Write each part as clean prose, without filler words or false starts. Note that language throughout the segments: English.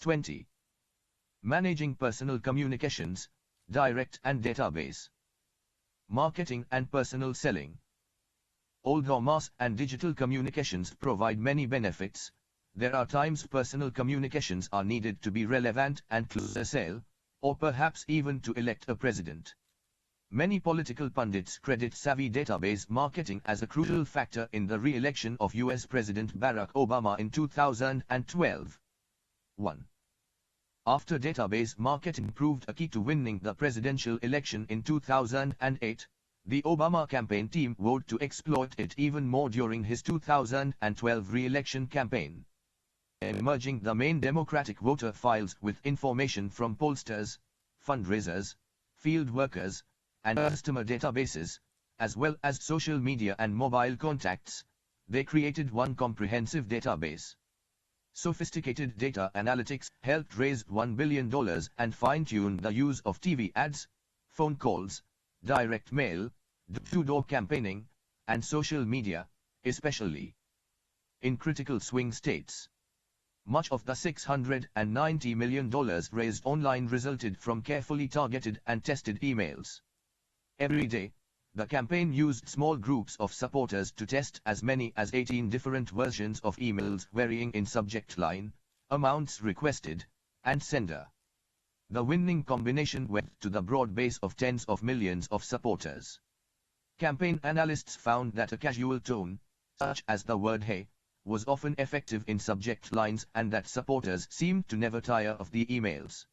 20. Managing personal communications, direct and database. Marketing and personal selling. Although mass and digital communications provide many benefits, there are times personal communications are needed to be relevant and close a sale, or perhaps even to elect a president. Many political pundits credit savvy database marketing as a crucial factor in the re-election of US President Barack Obama in 2012. 1. After database marketing proved a key to winning the presidential election in 2008, the Obama campaign team vowed to exploit it even more during his 2012 re-election campaign. Emerging the main Democratic voter files with information from pollsters, fundraisers, field workers, and customer databases, as well as social media and mobile contacts, they created one comprehensive database. Sophisticated data analytics helped raise $1 billion and fine-tune the use of TV ads, phone calls, direct mail, door-to-door campaigning, and social media, especially in critical swing states. Much of the $690 million raised online resulted from carefully targeted and tested emails. Every day, the campaign used small groups of supporters to test as many as 18 different versions of emails varying in subject line, amounts requested, and sender. The winning combination went to the broad base of tens of millions of supporters. Campaign analysts found that a casual tone, such as the word "hey," was often effective in subject lines and that supporters seemed to never tire of the emails.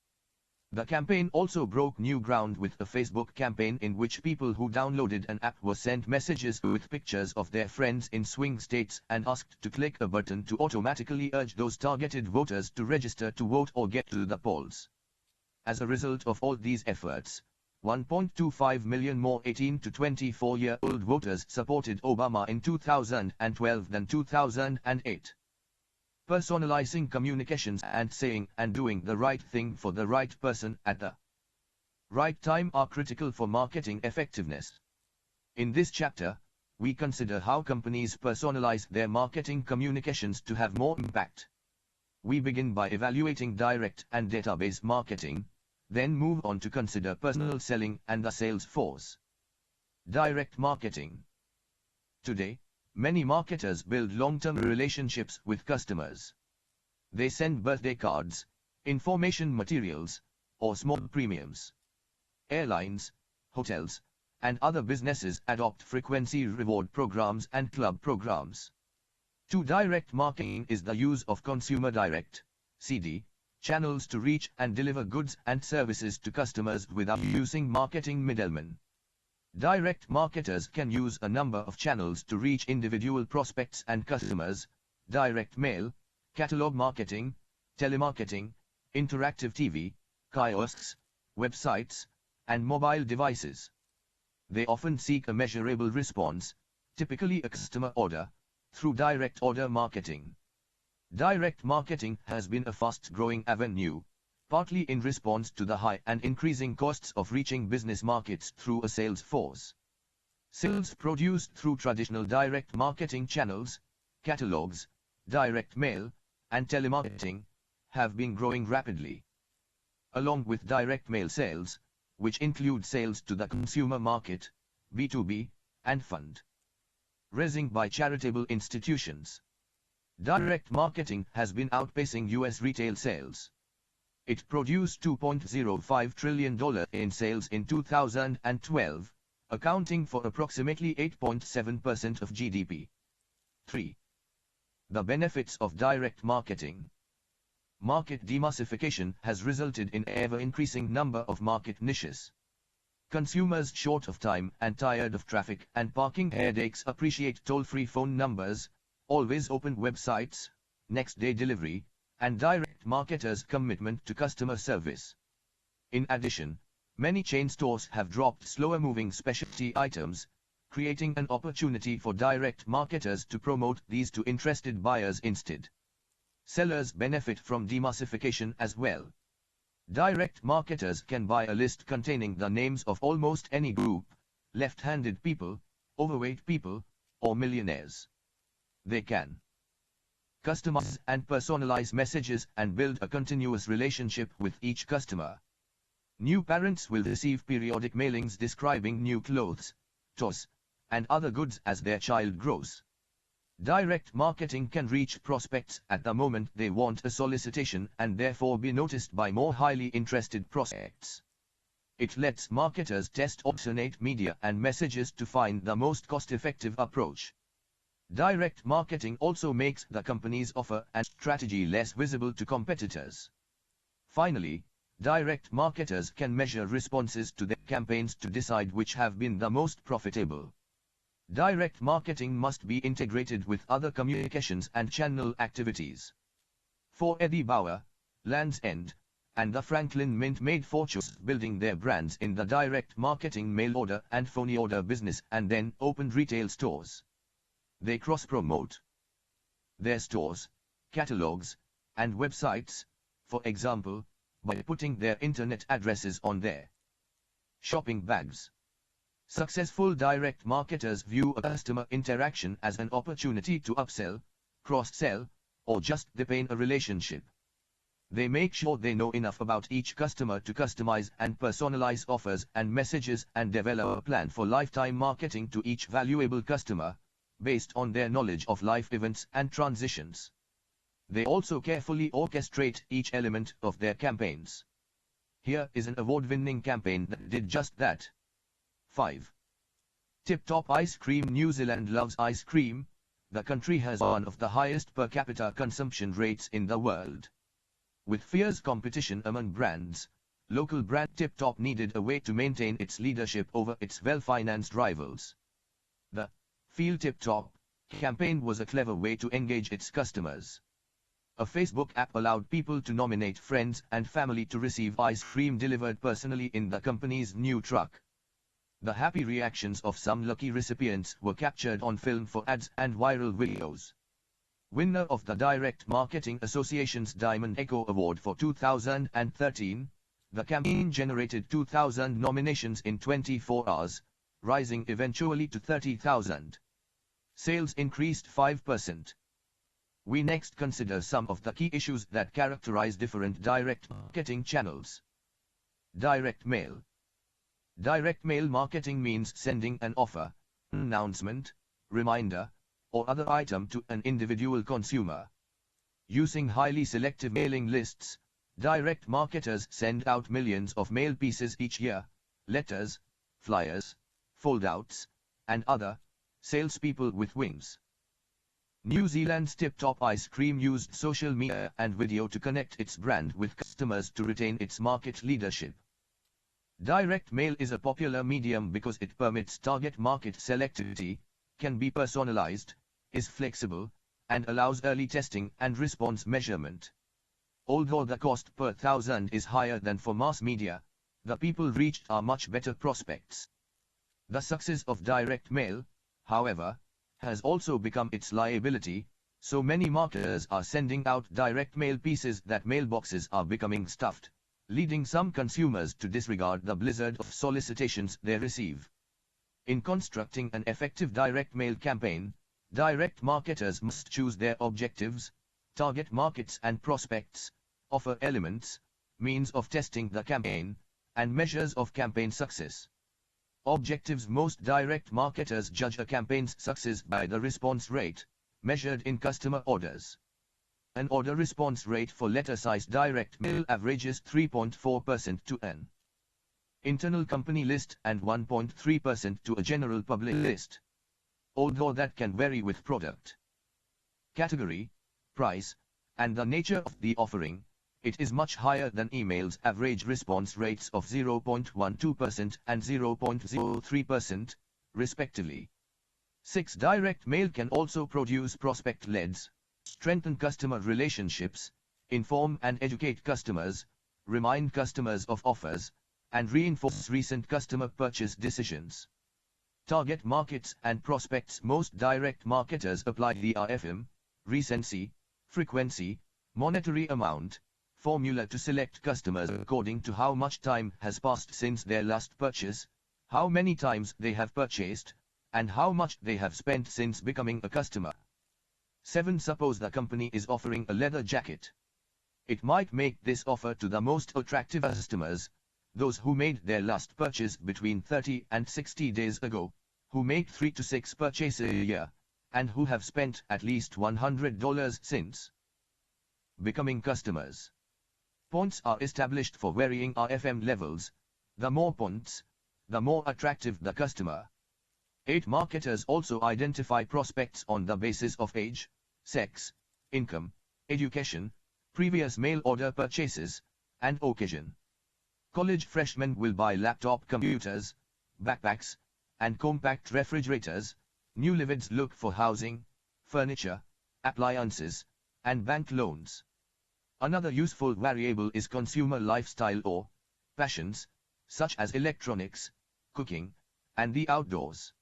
The campaign also broke new ground with a Facebook campaign in which people who downloaded an app were sent messages with pictures of their friends in swing states and asked to click a button to automatically urge those targeted voters to register to vote or get to the polls. As a result of all these efforts, 1.25 million more 18 to 24-year-old voters supported Obama in 2012 than 2008. Personalizing communications and saying and doing the right thing for the right person at the right time are critical for marketing effectiveness. In this chapter, we consider how companies personalize their marketing communications to have more impact. We begin by evaluating direct and database marketing, then move on to consider personal selling and the sales force. Direct marketing. Today, many marketers build long-term relationships with customers. They send birthday cards, information materials, or small premiums. Airlines, hotels, and other businesses adopt frequency reward programs and club programs. To direct marketing is the use of consumer direct, CD, channels to reach and deliver goods and services to customers without using marketing middlemen. Direct marketers can use a number of channels to reach individual prospects and customers: direct mail, catalog marketing, telemarketing, interactive TV, kiosks, websites, and mobile devices. They often seek a measurable response, typically a customer order, through direct order marketing. Direct marketing has been a fast-growing avenue, partly in response to the high and increasing costs of reaching business markets through a sales force. Sales produced through traditional direct marketing channels, catalogs, direct mail, and telemarketing, have been growing rapidly. Along with direct mail sales, which include sales to the consumer market, B2B, and fund raising by charitable institutions, direct marketing has been outpacing U.S. retail sales. It produced $2.05 trillion in sales in 2012, accounting for approximately 8.7% of GDP. 3. The benefits of direct marketing. Market demassification has resulted in an ever-increasing number of market niches. Consumers short of time and tired of traffic and parking headaches appreciate toll-free phone numbers, always-open websites, next-day delivery, and direct marketers' commitment to customer service. In addition, many chain stores have dropped slower-moving specialty items, creating an opportunity for direct marketers to promote these to interested buyers instead. Sellers benefit from demassification as well. Direct marketers can buy a list containing the names of almost any group: left-handed people, overweight people, or millionaires. They can customize and personalize messages and build a continuous relationship with each customer. New parents will receive periodic mailings describing new clothes, toys, and other goods as their child grows. Direct marketing can reach prospects at the moment they want a solicitation and therefore be noticed by more highly interested prospects. It lets marketers test alternate media and messages to find the most cost-effective approach. Direct marketing also makes the company's offer and strategy less visible to competitors. Finally, direct marketers can measure responses to their campaigns to decide which have been the most profitable. Direct marketing must be integrated with other communications and channel activities. For Eddie Bauer, Land's End, and the Franklin Mint made fortunes building their brands in the direct marketing mail order and phone order business and then opened retail stores. They cross-promote their stores, catalogs, and websites, for example, by putting their internet addresses on their shopping bags. Successful direct marketers view a customer interaction as an opportunity to upsell, cross-sell, or just deepen a relationship. They make sure they know enough about each customer to customize and personalize offers and messages and develop a plan for lifetime marketing to each valuable customer, based on their knowledge of life events and transitions. They also carefully orchestrate each element of their campaigns. Here is an award-winning campaign that did just that. 5. Tip Top Ice Cream. New Zealand loves ice cream. The country has one of the highest per capita consumption rates in the world. With fierce competition among brands, local brand Tip Top needed a way to maintain its leadership over its well-financed rivals. The Feel Tip Top campaign was a clever way to engage its customers. A Facebook app allowed people to nominate friends and family to receive ice cream delivered personally in the company's new truck. The happy reactions of some lucky recipients were captured on film for ads and viral videos. Winner of the Direct Marketing Association's Diamond Echo Award for 2013, the campaign generated 2,000 nominations in 24 hours, rising eventually to 30,000. Sales increased 5%. We next consider some of the key issues that characterize different direct marketing channels. Direct mail. Direct mail marketing means sending an offer, announcement, reminder, or other item to an individual consumer. Using highly selective mailing lists, direct marketers send out millions of mail pieces each year, letters, flyers, foldouts, and other salespeople with wings. New Zealand's Tip Top Ice Cream used social media and video to connect its brand with customers to retain its market leadership. Direct mail is a popular medium because it permits target market selectivity, can be personalized, is flexible, and allows early testing and response measurement. Although the cost per thousand is higher than for mass media, the people reached are much better prospects. The success of direct mail, however, has also become its liability, so many marketers are sending out direct mail pieces that mailboxes are becoming stuffed, leading some consumers to disregard the blizzard of solicitations they receive. In constructing an effective direct mail campaign, direct marketers must choose their objectives, target markets and prospects, offer elements, means of testing the campaign, and measures of campaign success. Objectives. Most direct marketers judge a campaign's success by the response rate, measured in customer orders. An order response rate for letter-sized direct mail averages 3.4% to an internal company list and 1.3% to a general public list. Although that can vary with product category, price, and the nature of the offering, it is much higher than email's average response rates of 0.12% and 0.03%, respectively. 6. Direct mail can also produce prospect leads, strengthen customer relationships, inform and educate customers, remind customers of offers, and reinforce recent customer purchase decisions. Target markets and prospects. Most direct marketers apply the RFM, recency, frequency, monetary amount, formula to select customers according to how much time has passed since their last purchase, how many times they have purchased, and how much they have spent since becoming a customer. 7. Suppose the company is offering a leather jacket. It might make this offer to the most attractive customers, those who made their last purchase between 30 and 60 days ago, who make 3 to 6 purchases a year, and who have spent at least $100 since becoming customers. Points are established for varying RFM levels. The more points, the more attractive the customer. 8. Marketers also identify prospects on the basis of age, sex, income, education, previous mail order purchases, and occasion. College freshmen will buy laptop computers, backpacks, and compact refrigerators. Newlyweds look for housing, furniture, appliances, and bank loans. Another useful variable is consumer lifestyle or passions, such as electronics, cooking, and the outdoors.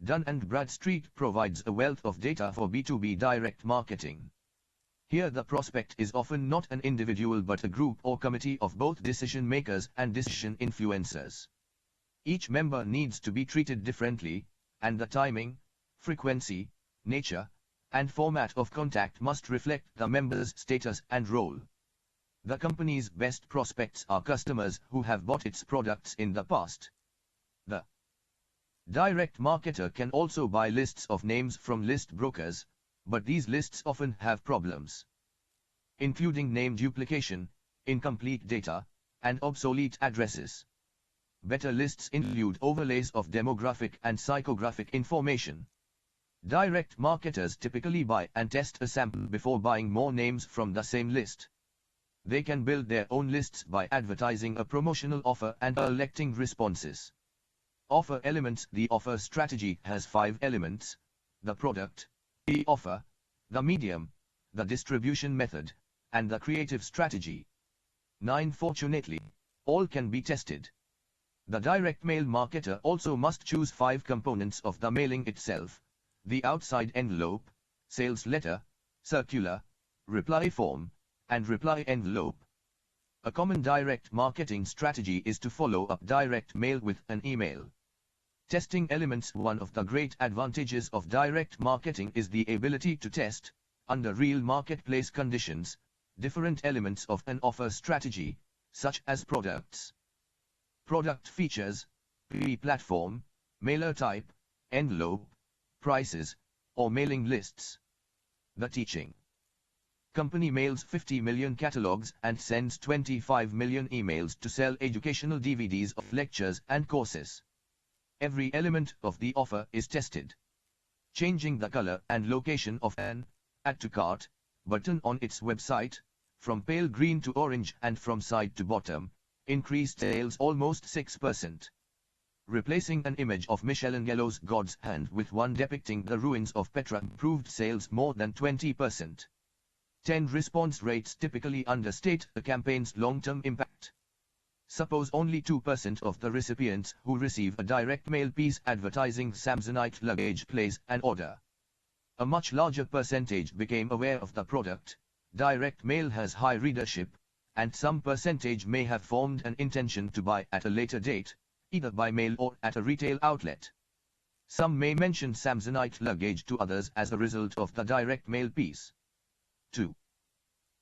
Dun & Bradstreet provides a wealth of data for B2B direct marketing. Here the prospect is often not an individual but a group or committee of both decision makers and decision influencers. Each member needs to be treated differently, and the timing, frequency, nature, and format of contact must reflect the member's status and role. The company's best prospects are customers who have bought its products in the past. The direct marketer can also buy lists of names from list brokers, but these lists often have problems, including name duplication, incomplete data, and obsolete addresses. Better lists include overlays of demographic and psychographic information. Direct marketers typically buy and test a sample before buying more names from the same list. They can build their own lists by advertising a promotional offer and collecting responses. Offer elements. The offer strategy has 5 elements: the product, the offer, the medium, the distribution method, and the creative strategy. 9. Fortunately, all can be tested. The direct mail marketer also must choose 5 components of the mailing itself: the outside envelope, sales letter, circular, reply form, and reply envelope. A common direct marketing strategy is to follow up direct mail with an email. Testing elements. One of the great advantages of direct marketing is the ability to test, under real marketplace conditions, different elements of an offer strategy, such as products, product features, platform, mailer type, envelope, prices, or mailing lists. The teaching company mails 50 million catalogs and sends 25 million emails to sell educational DVDs of lectures and courses. Every element of the offer is tested. Changing the color and location of an add to cart button on its website, from pale green to orange and from side to bottom, increased sales almost 6%. Replacing an image of Michelangelo's God's Hand with one depicting the ruins of Petra improved sales more than 20%. 10. Response rates typically understate a campaign's long-term impact. Suppose only 2% of the recipients who receive a direct mail piece advertising Samsonite luggage place an order. A much larger percentage became aware of the product. Direct mail has high readership, and some percentage may have formed an intention to buy at a later date, either by mail or at a retail outlet. Some may mention Samsonite luggage to others as a result of the direct mail piece. 2.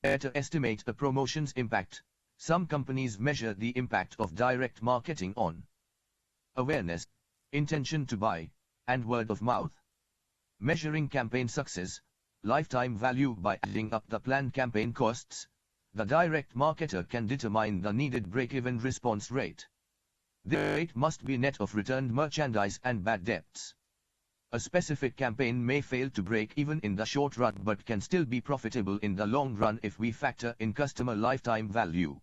Better estimate a promotion's impact. Some companies measure the impact of direct marketing on awareness, intention to buy, and word of mouth. Measuring campaign success, lifetime value. By adding up the planned campaign costs, the direct marketer can determine the needed break-even response rate. The rate must be net of returned merchandise and bad debts. A specific campaign may fail to break even in the short run but can still be profitable in the long run if we factor in customer lifetime value.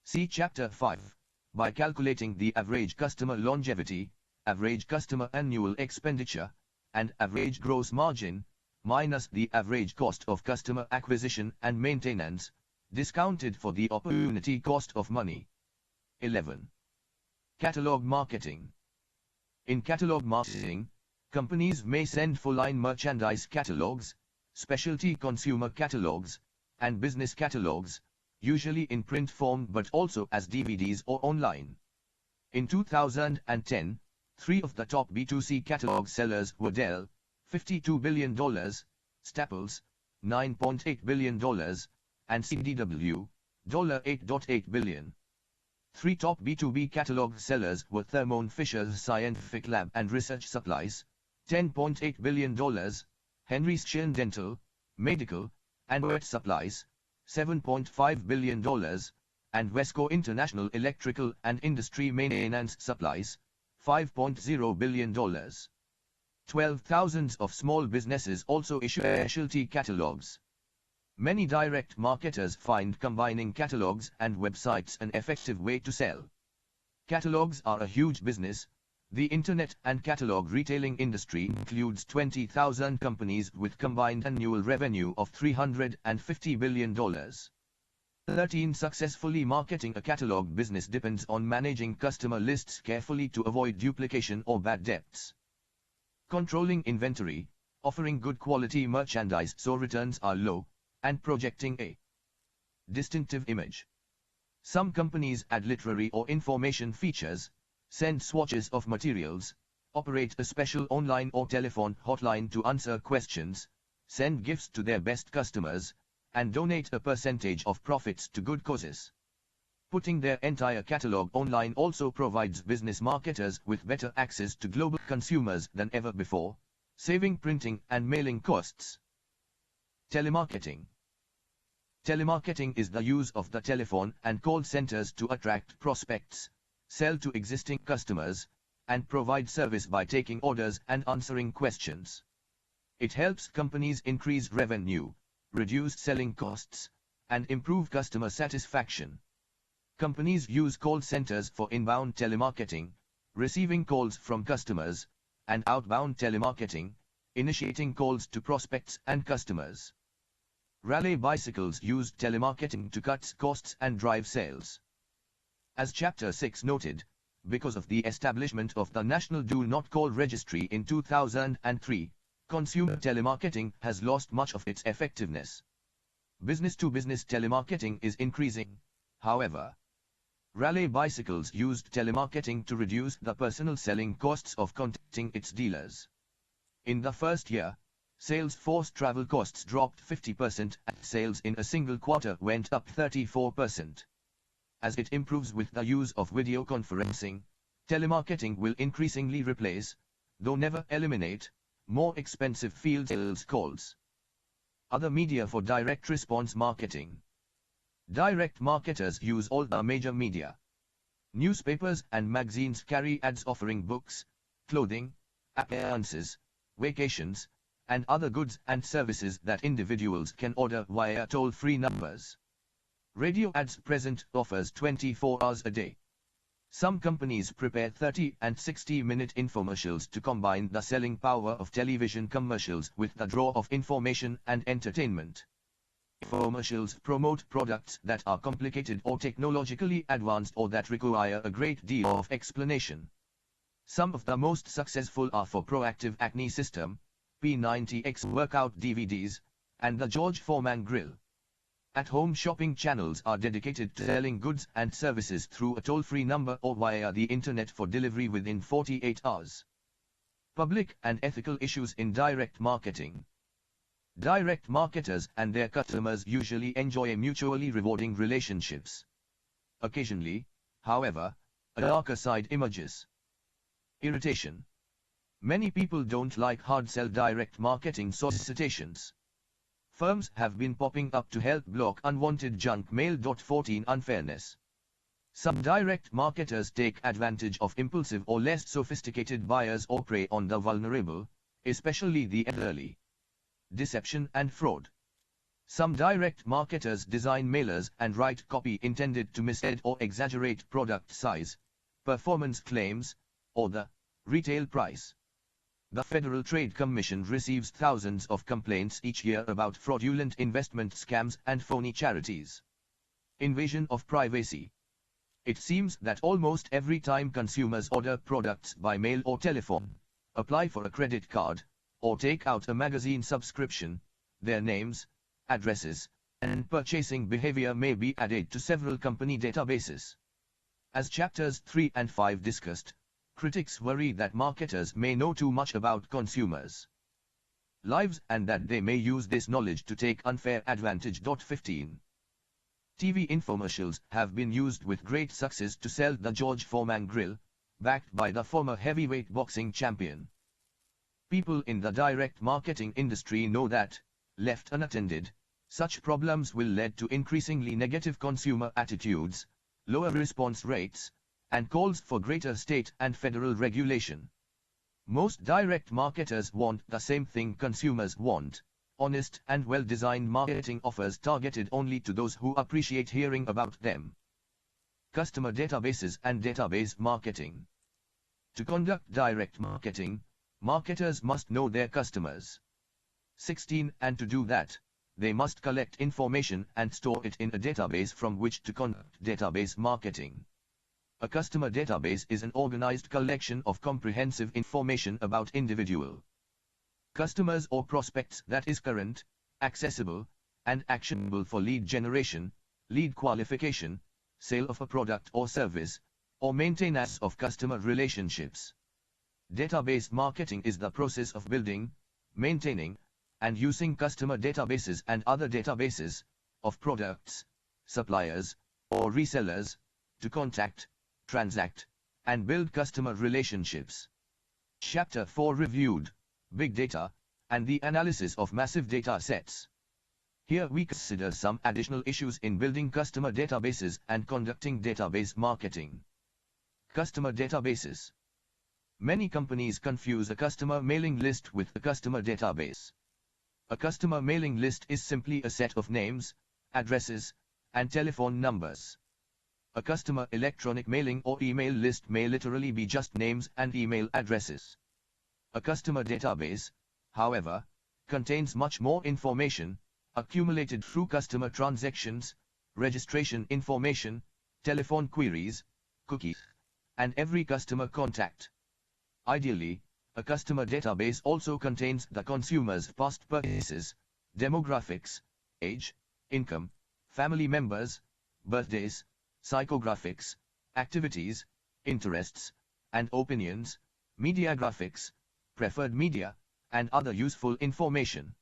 See Chapter 5. By calculating the average customer longevity, average customer annual expenditure, and average gross margin, minus the average cost of customer acquisition and maintenance, discounted for the opportunity cost of money. 11. Catalog marketing. In catalog marketing, companies may send full-line merchandise catalogs, specialty consumer catalogs, and business catalogs, usually in print form but also as DVDs or online. In 2010, 3 of the top B2C catalog sellers were Dell, $52 billion, Staples, $9.8 billion, and CDW, $8.8 billion. Three top B2B catalog sellers were Thermo Fisher Scientific Lab and Research Supplies, $10.8 billion, Henry's Schein Dental, Medical, and Wet Supplies, $7.5 billion, and Wesco International Electrical and Industry Maintenance Supplies, $5.0 billion. 12,000 of small businesses also issue specialty catalogs. Many direct marketers find combining catalogs and websites an effective way to sell. Catalogs are a huge business. The internet and catalog retailing industry includes 20,000 companies with combined annual revenue of $350 billion. 13. Successfully marketing a catalog business depends on managing customer lists carefully to avoid duplication or bad debts. Controlling inventory, offering good quality merchandise so returns are low, and projecting a distinctive image. Some companies add literary or information features, send swatches of materials, operate a special online or telephone hotline to answer questions, send gifts to their best customers, and donate a percentage of profits to good causes. Putting their entire catalog online also provides business marketers with better access to global consumers than ever before, saving printing and mailing costs. Telemarketing. Telemarketing is the use of the telephone and call centers to attract prospects, sell to existing customers, and provide service by taking orders and answering questions. It helps companies increase revenue, reduce selling costs, and improve customer satisfaction. Companies use call centers for inbound telemarketing, receiving calls from customers, and outbound telemarketing, initiating calls to prospects and customers. Raleigh Bicycles used telemarketing to cut costs and drive sales. As Chapter 6 noted, because of the establishment of the National Do Not Call Registry in 2003, consumer telemarketing has lost much of its effectiveness. Business-to-business telemarketing is increasing, however. Raleigh Bicycles used telemarketing to reduce the personal selling costs of contacting its dealers. In the first year, sales force travel costs dropped 50% and sales in a single quarter went up 34%. As it improves with the use of video conferencing, telemarketing will increasingly replace, though never eliminate, more expensive field sales calls. Other media for direct response marketing. Direct marketers use all the major media. Newspapers and magazines carry ads offering books, clothing, appliances, vacations, and other goods and services that individuals can order via toll-free numbers. Radio ads present offers 24 hours a day. Some companies prepare 30 and 60-minute infomercials to combine the selling power of television commercials with the draw of information and entertainment. Infomercials promote products that are complicated or technologically advanced or that require a great deal of explanation. Some of the most successful are for Proactive Acne System, P90X workout DVDs, and the George Foreman Grill. At-home shopping channels are dedicated to selling goods and services through a toll-free number or via the internet for delivery within 48 hours. Public and ethical issues in direct marketing. Direct marketers and their customers usually enjoy mutually rewarding relationships. Occasionally, however, a darker side emerges. Irritation. Many people don't like hard-sell direct marketing solicitations. Firms have been popping up to help block unwanted junk mail. 14 Unfairness. Some direct marketers take advantage of impulsive or less sophisticated buyers or prey on the vulnerable, especially the elderly. Deception and fraud. Some direct marketers design mailers and write copy intended to mislead or exaggerate product size, performance claims, or the retail price. The Federal Trade Commission receives thousands of complaints each year about fraudulent investment scams and phony charities. Invasion of privacy. It seems that almost every time consumers order products by mail or telephone, apply for a credit card, or take out a magazine subscription, their names, addresses, and purchasing behavior may be added to several company databases. As chapters 3 and 5 discussed, critics worry that marketers may know too much about consumers. lives and that they may use this knowledge to take unfair advantage. 15. TV infomercials have been used with great success to sell the George Foreman grill, backed by the former heavyweight boxing champion. People in the direct marketing industry know that, left unattended, such problems will lead to increasingly negative consumer attitudes, lower response rates, and calls for greater state and federal regulation. Most direct marketers want the same thing consumers want: honest and well-designed marketing offers targeted only to those who appreciate hearing about them. Customer databases and database marketing. To conduct direct marketing, marketers must know their customers. 16. And to do that, they must collect information and store it in a database from which to conduct database marketing. A customer database is an organized collection of comprehensive information about individual customers or prospects that is current, accessible, and actionable for lead generation, lead qualification, sale of a product or service, or maintenance of customer relationships. Database marketing is the process of building, maintaining, and using customer databases and other databases of products, suppliers, or resellers to contact, transact, and build customer relationships. Chapter 4 reviewed big data and the analysis of massive data sets. Here we consider some additional issues in building customer databases and conducting database marketing. Customer databases. Many companies confuse a customer mailing list with a customer database. A customer mailing list is simply a set of names, addresses, and telephone numbers. A customer electronic mailing or email list may literally be just names and email addresses. A customer database, however, contains much more information, accumulated through customer transactions, registration information, telephone queries, cookies, and every customer contact. Ideally, a customer database also contains the consumer's past purchases, demographics, age, income, family members, birthdays, psychographics, activities, interests, and opinions, media graphics, preferred media, and other useful information.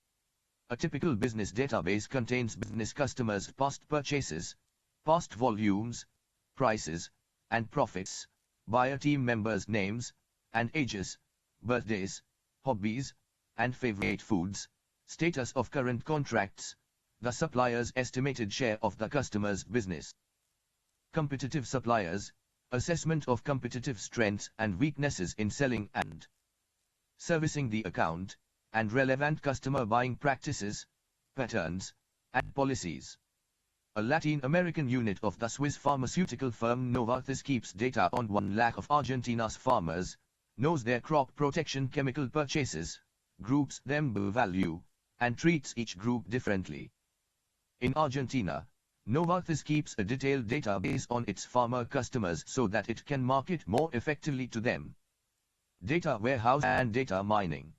A typical business database contains business customers' past purchases, past volumes, prices, and profits, buyer team members' names, and ages, birthdays, hobbies, and favorite foods, status of current contracts, the supplier's estimated share of the customer's business. Competitive suppliers, assessment of competitive strengths and weaknesses in selling and servicing the account, and relevant customer buying practices, patterns, and policies. A Latin American unit of the Swiss pharmaceutical firm Novartis keeps data on 1 lakh of Argentina's farmers, knows their crop protection chemical purchases, groups them by value, and treats each group differently. In Argentina, Novartis keeps a detailed database on its farmer customers so that it can market more effectively to them. Data warehouse and data mining.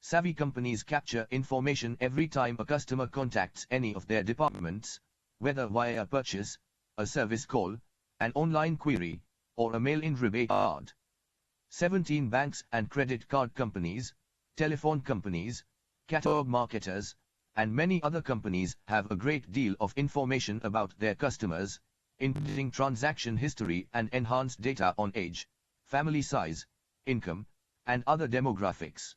Savvy companies capture information every time a customer contacts any of their departments, whether via a purchase, a service call, an online query, or a mail-in rebate card. 17 banks and credit card companies, telephone companies, catalog marketers, and many other companies have a great deal of information about their customers, including transaction history and enhanced data on age, family size, income, and other demographics.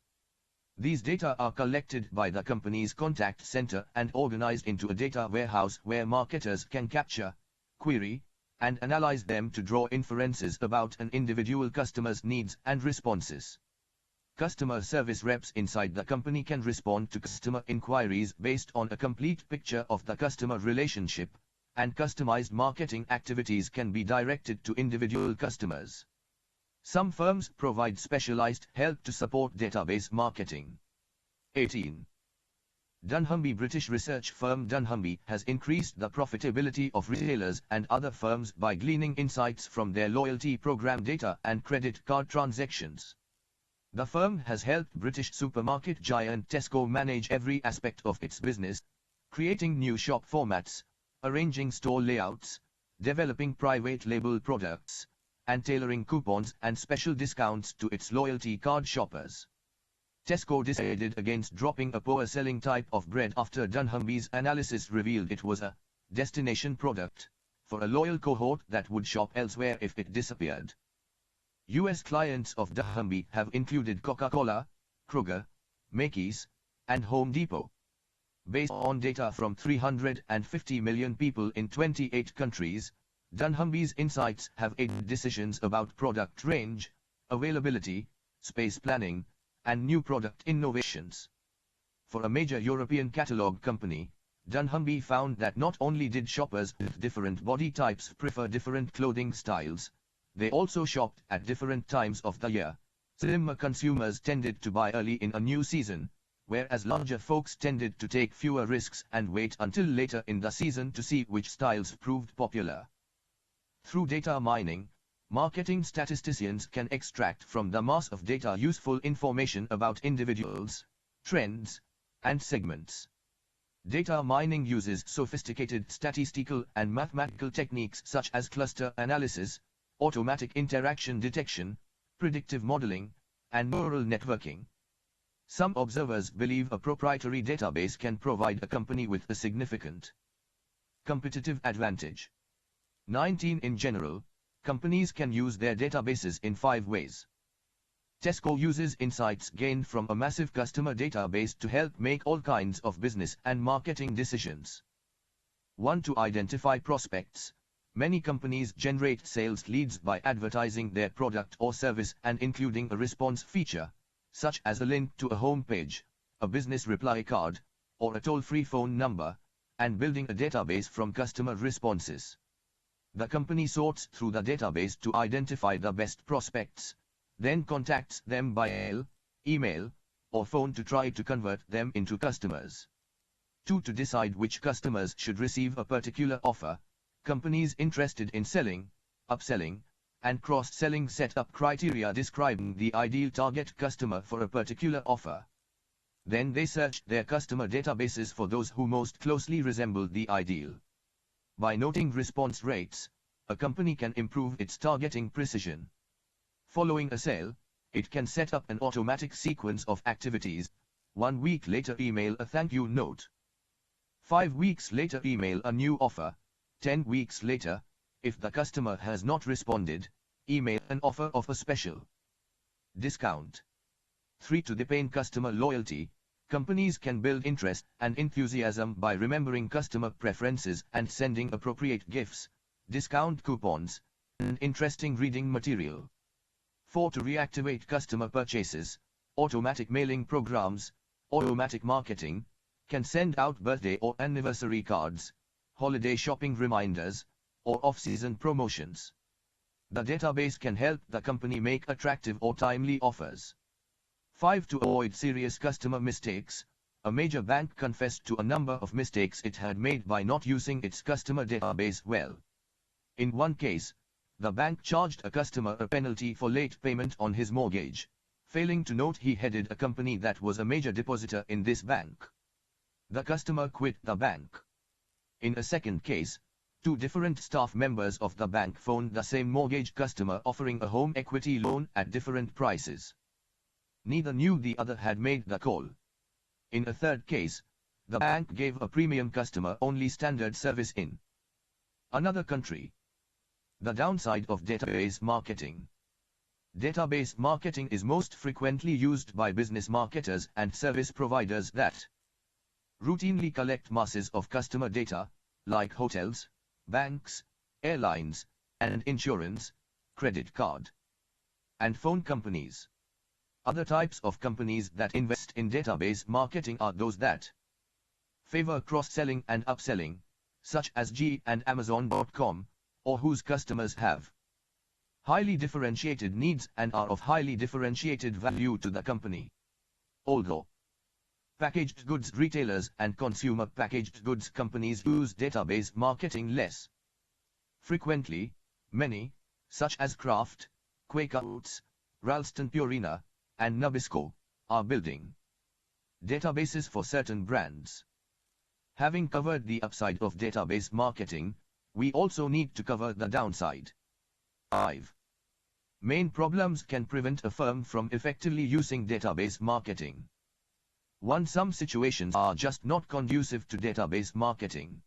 These data are collected by the company's contact center and organized into a data warehouse where marketers can capture, query, and analyze them to draw inferences about an individual customer's needs and responses. Customer service reps inside the company can respond to customer inquiries based on a complete picture of the customer relationship, and customized marketing activities can be directed to individual customers. Some firms provide specialized help to support database marketing. 18. Dunnhumby. British research firm Dunnhumby has increased the profitability of retailers and other firms by gleaning insights from their loyalty program data and credit card transactions. The firm has helped British supermarket giant Tesco manage every aspect of its business, creating new shop formats, arranging store layouts, developing private label products, and tailoring coupons and special discounts to its loyalty card shoppers. Tesco decided against dropping a poor-selling type of bread after Dunnhumby's analysis revealed it was a destination product for a loyal cohort that would shop elsewhere if it disappeared. US clients of Dunnhumby have included Coca-Cola, Kroger, Macy's, and Home Depot. Based on data from 350 million people in 28 countries, Dunnhumby's insights have aided decisions about product range, availability, space planning, and new product innovations. For a major European catalog company, Dunnhumby found that not only did shoppers with different body types prefer different clothing styles, they also shopped at different times of the year. Slimmer consumers tended to buy early in a new season, whereas larger folks tended to take fewer risks and wait until later in the season to see which styles proved popular. Through data mining, marketing statisticians can extract from the mass of data useful information about individuals, trends, and segments. Data mining uses sophisticated statistical and mathematical techniques such as cluster analysis, automatic interaction detection, predictive modeling, and neural networking. Some observers believe a proprietary database can provide a company with a significant competitive advantage. 19 In general, companies can use their databases in 5 ways. Tesco uses insights gained from a massive customer database to help make all kinds of business and marketing decisions. 1. To identify prospects. Many companies generate sales leads by advertising their product or service and including a response feature, such as a link to a home page, a business reply card, or a toll-free phone number, and building a database from customer responses. The company sorts through the database to identify the best prospects, then contacts them by mail, email, or phone to try to convert them into customers. 2. To decide which customers should receive a particular offer, companies interested in selling, upselling, and cross-selling set up criteria describing the ideal target customer for a particular offer. Then they search their customer databases for those who most closely resemble the ideal. By noting response rates, a company can improve its targeting precision. Following a sale, it can set up an automatic sequence of activities. 1 week later email a thank you note. 5 weeks later email a new offer. 10 weeks later, if the customer has not responded, email an offer of a special discount. 3. To deepen customer loyalty, companies can build interest and enthusiasm by remembering customer preferences and sending appropriate gifts, discount coupons, and interesting reading material. 4. To reactivate customer purchases, automatic mailing programs, automatic marketing, can send out birthday or anniversary cards, holiday shopping reminders, or off-season promotions. The database can help the company make attractive or timely offers. 5. To avoid serious customer mistakes, a major bank confessed to a number of mistakes it had made by not using its customer database well. In one case, the bank charged a customer a penalty for late payment on his mortgage, failing to note he headed a company that was a major depositor in this bank. The customer quit the bank. In a second case, 2 different staff members of the bank phoned the same mortgage customer offering a home equity loan at different prices. Neither knew the other had made the call. In a third case, the bank gave a premium customer only standard service in another country. The downside of database marketing. Database marketing is most frequently used by business marketers and service providers that routinely collect masses of customer data, like hotels, banks, airlines, and insurance, credit card, and phone companies. Other types of companies that invest in database marketing are those that favor cross-selling and upselling, such as GE and Amazon.com, or whose customers have highly differentiated needs and are of highly differentiated value to the company. Although packaged goods retailers and consumer packaged goods companies use database marketing less frequently, many, such as Kraft, Quaker Oats, Ralston Purina, and Nabisco, are building databases for certain brands. Having covered the upside of database marketing, we also need to cover the downside. 5. Main problems can prevent a firm from effectively using database marketing. 1. Some situations are just not conducive to database marketing.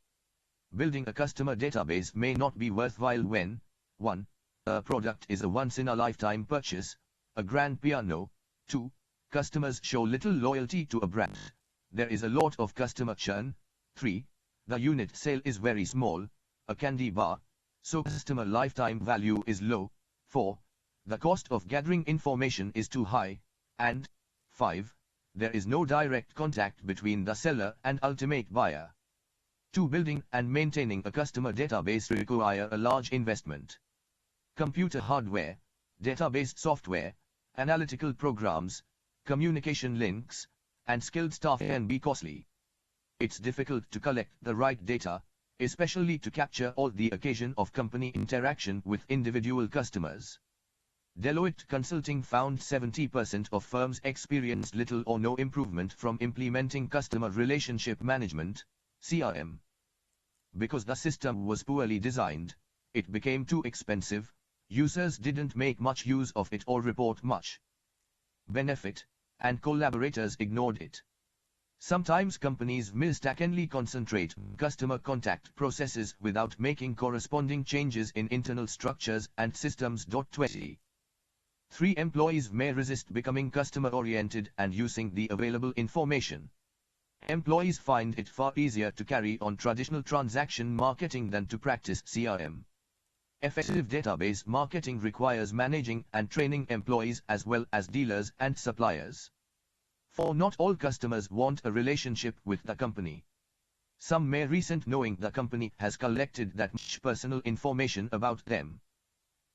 Building a customer database may not be worthwhile when 1. A product is a once-in-a-lifetime purchase, a grand piano. 2. Customers show little loyalty to a brand. There is a lot of customer churn. 3. The unit sale is very small, a candy bar, so customer lifetime value is low. 4. The cost of gathering information is too high. And 5. There is no direct contact between the seller and ultimate buyer. 2. Building and maintaining a customer database require a large investment. Computer hardware, database software, analytical programs, communication links, and skilled staff can be costly. It's difficult to collect the right data, especially to capture all the occasion of company interaction with individual customers. Deloitte Consulting found 70% of firms experienced little or no improvement from implementing customer relationship management, CRM. Because the system was poorly designed, it became too expensive, users didn't make much use of it or report much benefit, and collaborators ignored it. Sometimes companies mistakenly concentrate customer contact processes without making corresponding changes in internal structures and systems. 20. 3. Employees may resist becoming customer-oriented and using the available information. Employees find it far easier to carry on traditional transaction marketing than to practice CRM. Effective database marketing requires managing and training employees as well as dealers and suppliers. For not all customers want a relationship with the company. Some may resent knowing the company has collected that much personal information about them.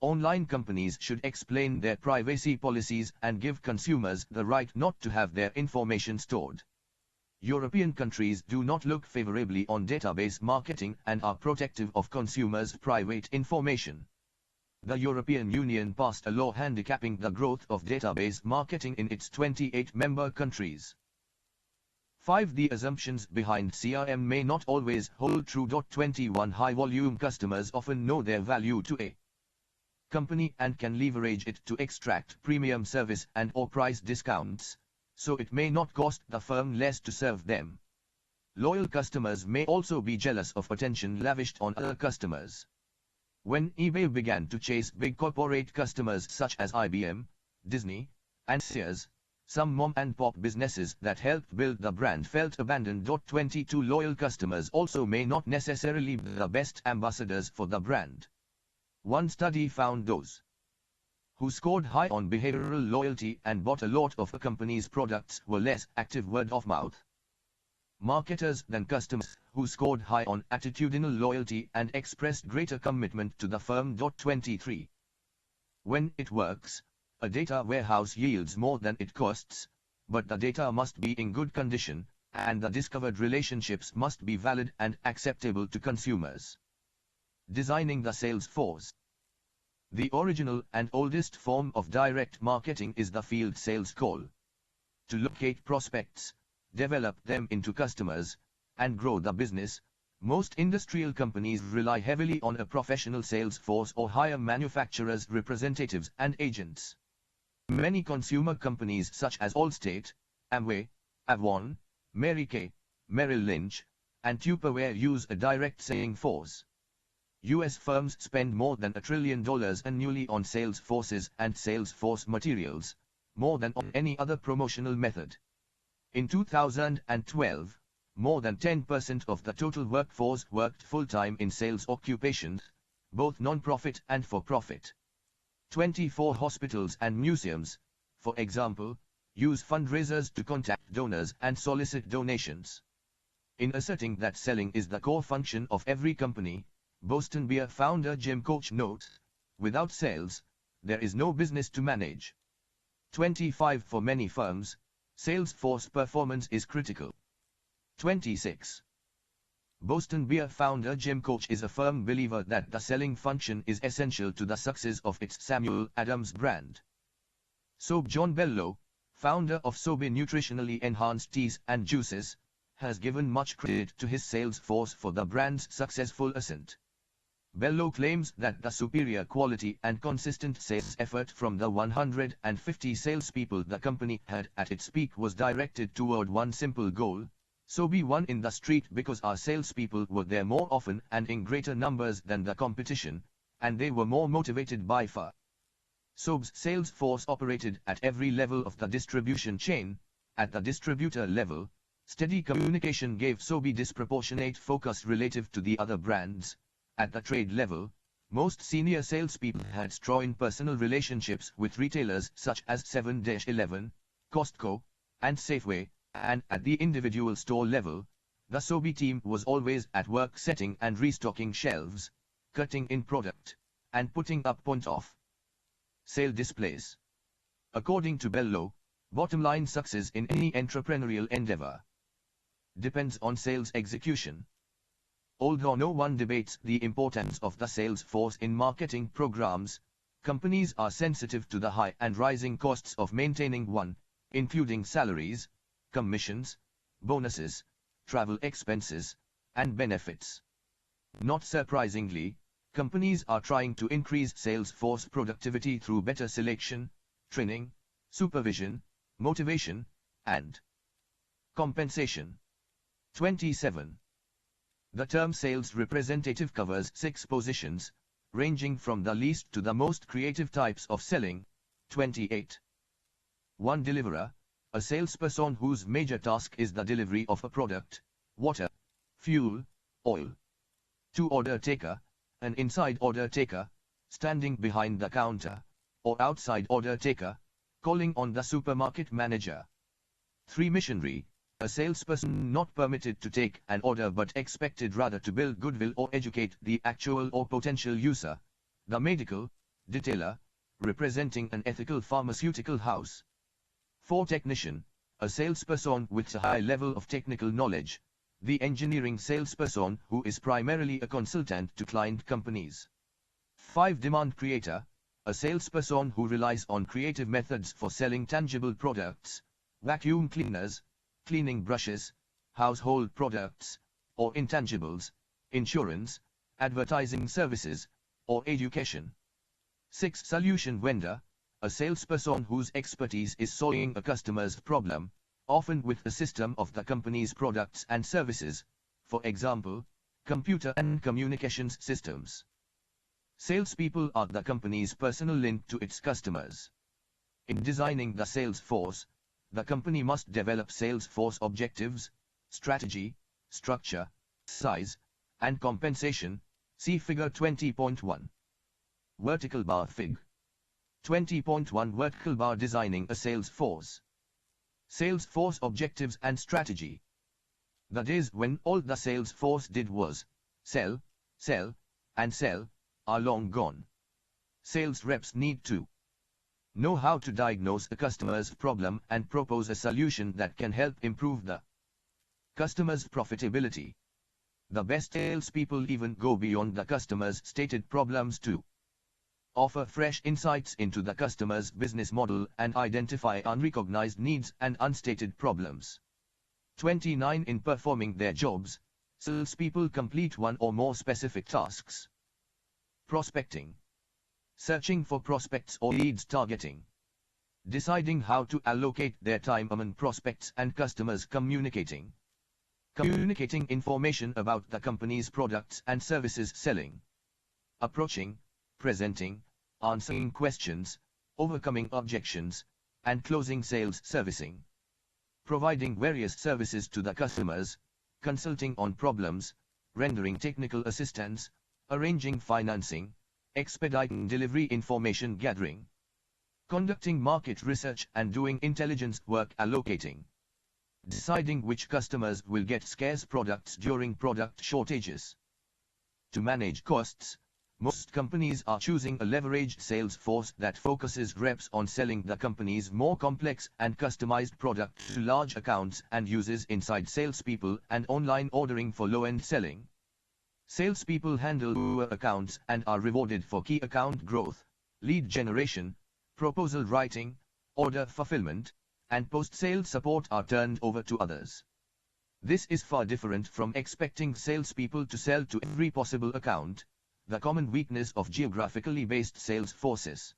Online companies should explain their privacy policies and give consumers the right not to have their information stored. European countries do not look favorably on database marketing and are protective of consumers' private information. The European Union passed a law handicapping the growth of database marketing in its 28 member countries. 5. The assumptions behind CRM may not always hold true. 21. High-volume customers often know their value to a company and can leverage it to extract premium service and or price discounts, so it may not cost the firm less to serve them. Loyal customers may also be jealous of attention lavished on other customers. When eBay began to chase big corporate customers such as IBM, Disney, and Sears, some mom-and-pop businesses that helped build the brand felt abandoned. 22. Loyal customers also may not necessarily be the best ambassadors for the brand. One study found those who scored high on behavioral loyalty and bought a lot of a company's products were less active word-of-mouth marketers than customers who scored high on attitudinal loyalty and expressed greater commitment to the firm. 23. When it works, a data warehouse yields more than it costs, but the data must be in good condition, and the discovered relationships must be valid and acceptable to consumers. Designing the sales force. The original and oldest form of direct marketing is the field sales call. To locate prospects, develop them into customers, and grow the business, most industrial companies rely heavily on a professional sales force or hire manufacturers' representatives and agents. Many consumer companies such as Allstate, Amway, Avon, Mary Kay, Merrill Lynch, and Tupperware use a direct selling force. U.S. firms spend more than $1 trillion annually on sales forces and sales force materials, more than on any other promotional method. In 2012, more than 10% of the total workforce worked full-time in sales occupations, both non-profit and for-profit. 24 hospitals and museums, for example, use fundraisers to contact donors and solicit donations. In asserting that selling is the core function of every company, Boston Beer founder Jim Koch notes, "Without sales, there is no business to manage." 25. For many firms, sales force performance is critical. 26. Boston Beer founder Jim Koch is a firm believer that the selling function is essential to the success of its Samuel Adams brand. Sobe John Bello, founder of Sobe nutritionally enhanced teas and juices, has given much credit to his sales force for the brand's successful ascent. Bello claims that the superior quality and consistent sales effort from the 150 salespeople the company had at its peak was directed toward one simple goal: so be one in the street, because our salespeople were there more often and in greater numbers than the competition, and they were more motivated by far. Sobe's sales force operated at every level of the distribution chain. At the distributor level, steady communication gave Sobe disproportionate focus relative to the other brands. At the trade level, most senior salespeople had strong personal relationships with retailers such as 7-Eleven, Costco, and Safeway, and at the individual store level, the Sobe team was always at work setting and restocking shelves, cutting in product, and putting up point of sale displays. According to Bello, bottom line success in any entrepreneurial endeavor depends on sales execution. Although no one debates the importance of the sales force in marketing programs, companies are sensitive to the high and rising costs of maintaining one, including salaries, commissions, bonuses, travel expenses, and benefits. Not surprisingly, companies are trying to increase sales force productivity through better selection, training, supervision, motivation, and compensation. 27. The term sales representative covers 6 positions, ranging from the least to the most creative types of selling. 28. 1 deliverer, a salesperson whose major task is the delivery of a product, water, fuel, oil. 2 order taker, an inside order taker, standing behind the counter, or outside order taker, calling on the supermarket manager. 3 missionary, a salesperson not permitted to take an order but expected rather to build goodwill or educate the actual or potential user, the medical detailer, representing an ethical pharmaceutical house. 4 technician, a salesperson with a high level of technical knowledge, the engineering salesperson who is primarily a consultant to client companies. 5 demand creator, a salesperson who relies on creative methods for selling tangible products, vacuum cleaners, cleaning brushes, household products, or intangibles, insurance, advertising services, or education. 6 solution vendor, a salesperson whose expertise is solving a customer's problem, often with the system of the company's products and services, for example, computer and communications systems. Salespeople are the company's personal link to its customers. In designing the sales force, the company must develop sales force objectives, strategy, structure, size, and compensation. See Figure 20.1. Vertical bar Fig. 20.1 Vertical bar Designing a sales force. Sales force objectives and strategy. The days when all the sales force did was sell, sell, and sell are long gone. Sales reps need to know how to diagnose a customer's problem and propose a solution that can help improve the customer's profitability. The best salespeople even go beyond the customer's stated problems to offer fresh insights into the customer's business model and identify unrecognized needs and unstated problems. 29 In performing their jobs, salespeople complete one or more specific tasks. Prospecting. Searching for prospects or leads. Targeting. Deciding how to allocate their time among prospects and customers. Communicating. Communicating information about the company's products and services. Selling. Approaching, presenting, answering questions, overcoming objections, and closing sales. Servicing. Providing various services to the customers, consulting on problems, rendering technical assistance, arranging financing, expediting delivery. Information gathering. Conducting market research and doing intelligence work. Allocating. Deciding which customers will get scarce products during product shortages. To manage costs, most companies are choosing a leveraged sales force that focuses reps on selling the company's more complex and customized product to large accounts and uses inside salespeople and online ordering for low-end selling. Salespeople handle lower accounts and are rewarded for key account growth, lead generation, proposal writing, order fulfillment, and post-sale support are turned over to others. This is far different from expecting salespeople to sell to every possible account, the common weakness of geographically based sales forces.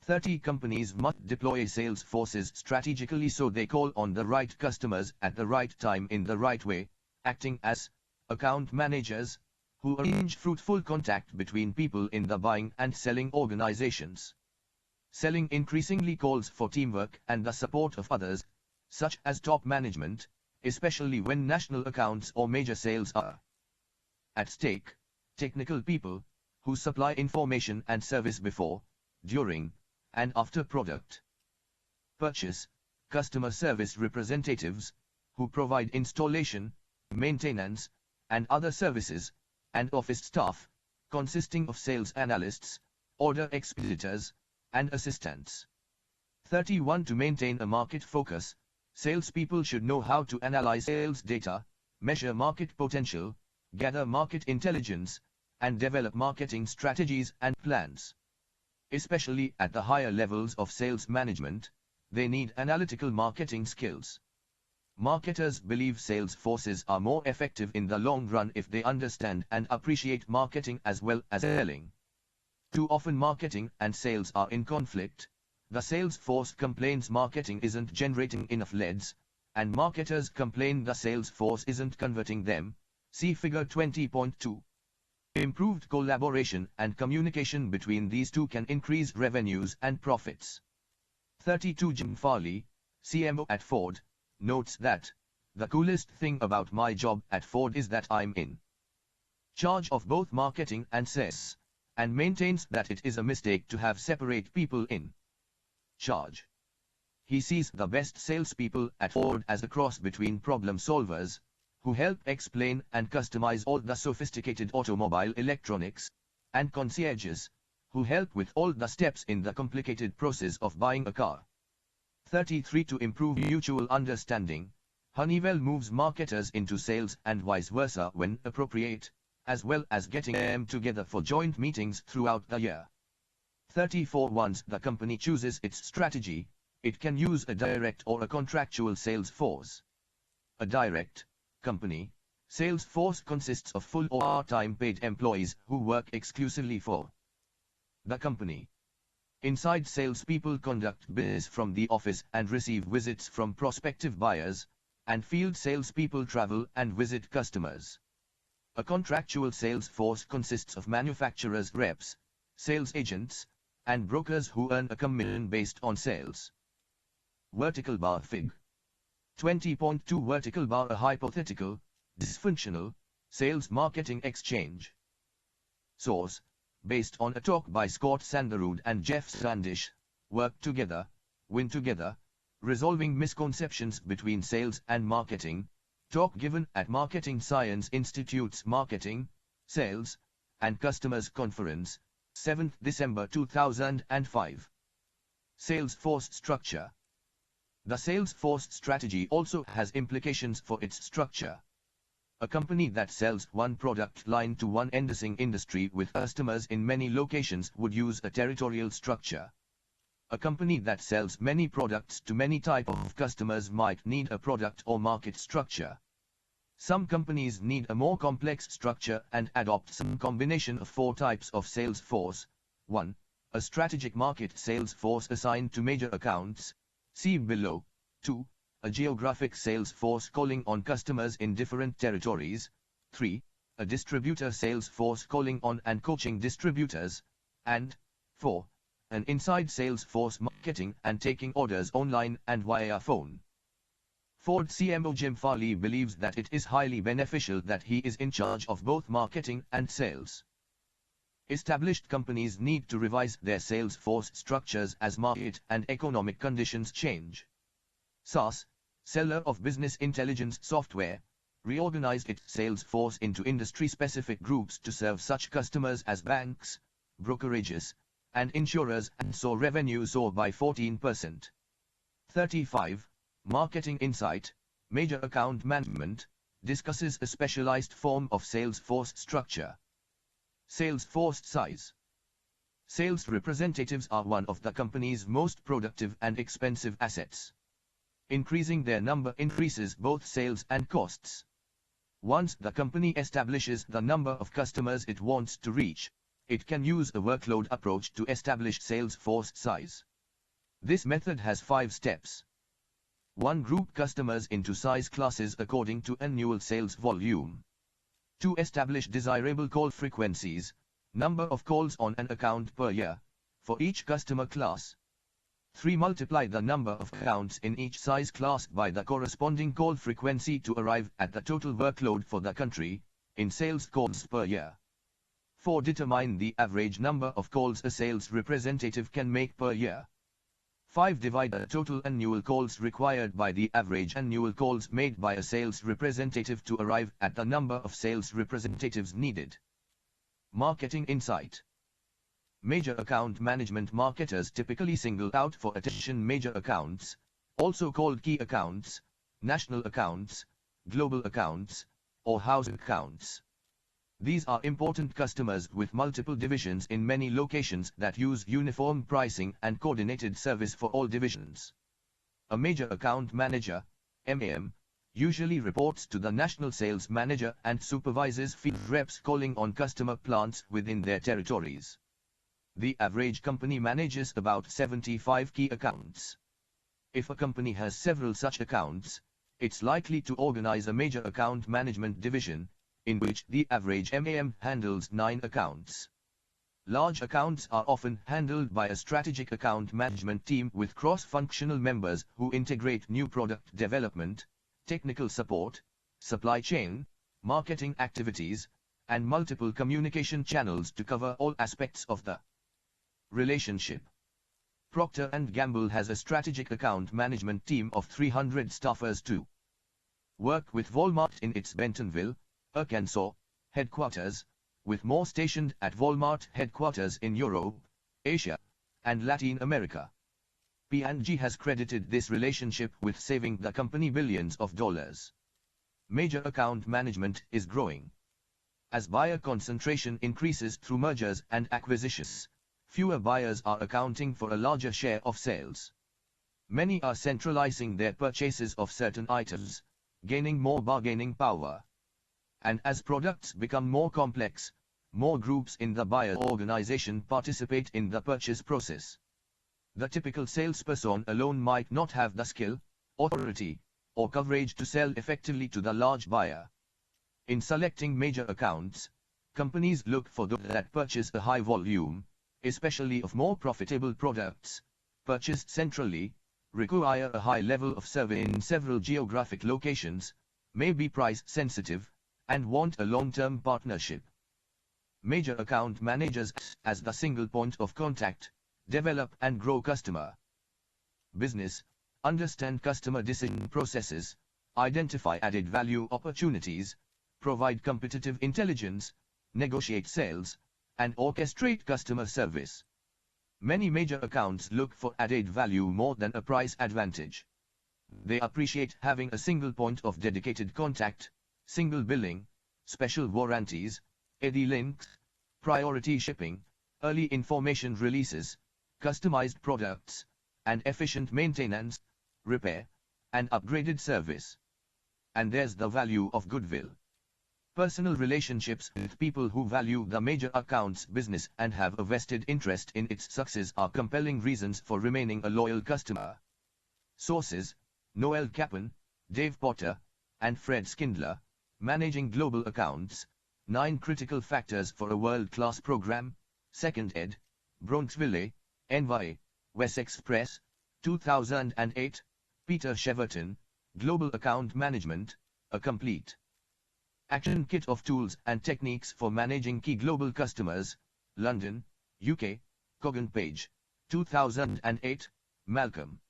30. Companies must deploy sales forces strategically so they call on the right customers at the right time in the right way, acting as account managers, who arrange fruitful contact between people in the buying and selling organizations. Selling increasingly calls for teamwork and the support of others, such as top management, especially when national accounts or major sales are at stake. Technical people, who supply information and service before, during, and after product purchase. Customer service representatives, who provide installation, maintenance, and other services, and office staff, consisting of sales analysts, order expeditors, and assistants. 31. To maintain a market focus, salespeople should know how to analyze sales data, measure market potential, gather market intelligence, and develop marketing strategies and plans. Especially at the higher levels of sales management, they need analytical marketing skills. Marketers believe sales forces are more effective in the long run if they understand and appreciate marketing as well as selling. Too often marketing and sales are in conflict. The sales force complains marketing isn't generating enough leads, and marketers complain the sales force isn't converting them. See figure 20.2. Improved collaboration and communication between these two can increase revenues and profits. 32. Jim Farley, CMO at Ford, notes that, "The coolest thing about my job at Ford is that I'm in charge of both marketing and sales," and maintains that it is a mistake to have separate people in charge. He sees the best salespeople at Ford as a cross between problem solvers, who help explain and customize all the sophisticated automobile electronics, and concierges, who help with all the steps in the complicated process of buying a car. 33. To improve mutual understanding, Honeywell moves marketers into sales and vice versa when appropriate, as well as getting them together for joint meetings throughout the year. 34. Once the company chooses its strategy, it can use a direct or a contractual sales force. A direct company sales force consists of full or part-time paid employees who work exclusively for the company. Inside salespeople conduct business from the office and receive visits from prospective buyers, and field salespeople travel and visit customers. A contractual sales force consists of manufacturers' reps, sales agents, and brokers who earn a commission based on sales. Vertical bar Fig. 20.2. Vertical bar: a hypothetical, dysfunctional, sales marketing exchange. Source: based on a talk by Scott Sanderud and Jeff Standish. Work together, win together, resolving misconceptions between sales and marketing. Talk given at Marketing Science Institute's Marketing, Sales, and Customers Conference, 7th December 2005. Sales force structure. The sales force strategy also has implications for its structure. A company that sells one product line to one industry with customers in many locations would use a territorial structure. A company that sells many products to many types of customers might need a product or market structure. Some companies need a more complex structure and adopt some combination of 4 types of sales force. 1. A strategic market sales force assigned to major accounts. See below. 2. A geographic sales force calling on customers in different territories. 3. A distributor sales force calling on and coaching distributors. And 4. An inside sales force marketing and taking orders online and via phone. Ford CMO Jim Farley believes that it is highly beneficial that he is in charge of both marketing and sales. Established companies need to revise their sales force structures as market and economic conditions change. SAS, seller of business intelligence software, reorganized its sales force into industry-specific groups to serve such customers as banks, brokerages, and insurers, and saw revenue soar by 14%. 35. Marketing Insight, Major Account Management, discusses a specialized form of sales force structure. Sales force size. Sales representatives are one of the company's most productive and expensive assets. Increasing their number increases both sales and costs. Once the company establishes the number of customers it wants to reach, it can use a workload approach to establish sales force size. This method has 5 steps. 1. Group customers into size classes according to annual sales volume. 2. Establish desirable call frequencies, number of calls on an account per year, for each customer class. 3. Multiply the number of accounts in each size class by the corresponding call frequency to arrive at the total workload for the country, in sales calls per year. 4. Determine the average number of calls a sales representative can make per year. 5. Divide the total annual calls required by the average annual calls made by a sales representative to arrive at the number of sales representatives needed. Marketing insight. Major account management marketers typically single out for attention major accounts, also called key accounts, national accounts, global accounts, or house accounts. These are important customers with multiple divisions in many locations that use uniform pricing and coordinated service for all divisions. A major account manager, MAM, usually reports to the national sales manager and supervises field reps calling on customer plants within their territories. The average company manages about 75 key accounts. If a company has several such accounts, it's likely to organize a major account management division, in which the average MAM handles 9 accounts. Large accounts are often handled by a strategic account management team with cross-functional members who integrate new product development, technical support, supply chain, marketing activities, and multiple communication channels to cover all aspects of the relationship. Procter & Gamble has a strategic account management team of 300 staffers to work with Walmart in its Bentonville, Arkansas, headquarters, with more stationed at Walmart headquarters in Europe, Asia, and Latin America. P&G has credited this relationship with saving the company billions of dollars. Major account management is growing. As buyer concentration increases through mergers and acquisitions, fewer buyers are accounting for a larger share of sales. Many are centralizing their purchases of certain items, gaining more bargaining power. And as products become more complex, more groups in the buyer organization participate in the purchase process. The typical salesperson alone might not have the skill, authority, or coverage to sell effectively to the large buyer. In selecting major accounts, companies look for those that purchase a high volume, especially of more profitable products, purchased centrally, require a high level of service in several geographic locations, may be price sensitive, and want a long-term partnership. Major account managers act as the single point of contact, develop and grow customer business, understand customer decision processes, identify added value opportunities, provide competitive intelligence, negotiate sales, and orchestrate customer service. Many major accounts look for added value more than a price advantage. They appreciate having a single point of dedicated contact, single billing, special warranties, EDI links, priority shipping, early information releases, customized products, and efficient maintenance, repair, and upgraded service. And there's the value of goodwill. Personal relationships with people who value the major accounts business and have a vested interest in its success are compelling reasons for remaining a loyal customer. Sources: Noel Kaplan, Dave Potter, and Fred Skindler, Managing Global Accounts, 9 Critical Factors for a World-Class Program, 2nd ed., Bronxville, NY, Wessex Press, 2008, Peter Cheverton, Global Account Management, a Complete Action Kit of Tools and Techniques for Managing Key Global Customers, London, UK, Coggan Page, 2008, Malcolm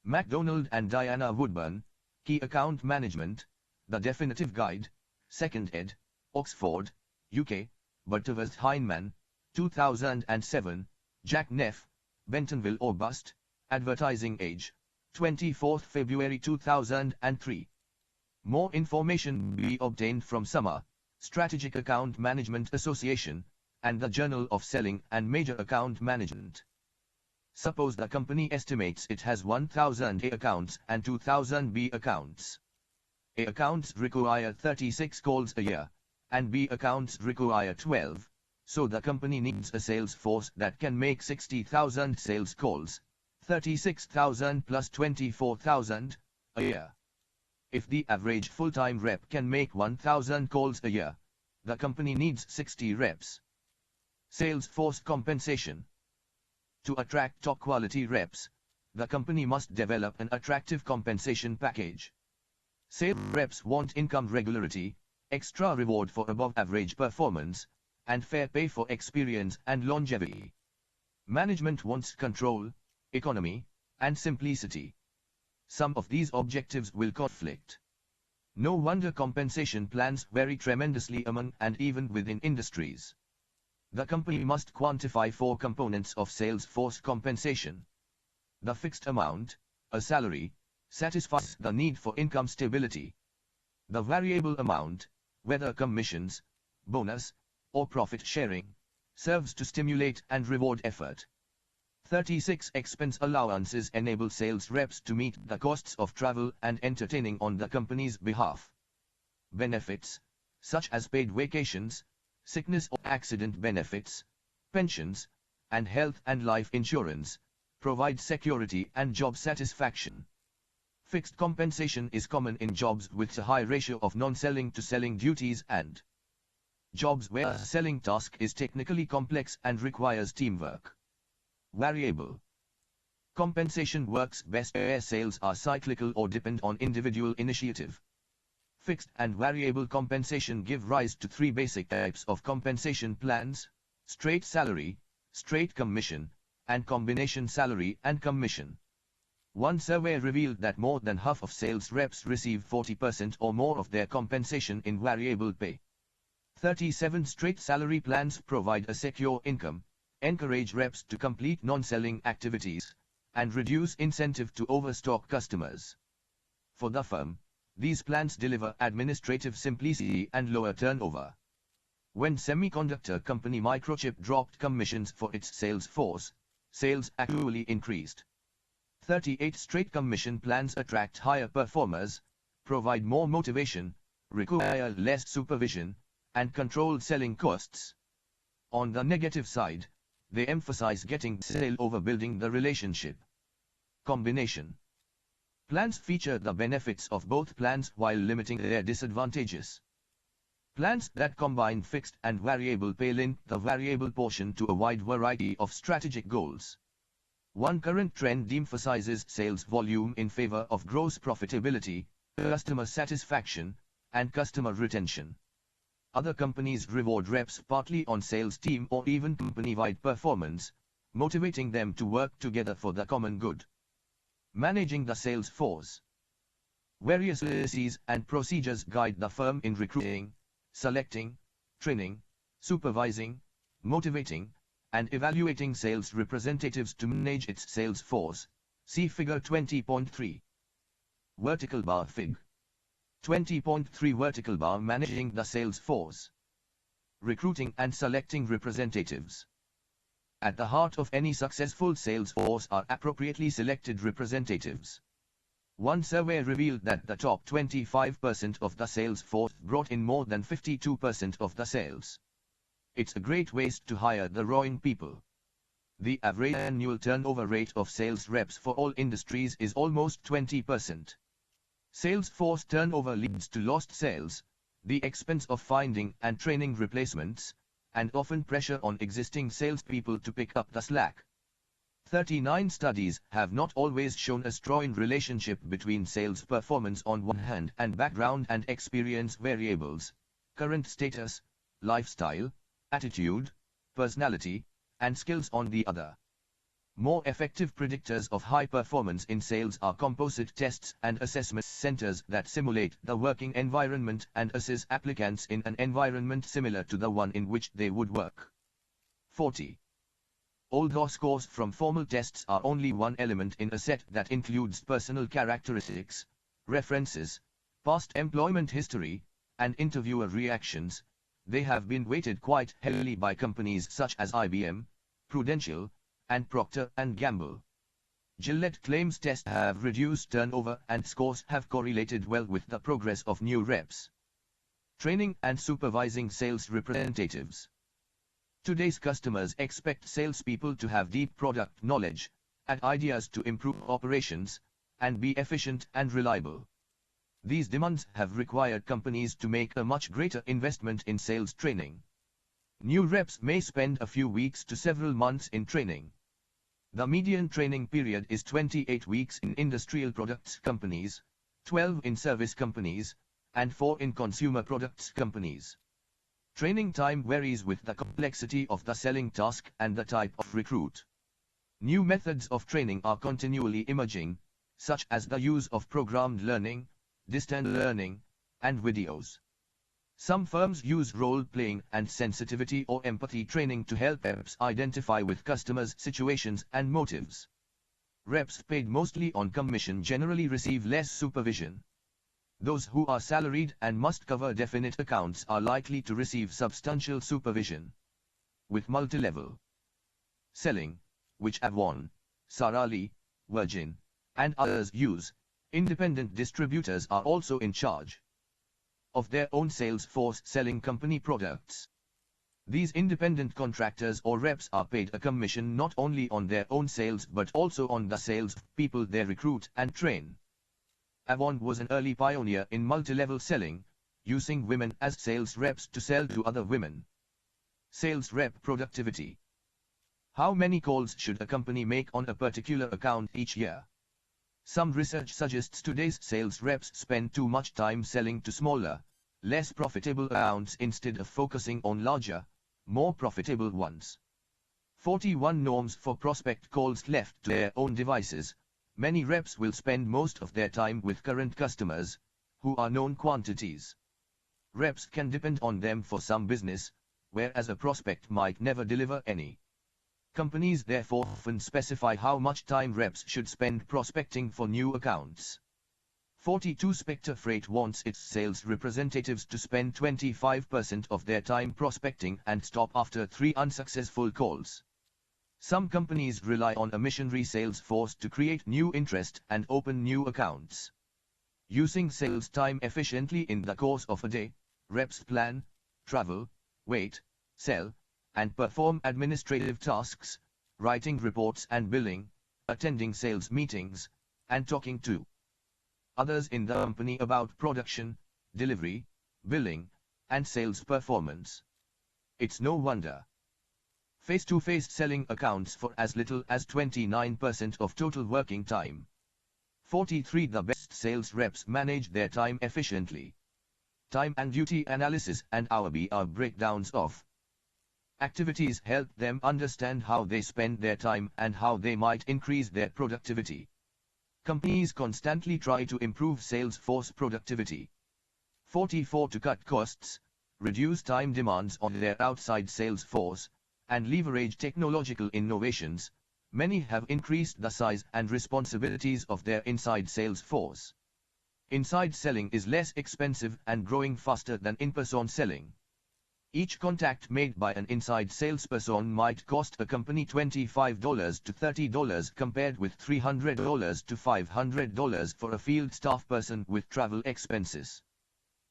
MacDonald and Diana Woodburn, Key Account Management, The Definitive Guide, 2nd ed., Oxford, UK, Butterworth Heinemann, 2007, Jack Neff, Bentonville or Bust, Advertising Age, 24 February 2003. More information be obtained from SUMA, Strategic Account Management Association, and the Journal of Selling and Major Account Management. Suppose the company estimates it has 1,000 A accounts and 2,000 B accounts. A accounts require 36 calls a year, and B accounts require 12, so the company needs a sales force that can make 60,000 sales calls, 36,000 plus 24,000 a year. If the average full-time rep can make 1,000 calls a year, the company needs 60 reps. Sales force compensation. To attract top-quality reps, the company must develop an attractive compensation package. Sales reps want income regularity, extra reward for above-average performance, and fair pay for experience and longevity. Management wants control, economy, and simplicity. Some of these objectives will conflict. No wonder compensation plans vary tremendously among and even within industries. The company must quantify 4 components of sales force compensation. The fixed amount, a salary, satisfies the need for income stability. The variable amount, whether commissions, bonus, or profit sharing, serves to stimulate and reward effort. 36 expense allowances enable sales reps to meet the costs of travel and entertaining on the company's behalf. Benefits, such as paid vacations, sickness or accident benefits, pensions, and health and life insurance, provide security and job satisfaction. Fixed compensation is common in jobs with a high ratio of non-selling to selling duties and jobs where a selling task is technically complex and requires teamwork. Variable compensation works best where sales are cyclical or depend on individual initiative. Fixed and variable compensation give rise to 3 basic types of compensation plans: straight salary, straight commission, and combination salary and commission. One survey revealed that more than half of sales reps receive 40% or more of their compensation in variable pay. 37 straight salary plans provide a secure income, encourage reps to complete non-selling activities, and reduce incentive to overstock customers. For the firm, these plans deliver administrative simplicity and lower turnover. When semiconductor company Microchip dropped commissions for its sales force, sales actually increased. 38 straight commission plans attract higher performers, provide more motivation, require less supervision, and control selling costs. On the negative side, they emphasize getting sale over building the relationship. Combination plans feature the benefits of both plans while limiting their disadvantages. Plans that combine fixed and variable pay link the variable portion to a wide variety of strategic goals. One current trend emphasizes sales volume in favor of gross profitability, customer satisfaction, and customer retention. Other companies reward reps partly on sales team or even company-wide performance, motivating them to work together for the common good. Managing the sales force. Various policies and procedures guide the firm in recruiting, selecting, training, supervising, motivating, and evaluating sales representatives to manage its sales force. See Figure 20.3. Vertical bar Fig. 20.3 Vertical bar Managing the sales force. Recruiting and selecting representatives. At the heart of any successful sales force are appropriately selected representatives. One survey revealed that the top 25% of the sales force brought in more than 52% of the sales. It's a great waste to hire the wrong people. The average annual turnover rate of sales reps for all industries is almost 20%. Sales force turnover leads to lost sales, the expense of finding and training replacements, and often pressure on existing salespeople to pick up the slack. 39 studies have not always shown a strong relationship between sales performance on one hand and background and experience variables, current status, lifestyle, attitude, personality, and skills on the other. More effective predictors of high performance in sales are composite tests and assessment centers that simulate the working environment and assess applicants in an environment similar to the one in which they would work. 40. Although scores from formal tests are only one element in a set that includes personal characteristics, references, past employment history, and interviewer reactions, they have been weighted quite heavily by companies such as IBM, Prudential, and Procter & Gamble. Gillette claims tests have reduced turnover and scores have correlated well with the progress of new reps. Training and supervising sales representatives. Today's customers expect salespeople to have deep product knowledge, add ideas to improve operations, and be efficient and reliable. These demands have required companies to make a much greater investment in sales training. New reps may spend a few weeks to several months in training. The median training period is 28 weeks in industrial products companies, 12 in service companies, and 4 in consumer products companies. Training time varies with the complexity of the selling task and the type of recruit. New methods of training are continually emerging, such as the use of programmed learning, distance learning, and videos. Some firms use role-playing and sensitivity or empathy training to help reps identify with customers' situations and motives. Reps paid mostly on commission generally receive less supervision. Those who are salaried and must cover definite accounts are likely to receive substantial supervision. With multi-level selling, which Avon, Sara Lee, Virgin, and others use, independent distributors are also in charge of their own sales force selling company products. These independent contractors or reps are paid a commission not only on their own sales but also on the sales of people they recruit and train. Avon was an early pioneer in multi-level selling, using women as sales reps to sell to other women. Sales rep productivity. How many calls should a company make on a particular account each year? Some research suggests today's sales reps spend too much time selling to smaller, less profitable accounts instead of focusing on larger, more profitable ones. 41 norms for prospect calls. Left to their own devices, many reps will spend most of their time with current customers, who are known quantities. Reps can depend on them for some business, whereas a prospect might never deliver any. Companies therefore often specify how much time reps should spend prospecting for new accounts. 42 Spectre Freight wants its sales representatives to spend 25% of their time prospecting and stop after 3 unsuccessful calls. Some companies rely on a missionary sales force to create new interest and open new accounts. Using sales time efficiently in the course of a day, reps plan, travel, wait, sell, and perform administrative tasks, writing reports and billing, attending sales meetings, and talking to others in the company about production, delivery, billing, and sales performance. It's no wonder face-to-face selling accounts for as little as 29% of total working time. 43 The best sales reps manage their time efficiently. Time and duty analysis and hour-by-hour breakdowns of activities help them understand how they spend their time and how they might increase their productivity. Companies constantly try to improve sales force productivity. 44 To cut costs, reduce time demands on their outside sales force, and leverage technological innovations, many have increased the size and responsibilities of their inside sales force. Inside selling is less expensive and growing faster than in-person selling. Each contact made by an inside salesperson might cost a company $25 to $30 compared with $300 to $500 for a field staff person with travel expenses.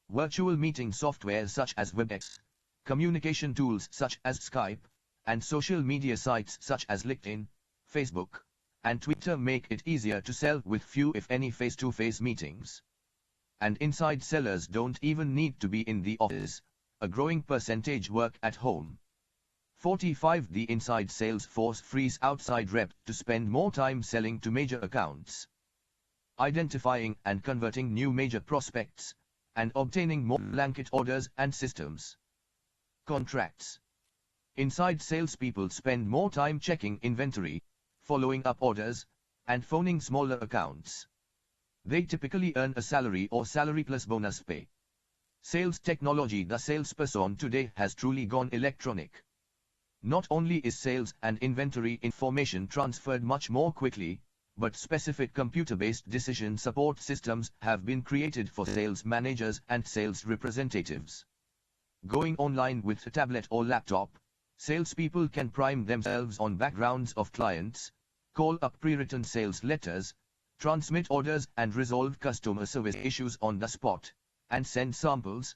Virtual meeting software such as WebEx, communication tools such as Skype, and social media sites such as LinkedIn, Facebook, and Twitter make it easier to sell with few if any face-to-face meetings. And inside sellers don't even need to be in the office. A growing percentage work at home. 45 The inside sales force frees outside reps to spend more time selling to major accounts, identifying and converting new major prospects, and obtaining more blanket orders and systems contracts. Inside salespeople spend more time checking inventory, following up orders, and phoning smaller accounts. They typically earn a salary or salary plus bonus pay. Sales technology. The salesperson today has truly gone electronic. Not only is sales and inventory information transferred much more quickly, but specific computer-based decision support systems have been created for sales managers and sales representatives. Going online with a tablet or laptop, salespeople can prime themselves on backgrounds of clients, call up pre-written sales letters, transmit orders and resolve customer service issues on the spot, and send samples,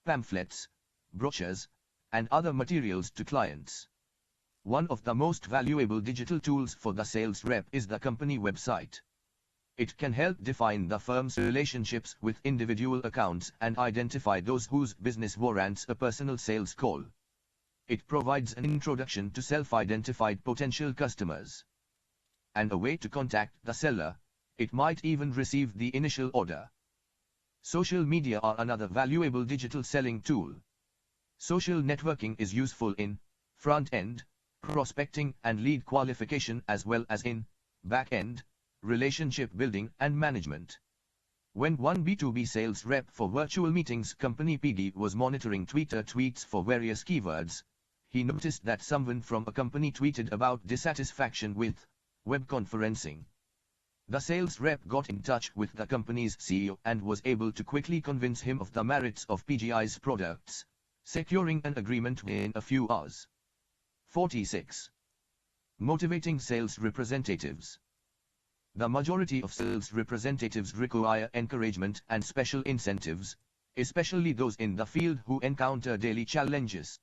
pamphlets, brochures, and other materials to clients. One of the most valuable digital tools for the sales rep is the company website. It can help define the firm's relationships with individual accounts and identify those whose business warrants a personal sales call. It provides an introduction to self-identified potential customers and a way to contact the seller. It might even receive the initial order. Social media are another valuable digital selling tool. Social networking is useful in front-end prospecting and lead qualification, as well as in back-end relationship building and management. When one B2B sales rep for virtual meetings company PD was monitoring Twitter tweets for various keywords, he noticed that someone from a company tweeted about dissatisfaction with web conferencing. The sales rep got in touch with the company's CEO and was able to quickly convince him of the merits of PGI's products, securing an agreement within a few hours. 46. Motivating sales representatives. The majority of sales representatives require encouragement and special incentives, especially those in the field who encounter daily challenges.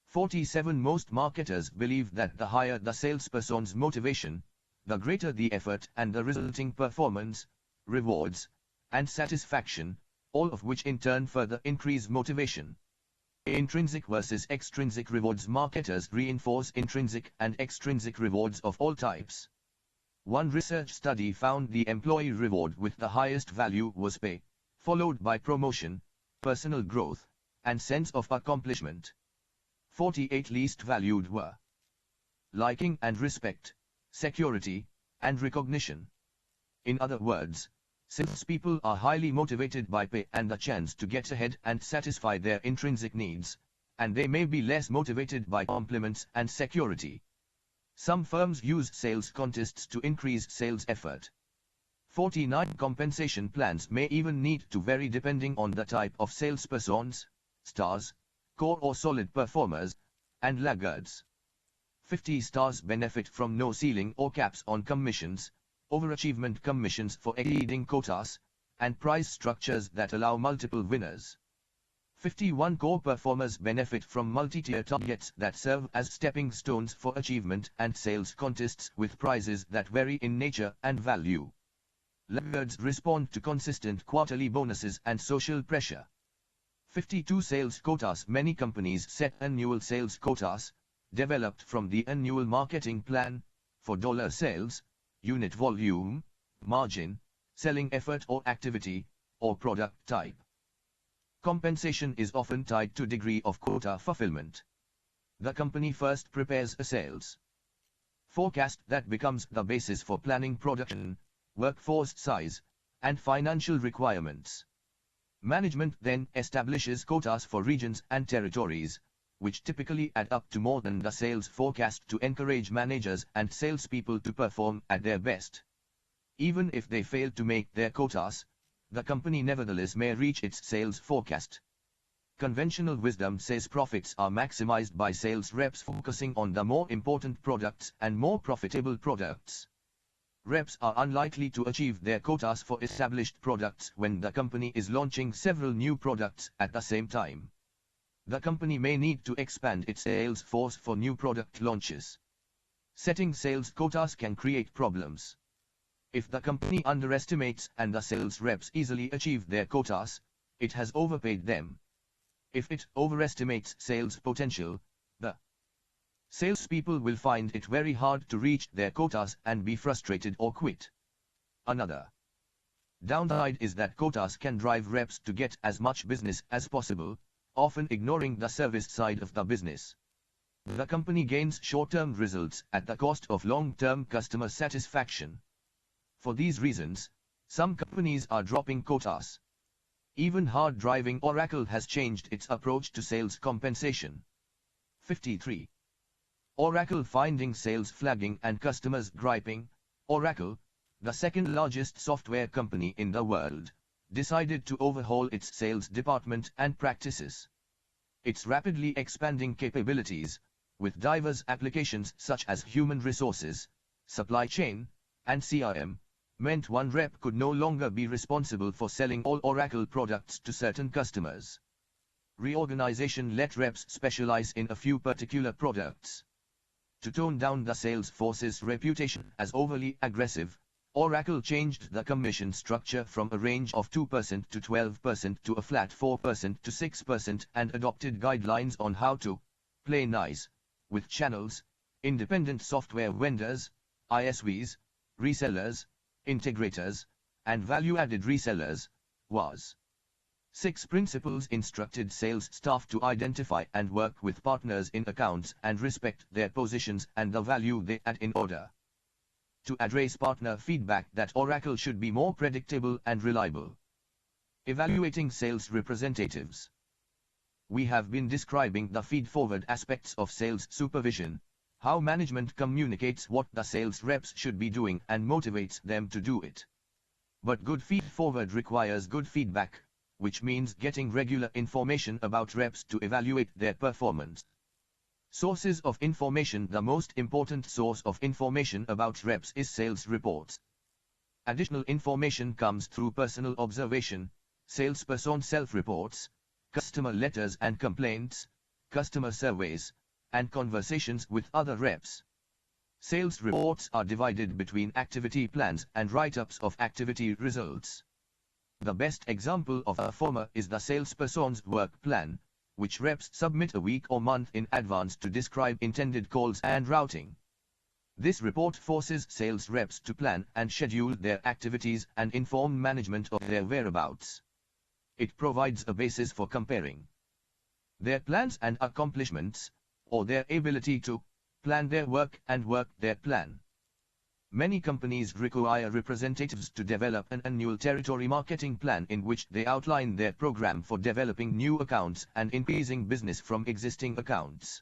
47. Most marketers believe that the higher the salesperson's motivation, the greater the effort and the resulting performance, rewards, and satisfaction, all of which in turn further increase motivation. Intrinsic versus extrinsic rewards. Marketers reinforce intrinsic and extrinsic rewards of all types. One research study found the employee reward with the highest value was pay, followed by promotion, personal growth, and sense of accomplishment. 48. Least valued were liking and respect, security, and recognition. In other words, salespeople are highly motivated by pay and the chance to get ahead and satisfy their intrinsic needs, and they may be less motivated by compliments and security. Some firms use sales contests to increase sales effort. 49. Compensation plans may even need to vary depending on the type of salespersons, stars, core or solid performers, and laggards. 50. Stars benefit from no ceiling or caps on commissions, overachievement commissions for exceeding quotas, and prize structures that allow multiple winners. 51. Core performers benefit from multi-tier targets that serve as stepping stones for achievement and sales contests with prizes that vary in nature and value. Laggards respond to consistent quarterly bonuses and social pressure. 52. Sales quotas. Many companies set annual sales quotas, developed from the annual marketing plan, for dollar sales, unit volume, margin, selling effort or activity, or product type. Compensation is often tied to degree of quota fulfillment. The company first prepares a sales forecast that becomes the basis for planning production, workforce size, and financial requirements. Management then establishes quotas for regions and territories, which typically add up to more than the sales forecast to encourage managers and salespeople to perform at their best. Even if they fail to make their quotas, the company nevertheless may reach its sales forecast. Conventional wisdom says profits are maximized by sales reps focusing on the more important products and more profitable products. Reps are unlikely to achieve their quotas for established products when the company is launching several new products at the same time. The company may need to expand its sales force for new product launches. Setting sales quotas can create problems. If the company underestimates and the sales reps easily achieve their quotas, it has overpaid them. If it overestimates sales potential, the salespeople will find it very hard to reach their quotas and be frustrated or quit. Another downside is that quotas can drive reps to get as much business as possible, often ignoring the service side of the business. The company gains short-term results at the cost of long-term customer satisfaction. For these reasons, some companies are dropping quotas. Even hard-driving Oracle has changed its approach to sales compensation. 53. Oracle finding sales flagging and customers griping. Oracle, the second largest software company in the world, decided to overhaul its sales department and practices. Its rapidly expanding capabilities, with diverse applications such as human resources, supply chain, and CRM, meant one rep could no longer be responsible for selling all Oracle products to certain customers. Reorganization let reps specialize in a few particular products. To tone down the sales force's reputation as overly aggressive, Oracle changed the commission structure from a range of 2% to 12% to a flat 4% to 6% and adopted guidelines on how to play nice with channels, independent software vendors, ISVs, resellers, integrators, and value-added resellers, was. 6 principles instructed sales staff to identify and work with partners in accounts and respect their positions and the value they add in order to address partner feedback that Oracle should be more predictable and reliable. Evaluating sales representatives. We have been describing the feed-forward aspects of sales supervision, how management communicates what the sales reps should be doing and motivates them to do it. But good feed-forward requires good feedback, which means getting regular information about reps to evaluate their performance. Sources of information. The most important source of information about reps is sales reports. Additional information comes through personal observation, salesperson self-reports, customer letters and complaints, customer surveys, and conversations with other reps. Sales reports are divided between activity plans and write-ups of activity results. The best example of a former is the salesperson's work plan, which reps submit a week or month in advance to describe intended calls and routing. This report forces sales reps to plan and schedule their activities and inform management of their whereabouts. It provides a basis for comparing their plans and accomplishments, or their ability to plan their work and work their plan. Many companies require representatives to develop an annual territory marketing plan in which they outline their program for developing new accounts and increasing business from existing accounts.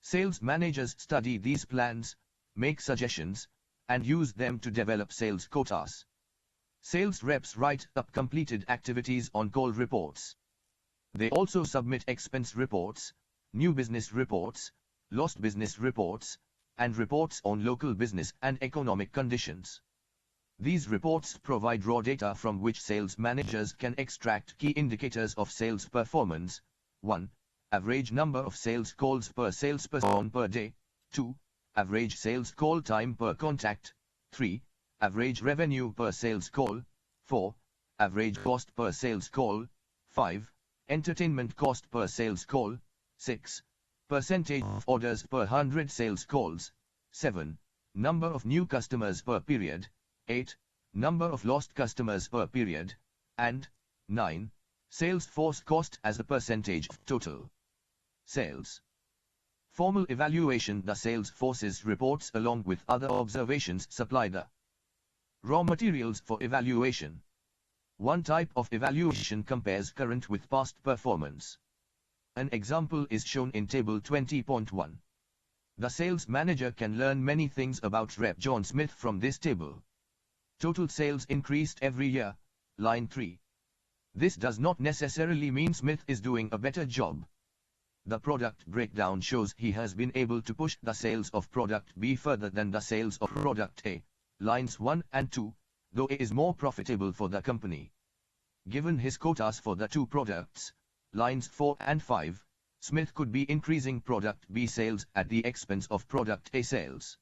Sales managers study these plans, make suggestions, and use them to develop sales quotas. Sales reps write up completed activities on call reports. They also submit expense reports, new business reports, lost business reports, and reports on local business and economic conditions. These reports provide raw data from which sales managers can extract key indicators of sales performance. 1. Average number of sales calls per salesperson per day. 2. Average sales call time per contact. 3. Average revenue per sales call. 4. Average cost per sales call. 5. Entertainment cost per sales call. 6. Percentage of orders per 100 sales calls. 7. Number of new customers per period. 8. Number of lost customers per period. And 9. Sales force cost as a percentage of total sales. Formal evaluation. The sales force's reports along with other observations supply the raw materials for evaluation. One type of evaluation compares current with past performance. An example is shown in Table 20.1. The sales manager can learn many things about Rep John Smith from this table. Total sales increased every year, line 3. This does not necessarily mean Smith is doing a better job. The product breakdown shows he has been able to push the sales of product B further than the sales of product A, lines 1 and 2, though A is more profitable for the company. Given his quotas for the two products, lines 4 and 5, Smith could be increasing product B sales at the expense of product A sales.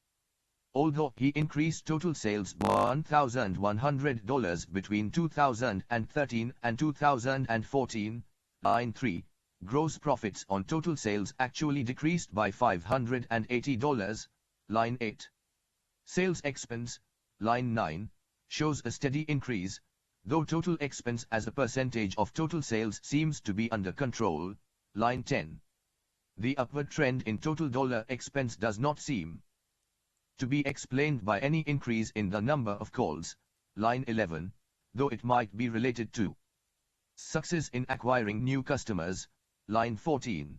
Although he increased total sales by $1,100 between 2013 and 2014, line 3, gross profits on total sales actually decreased by $580, line 8. Sales expense, line 9, shows a steady increase, though total expense as a percentage of total sales seems to be under control, line 10. The upward trend in total dollar expense does not seem to be explained by any increase in the number of calls, line 11, though it might be related to success in acquiring new customers, line 14.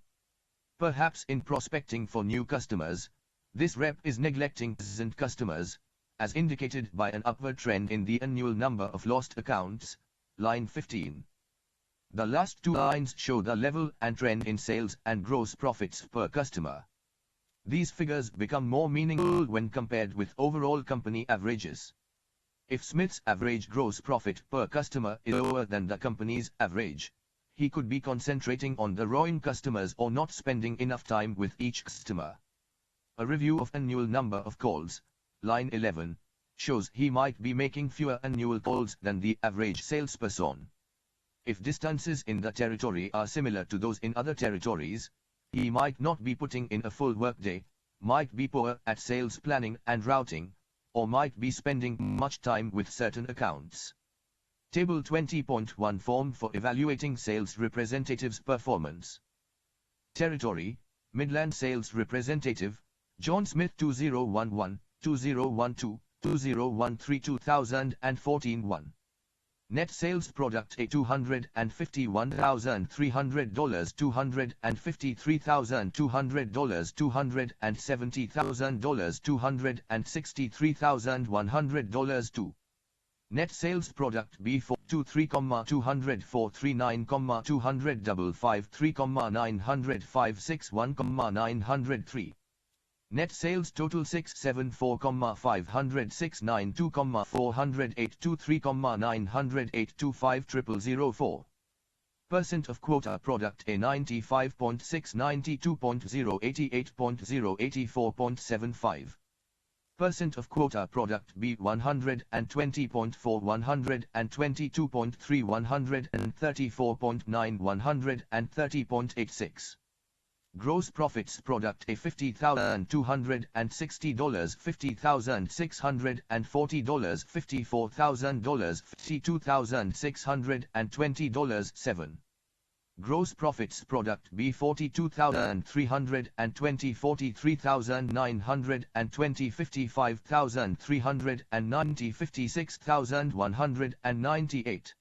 Perhaps in prospecting for new customers, this rep is neglecting existing customers, as indicated by an upward trend in the annual number of lost accounts, line 15. The last two lines show the level and trend in sales and gross profits per customer. These figures become more meaningful when compared with overall company averages. If Smith's average gross profit per customer is lower than the company's average, he could be concentrating on the wrong customers or not spending enough time with each customer. A review of annual number of calls, line 11, shows he might be making fewer annual calls than the average salesperson. If distances in the territory are similar to those in other territories, he might not be putting in a full workday, might be poor at sales planning and routing, or might be spending much time with certain accounts. Table 20.1 Form for evaluating sales representatives' performance. Territory, Midland Sales Representative, John Smith 2011, 2012, 2013 2014 1. Net sales product a $251,300, $253,200, $270,000, $263,100 2. Net sales product B 423, 20439, 200,553, 900,561, 903. Net sales total 674, 50692, 40823, 90825 Percent of quota product A 95.6, 92.0, 88.0, 84.75. Percent of quota product B 120.4, 122.3, 134.9, 130.86. Gross profits product A $50,260, $50,640, $54,000, $52,620 7. Gross profits product B 42,320, 43,920, 55,390, 56,198.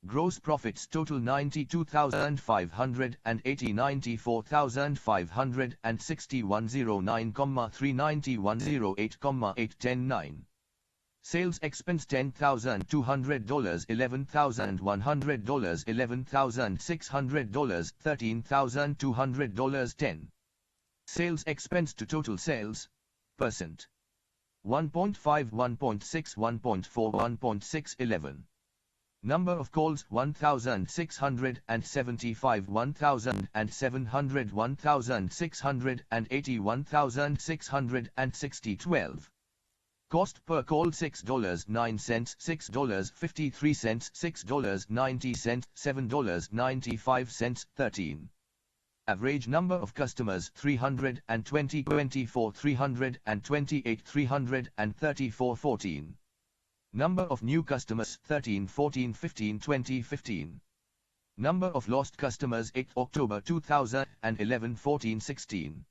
Gross profits total 92,580, 94,560, 109, 390, 108, 810 9. Sales expense $10,200, $11,100, $11,600, $13,200 10. Sales expense to total sales, percent. 1.5, 1.6, 1.4, 1.6, 11. Number of calls 1,675, 1,700, 1,680, 1,660 12. Cost per call $6.09, $6.53, $6.90, $7.95 13. Average number of customers 320, 24, 328, 334 14. Number of new customers 13, 14, 15, 20, 15. Number of lost customers 8 October 2011, 14, 16.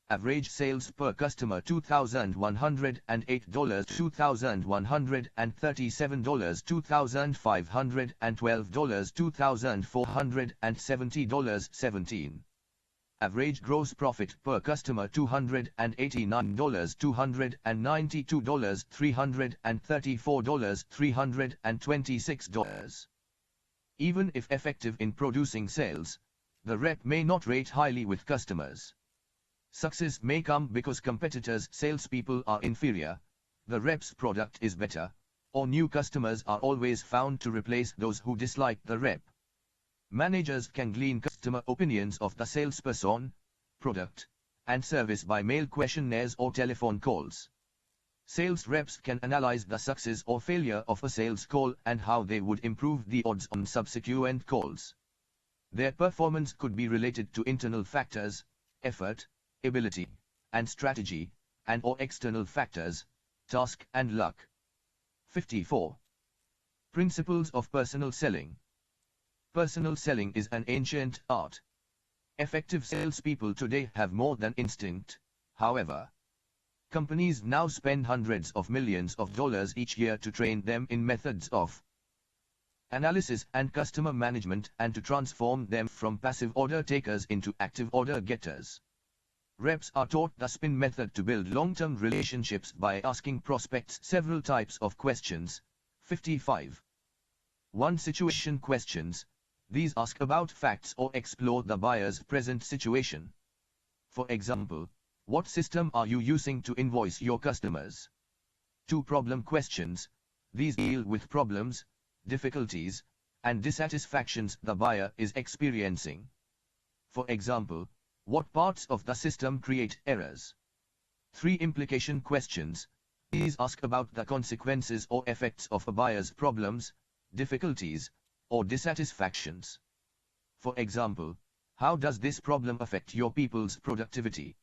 Average sales per customer $2,108, $2,137, $2,512, $2,470 17. Average gross profit per customer $289, $292, $334, $326. Even if effective in producing sales, the rep may not rate highly with customers. Success may come because competitors' salespeople are inferior, the rep's product is better, or new customers are always found to replace those who dislike the rep. Managers can glean customer opinions of the salesperson, product, and service by mail questionnaires or telephone calls. Sales reps can analyze the success or failure of a sales call and how they would improve the odds on subsequent calls. Their performance could be related to internal factors, effort, ability, and strategy, and/or external factors, task and luck. 54. Principles of personal selling. Personal selling is an ancient art. Effective salespeople today have more than instinct, however. Companies now spend hundreds of millions of dollars each year to train them in methods of analysis and customer management and to transform them from passive order takers into active order getters. Reps are taught the SPIN method to build long-term relationships by asking prospects several types of questions. 55. 1. Situation questions. These ask about facts or explore the buyer's present situation. For example, What system are you using to invoice your customers? 2 problem questions. These deal with problems, difficulties, and dissatisfactions the buyer is experiencing. For example, what parts of the system create errors? 3 implication questions. These ask about the consequences or effects of a buyer's problems, difficulties, or dissatisfactions. For example, how does this problem affect your people's productivity?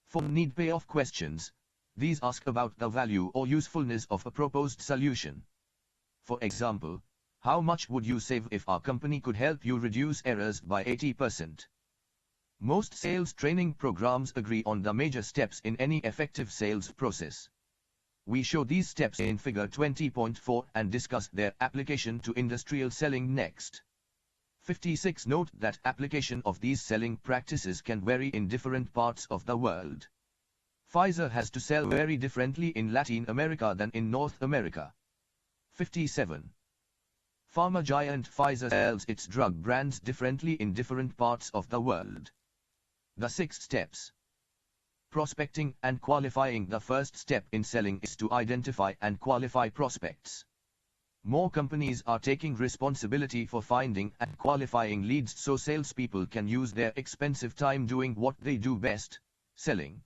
4 need payoff questions. These ask about the value or usefulness of a proposed solution. For example, how much would you save if our company could help you reduce errors by 80%? Most sales training programs agree on the major steps in any effective sales process. We show these steps in figure 20.4 and discuss their application to industrial selling next. 56 Note that application of these selling practices can vary in different parts of the world. Pfizer has to sell very differently in Latin America than in North America. 57. Pharma giant Pfizer sells its drug brands differently in different parts of the world. The 6 steps. Prospecting and qualifying. The first step in selling is to identify and qualify prospects. More companies are taking responsibility for finding and qualifying leads so salespeople can use their expensive time doing what they do best, selling.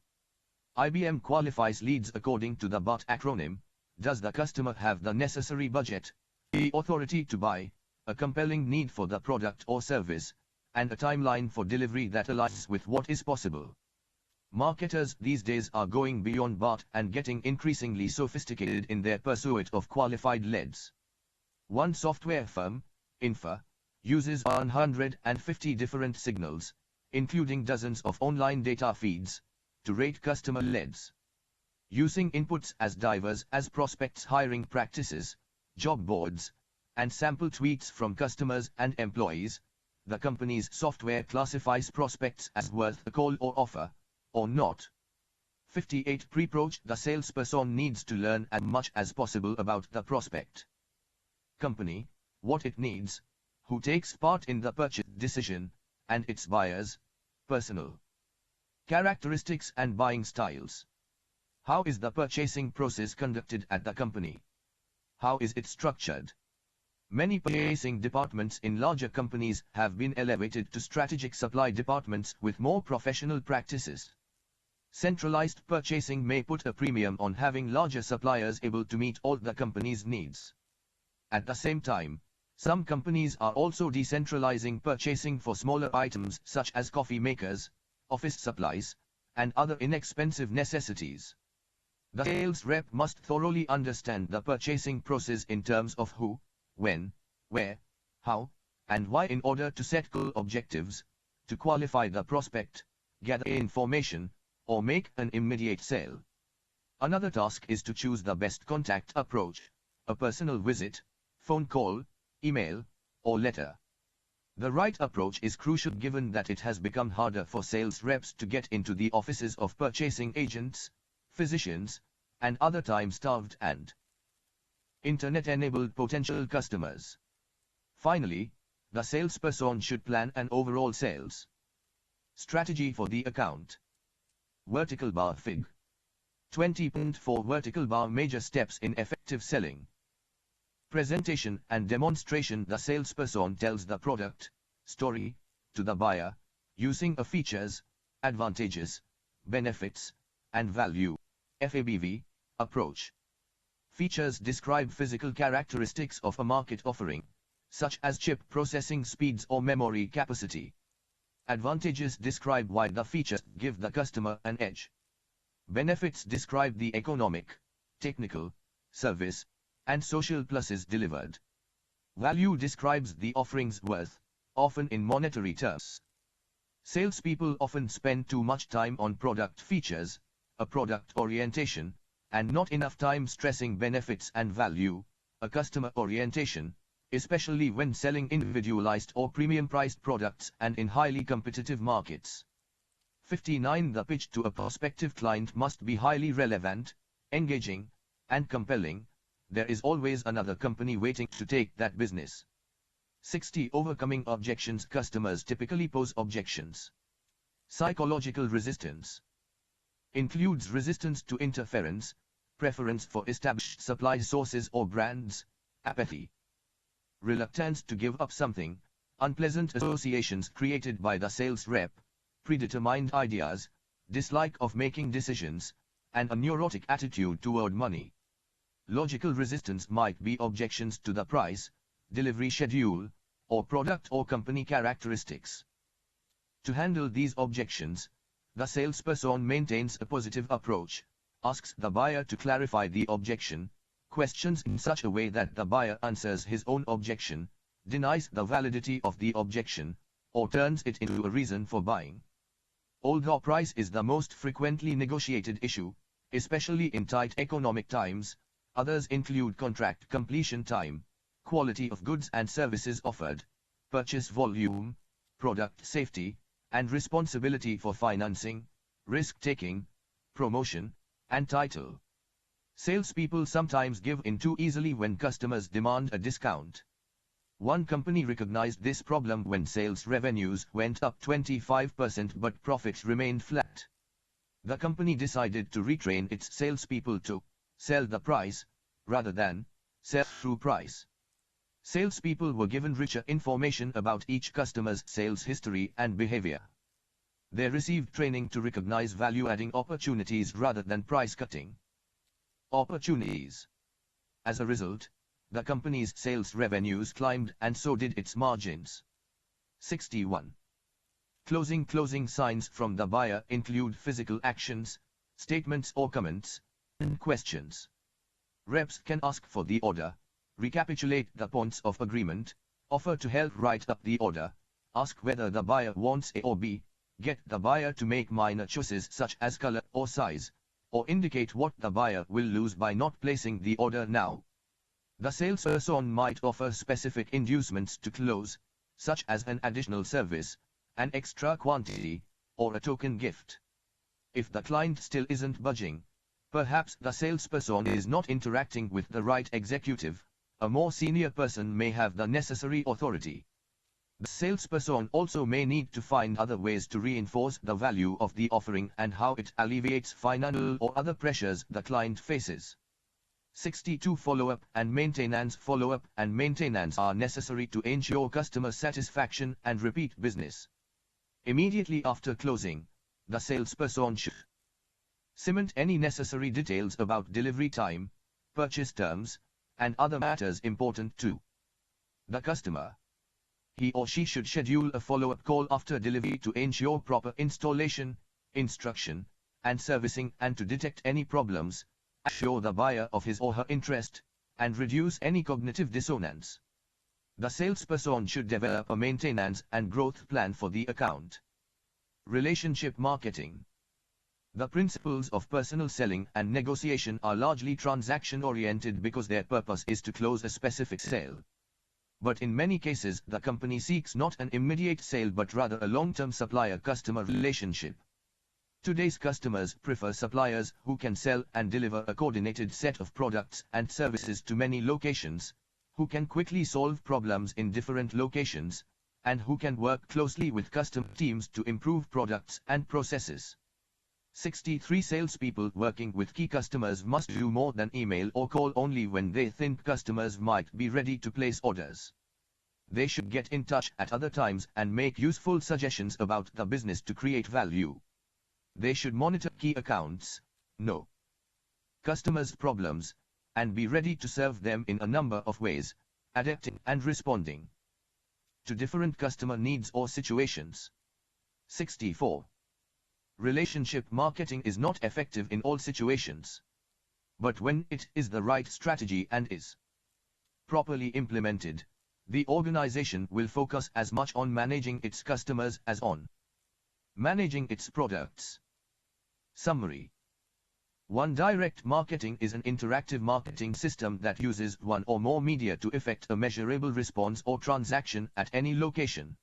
IBM qualifies leads according to the BUT acronym. Does the customer have the necessary budget, the authority to buy, a compelling need for the product or service, and a timeline for delivery that aligns with what is possible? Marketers these days are going beyond BUT and getting increasingly sophisticated in their pursuit of qualified leads. One software firm, Infa, uses 150 different signals, including dozens of online data feeds, to rate customer leads. Using inputs as diverse as prospects' hiring practices, job boards, and sample tweets from customers and employees, the company's software classifies prospects as worth a call or offer, or not. 58 Pre-approach. The salesperson needs to learn as much as possible about the prospect company, what it needs, who takes part in the purchase decision, and its buyers, personal characteristics and buying styles. How is the purchasing process conducted at the company? How is it structured? Many purchasing departments in larger companies have been elevated to strategic supply departments with more professional practices. Centralized purchasing may put a premium on having larger suppliers able to meet all the company's needs. At the same time, some companies are also decentralizing purchasing for smaller items such as coffee makers, office supplies, and other inexpensive necessities. The sales rep must thoroughly understand the purchasing process in terms of who, when, where, how, and why in order to set goal objectives, to qualify the prospect, gather information, or make an immediate sale. Another task is to choose the best contact approach, a personal visit, phone call, email, or letter. The right approach is crucial given that it has become harder for sales reps to get into the offices of purchasing agents, physicians, and other time-starved and internet-enabled potential customers. Finally, the salesperson should plan an overall sales strategy for the account. Vertical bar Fig. 20.4 Vertical bar Major steps in effective selling. Presentation and demonstration. The salesperson tells the product story to the buyer, using a features, advantages, benefits, and value (FABV) approach. Features describe physical characteristics of a market offering, such as chip processing speeds or memory capacity. Advantages describe why the features give the customer an edge. Benefits describe the economic, technical, service, and social pluses delivered. Value describes the offering's worth, often in monetary terms. Salespeople often spend too much time on product features, a product orientation, and not enough time stressing benefits and value, a customer orientation, especially when selling individualized or premium-priced products and in highly competitive markets. 59 The pitch to a prospective client must be highly relevant, engaging, and compelling. There is always another company waiting to take that business. 60 Overcoming objections. Customers typically pose objections. Psychological resistance. includes resistance to interference, preference for established supply sources or brands, apathy, reluctance to give up something, unpleasant associations created by the sales rep, predetermined ideas, dislike of making decisions, and a neurotic attitude toward money. Logical resistance might be objections to the price, delivery schedule, or product or company characteristics. To handle these objections, the salesperson maintains a positive approach, asks the buyer to clarify the objection, questions in such a way that the buyer answers his own objection, denies the validity of the objection, or turns it into a reason for buying. Although price is the most frequently negotiated issue, especially in tight economic times, others include contract completion time, quality of goods and services offered, purchase volume, product safety, and responsibility for financing, risk-taking, promotion, and title. Salespeople sometimes give in too easily when customers demand a discount. One company recognized this problem when sales revenues went up 25% but profits remained flat. The company decided to retrain its salespeople to sell the price, rather than sell through price. Salespeople were given richer information about each customer's sales history and behavior. They received training to recognize value-adding opportunities rather than price-cutting opportunities. As a result, the company's sales revenues climbed and so did its margins. 61. Closing signs from the buyer include physical actions, statements or comments, and questions. Reps can ask for the order, recapitulate the points of agreement, offer to help write up the order, ask whether the buyer wants A or B, get the buyer to make minor choices such as color or size, or indicate what the buyer will lose by not placing the order now. The salesperson might offer specific inducements to close, such as an additional service, an extra quantity, or a token gift. If the client still isn't budging, perhaps the salesperson is not interacting with the right executive. A more senior person may have the necessary authority. The salesperson also may need to find other ways to reinforce the value of the offering and how it alleviates financial or other pressures the client faces. 62. Follow-up and maintenance. Follow-up and maintenance are necessary to ensure customer satisfaction and repeat business. Immediately after closing, the salesperson should cement any necessary details about delivery time, purchase terms, and other matters important to the customer. He or she should schedule a follow-up call after delivery to ensure proper installation, instruction, and servicing and to detect any problems, assure the buyer of his or her interest, and reduce any cognitive dissonance. The salesperson should develop a maintenance and growth plan for the account. Relationship marketing. The principles of personal selling and negotiation are largely transaction-oriented because their purpose is to close a specific sale. But in many cases the company seeks not an immediate sale but rather a long-term supplier-customer relationship. Today's customers prefer suppliers who can sell and deliver a coordinated set of products and services to many locations, who can quickly solve problems in different locations, and who can work closely with custom teams to improve products and processes. 63. Salespeople working with key customers must do more than email or call only when they think customers might be ready to place orders. They should get in touch at other times and make useful suggestions about the business to create value. They should monitor key accounts, know customers' problems, and be ready to serve them in a number of ways, adapting and responding to different customer needs or situations. 64. Relationship marketing is not effective in all situations. But when it is the right strategy and is properly implemented, the organization will focus as much on managing its customers as on managing its products. Summary. 1. Direct marketing is an interactive marketing system that uses one or more media to effect a measurable response or transaction at any location.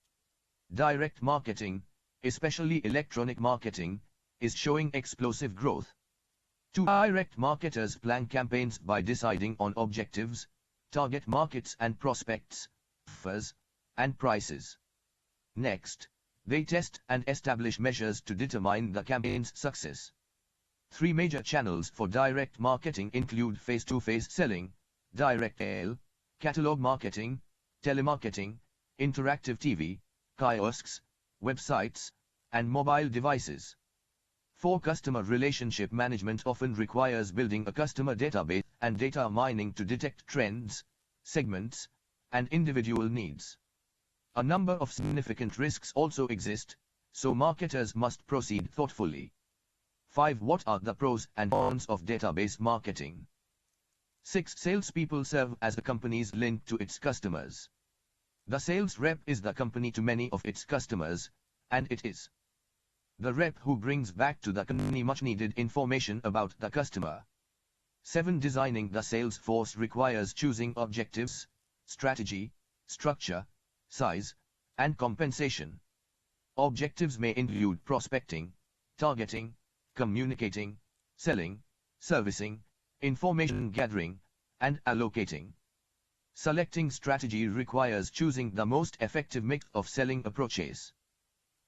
Direct marketing, especially electronic marketing, is showing explosive growth. 2. Direct marketers plan campaigns by deciding on objectives, target markets and prospects, offers, and prices. Next, they test and establish measures to determine the campaign's success. Three major channels for direct marketing include face-to-face selling, direct mail, catalog marketing, telemarketing, interactive TV, kiosks, websites, and mobile devices. 4. Customer relationship management often requires building a customer database and data mining to detect trends, segments, and individual needs. A number of significant risks also exist, so marketers must proceed thoughtfully. 5. What are the pros and cons of database marketing? 6. Salespeople serve as a company's link to its customers. The sales rep is the company to many of its customers, and it is the rep who brings back to the company much needed information about the customer. 7. Designing the sales force requires choosing objectives, strategy, structure, size, and compensation. Objectives may include prospecting, targeting, communicating, selling, servicing, information gathering, and allocating. Selecting strategy requires choosing the most effective mix of selling approaches.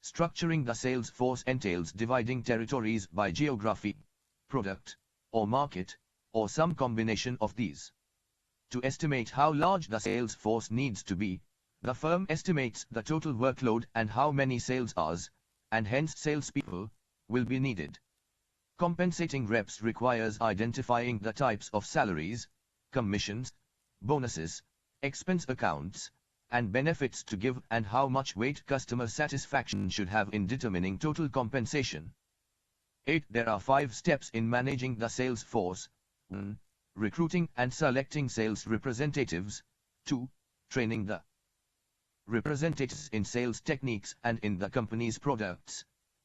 Structuring the sales force entails dividing territories by geography, product, or market, or some combination of these. To estimate how large the sales force needs to be, the firm estimates the total workload and how many sales hours, and hence salespeople, will be needed. Compensating reps requires identifying the types of salaries, commissions, bonuses, expense accounts, and benefits to give and how much weight customer satisfaction should have in determining total compensation. 8. There are 5 steps in managing the sales force. 1. Recruiting and selecting sales representatives. 2. Training the representatives in sales techniques and in the company's products,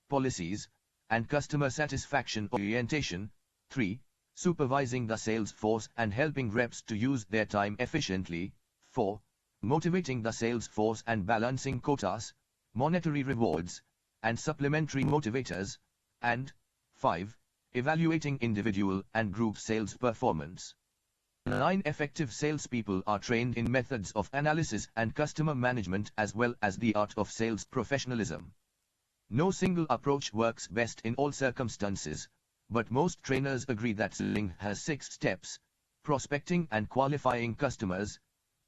policies, and customer satisfaction orientation. 3. Supervising the sales force and helping reps to use their time efficiently. 4. Motivating the sales force and balancing quotas, monetary rewards, and supplementary motivators. And 5. Evaluating individual and group sales performance. 9. Effective salespeople are trained in methods of analysis and customer management as well as the art of sales professionalism. No single approach works best in all circumstances, but most trainers agree that selling has 6 steps: prospecting and qualifying customers,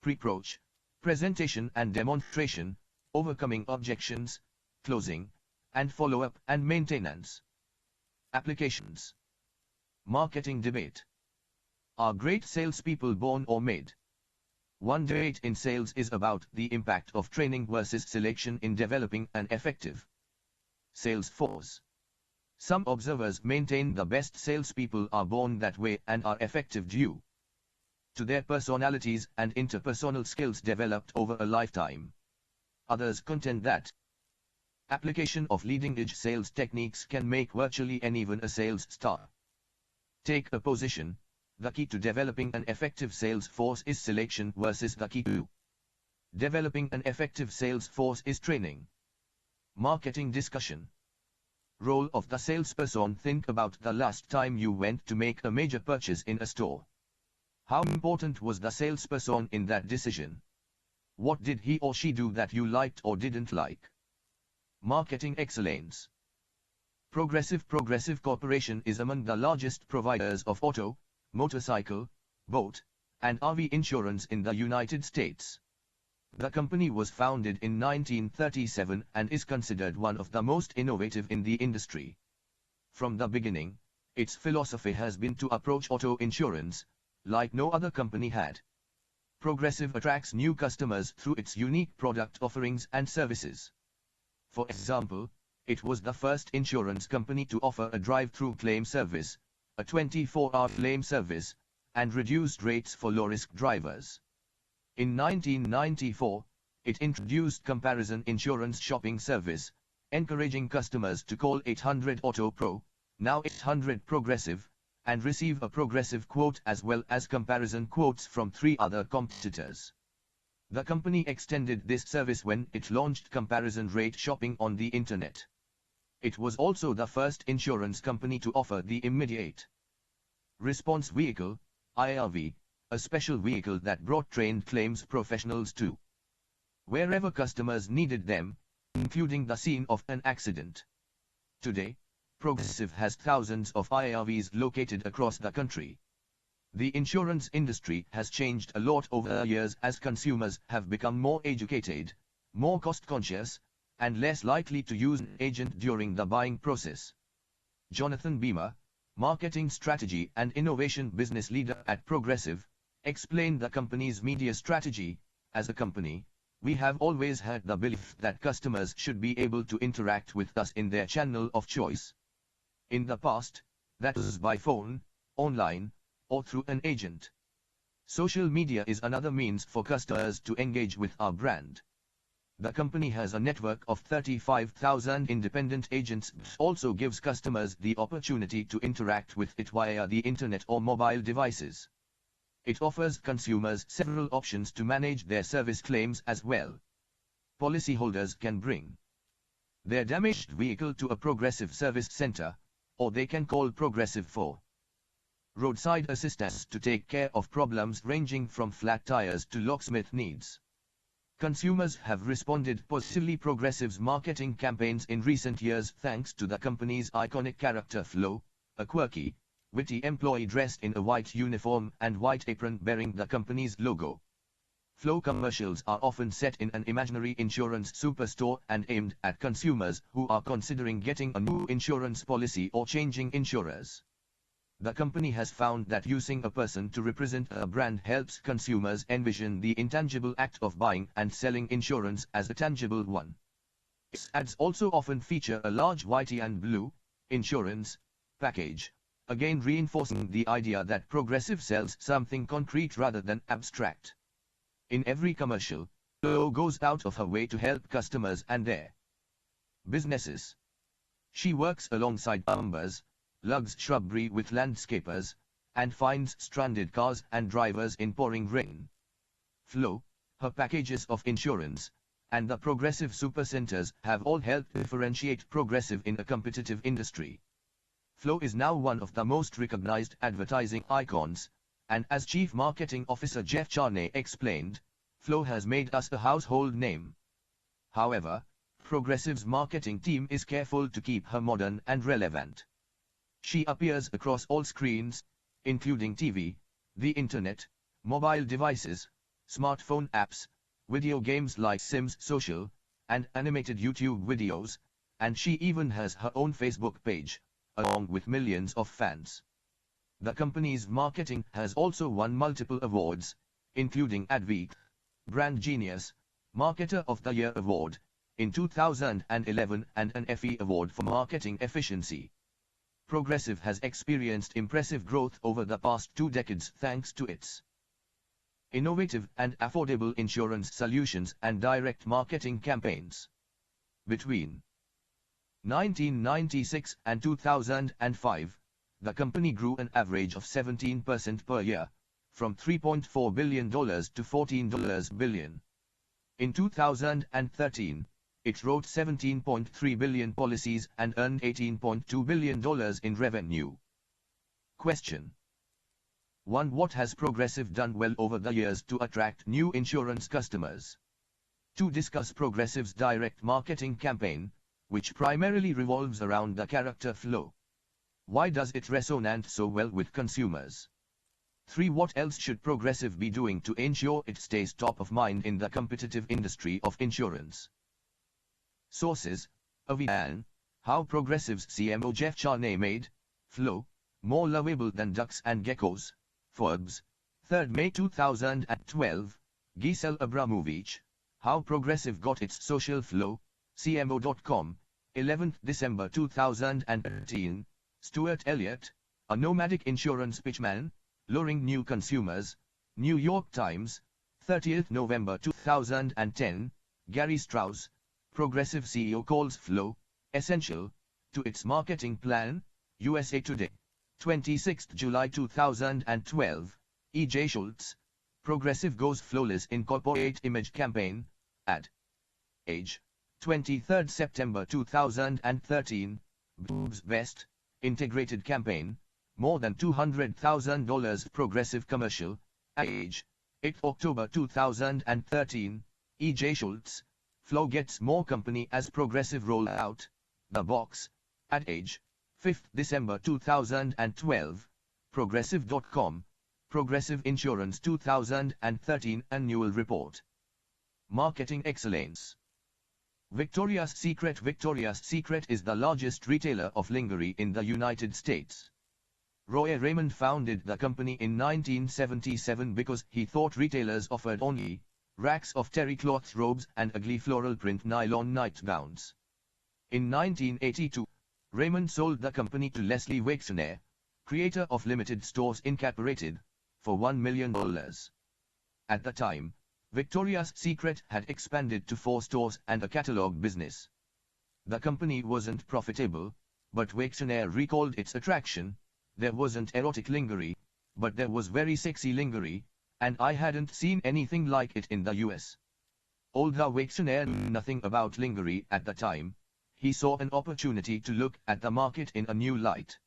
pre-approach, presentation and demonstration, overcoming objections, closing, and follow-up and maintenance. Applications. Marketing debate. Are great salespeople born or made? One debate in sales is about the impact of training versus selection in developing an effective sales force. Some observers maintain the best salespeople are born that way and are effective due to their personalities and interpersonal skills developed over a lifetime. Others contend that application of leading-edge sales techniques can make virtually anyone a sales star. Take a position. The key to developing an effective sales force is selection versus the key to developing an effective sales force is training. Marketing discussion. Role of the salesperson. Think about the last time you went to make a major purchase in a store. How important was the salesperson in that decision? What did he or she do that you liked or didn't like? Marketing excellence. Progressive Corporation is among the largest providers of auto, motorcycle, boat, and RV insurance in the United States. The company was founded in 1937 and is considered one of the most innovative in the industry. From the beginning, its philosophy has been to approach auto insurance like no other company had. Progressive attracts new customers through its unique product offerings and services. For example, it was the first insurance company to offer a drive-through claim service, a 24-hour claim service, and reduced rates for low-risk drivers. In 1994, it introduced comparison insurance shopping service, encouraging customers to call 800 Auto Pro, now 800 Progressive, and receive a progressive quote as well as comparison quotes from 3 other competitors. The company extended this service when it launched comparison rate shopping on the internet. It was also the first insurance company to offer the immediate response vehicle, IRV, a special vehicle that brought trained claims professionals to wherever customers needed them, including the scene of an accident. Today, Progressive has thousands of IRVs located across the country. The insurance industry has changed a lot over the years as consumers have become more educated, more cost-conscious, and less likely to use an agent during the buying process. Jonathan Beamer, marketing strategy and innovation business leader at Progressive, explained the company's media strategy. As a company, we have always had the belief that customers should be able to interact with us in their channel of choice. In the past, that was by phone, online, or through an agent. Social media is another means for customers to engage with our brand. The company has a network of 35,000 independent agents, also gives customers the opportunity to interact with it via the internet or mobile devices. It offers consumers several options to manage their service claims as well. Policyholders can bring their damaged vehicle to a Progressive service center, or they can call Progressive for roadside assistance to take care of problems ranging from flat tires to locksmith needs. Consumers have responded positively to Progressive's marketing campaigns in recent years thanks to the company's iconic character Flo, a quirky, witty employee dressed in a white uniform and white apron bearing the company's logo. Flo commercials are often set in an imaginary insurance superstore and aimed at consumers who are considering getting a new insurance policy or changing insurers. The company has found that using a person to represent a brand helps consumers envision the intangible act of buying and selling insurance as a tangible one. Its ads also often feature a large white and blue insurance package, again reinforcing the idea that Progressive sells something concrete rather than abstract. In every commercial, Flo goes out of her way to help customers and their businesses. She works alongside plumbers, lugs shrubbery with landscapers, and finds stranded cars and drivers in pouring rain. Flo, her packages of insurance, and the Progressive Supercenters have all helped differentiate Progressive in a competitive industry. Flo is now one of the most recognized advertising icons, and as Chief Marketing Officer Jeff Charney explained, Flo has made us a household name. However, Progressive's marketing team is careful to keep her modern and relevant. She appears across all screens, including TV, the internet, mobile devices, smartphone apps, video games like Sims Social, and animated YouTube videos, and she even has her own Facebook page, along with millions of fans. The company's marketing has also won multiple awards, including Adweek, Brand Genius, Marketer of the Year Award, in 2011 and an Effie Award for Marketing Efficiency. Progressive has experienced impressive growth over the past 2 decades thanks to its innovative and affordable insurance solutions and direct marketing campaigns. Between 1996 and 2005, the company grew an average of 17% per year, from $3.4 billion to $14 billion. In 2013, it wrote 17.3 billion policies and earned $18.2 billion in revenue. Question. 1. What has Progressive done well over the years to attract new insurance customers? 2. Discuss Progressive's direct marketing campaign, which primarily revolves around the character Flo. Why does it resonate so well with consumers? 3. What else should Progressive be doing to ensure it stays top of mind in the competitive industry of insurance? Sources: Avian, How Progressive's CMO Jeff Charney Made Flo More Lovable Than Ducks and Geckos. Forbes, 3 May 2012. Giselle Abramovich, How Progressive Got Its Social Flow. CMO.com, 11 December 2013. Stuart Elliott, A Nomadic Insurance Pitchman, Luring New Consumers. New York Times, 30 November 2010. Gary Strauss, Progressive CEO calls Flo essential to its marketing plan. USA Today, 26 July 2012. E.J. Schultz, Progressive goes flawless in corporate image campaign. Ad Age, 23 September 2013. Boobs Best, integrated campaign, more than $200,000 Progressive commercial. Age, 8 October 2013. E.J. Schultz, Flo gets more company as Progressive roll out. The Box. Ad Age, 5th December 2012, Progressive.com, Progressive Insurance 2013 Annual Report. Marketing Excellence. Victoria's Secret. Victoria's Secret is the largest retailer of lingerie in the United States. Roy Raymond founded the company in 1977 because he thought retailers offered only racks of terry cloth robes and ugly floral print nylon nightgowns. In 1982, Raymond sold the company to Leslie Wexner, creator of Limited Stores Incorporated, for $1 million. At the time, Victoria's Secret had expanded to 4 stores and a catalog business. The company wasn't profitable, but Wexner recalled its attraction. There wasn't erotic lingerie, but there was very sexy lingerie, and I hadn't seen anything like it in the US. Although Wexner knew nothing about lingerie at the time, he saw an opportunity to look at the market in a new light.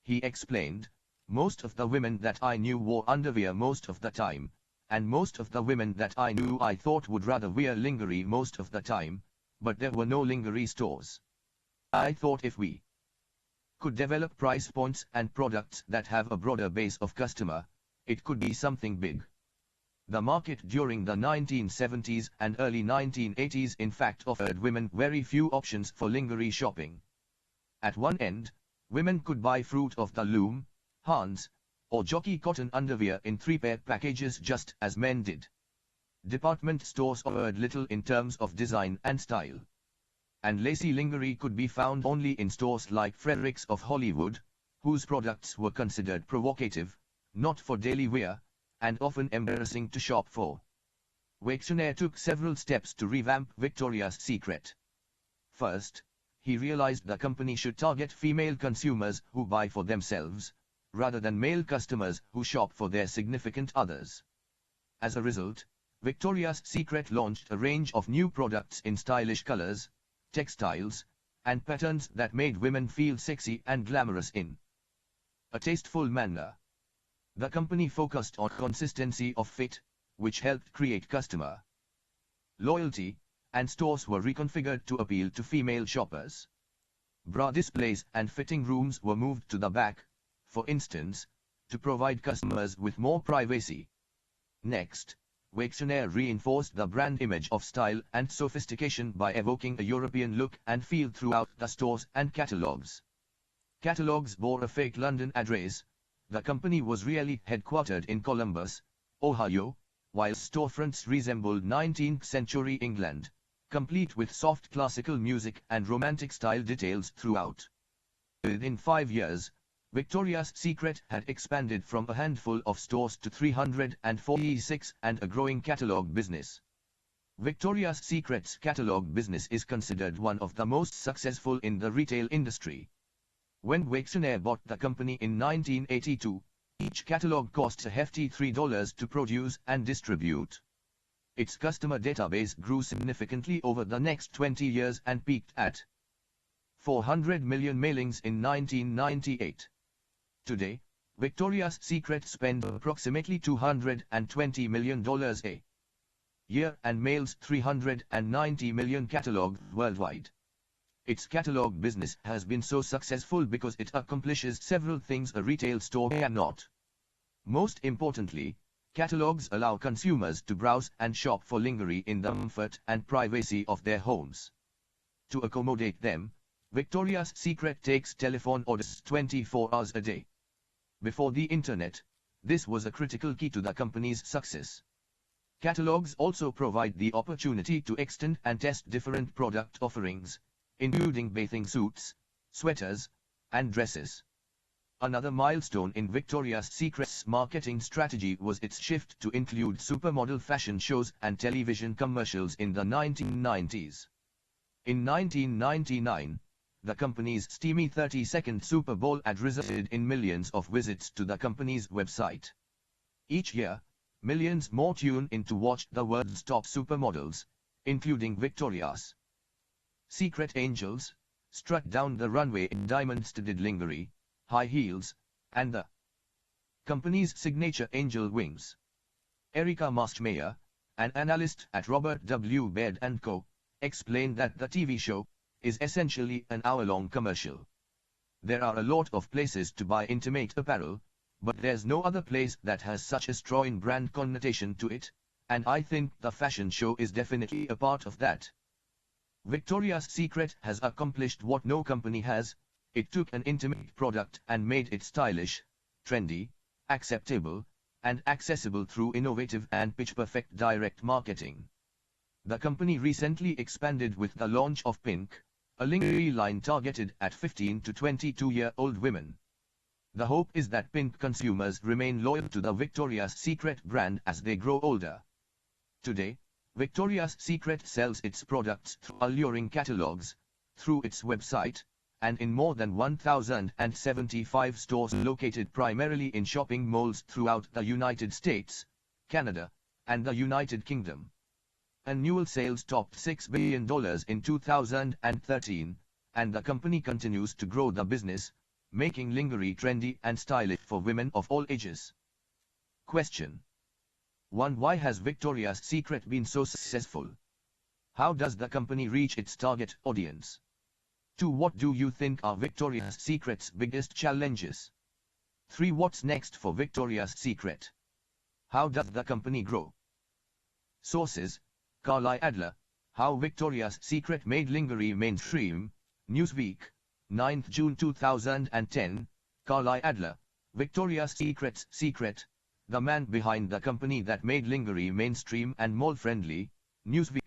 He explained, "Most of the women that I knew wore underwear most of the time, and most of the women that I knew I thought would rather wear lingerie most of the time, but there were no lingerie stores. I thought if we could develop price points and products that have a broader base of customer, it could be something big." The market during the 1970s and early 1980s in fact offered women very few options for lingerie shopping. At one end, women could buy Fruit of the Loom, Hans, or Jockey cotton underwear in 3-pair packages just as men did. Department stores offered little in terms of design and style. And lacy lingerie could be found only in stores like Fredericks of Hollywood, whose products were considered provocative, not for daily wear, and often embarrassing to shop for. Wexner took several steps to revamp Victoria's Secret. First, he realized the company should target female consumers who buy for themselves, rather than male customers who shop for their significant others. As a result, Victoria's Secret launched a range of new products in stylish colors, textiles, and patterns that made women feel sexy and glamorous in a tasteful manner. The company focused on consistency of fit, which helped create customer loyalty, and stores were reconfigured to appeal to female shoppers. Bra displays and fitting rooms were moved to the back, for instance, to provide customers with more privacy. Next, Wexner reinforced the brand image of style and sophistication by evoking a European look and feel throughout the stores and catalogs. Catalogs bore a fake London address. The company was really headquartered in Columbus, Ohio, while storefronts resembled 19th century England, complete with soft classical music and romantic style details throughout. Within 5 years, Victoria's Secret had expanded from a handful of stores to 346 and a growing catalog business. Victoria's Secret's catalog business is considered one of the most successful in the retail industry. When Wexner bought the company in 1982, each catalog cost a hefty $3 to produce and distribute. Its customer database grew significantly over the next 20 years and peaked at 400 million mailings in 1998. Today, Victoria's Secret spends approximately $220 million a year and mails 390 million catalogs worldwide. Its catalog business has been so successful because it accomplishes several things a retail store cannot. Most importantly, catalogs allow consumers to browse and shop for lingerie in the comfort and privacy of their homes. To accommodate them, Victoria's Secret takes telephone orders 24 hours a day. Before the internet, this was a critical key to the company's success. Catalogs also provide the opportunity to extend and test different product offerings, including bathing suits, sweaters, and dresses. Another milestone in Victoria's Secret's marketing strategy was its shift to include supermodel fashion shows and television commercials in the 1990s. In 1999, the company's steamy 30-second Super Bowl ad resulted in millions of visits to the company's website. Each year, millions more tune in to watch the world's top supermodels, including Victoria's Secret angels, strut down the runway in diamond-studded lingerie, high heels, and the company's signature angel wings. Erica Mastmeyer, an analyst at Robert W. Baird & Co., explained that the TV show is essentially an hour-long commercial. There are a lot of places to buy intimate apparel, but there's no other place that has such a strong brand connotation to it, and I think the fashion show is definitely a part of that. Victoria's Secret has accomplished what no company has. It took an intimate product and made it stylish, trendy, acceptable, and accessible through innovative and pitch-perfect direct marketing. The company recently expanded with the launch of Pink, a lingerie line targeted at 15 to 22-year-old women. The hope is that Pink consumers remain loyal to the Victoria's Secret brand as they grow older. Today, Victoria's Secret sells its products through alluring catalogs, through its website, and in more than 1,075 stores located primarily in shopping malls throughout the United States, Canada, and the United Kingdom. Annual sales topped $6 billion in 2013, and the company continues to grow the business, making lingerie trendy and stylish for women of all ages. Question 1. Why has Victoria's Secret been so successful? How does the company reach its target audience? 2. What do you think are Victoria's Secret's biggest challenges? 3. What's next for Victoria's Secret? How does the company grow? Sources: Carly Adler, How Victoria's Secret Made Lingerie Mainstream, Newsweek, 9th June 2010, Carly Adler, Victoria's Secret's Secret, the man behind the company that made lingerie mainstream and mall-friendly, Newsweek,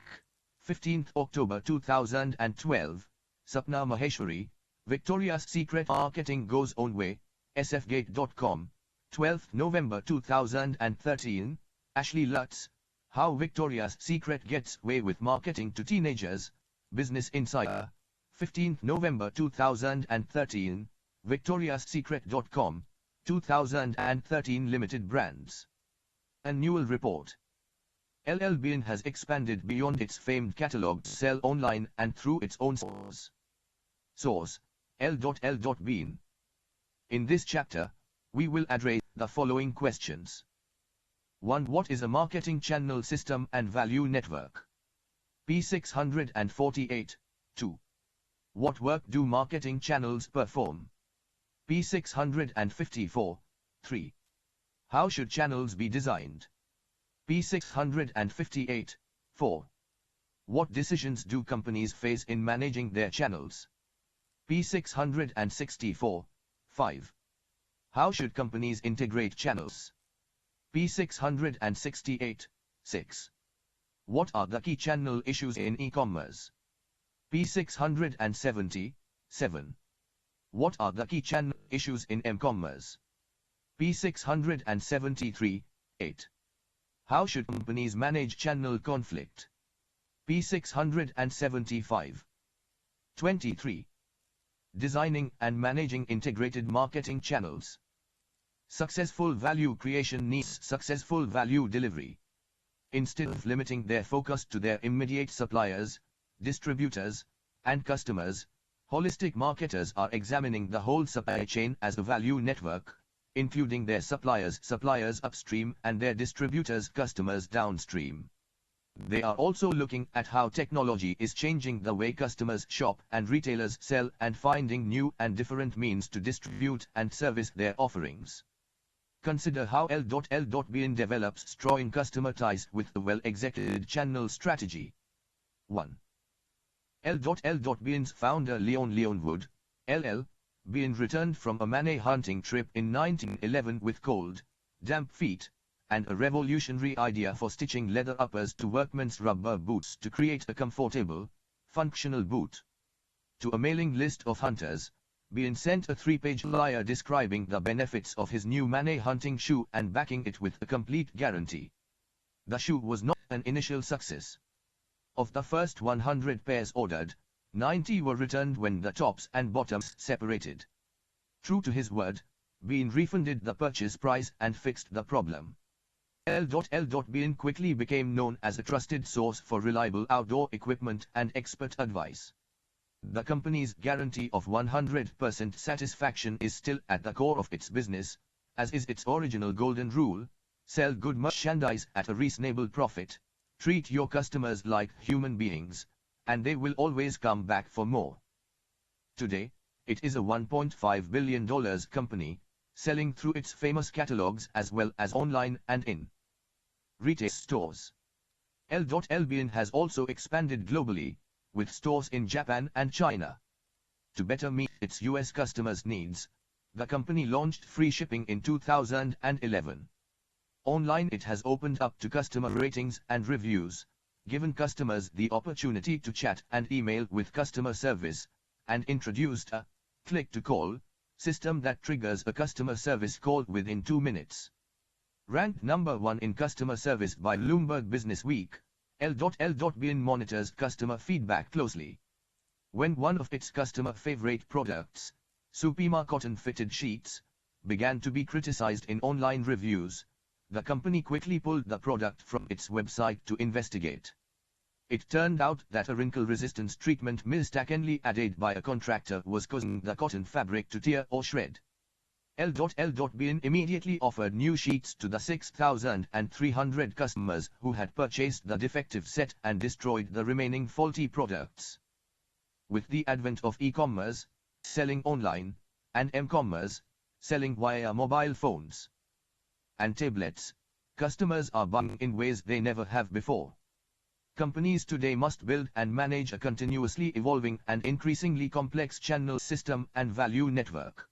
15th October 2012, Sapna Maheshwari, Victoria's Secret Marketing Goes Own Way, sfgate.com, 12th November 2013, Ashley Lutz, How Victoria's Secret Gets Away with Marketing to Teenagers, Business Insider, 15th November 2013, victoriassecret.com, 2013 Limited Brands. Annual Report. LL Bean has expanded beyond its famed catalog to sell online and through its own stores. Source: L.L.Bean. In this chapter, we will address the following questions. 1. What is a marketing channel system and value network? P648. 2. What work do marketing channels perform? P654. 3. How should channels be designed? P658. 4. What decisions do companies face in managing their channels? P664. 5. How should companies integrate channels? P668. 6. What are the key channel issues in e-commerce? P670. 7. What are the key channel issues in m-commerce? P673. 8. How should companies manage channel conflict? P675. 23. Designing and managing integrated marketing channels. Successful value creation needs successful value delivery. Instead of limiting their focus to their immediate suppliers, distributors, and customers, holistic marketers are examining the whole supply chain as a value network, including their suppliers upstream and their distributors customers downstream. They are also looking at how technology is changing the way customers shop and retailers sell and finding new and different means to distribute and service their offerings. Consider how L.L.Bean develops strong customer ties with a well-executed channel strategy. 1. L.L.Bean's founder Leon Wood, LL. Bean returned from a money hunting trip in 1911 with cold, damp feet, and a revolutionary idea for stitching leather uppers to workmen's rubber boots to create a comfortable, functional boot. To a mailing list of hunters, Bean sent a 3-page flyer describing the benefits of his new money hunting shoe and backing it with a complete guarantee. The shoe was not an initial success. Of the first 100 pairs ordered, 90 were returned when the tops and bottoms separated. True to his word, Bean refunded the purchase price and fixed the problem. L.L.Bean quickly became known as a trusted source for reliable outdoor equipment and expert advice. The company's guarantee of 100% satisfaction is still at the core of its business, as is its original golden rule: sell good merchandise at a reasonable profit, treat your customers like human beings, and they will always come back for more. Today, It is a $1.5 billion company, selling through its famous catalogs as well as online and in retail stores. L.L.Bean has also expanded globally, with stores in Japan and China. To better meet its US customers' needs, the company launched free shipping in 2011. Online it has opened up to customer ratings and reviews, given customers the opportunity to chat and email with customer service, and introduced a click-to-call system that triggers a customer service call within 2 minutes. Ranked number 1 in customer service by Bloomberg Businessweek, L.L.Bean monitors customer feedback closely. When one of its customer favorite products, Supima cotton fitted sheets, began to be criticized in online reviews, the company quickly pulled the product from its website to investigate. It turned out that a wrinkle-resistance treatment mistakenly added by a contractor was causing the cotton fabric to tear or shred. L.L.Bean immediately offered new sheets to the 6,300 customers who had purchased the defective set and destroyed the remaining faulty products. With the advent of e-commerce, selling online, and m-commerce, selling via mobile phones and tablets, customers are buying in ways they never have before. Companies today must build and manage a continuously evolving and increasingly complex channel system and value network.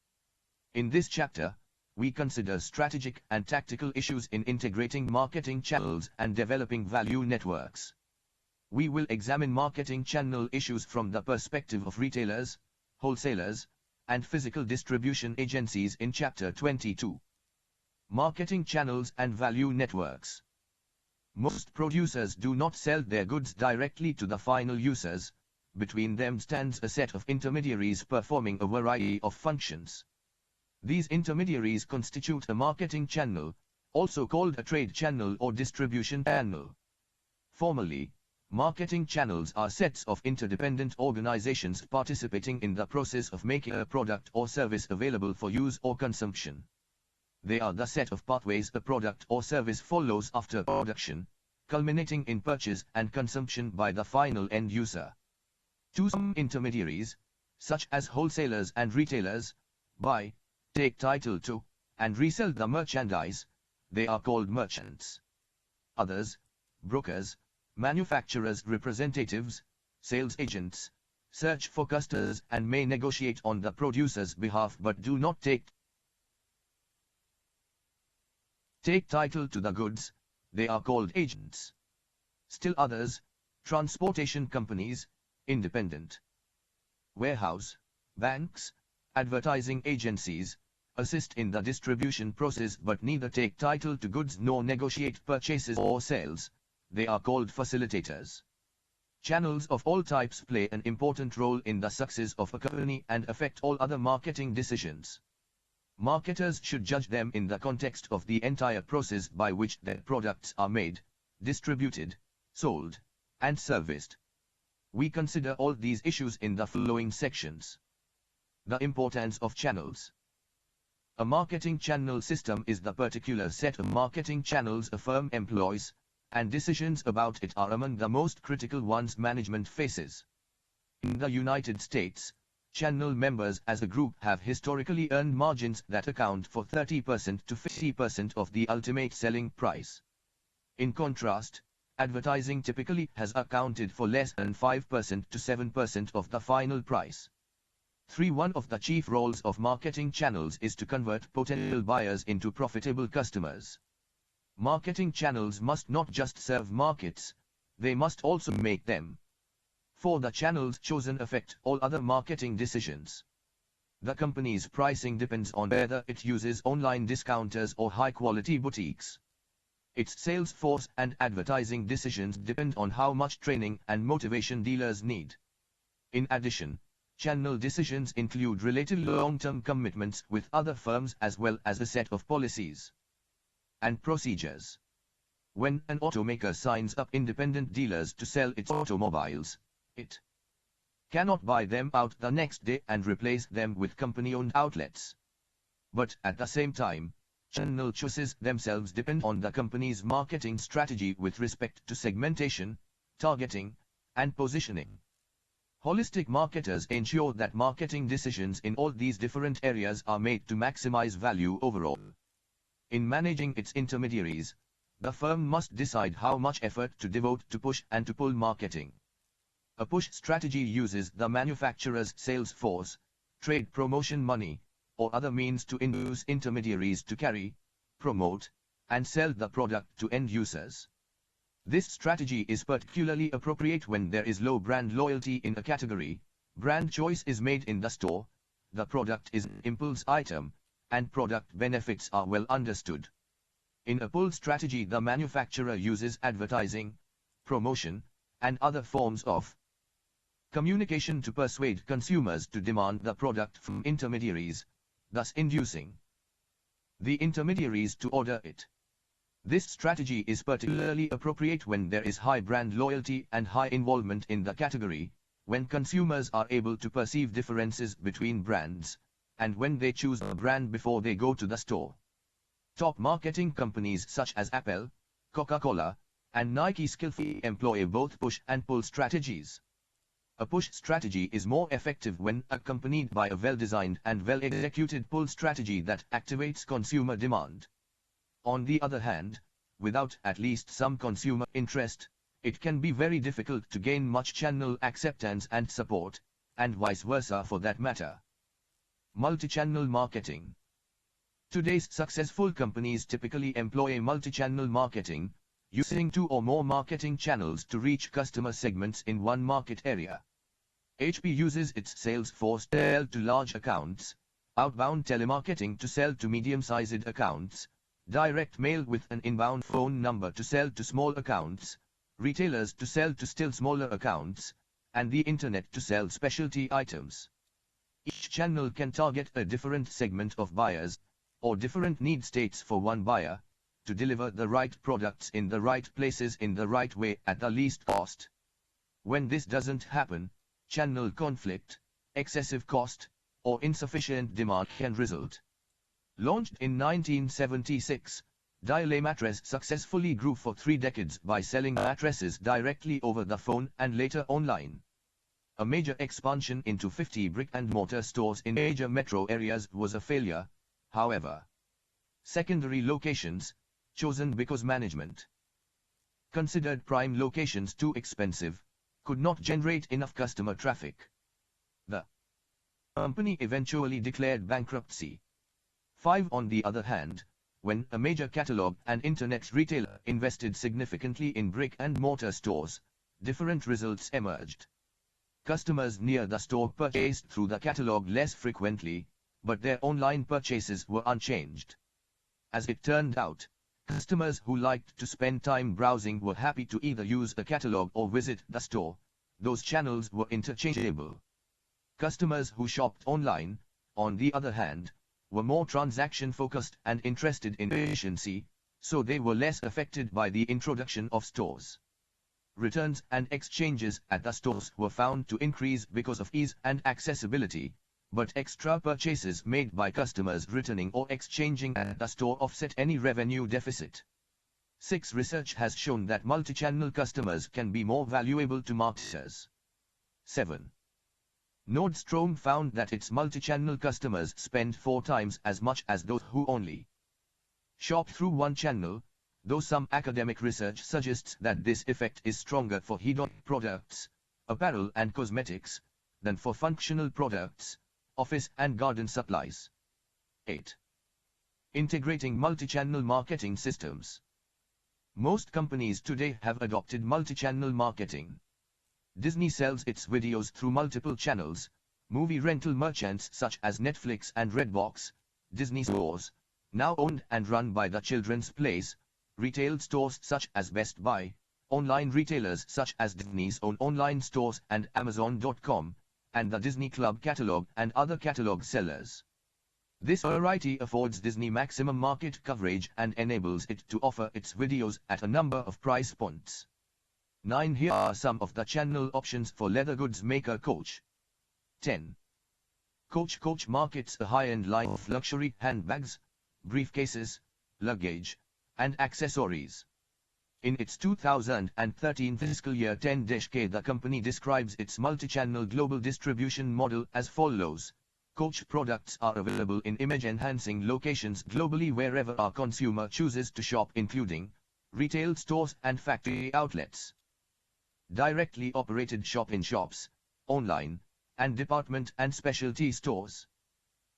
In this chapter, we consider strategic and tactical issues in integrating marketing channels and developing value networks. We will examine marketing channel issues from the perspective of retailers, wholesalers, and physical distribution agencies in Chapter 22. Marketing channels and value networks. Most producers do not sell their goods directly to the final users. Between them stands a set of intermediaries performing a variety of functions. These intermediaries constitute a marketing channel, also called a trade channel or distribution channel. Formally, marketing channels are sets of interdependent organizations participating in the process of making a product or service available for use or consumption. They are the set of pathways a product or service follows after production, culminating in purchase and consumption by the final end user. Some intermediaries, such as wholesalers and retailers, buy, take title to, and resell the merchandise. They are called merchants. Others, brokers, manufacturers' representatives, sales agents, search for customers and may negotiate on the producer's behalf but do not take title to the goods. They are called agents. Still others, transportation companies, independent warehouse, banks, advertising agencies, assist in the distribution process but neither take title to goods nor negotiate purchases or sales. They are called facilitators. Channels of all types play an important role in the success of a company and affect all other marketing decisions. Marketers should judge them in the context of the entire process by which their products are made, distributed, sold, and serviced. We consider all these issues in the following sections. The importance of channels. A marketing channel system is the particular set of marketing channels a firm employs, and decisions about it are among the most critical ones management faces. In the United States, channel members as a group have historically earned margins that account for 30% to 50% of the ultimate selling price. In contrast, advertising typically has accounted for less than 5% to 7% of the final price. One of the chief roles of marketing channels is to convert potential buyers into profitable customers. Marketing channels must not just serve markets, they must also make them. For the channels chosen affect all other marketing decisions. The company's pricing depends on whether it uses online discounters or high-quality boutiques. Its sales force and advertising decisions depend on how much training and motivation dealers need. In addition, channel decisions include related long-term commitments with other firms as well as a set of policies and procedures. When an automaker signs up independent dealers to sell its automobiles, it cannot buy them out the next day and replace them with company-owned outlets. But at the same time, channel choices themselves depend on the company's marketing strategy with respect to segmentation, targeting, and positioning. Holistic marketers ensure that marketing decisions in all these different areas are made to maximize value overall. In managing its intermediaries, the firm must decide how much effort to devote to push and to pull marketing. A push strategy uses the manufacturer's sales force, trade promotion money, or other means to induce intermediaries to carry, promote, and sell the product to end users. This strategy is particularly appropriate when there is low brand loyalty in a category, brand choice is made in the store, the product is an impulse item, and product benefits are well understood. In a pull strategy, the manufacturer uses advertising, promotion, and other forms of communication to persuade consumers to demand the product from intermediaries, thus inducing the intermediaries to order it. This strategy is particularly appropriate when there is high brand loyalty and high involvement in the category, when consumers are able to perceive differences between brands, and when they choose a brand before they go to the store. Top marketing companies such as Apple, Coca-Cola, and Nike skillfully employ both push and pull strategies. A push strategy is more effective when accompanied by a well-designed and well-executed pull strategy that activates consumer demand. On the other hand, without at least some consumer interest, it can be very difficult to gain much channel acceptance and support, and vice versa for that matter. Multi-channel marketing. Today's successful companies typically employ multi-channel marketing, using 2 or more marketing channels to reach customer segments in one market area. HP uses its sales force to sell to large accounts, outbound telemarketing to sell to medium-sized accounts, direct mail with an inbound phone number to sell to small accounts, retailers to sell to still smaller accounts, and the internet to sell specialty items. Each channel can target a different segment of buyers, or different need states for one buyer, to deliver the right products in the right places in the right way at the least cost. When this doesn't happen, channel conflict, excessive cost, or insufficient demand can result. Launched in 1976, Dial-A Mattress successfully grew for 3 decades by selling mattresses directly over the phone and later online. A major expansion into 50 brick-and-mortar stores in major metro areas was a failure, however. Secondary locations, chosen because management considered prime locations too expensive, could not generate enough customer traffic. The company eventually declared bankruptcy. 5. On the other hand, when a major catalog and internet retailer invested significantly in brick-and-mortar stores, different results emerged. Customers near the store purchased through the catalog less frequently, but their online purchases were unchanged. As it turned out, customers who liked to spend time browsing were happy to either use the catalog or visit the store. Those channels were interchangeable. Customers who shopped online, on the other hand, were more transaction-focused and interested in efficiency, so they were less affected by the introduction of stores. Returns and exchanges at the stores were found to increase because of ease and accessibility, but extra purchases made by customers returning or exchanging at the store offset any revenue deficit. 6. Research has shown that multi-channel customers can be more valuable to marketers. 7. Nordstrom found that its multi-channel customers spend 4 times as much as those who only shop through one channel, though some academic research suggests that this effect is stronger for hedonic products, apparel and cosmetics, than for functional products, office and garden supplies. 8. Integrating multi-channel marketing systems. Most companies today have adopted multi-channel marketing. Disney sells its videos through multiple channels, movie rental merchants such as Netflix and Redbox, Disney stores, now owned and run by the Children's Place, retail stores such as Best Buy, online retailers such as Disney's own online stores and Amazon.com, and the Disney Club catalog and other catalog sellers. This variety affords Disney maximum market coverage and enables it to offer its videos at a number of price points. 9. Here are some of the channel options for leather goods maker Coach. 10. Coach markets a high-end line of luxury handbags, briefcases, luggage, and accessories. In its 2013 fiscal year 10-K, the company describes its multi-channel global distribution model as follows. Coach products are available in image-enhancing locations globally wherever our consumer chooses to shop, including retail stores and factory outlets, directly operated shop-in-shops, online, and department and specialty stores.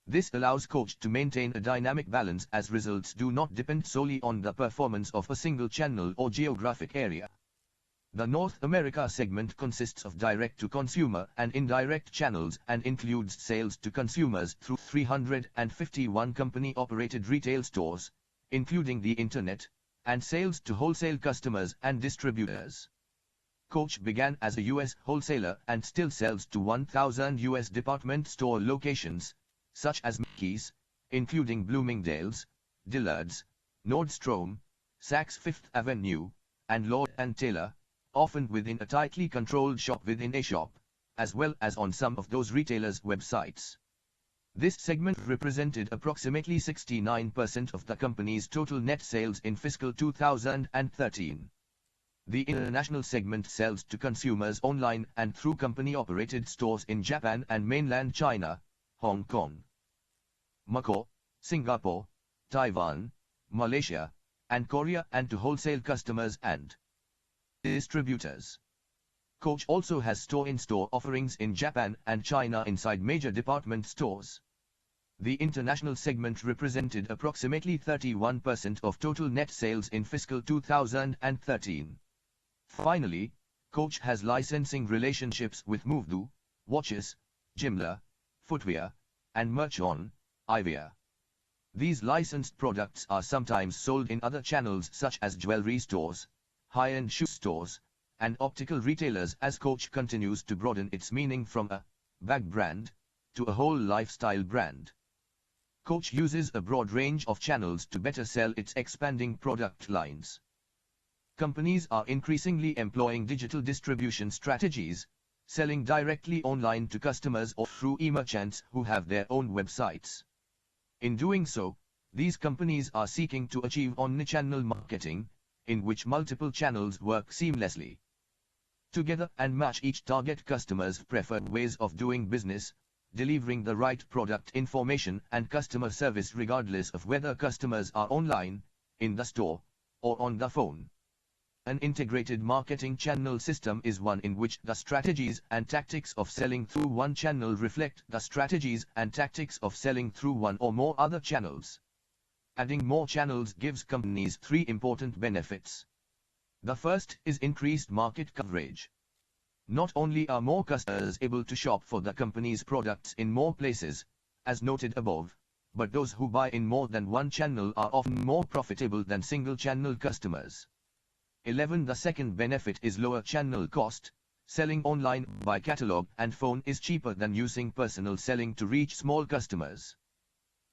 This allows Coach to maintain a dynamic balance as results do not depend solely on the performance of a single channel or geographic area. The North America segment consists of direct-to-consumer and indirect channels and includes sales to consumers through 351 company-operated retail stores, including the internet, and sales to wholesale customers and distributors. Coach began as a U.S. wholesaler and still sells to 1,000 U.S. department store locations, such as Macy's, including Bloomingdale's, Dillard's, Nordstrom, Saks Fifth Avenue, and Lord & Taylor, often within a tightly controlled shop within a shop, as well as on some of those retailers' websites. This segment represented approximately 69% of the company's total net sales in fiscal 2013. The international segment sells to consumers online and through company-operated stores in Japan and mainland China, Hong Kong, Macau, Singapore, Taiwan, Malaysia, and Korea, and to wholesale customers and distributors. Coach also has store-in-store offerings in Japan and China inside major department stores. The international segment represented approximately 31% of total net sales in fiscal 2013. Finally, Coach has licensing relationships with Movedu, watches, Jimla, footwear, and merch on Ivia. These licensed products are sometimes sold in other channels such as jewelry stores, high-end shoe stores, and optical retailers as Coach continues to broaden its meaning from a bag brand to a whole lifestyle brand. Coach uses a broad range of channels to better sell its expanding product lines. Companies are increasingly employing digital distribution strategies, selling directly online to customers or through e-merchants who have their own websites. In doing so, these companies are seeking to achieve omnichannel marketing, in which multiple channels work seamlessly together and match each target customer's preferred ways of doing business, delivering the right product information and customer service regardless of whether customers are online, in the store, or on the phone. An integrated marketing channel system is one in which the strategies and tactics of selling through one channel reflect the strategies and tactics of selling through one or more other channels. Adding more channels gives companies three important benefits. The first is increased market coverage. Not only are more customers able to shop for the company's products in more places, as noted above, but those who buy in more than one channel are often more profitable than single-channel customers. 11. The second benefit is lower channel cost. Selling online by catalog and phone is cheaper than using personal selling to reach small customers.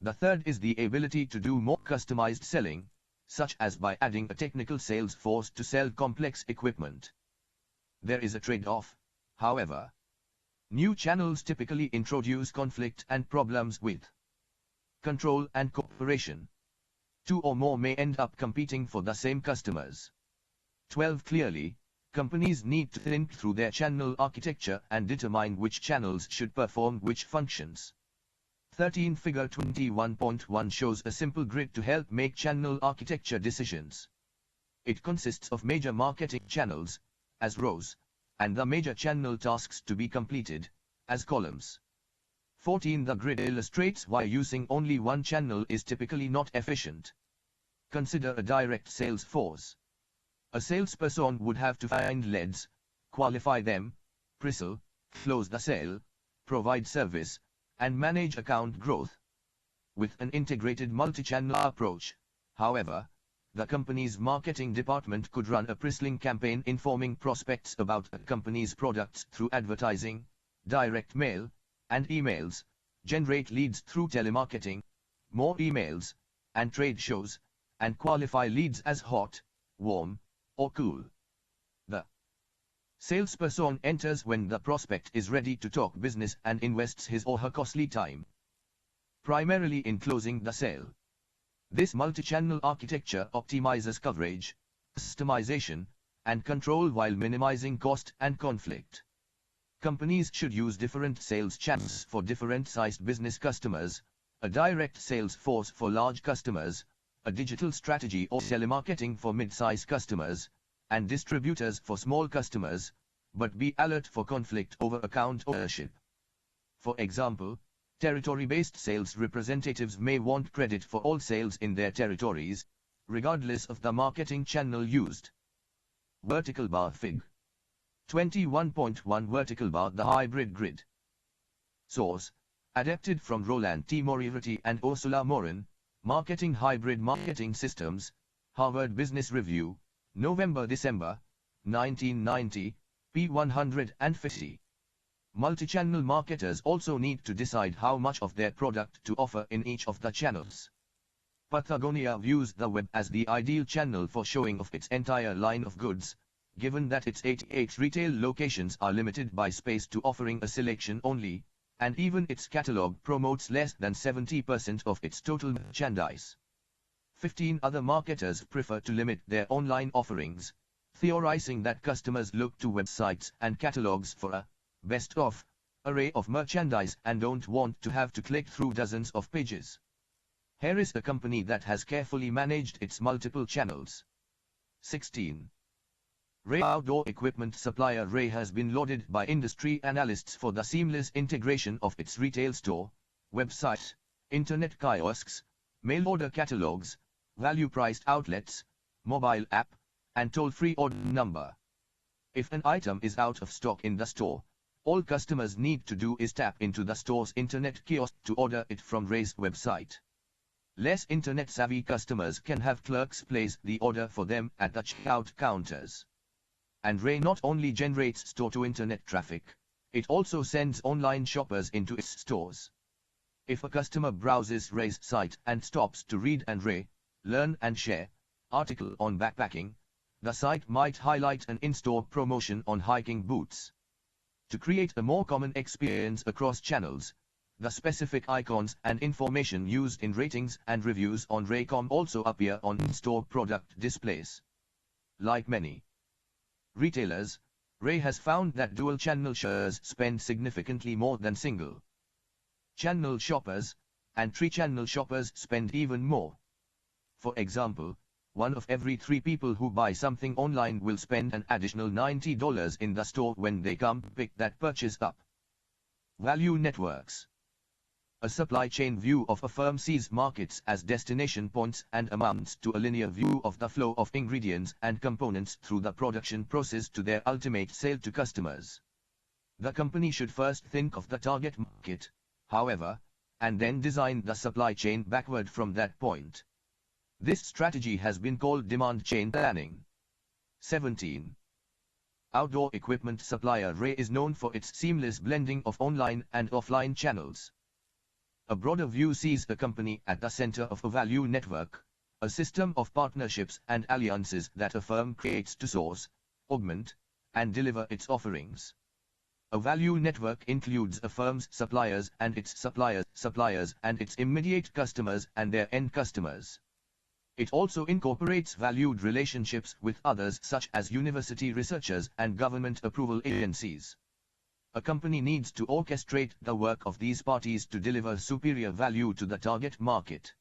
The third is the ability to do more customized selling, such as by adding a technical sales force to sell complex equipment. There is a trade-off, however. New channels typically introduce conflict and problems with control and cooperation. Two or more may end up competing for the same customers. 12. Clearly, companies need to think through their channel architecture and determine which channels should perform which functions. 13. Figure 21.1 shows a simple grid to help make channel architecture decisions. It consists of major marketing channels, as rows, and the major channel tasks to be completed, as columns. 14. The grid illustrates why using only one channel is typically not efficient. Consider a direct sales force. A salesperson would have to find leads, qualify them, pre-sell, close the sale, provide service, and manage account growth. With an integrated multi-channel approach, however, the company's marketing department could run a pre-selling campaign informing prospects about a company's products through advertising, direct mail, and emails, generate leads through telemarketing, more emails, and trade shows, and qualify leads as hot, warm, or cool. The salesperson enters when the prospect is ready to talk business and invests his or her costly time primarily in closing the sale. This multi-channel architecture optimizes coverage, customization, and control while minimizing cost and conflict. Companies should use different sales channels for different sized business customers, a direct sales force for large customers, a digital strategy or telemarketing for mid-size customers, and distributors for small customers, but be alert for conflict over account ownership. For example, territory-based sales representatives may want credit for all sales in their territories, regardless of the marketing channel used. Vertical bar Fig. 21.1 Vertical bar The Hybrid Grid. Source: adapted from Roland T. Moriarty and Ursula Morin, Marketing Hybrid Marketing Systems, Harvard Business Review, November-December, 1990, p. 150. Multi-channel marketers also need to decide how much of their product to offer in each of the channels. Patagonia views the web as the ideal channel for showing off its entire line of goods, given that its 88 retail locations are limited by space to offering a selection only, and even its catalog promotes less than 70% of its total merchandise. 15 other marketers prefer to limit their online offerings, theorizing that customers look to websites and catalogs for a best-of array of merchandise and don't want to have to click through dozens of pages. Here is a company that has carefully managed its multiple channels. 16. Ray outdoor equipment supplier Ray has been lauded by industry analysts for the seamless integration of its retail store, website, internet kiosks, mail order catalogs, value-priced outlets, mobile app, and toll-free order number. If an item is out of stock in the store, all customers need to do is tap into the store's internet kiosk to order it from Ray's website. Less internet-savvy customers can have clerks place the order for them at the checkout counters. And Ray not only generates store-to-internet traffic, it also sends online shoppers into its stores. If a customer browses Ray's site and stops to read an Ray, learn and share article on backpacking, the site might highlight an in-store promotion on hiking boots. To create a more common experience across channels, the specific icons and information used in ratings and reviews on Raycom also appear on in-store product displays. Like many retailers, Ray has found that dual-channel shoppers spend significantly more than single-channel shoppers, and three-channel shoppers spend even more. For example, 1 of every 3 people who buy something online will spend an additional $90 in the store when they come pick that purchase up. Value networks. A supply chain view of a firm sees markets as destination points and amounts to a linear view of the flow of ingredients and components through the production process to their ultimate sale to customers. The company should first think of the target market, however, and then design the supply chain backward from that point. This strategy has been called demand chain planning. 17. Outdoor equipment supplier Ray is known for its seamless blending of online and offline channels. A broader view sees the company at the center of a value network, a system of partnerships and alliances that a firm creates to source, augment, and deliver its offerings. A value network includes a firm's suppliers and its suppliers and its immediate customers and their end customers. It also incorporates valued relationships with others such as university researchers and government approval agencies. A company needs to orchestrate the work of these parties to deliver superior value to the target market.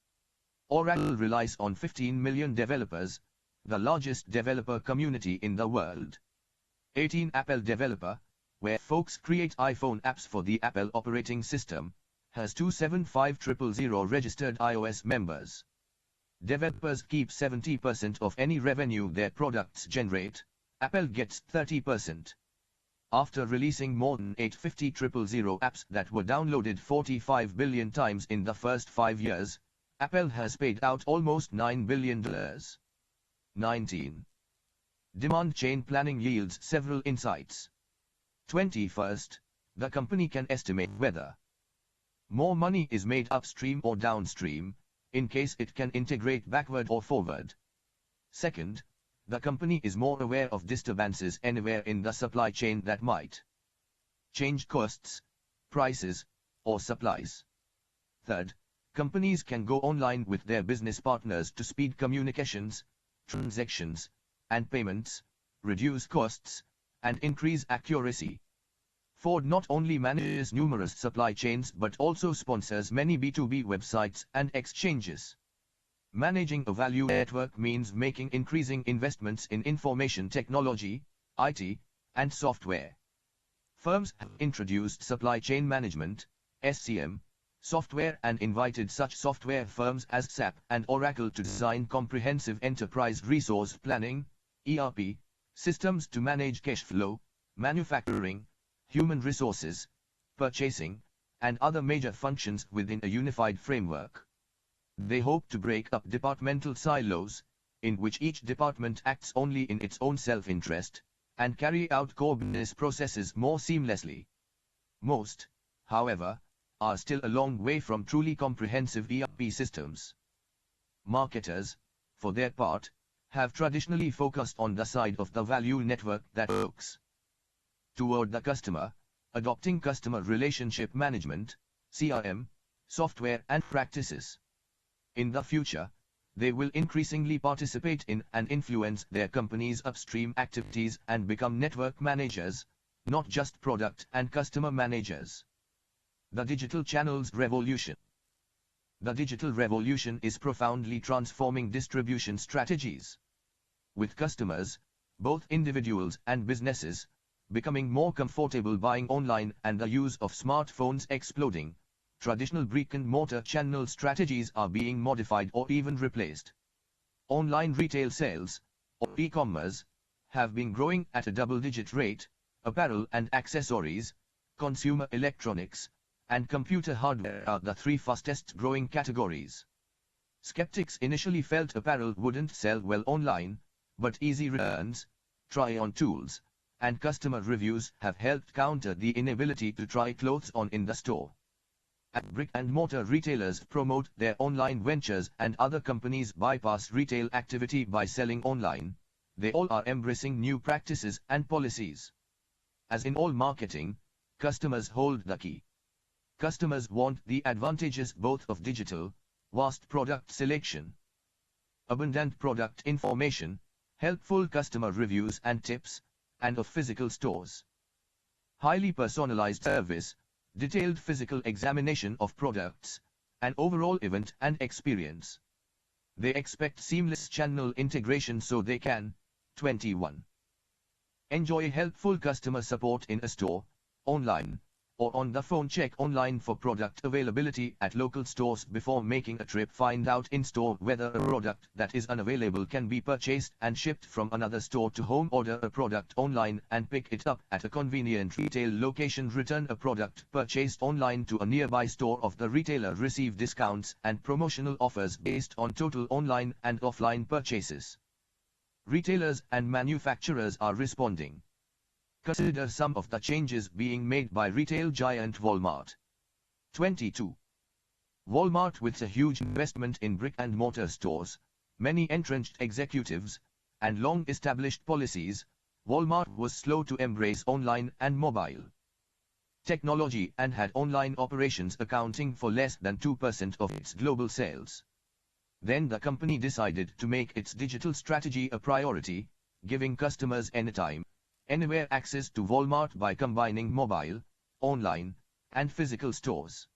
Oracle relies on 15 million developers, the largest developer community in the world. 18 Apple Developer, where folks create iPhone apps for the Apple operating system, has 275,000 registered iOS members. Developers keep 70% of any revenue their products generate, Apple gets 30%. After releasing more than 850,000 apps that were downloaded 45 billion times in the first 5 years, Apple has paid out almost $9 billion. 19. Demand chain planning yields several insights. 21st, the company can estimate whether more money is made upstream or downstream, in case it can integrate backward or forward. Second, the company is more aware of disturbances anywhere in the supply chain that might change costs, prices, or supplies. Third, companies can go online with their business partners to speed communications, transactions, and payments, reduce costs, and increase accuracy. Ford not only manages numerous supply chains but also sponsors many B2B websites and exchanges. Managing a value network means making increasing investments in information technology, IT, and software. Firms have introduced supply chain management, SCM, software and invited such software firms as SAP and Oracle to design comprehensive enterprise resource planning, ERP, systems to manage cash flow, manufacturing, human resources, purchasing, and other major functions within a unified framework. They hope to break up departmental silos, in which each department acts only in its own self-interest, and carry out core business processes more seamlessly. Most, however, are still a long way from truly comprehensive ERP systems. Marketers, for their part, have traditionally focused on the side of the value network that hooks toward the customer, adopting customer relationship management, CRM, software and practices. In the future, they will increasingly participate in and influence their company's upstream activities and become network managers, not just product and customer managers. The digital channels revolution. The digital revolution is profoundly transforming distribution strategies. With customers, both individuals and businesses, becoming more comfortable buying online and the use of smartphones exploding, traditional brick-and-mortar channel strategies are being modified or even replaced. Online retail sales, or e-commerce, have been growing at a double-digit rate. Apparel and accessories, consumer electronics, and computer hardware are the three fastest growing categories. Skeptics initially felt apparel wouldn't sell well online, but easy returns, try-on tools, and customer reviews have helped counter the inability to try clothes on in the store. As brick-and-mortar retailers promote their online ventures and other companies bypass retail activity by selling online, they all are embracing new practices and policies. As in all marketing, customers hold the key. Customers want the advantages both of digital, vast product selection, abundant product information, helpful customer reviews and tips, and of physical stores. Highly personalized service, detailed physical examination of products, and overall event and experience. They expect seamless channel integration so they can, 21. Enjoy helpful customer support in a store, online, or on the phone. Check online for product availability at local stores before making a trip. Find out in-store whether a product that is unavailable can be purchased and shipped from another store to home. Order a product online and pick it up at a convenient retail location. Return a product purchased online to a nearby store of the retailer. Receive discounts and promotional offers based on total online and offline purchases. Retailers and manufacturers are responding. Consider some of the changes being made by retail giant Walmart. 22. Walmart. With a huge investment in brick-and-mortar stores, many entrenched executives, and long-established policies, Walmart was slow to embrace online and mobile technology and had online operations accounting for less than 2% of its global sales. Then the company decided to make its digital strategy a priority, giving customers anytime, anywhere access to Walmart by combining mobile, online, and physical stores.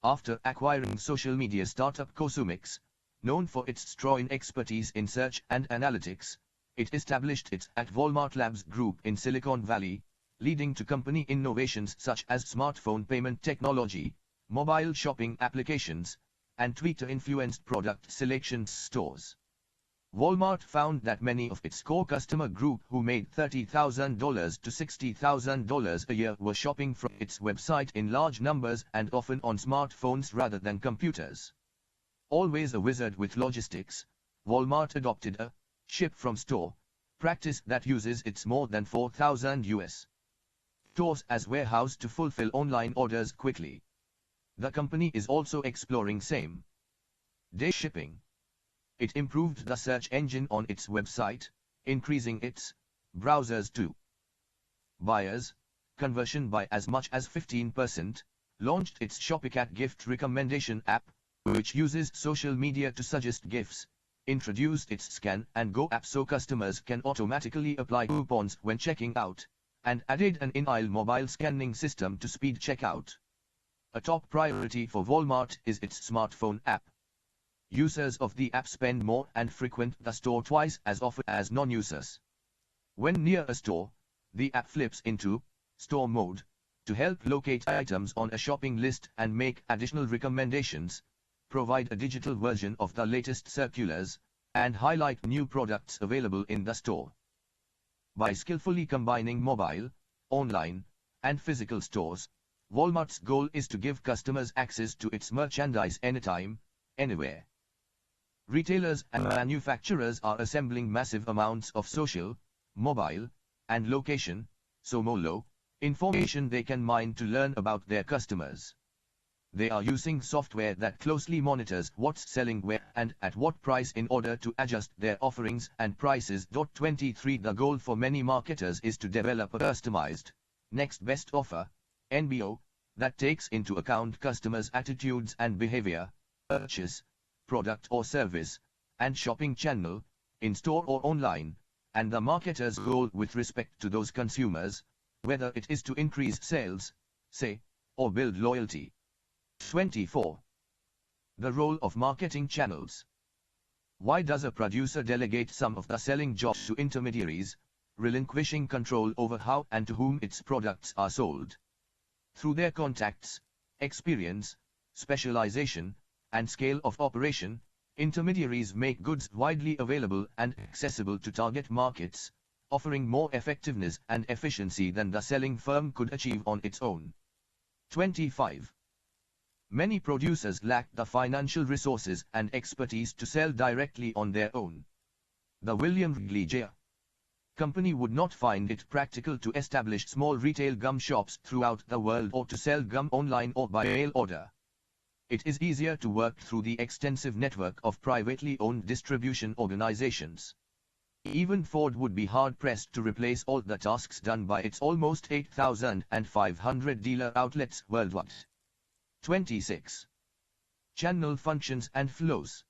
After acquiring social media startup Cosumix, known for its strong expertise in search and analytics, it established its at Walmart Labs Group in Silicon Valley, leading to company innovations such as smartphone payment technology, mobile shopping applications, and Twitter-influenced product selection stores. Walmart found that many of its core customer group who made $30,000 to $60,000 a year were shopping from its website in large numbers and often on smartphones rather than computers. Always a wizard with logistics, Walmart adopted a ship from store practice that uses its more than 4,000 U.S. stores as warehouse to fulfill online orders quickly. The company is also exploring same-day shipping. It improved the search engine on its website, increasing its browsers to buyers conversion by as much as 15%, launched its Shopicat gift recommendation app, which uses social media to suggest gifts, introduced its Scan and Go app so customers can automatically apply coupons when checking out, and added an in-aisle mobile scanning system to speed checkout. A top priority for Walmart is its smartphone app. Users of the app spend more and frequent the store twice as often as non-users. When near a store, the app flips into store mode to help locate items on a shopping list and make additional recommendations, provide a digital version of the latest circulars, and highlight new products available in the store. By skillfully combining mobile, online, and physical stores, Walmart's goal is to give customers access to its merchandise anytime, anywhere. Retailers and manufacturers are assembling massive amounts of social, mobile, and location, SOMOLO, information they can mine to learn about their customers. They are using software that closely monitors what's selling where and at what price in order to adjust their offerings and prices. 23 The goal for many marketers is to develop a customized, next best offer, NBO, that takes into account customers' attitudes and behavior, purchase, product or service, and shopping channel, in store or online, and the marketer's goal with respect to those consumers, whether it is to increase sales, say, or build loyalty. 24. The role of marketing channels. Why does a producer delegate some of the selling jobs to intermediaries, relinquishing control over how and to whom its products are sold? Through their contacts, experience, specialization, and scale of operation, intermediaries make goods widely available and accessible to target markets, offering more effectiveness and efficiency than the selling firm could achieve on its own. 25. Many producers lack the financial resources and expertise to sell directly on their own. The William Wrigley J. Company would not find it practical to establish small retail gum shops throughout the world or to sell gum online or by mail order. It is easier to work through the extensive network of privately owned distribution organizations. Even Ford would be hard-pressed to replace all the tasks done by its almost 8,500 dealer outlets worldwide. 26. Channel functions and flows.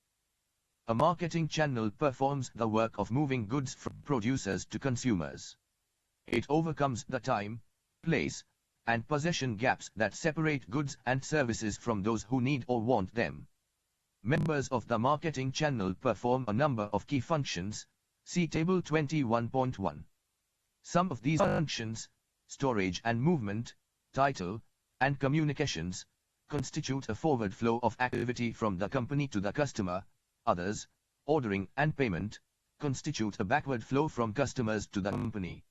A marketing channel performs the work of moving goods from producers to consumers. It overcomes the time, place, and possession gaps that separate goods and services from those who need or want them. Members of the marketing channel perform a number of key functions, see Table 21.1. Some of these functions, storage and movement, title, and communications, constitute a forward flow of activity from the company to the customer. Others, ordering and payment, constitute a backward flow from customers to the company.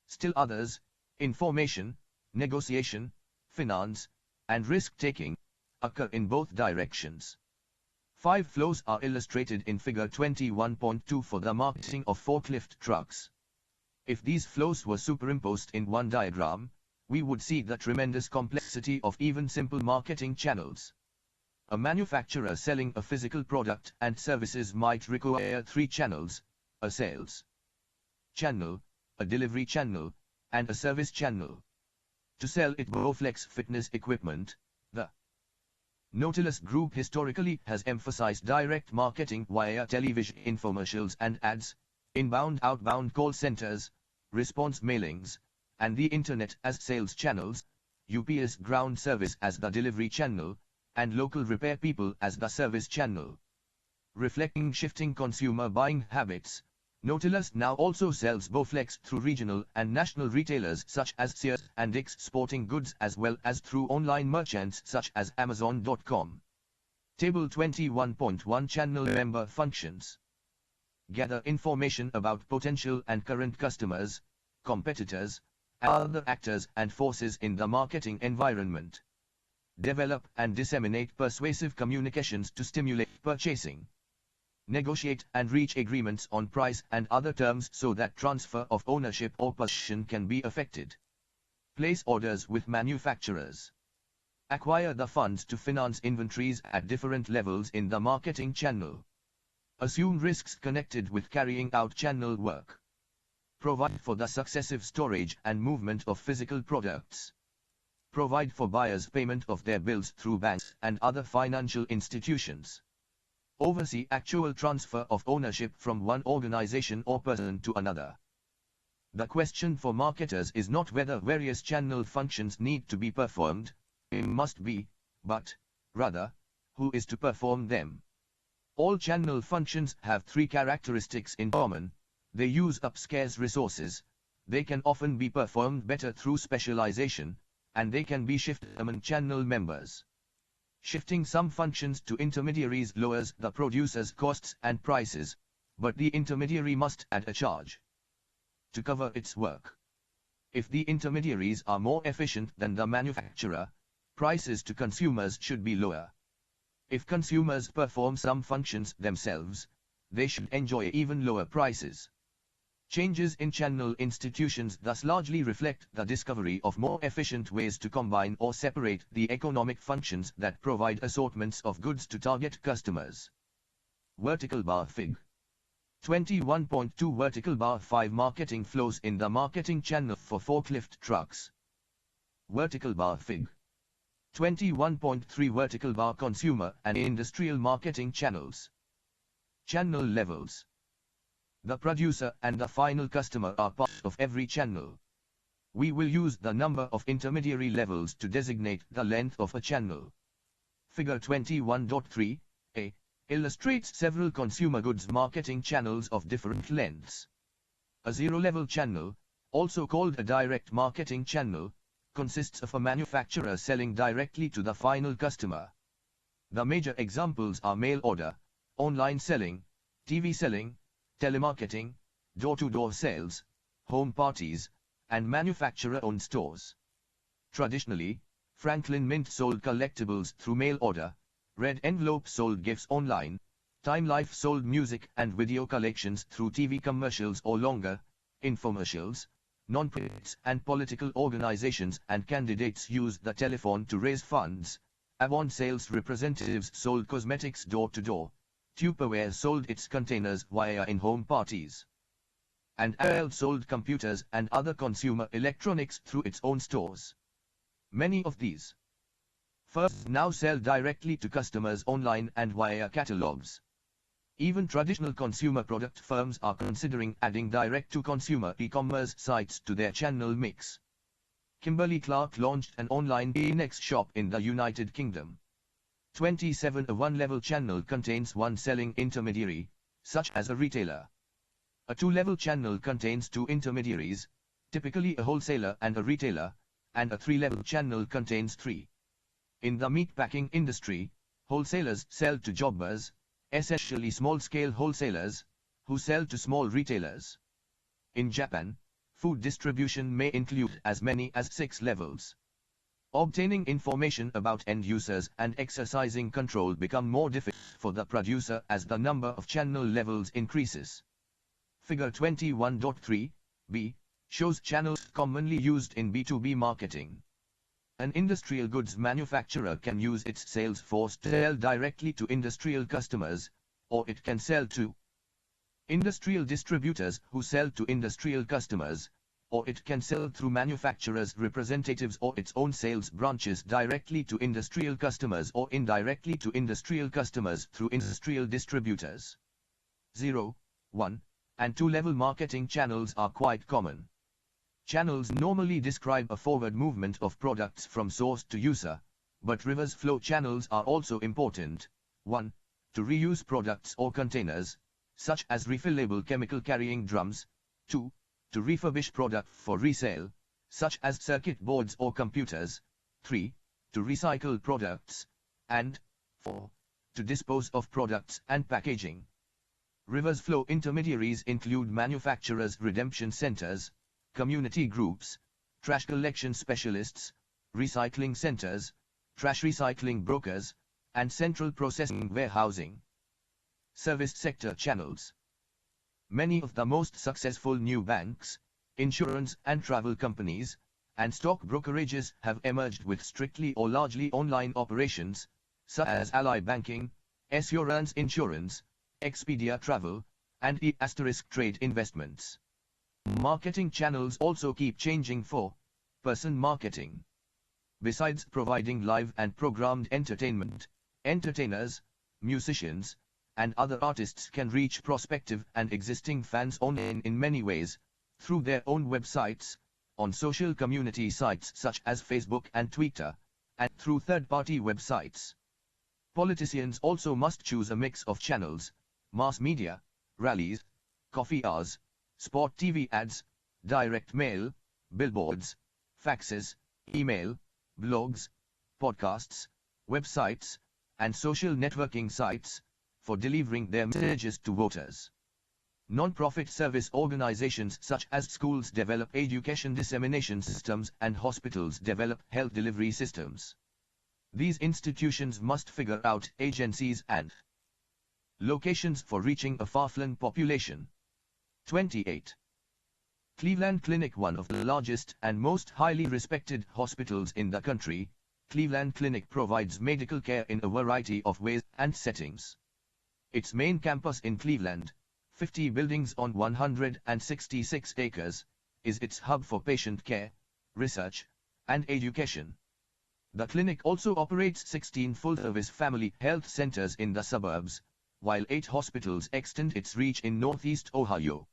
Still others, information, negotiation, finance, and risk-taking, occur in both directions. 5 flows are illustrated in Figure 21.2 for the marketing of forklift trucks. If these flows were superimposed in one diagram, we would see the tremendous complexity of even simple marketing channels. A manufacturer selling a physical product and services might require 3 channels: a sales channel, a delivery channel, and a service channel. To sell its Bowflex fitness equipment, the Nautilus Group historically has emphasized direct marketing via television infomercials and ads, inbound-outbound call centers, response mailings, and the internet as sales channels, UPS ground service as the delivery channel, and local repair people as the service channel. Reflecting shifting consumer buying habits, Nautilus now also sells Bowflex through regional and national retailers such as Sears and Dick's Sporting Goods, as well as through online merchants such as Amazon.com. Table 21.1 Channel Member Functions. Gather information about potential and current customers, competitors, and other actors and forces in the marketing environment. Develop and disseminate persuasive communications to stimulate purchasing. Negotiate and reach agreements on price and other terms so that transfer of ownership or possession can be effected. Place orders with manufacturers. Acquire the funds to finance inventories at different levels in the marketing channel. Assume risks connected with carrying out channel work. Provide for the successive storage and movement of physical products. Provide for buyers' payment of their bills through banks and other financial institutions. oversee actual transfer of ownership from one organization or person to another. The question for marketers is not whether various channel functions need to be performed, must be, but, rather, who is to perform them. All channel functions have three characteristics in common: they use up scarce resources, they can often be performed better through specialization, and they can be shifted among channel members. Shifting some functions to intermediaries lowers the producer's costs and prices, but the intermediary must add a charge to cover its work. If the intermediaries are more efficient than the manufacturer, prices to consumers should be lower. If consumers perform some functions themselves, they should enjoy even lower prices. Changes in channel institutions thus largely reflect the discovery of more efficient ways to combine or separate the economic functions that provide assortments of goods to target customers. Vertical bar Fig. 21.2 Vertical bar 5 Marketing flows in the marketing channel for forklift trucks. Vertical bar Fig. 21.3 Vertical bar Consumer and industrial marketing channels. Channel levels. The producer and the final customer are part of every channel. We will use the number of intermediary levels to designate the length of a channel. Figure 21.3a illustrates several consumer goods marketing channels of different lengths. A zero-level channel, also called a direct marketing channel, consists of a manufacturer selling directly to the final customer. The major examples are mail order, online selling, TV selling, telemarketing, door-to-door sales, home parties, and manufacturer-owned stores. Traditionally, Franklin Mint sold collectibles through mail order, Red Envelope sold gifts online, Time Life sold music and video collections through TV commercials or longer, infomercials. Non-profits and political organizations and candidates used the telephone to raise funds. Avon sales representatives sold cosmetics door-to-door. Tupperware sold its containers via in-home parties. And AOL sold computers and other consumer electronics through its own stores. Many of these firms now sell directly to customers online and via catalogs. Even traditional consumer product firms are considering adding direct-to-consumer e-commerce sites to their channel mix. Kimberly-Clark launched an online e-nex shop in the United Kingdom. 27 A one-level channel contains one selling intermediary, such as a retailer. A two-level channel contains two intermediaries, typically a wholesaler and a retailer, and a three-level channel contains three. In the meatpacking industry, wholesalers sell to jobbers, essentially small-scale wholesalers, who sell to small retailers. In Japan, food distribution may include as many as 6 levels. Obtaining information about end users and exercising control become more difficult for the producer as the number of channel levels increases. Figure 21.3b shows channels commonly used in B2B marketing. An industrial goods manufacturer can use its sales force to sell directly to industrial customers, or it can sell to industrial distributors who sell to industrial customers, or it can sell through manufacturers' representatives or its own sales branches directly to industrial customers or indirectly to industrial customers through industrial distributors. 0, 1, and 2-level marketing channels are quite common. Channels normally describe a forward movement of products from source to user, but reverse flow channels are also important. 1. To reuse products or containers, such as refillable chemical carrying drums. 2. To refurbish product for resale, such as circuit boards or computers. 3. To recycle products. And 4. To dispose of products and packaging. Reverse flow intermediaries include manufacturers' redemption centers, community groups, trash collection specialists, recycling centers, trash recycling brokers, and central processing warehousing. Service sector channels. Many of the most successful new banks, insurance and travel companies, and stock brokerages have emerged with strictly or largely online operations, such as Ally Banking, Assurance Insurance, Expedia Travel, and E*Trade Investments. Marketing channels also keep changing for person marketing. Besides providing live and programmed entertainment, entertainers, musicians, and other artists can reach prospective and existing fans online in many ways, through their own websites, on social community sites such as Facebook and Twitter, and through third-party websites. Politicians also must choose a mix of channels: mass media, rallies, coffee hours, sport TV ads, direct mail, billboards, faxes, email, blogs, podcasts, websites, and social networking sites, for delivering their messages to voters. Non-profit service organizations such as schools develop education dissemination systems and hospitals develop health delivery systems. These institutions must figure out agencies and locations for reaching a far-flung population. 28. Cleveland Clinic, one of the largest and most highly respected hospitals in the country, Cleveland Clinic provides medical care in a variety of ways and settings. Its main campus in Cleveland, 50 buildings on 166 acres, is its hub for patient care, research, and education. The clinic also operates 16 full-service family health centers in the suburbs, while 8 hospitals extend its reach in Northeast Ohio.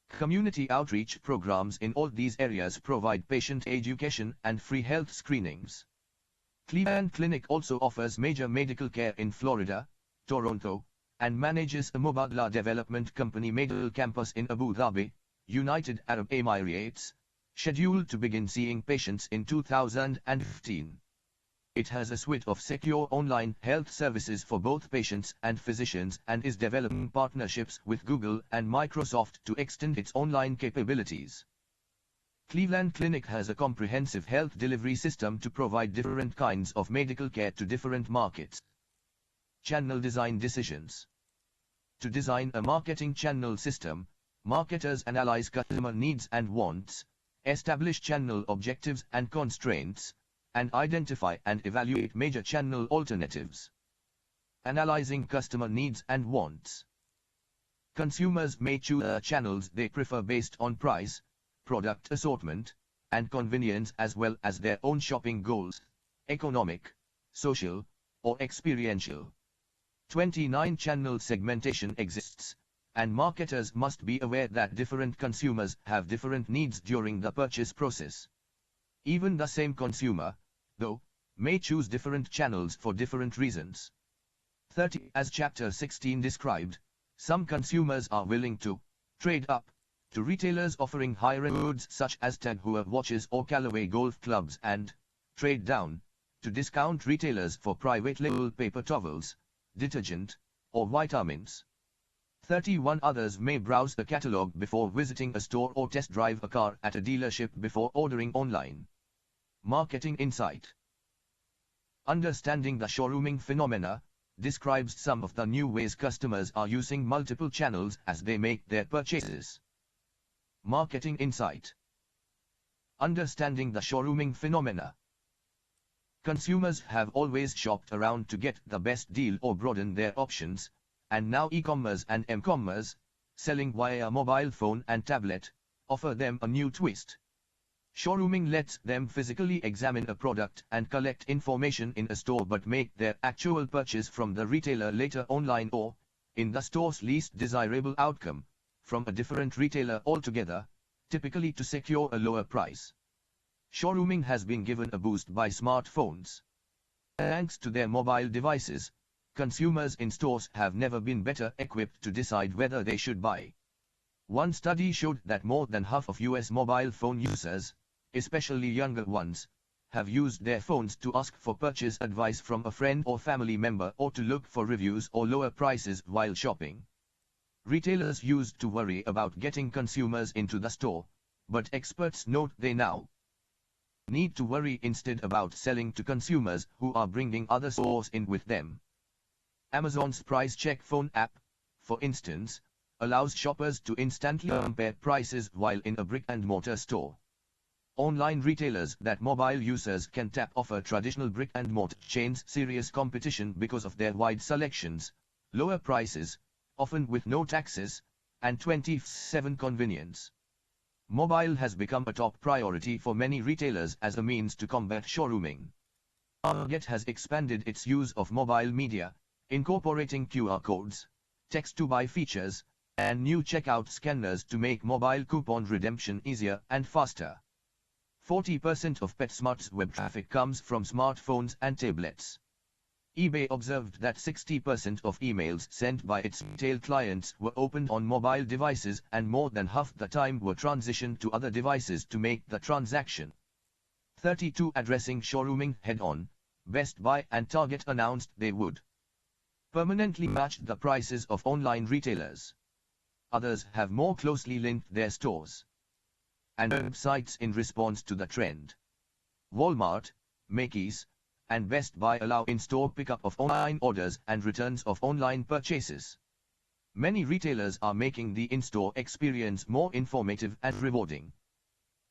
Community outreach programs in all these areas provide patient education and free health screenings. Cleveland Clinic also offers major medical care in Florida, Toronto, and manages a Mubadala development company medical campus in Abu Dhabi, United Arab Emirates, scheduled to begin seeing patients in 2015. It has a suite of secure online health services for both patients and physicians and is developing partnerships with Google and Microsoft to extend its online capabilities. Cleveland Clinic has a comprehensive health delivery system to provide different kinds of medical care to different markets. Channel design decisions. To design a marketing channel system, marketers analyze customer needs and wants, establish channel objectives and constraints, and identify and evaluate major channel alternatives. Analyzing customer needs and wants. Consumers may choose channels they prefer based on price, product assortment, and convenience, as well as their own shopping goals, economic, social, or experiential. 29. Channel segmentation exists, and marketers must be aware that different consumers have different needs during the purchase process. Even the same consumer, though, may choose different channels for different reasons. 30. As Chapter 16 described, some consumers are willing to trade up to retailers offering higher goods such as Tag Heuer watches or Callaway golf clubs, and trade down to discount retailers for private label paper towels, detergent, or vitamins. 31. Others may browse the catalog before visiting a store or test drive a car at a dealership before ordering online. Marketing insight. Understanding the showrooming phenomena describes some of the new ways customers are using multiple channels as they make their purchases. Marketing insight. Understanding the showrooming phenomena. Consumers have always shopped around to get the best deal or broaden their options, and now e-commerce and m-commerce, selling via mobile phone and tablet, offer them a new twist. Showrooming lets them physically examine a product and collect information in a store but make their actual purchase from the retailer later online or, in the store's least desirable outcome, from a different retailer altogether, typically to secure a lower price. Showrooming has been given a boost by smartphones. Thanks to their mobile devices, consumers in stores have never been better equipped to decide whether they should buy. One study showed that more than half of US mobile phone users, especially younger ones, have used their phones to ask for purchase advice from a friend or family member or to look for reviews or lower prices while shopping. Retailers used to worry about getting consumers into the store, but experts note they now need to worry instead about selling to consumers who are bringing other stores in with them. Amazon's Price Check phone app, for instance, allows shoppers to instantly compare prices while in a brick-and-mortar store. Online retailers that mobile users can tap offer traditional brick-and-mortar chains serious competition because of their wide selections, lower prices, often with no taxes, and 24/7 convenience. Mobile has become a top priority for many retailers as a means to combat showrooming. Target has expanded its use of mobile media, incorporating QR codes, text-to-buy features, and new checkout scanners to make mobile coupon redemption easier and faster. 40% of PetSmart's web traffic comes from smartphones and tablets. eBay observed that 60% of emails sent by its retail clients were opened on mobile devices, and more than half the time were transitioned to other devices to make the transaction. 32 addressing showrooming head-on, Best Buy and Target announced they would permanently match the prices of online retailers. Others have more closely linked their stores and websites in response to the trend. Walmart, Macy's, and Best Buy allow in-store pickup of online orders and returns of online purchases. Many retailers are making the in-store experience more informative and rewarding.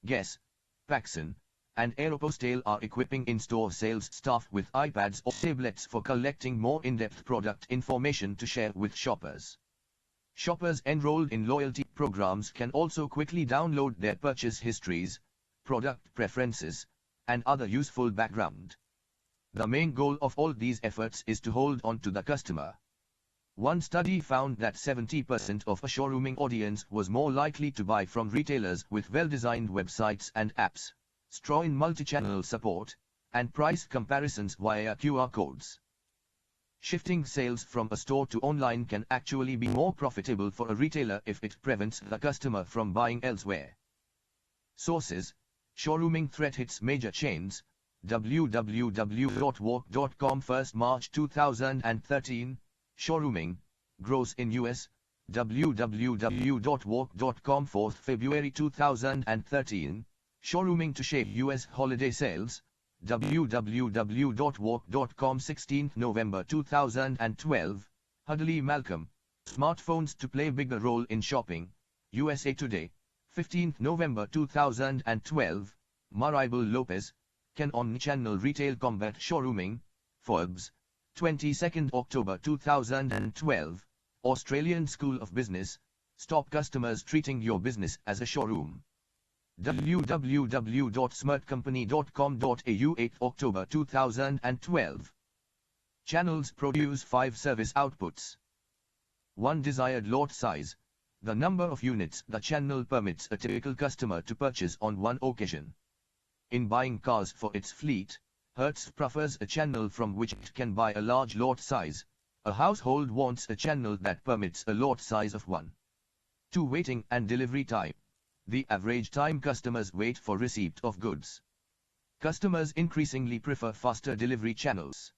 Guess, Paxson, and Aeropostale are equipping in-store sales staff with iPads or tablets for collecting more in-depth product information to share with shoppers. Shoppers enrolled in loyalty programs can also quickly download their purchase histories, product preferences, and other useful background. The main goal of all these efforts is to hold on to the customer. One study found that 70% of a showrooming audience was more likely to buy from retailers with well-designed websites and apps, strong multi-channel support, and price comparisons via QR codes. Shifting sales from a store to online can actually be more profitable for a retailer if it prevents the customer from buying elsewhere. Sources: Showrooming threat hits major chains. www.walk.com 1st March 2013. Showrooming grows in US. www.walk.com 4th February 2013. Showrooming to shape US holiday sales. www.walk.com 16th November 2012. Hudley Malcolm. Smartphones to play bigger role in shopping. USA Today. 15th November 2012. Maribel Lopez. Can omnichannel retail combat showrooming? Forbes. 22nd October 2012. Australian School of Business. Stop customers treating your business as a showroom. www.smartcompany.com.au 8 October 2012. Channels produce 5 service outputs. 1. Desired lot size. The number of units the channel permits a typical customer to purchase on one occasion. In buying cars for its fleet, Hertz prefers a channel from which it can buy a large lot size. A household wants a channel that permits a lot size of 1. 2. Waiting and delivery time. The average time customers wait for receipt of goods. Customers increasingly prefer faster delivery channels.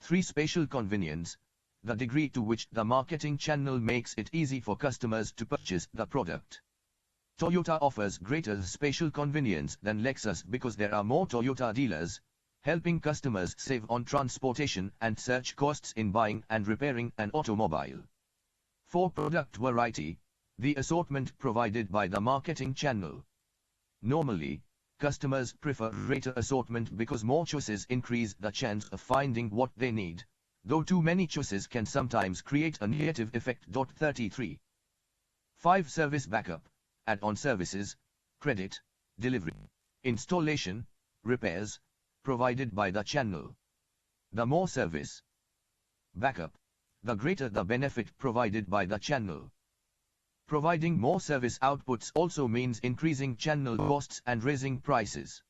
3. Spatial convenience. The degree to which the marketing channel makes it easy for customers to purchase the product. Toyota offers greater spatial convenience than Lexus because there are more Toyota dealers, helping customers save on transportation and search costs in buying and repairing an automobile. 4. Product variety. The assortment provided by the marketing channel. Normally, customers prefer greater assortment because more choices increase the chance of finding what they need, though too many choices can sometimes create a negative effect. 33. 5. Service backup. Add-on services, credit, delivery, installation, repairs, provided by the channel. The more service backup, the greater the benefit provided by the channel. Providing more service outputs also means increasing channel costs and raising prices.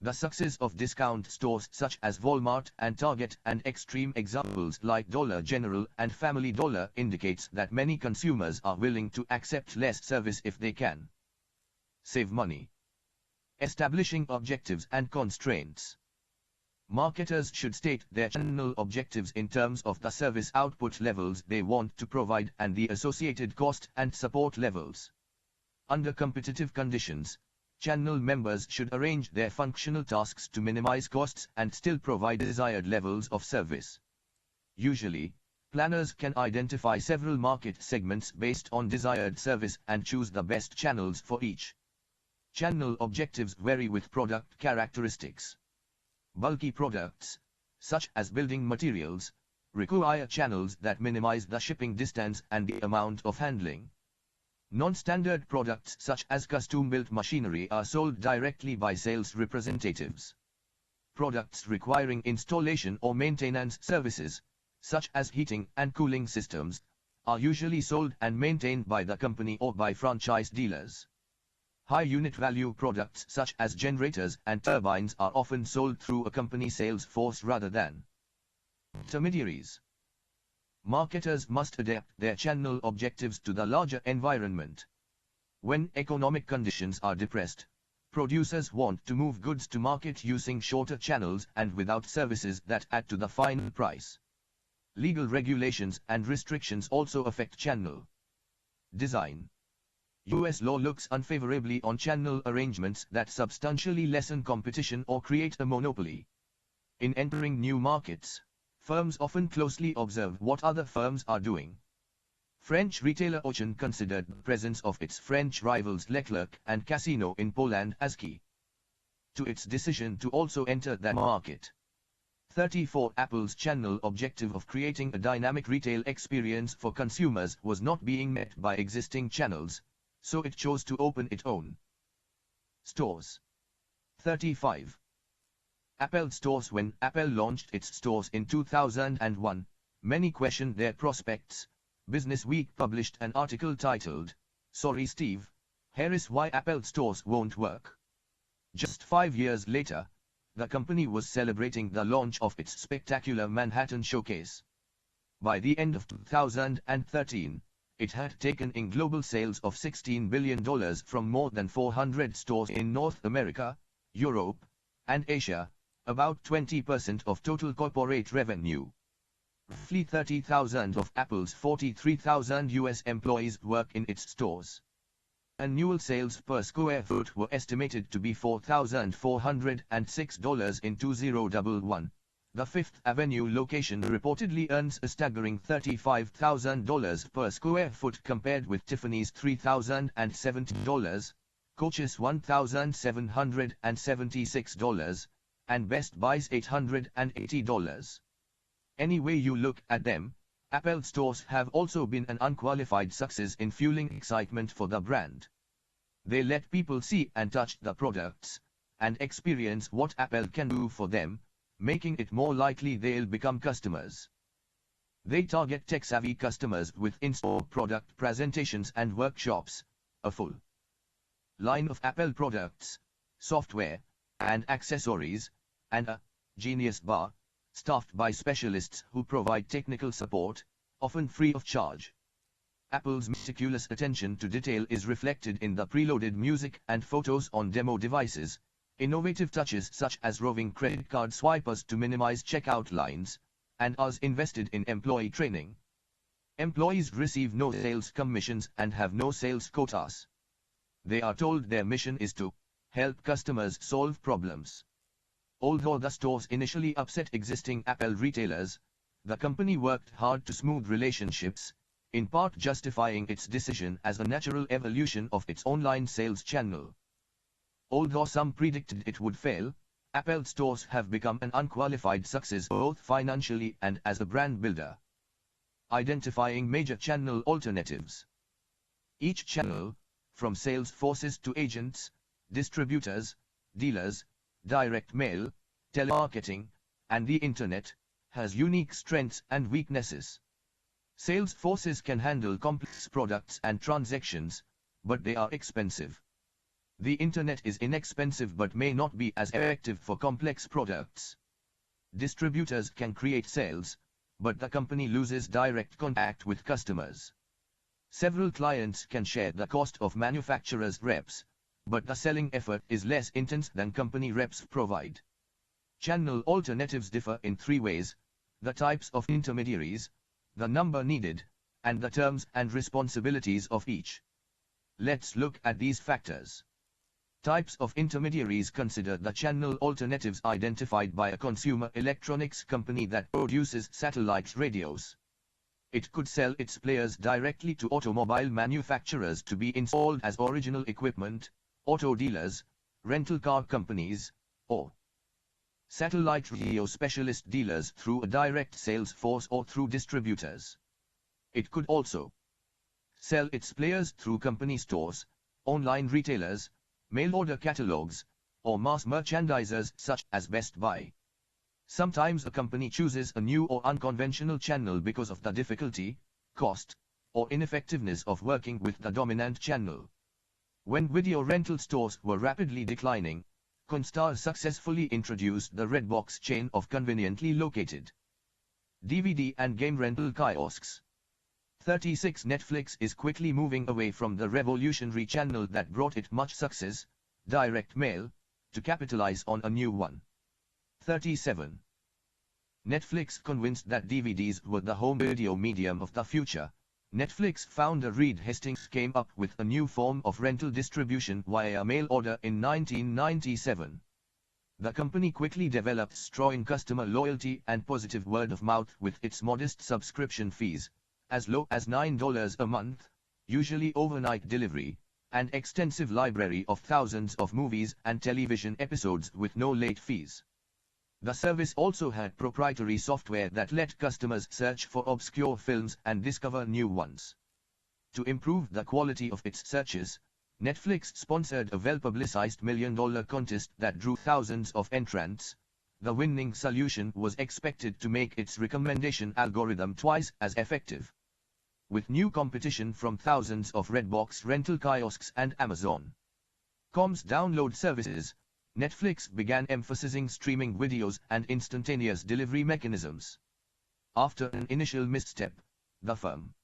The success of discount stores such as Walmart and Target and extreme examples like Dollar General and Family Dollar indicates that many consumers are willing to accept less service if they can save money. Establishing objectives and constraints. Marketers should state their channel objectives in terms of the service output levels they want to provide and the associated cost and support levels. Under competitive conditions, channel members should arrange their functional tasks to minimize costs and still provide desired levels of service. Usually, planners can identify several market segments based on desired service and choose the best channels for each. Channel objectives vary with product characteristics. Bulky products, such as building materials, require channels that minimize the shipping distance and the amount of handling. Non-standard products such as custom-built machinery are sold directly by sales representatives. Products requiring installation or maintenance services, such as heating and cooling systems, are usually sold and maintained by the company or by franchise dealers. High unit value products such as generators and turbines are often sold through a company sales force rather than intermediaries. Marketers must adapt their channel objectives to the larger environment. When economic conditions are depressed, producers want to move goods to market using shorter channels and without services that add to the final price. Legal regulations and restrictions also affect channel design. US law looks unfavorably on channel arrangements that substantially lessen competition or create a monopoly. In entering new markets, firms often closely observe what other firms are doing. French retailer Auchan considered the presence of its French rivals Leclerc and Casino in Poland as key to its decision to also enter that market. 34 Apple's channel objective of creating a dynamic retail experience for consumers was not being met by existing channels, so it chose to open its own stores. 35. Apple stores. When Apple launched its stores in 2001, many questioned their prospects. Business Week published an article titled, "Sorry Steve, here is why Apple stores won't work." Just 5 years later, the company was celebrating the launch of its spectacular Manhattan showcase. By the end of 2013, it had taken in global sales of $16 billion from more than 400 stores in North America, Europe, and Asia, about 20% of total corporate revenue. Roughly 30,000 of Apple's 43,000 US employees work in its stores. Annual sales per square foot were estimated to be $4,406 in 2011. The Fifth Avenue location reportedly earns a staggering $35,000 per square foot compared with Tiffany's $3,070, Coach's $1,776, and Best Buy's $880. Any way you look at them, Apple stores have also been an unqualified success in fueling excitement for the brand. They let people see and touch the products, and experience what Apple can do for them, making it more likely they'll become customers. They target tech-savvy customers with in-store product presentations and workshops, a full line of Apple products, software, and accessories, and a Genius Bar, staffed by specialists who provide technical support, often free of charge. Apple's meticulous attention to detail is reflected in the preloaded music and photos on demo devices, innovative touches such as roving credit card swipers to minimize checkout lines, and hours invested in employee training. Employees receive no sales commissions and have no sales quotas. They are told their mission is to help customers solve problems. Although the stores initially upset existing Apple retailers, the company worked hard to smooth relationships, in part justifying its decision as a natural evolution of its online sales channel. Although some predicted it would fail, Apple stores have become an unqualified success both financially and as a brand builder. Identifying major channel alternatives. Each channel, from sales forces to agents, distributors, dealers, direct mail, telemarketing, and the internet, has unique strengths and weaknesses. Sales forces can handle complex products and transactions, but they are expensive. The internet is inexpensive but may not be as effective for complex products. Distributors can create sales, but the company loses direct contact with customers. Several clients can share the cost of manufacturers' reps, but the selling effort is less intense than company reps provide. Channel alternatives differ in 3 ways: the types of intermediaries, the number needed, and the terms and responsibilities of each. Let's look at these factors. Types of intermediaries. Consider the channel alternatives identified by a consumer electronics company that produces satellite radios. It could sell its players directly to automobile manufacturers to be installed as original equipment, auto dealers, rental car companies, or satellite radio specialist dealers through a direct sales force or through distributors. It could also sell its players through company stores, online retailers, mail-order catalogs, or mass merchandisers such as Best Buy. Sometimes a company chooses a new or unconventional channel because of the difficulty, cost, or ineffectiveness of working with the dominant channel. When video rental stores were rapidly declining, Qamar successfully introduced the Red Box chain of conveniently located DVD and game rental kiosks. 36. Netflix is quickly moving away from the revolutionary channel that brought it much success, direct mail, to capitalize on a new one. 37. Netflix convinced that DVDs were the home video medium of the future. Netflix founder Reed Hastings came up with a new form of rental distribution via mail order in 1997. The company quickly developed strong customer loyalty and positive word of mouth with its modest subscription fees, as low as $9 a month, usually overnight delivery, and extensive library of thousands of movies and television episodes with no late fees. The service also had proprietary software that let customers search for obscure films and discover new ones. To improve the quality of its searches, Netflix sponsored a well-publicized $1 million contest that drew thousands of entrants. The winning solution was expected to make its recommendation algorithm twice as effective. With new competition from thousands of Redbox rental kiosks and Amazon.com's download services, Netflix began emphasizing streaming videos and instantaneous delivery mechanisms. After an initial misstep, the firm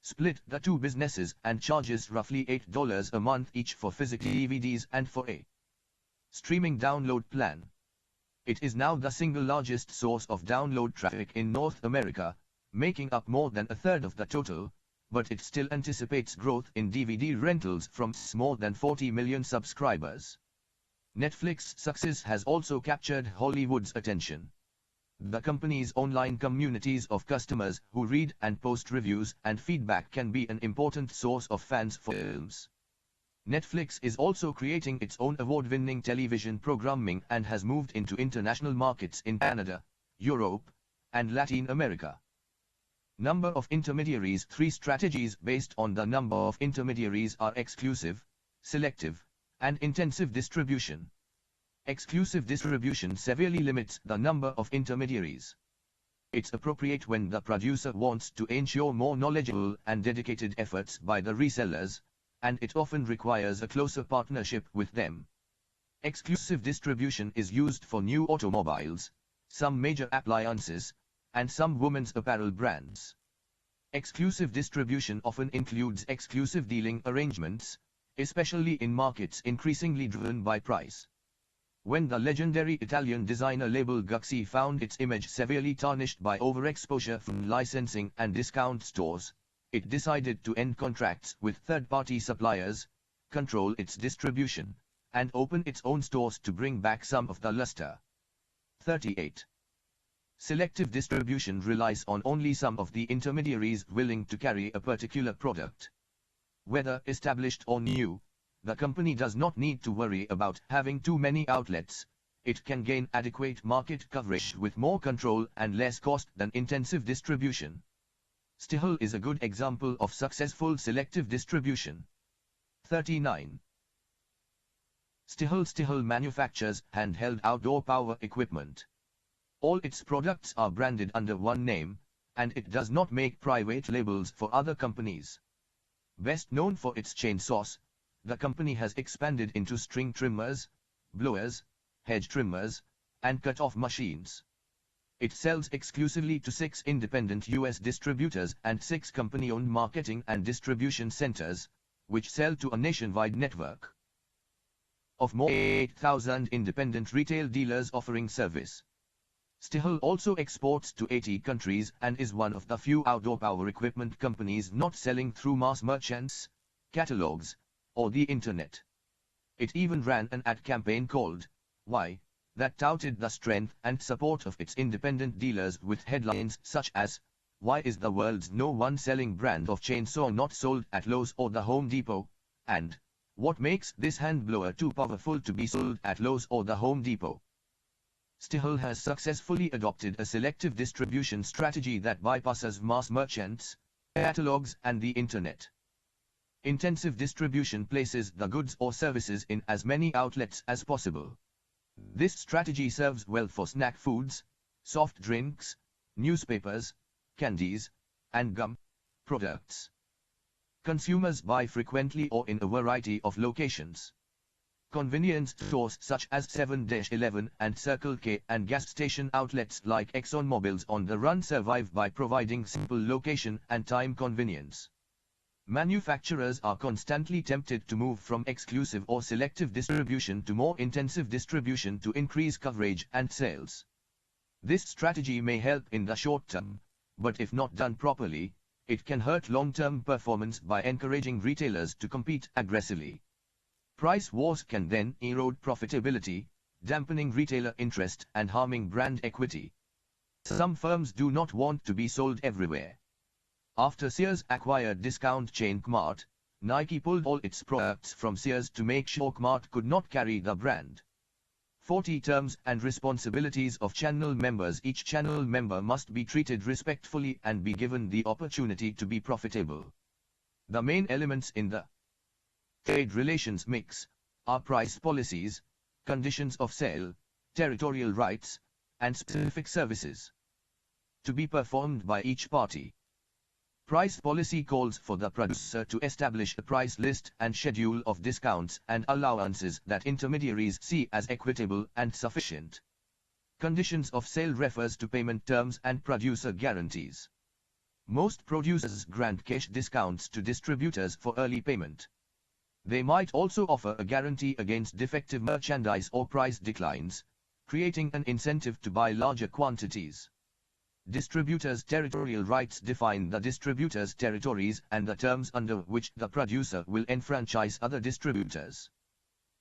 split the two businesses and charges roughly $8 a month each for physical DVDs and for a streaming download plan. It is now the single largest source of download traffic in North America, making up more than a third of the total, but it still anticipates growth in DVD rentals from more than 40 million subscribers. Netflix's success has also captured Hollywood's attention. The company's online communities of customers who read and post reviews and feedback can be an important source of fans for films. Netflix is also creating its own award-winning television programming and has moved into international markets in Canada, Europe, and Latin America. Number of intermediaries. 3 strategies based on the number of intermediaries are exclusive, selective, and intensive distribution. Exclusive distribution severely limits the number of intermediaries. It's appropriate when the producer wants to ensure more knowledgeable and dedicated efforts by the resellers, and it often requires a closer partnership with them. Exclusive distribution is used for new automobiles, some major appliances, and some women's apparel brands. Exclusive distribution often includes exclusive dealing arrangements, especially in markets increasingly driven by price. When the legendary Italian designer label Gucci found its image severely tarnished by overexposure from licensing and discount stores, it decided to end contracts with third-party suppliers, control its distribution, and open its own stores to bring back some of the luster. 38. Selective distribution relies on only some of the intermediaries willing to carry a particular product. Whether established or new, the company does not need to worry about having too many outlets. It can gain adequate market coverage with more control and less cost than intensive distribution. Stihel is a good example of successful selective distribution. 39. Stihel manufactures handheld outdoor power equipment. All its products are branded under one name, and it does not make private labels for other companies. Best known for its chainsaws, the company has expanded into string trimmers, blowers, hedge trimmers, and cut-off machines. It sells exclusively to 6 independent U.S. distributors and 6 company-owned marketing and distribution centers, which sell to a nationwide network of more than 8,000 independent retail dealers offering service. Stihel also exports to 80 countries and is one of the few outdoor power equipment companies not selling through mass merchants, catalogs, or the internet. It even ran an ad campaign called Why? That touted the strength and support of its independent dealers with headlines such as, "Why is the world's #1 selling brand of chainsaw not sold at Lowe's or the Home Depot?" and "What makes this hand blower too powerful to be sold at Lowe's or the Home Depot?" Stihel has successfully adopted a selective distribution strategy that bypasses mass merchants, catalogs, and the internet. Intensive distribution places the goods or services in as many outlets as possible. This strategy serves well for snack foods, soft drinks, newspapers, candies, and gum products. Consumers buy frequently or in a variety of locations. Convenience stores such as 7-Eleven and Circle K and gas station outlets like ExxonMobil's on the run survive by providing simple location and time convenience. Manufacturers are constantly tempted to move from exclusive or selective distribution to more intensive distribution to increase coverage and sales. This strategy may help in the short term, but if not done properly, it can hurt long-term performance by encouraging retailers to compete aggressively. Price wars can then erode profitability, dampening retailer interest and harming brand equity. Some firms do not want to be sold everywhere. After Sears acquired discount chain Qamar, Nike pulled all its products from Sears to make sure Qamar could not carry the brand. 40 Terms and responsibilities of channel members. Each channel member must be treated respectfully and be given the opportunity to be profitable. The main elements in the trade relations mix are price policies, conditions of sale, territorial rights, and specific services to be performed by each party. Price policy calls for the producer to establish a price list and schedule of discounts and allowances that intermediaries see as equitable and sufficient. Conditions of sale refers to payment terms and producer guarantees. Most producers grant cash discounts to distributors for early payment. They might also offer a guarantee against defective merchandise or price declines, creating an incentive to buy larger quantities. Distributors' territorial rights define the distributor's territories and the terms under which the producer will enfranchise other distributors.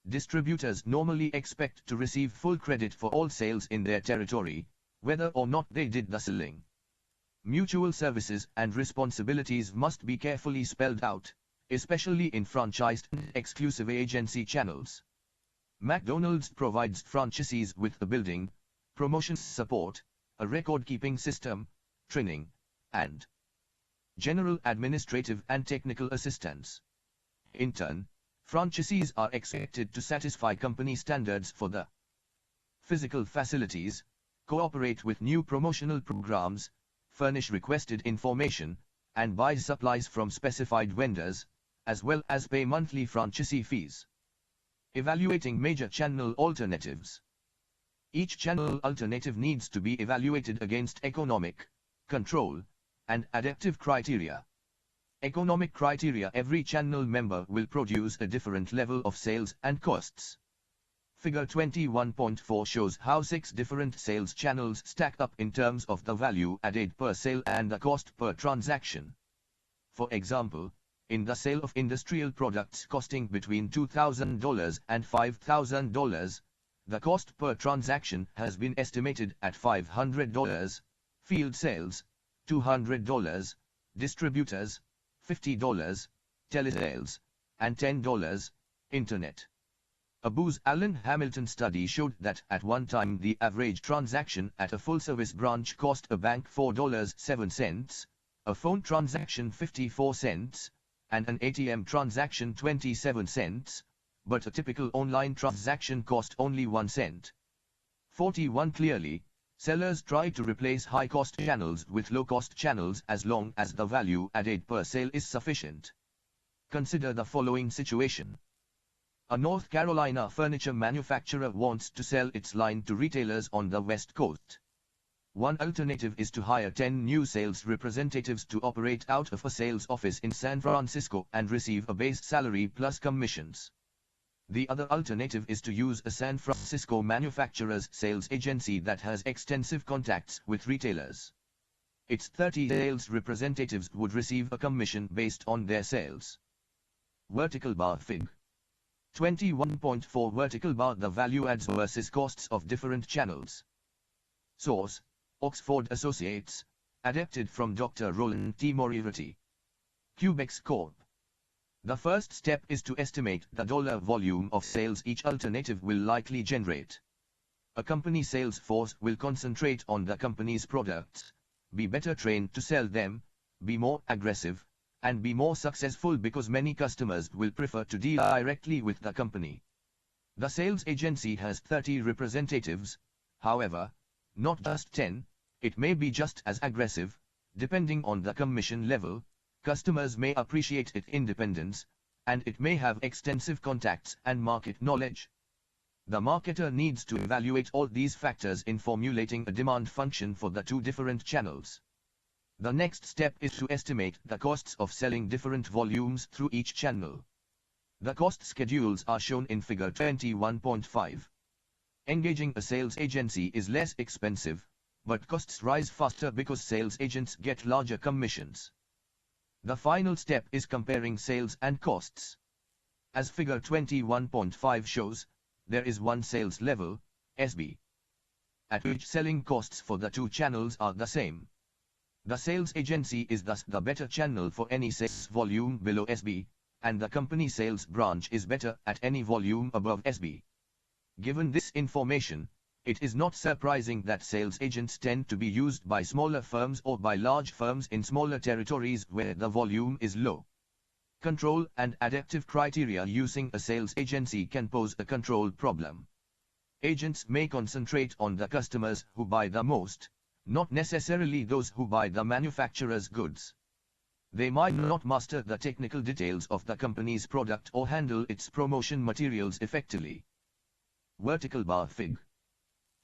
Distributors normally expect to receive full credit for all sales in their territory, whether or not they did the selling. Mutual services and responsibilities must be carefully spelled out, especially in franchised and exclusive agency channels. McDonald's provides franchisees with a building, promotion support, a record-keeping system, training, and general administrative and technical assistance. In turn, franchisees are expected to satisfy company standards for the physical facilities, cooperate with new promotional programs, furnish requested information, and buy supplies from specified vendors, as well as pay monthly franchisee fees. Evaluating major channel alternatives. Each channel alternative needs to be evaluated against economic, control, and adaptive criteria. Economic criteria: every channel member will produce a different level of sales and costs. Figure 21.4 shows how 6 different sales channels stack up in terms of the value added per sale and the cost per transaction. For example, in the sale of industrial products costing between $2,000 and $5,000, the cost per transaction has been estimated at $500, field sales, $200, distributors, $50, telesales, and $10, internet. A Booz Allen Hamilton study showed that at one time the average transaction at a full-service branch cost a bank $4.07, a phone transaction 54 cents, and an ATM transaction 27 cents, but a typical online transaction cost only 1 cent. 41 Clearly, sellers try to replace high-cost channels with low-cost channels as long as the value added per sale is sufficient. Consider the following situation. A North Carolina furniture manufacturer wants to sell its line to retailers on the West Coast. One alternative is to hire 10 new sales representatives to operate out of a sales office in San Francisco and receive a base salary plus commissions. The other alternative is to use a San Francisco manufacturer's sales agency that has extensive contacts with retailers. Its 30 sales representatives would receive a commission based on their sales. Vertical bar Fig. 21.4 Vertical bar: the value adds versus costs of different channels. Source: Oxford Associates, adapted from Dr. Roland T. Moriarty. Cubex Corp. The first step is to estimate the dollar volume of sales each alternative will likely generate. A company sales force will concentrate on the company's products, be better trained to sell them, be more aggressive, and be more successful because many customers will prefer to deal directly with the company. The sales agency has 30 representatives, however, not just 10, it may be just as aggressive, depending on the commission level, Customers may appreciate its independence, and it may have extensive contacts and market knowledge. The marketer needs to evaluate all these factors in formulating a demand function for the two different channels. The next step is to estimate the costs of selling different volumes through each channel. The cost schedules are shown in figure 21.5. Engaging a sales agency is less expensive, but costs rise faster because sales agents get larger commissions. The final step is comparing sales and costs. As figure 21.5 shows, there is one sales level, SB, at which selling costs for the two channels are the same. The sales agency is thus the better channel for any sales volume below SB, and the company sales branch is better at any volume above SB. Given this information, it is not surprising that sales agents tend to be used by smaller firms or by large firms in smaller territories where the volume is low. Control and adaptive criteria using a sales agency can pose a control problem. Agents may concentrate on the customers who buy the most, not necessarily those who buy the manufacturer's goods. They might not master the technical details of the company's product or handle its promotion materials effectively. Vertical bar Fig.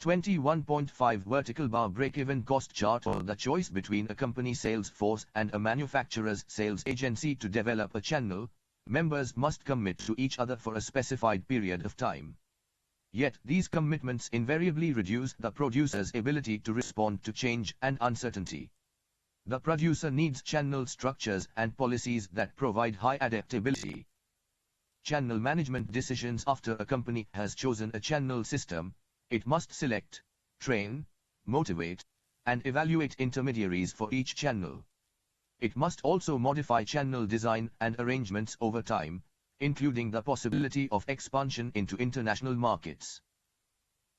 21.5 Vertical bar break-even cost chart, or the choice between a company sales force and a manufacturer's sales agency to develop a channel. Members must commit to each other for a specified period of time. Yet these commitments invariably reduce the producer's ability to respond to change and uncertainty. The producer needs channel structures and policies that provide high adaptability. Channel management decisions. After a company has chosen a channel system, it must select, train, motivate, and evaluate intermediaries for each channel. It must also modify channel design and arrangements over time, including the possibility of expansion into international markets.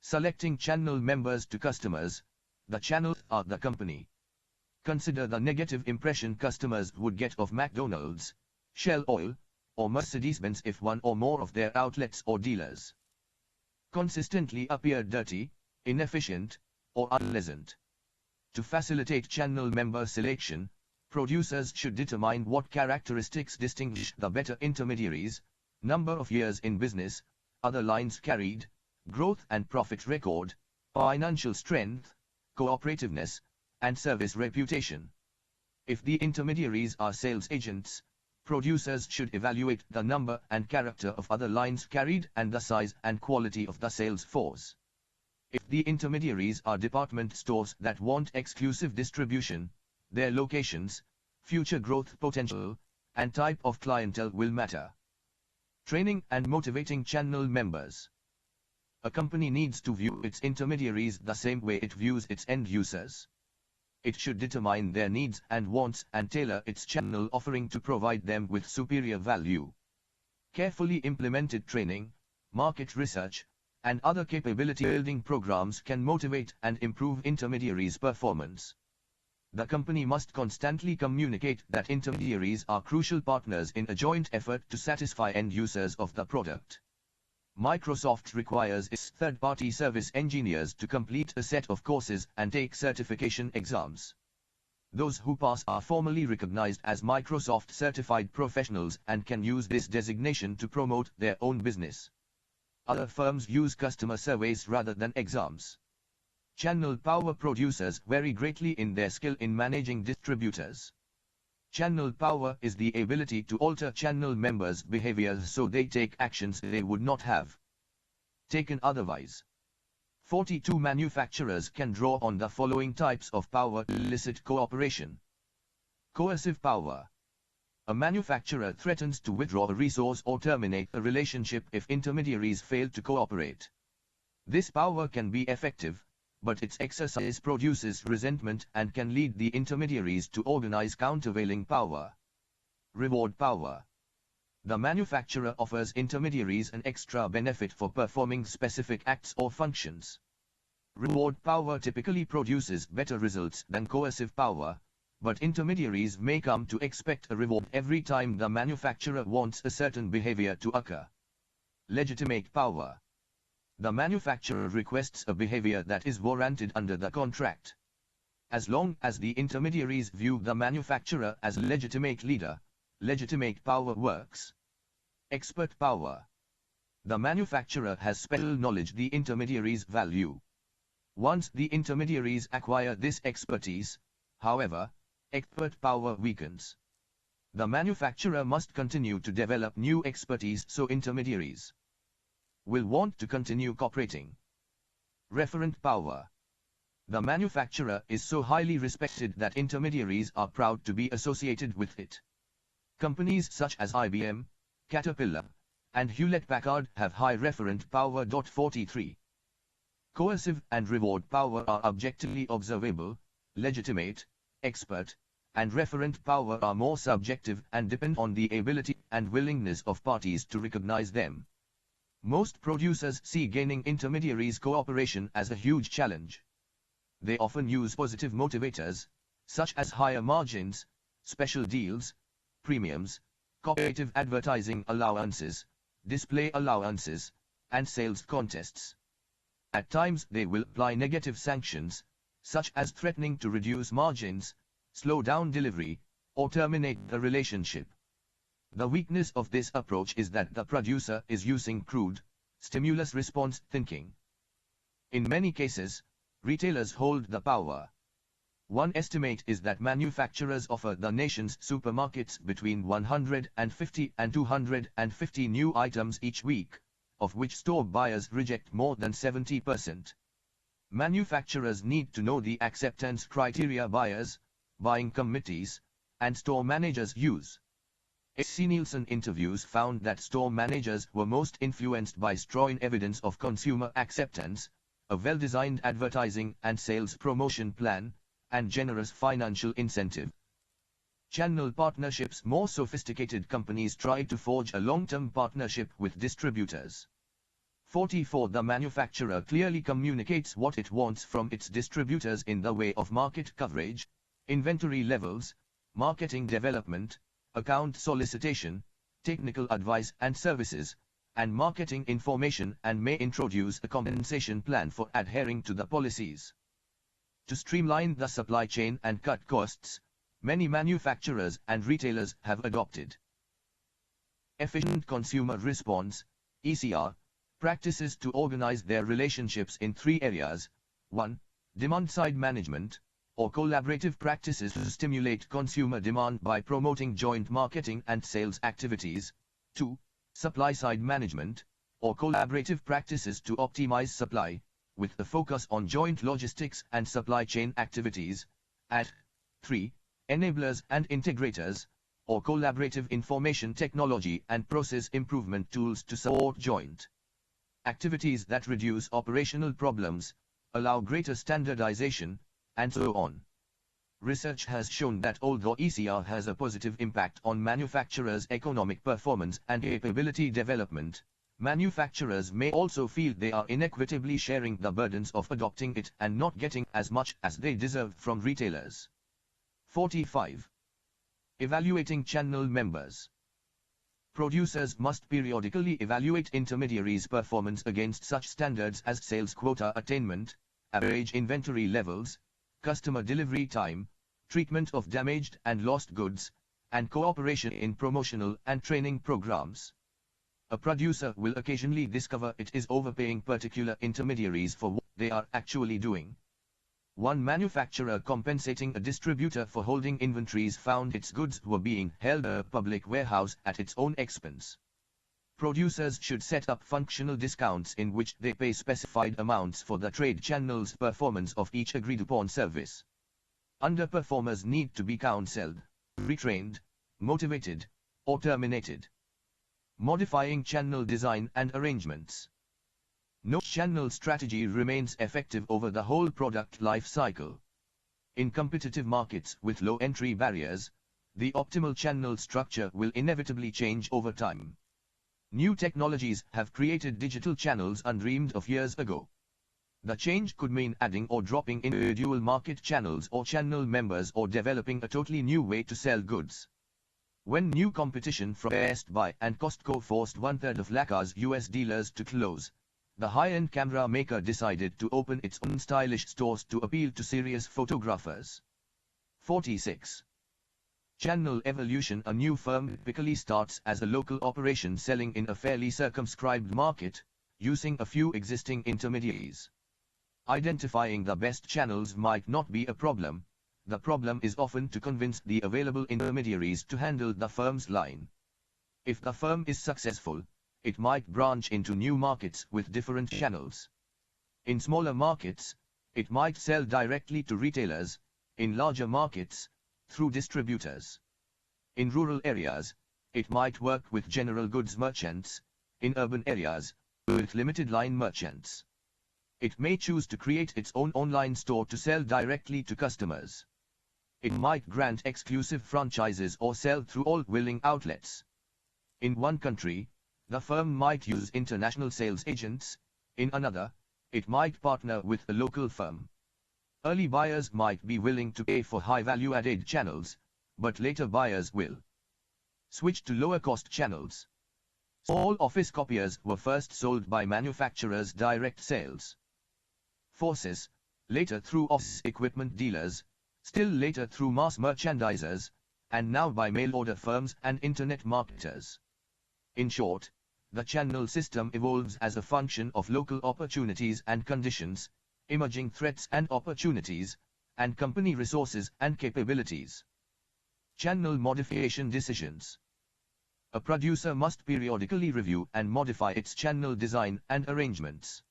Selecting channel members to customers. The channels are the company. Consider the negative impression customers would get of McDonald's, Shell Oil, or Mercedes-Benz if one or more of their outlets or dealers consistently appear dirty, inefficient, or unpleasant. To facilitate channel member selection, producers should determine what characteristics distinguish the better intermediaries: number of years in business, other lines carried, growth and profit record, financial strength, cooperativeness, and service reputation. If the intermediaries are sales agents, producers should evaluate the number and character of other lines carried and the size and quality of the sales force. If the intermediaries are department stores that want exclusive distribution, their locations, future growth potential, and type of clientele will matter. Training and motivating channel members. A company needs to view its intermediaries the same way it views its end users. It should determine their needs and wants and tailor its channel offering to provide them with superior value. Carefully implemented training, market research, and other capability-building programs can motivate and improve intermediaries' performance. The company must constantly communicate that intermediaries are crucial partners in a joint effort to satisfy end users of the product. Microsoft requires its third-party service engineers to complete a set of courses and take certification exams. Those who pass are formally recognized as Microsoft certified professionals and can use this designation to promote their own business. Other firms use customer surveys rather than exams. Channel power. Producers vary greatly in their skill in managing distributors. Channel power is the ability to alter channel members' behaviors so they take actions they would not have taken otherwise. 42 manufacturers can draw on the following types of power to elicit cooperation. Coercive power. A manufacturer threatens to withdraw a resource or terminate a relationship if intermediaries fail to cooperate. This power can be effective, but its exercise produces resentment and can lead the intermediaries to organize countervailing power. Reward power. The manufacturer offers intermediaries an extra benefit for performing specific acts or functions. Reward power typically produces better results than coercive power, but intermediaries may come to expect a reward every time the manufacturer wants a certain behavior to occur. Legitimate power. The manufacturer requests a behavior that is warranted under the contract. As long as the intermediaries view the manufacturer as a legitimate leader, legitimate power works. Expert power. The manufacturer has special knowledge the intermediaries value. Once the intermediaries acquire this expertise, however, expert power weakens. The manufacturer must continue to develop new expertise so intermediaries will want to continue cooperating. Referent power. The manufacturer is so highly respected that intermediaries are proud to be associated with it. Companies such as IBM, Caterpillar, and Hewlett-Packard have high referent power. 43. Coercive and reward power are objectively observable, legitimate, expert, and referent power are more subjective and depend on the ability and willingness of parties to recognize them. Most producers see gaining intermediaries' cooperation as a huge challenge. They often use positive motivators, such as higher margins, special deals, premiums, cooperative advertising allowances, display allowances, and sales contests. At times they will apply negative sanctions, such as threatening to reduce margins, slow down delivery, or terminate the relationship. The weakness of this approach is that the producer is using crude, stimulus response thinking. In many cases, retailers hold the power. One estimate is that manufacturers offer the nation's supermarkets between 150 and 250 new items each week, of which store buyers reject more than 70%. Manufacturers need to know the acceptance criteria buyers, buying committees, and store managers use. SC Nielsen interviews found that store managers were most influenced by strong evidence of consumer acceptance, a well-designed advertising and sales promotion plan, and generous financial incentive. Channel partnerships. More sophisticated companies try to forge a long-term partnership with distributors. 44. The manufacturer clearly communicates what it wants from its distributors in the way of market coverage, inventory levels, marketing development, account solicitation, technical advice and services, and marketing information, and may introduce a compensation plan for adhering to the policies. To streamline the supply chain and cut costs, many manufacturers and retailers have adopted efficient consumer response (ECR) practices to organize their relationships in 3 areas. 1. Demand-side management, or collaborative practices to stimulate consumer demand by promoting joint marketing and sales activities. 2. Supply-side management, or collaborative practices to optimize supply, with a focus on joint logistics and supply chain activities. At 3. Enablers and integrators, or collaborative information technology and process improvement tools to support joint activities that reduce operational problems, allow greater standardization, and so on. Research has shown that although ECR has a positive impact on manufacturers' economic performance and capability development, manufacturers may also feel they are inequitably sharing the burdens of adopting it and not getting as much as they deserve from retailers. 45. Evaluating channel members. Producers must periodically evaluate intermediaries' performance against such standards as sales quota attainment, average inventory levels, customer delivery time, treatment of damaged and lost goods, and cooperation in promotional and training programs. A producer will occasionally discover it is overpaying particular intermediaries for what they are actually doing. One manufacturer compensating a distributor for holding inventories found its goods were being held in a public warehouse at its own expense. Producers should set up functional discounts in which they pay specified amounts for the trade channel's performance of each agreed-upon service. Underperformers need to be counseled, retrained, motivated, or terminated. Modifying channel design and arrangements. No channel strategy remains effective over the whole product life cycle. In competitive markets with low entry barriers, the optimal channel structure will inevitably change over time. New technologies have created digital channels undreamed of years ago. The change could mean adding or dropping individual market channels or channel members or developing a totally new way to sell goods. When new competition from Best Buy and Costco forced 1/3 of Lacquer's US dealers to close, the high-end camera maker decided to open its own stylish stores to appeal to serious photographers. 46. Channel evolution. A new firm typically starts as a local operation selling in a fairly circumscribed market, using a few existing intermediaries. Identifying the best channels might not be a problem. The problem is often to convince the available intermediaries to handle the firm's line. If the firm is successful, it might branch into new markets with different channels. In smaller markets, it might sell directly to retailers; in larger markets, through distributors. In rural areas, it might work with general goods merchants; in urban areas, with limited line merchants. It may choose to create its own online store to sell directly to customers. It might grant exclusive franchises or sell through all willing outlets. In one country, the firm might use international sales agents; in another, it might partner with a local firm. Early buyers might be willing to pay for high value-added channels, but later buyers will switch to lower-cost channels. All office copiers were first sold by manufacturers' direct sales forces, later through office equipment dealers, still later through mass merchandisers, and now by mail-order firms and internet marketers. In short, the channel system evolves as a function of local opportunities and conditions, emerging threats and opportunities, and company resources and capabilities. Channel modification decisions. A producer must periodically review and modify its channel design and arrangements.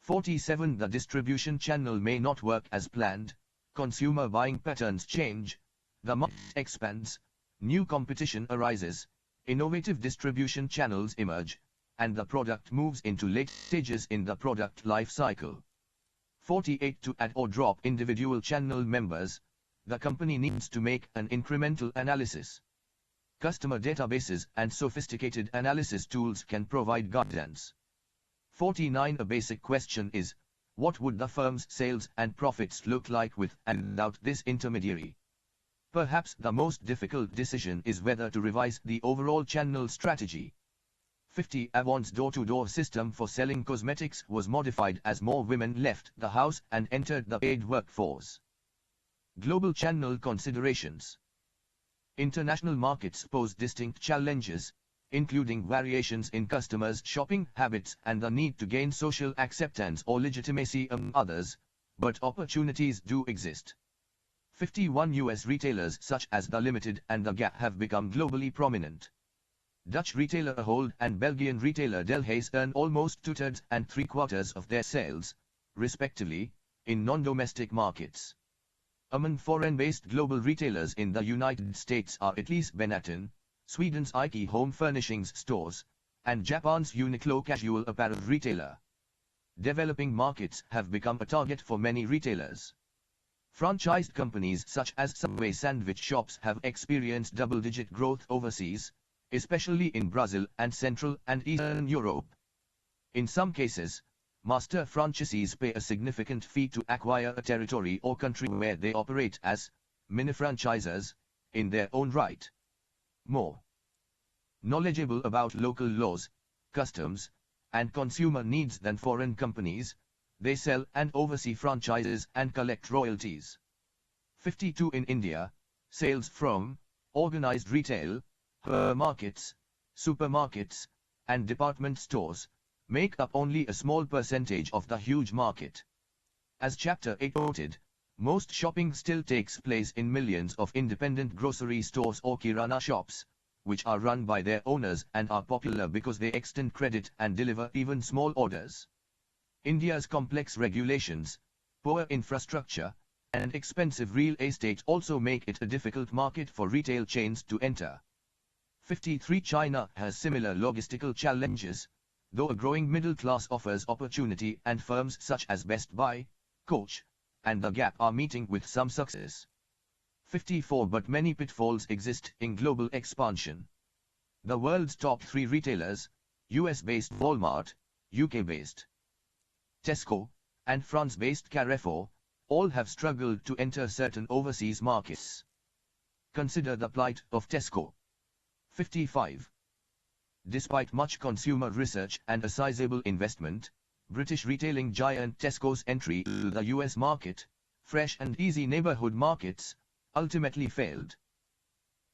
47. The distribution channel may not work as planned. Consumer buying patterns change, the market expands, new competition arises, innovative distribution channels emerge, and the product moves into late stages in the product life cycle. 48. To add or drop individual channel members, the company needs to make an incremental analysis. Customer databases and sophisticated analysis tools can provide guidance. 49. A basic question is, what would the firm's sales and profits look like with and without this intermediary? Perhaps the most difficult decision is whether to revise the overall channel strategy. 50. Avon's door-to-door system for selling cosmetics was modified as more women left the house and entered the paid workforce. Global channel considerations. International markets pose distinct challenges, including variations in customers' shopping habits and the need to gain social acceptance or legitimacy among others, but opportunities do exist. 51. US retailers such as The Limited and The Gap have become globally prominent. Dutch retailer Ahold and Belgian retailer Delhaize earn almost 2/3 and 3/4 of their sales, respectively, in non-domestic markets. Among foreign-based global retailers in the United States are Italy's Benetton, Sweden's IKEA home furnishings stores, and Japan's Uniqlo casual apparel retailer. Developing markets have become a target for many retailers. Franchised companies such as Subway sandwich shops have experienced double-digit growth overseas, especially in Brazil and Central and Eastern Europe. In some cases, master franchisees pay a significant fee to acquire a territory or country where they operate as mini-franchisers in their own right. More knowledgeable about local laws, customs, and consumer needs than foreign companies, they sell and oversee franchises and collect royalties. 52. In India, sales from organized retail, hypermarkets, supermarkets, and department stores make up only a small percentage of the huge market. As Chapter 8 noted, most shopping still takes place in millions of independent grocery stores or kirana shops, which are run by their owners and are popular because they extend credit and deliver even small orders. India's complex regulations, poor infrastructure, and expensive real estate also make it a difficult market for retail chains to enter. 53. China has similar logistical challenges, though a growing middle class offers opportunity and firms such as Best Buy, Coach, and The Gap are meeting with some success. 54. But many pitfalls exist in global expansion. The world's top 3 retailers, US-based Walmart, UK-based Tesco, and France-based Carrefour, all have struggled to enter certain overseas markets. Consider the plight of Tesco. 55. Despite much consumer research and a sizable investment, British retailing giant Tesco's entry to the US market, fresh and easy neighborhood markets, ultimately failed.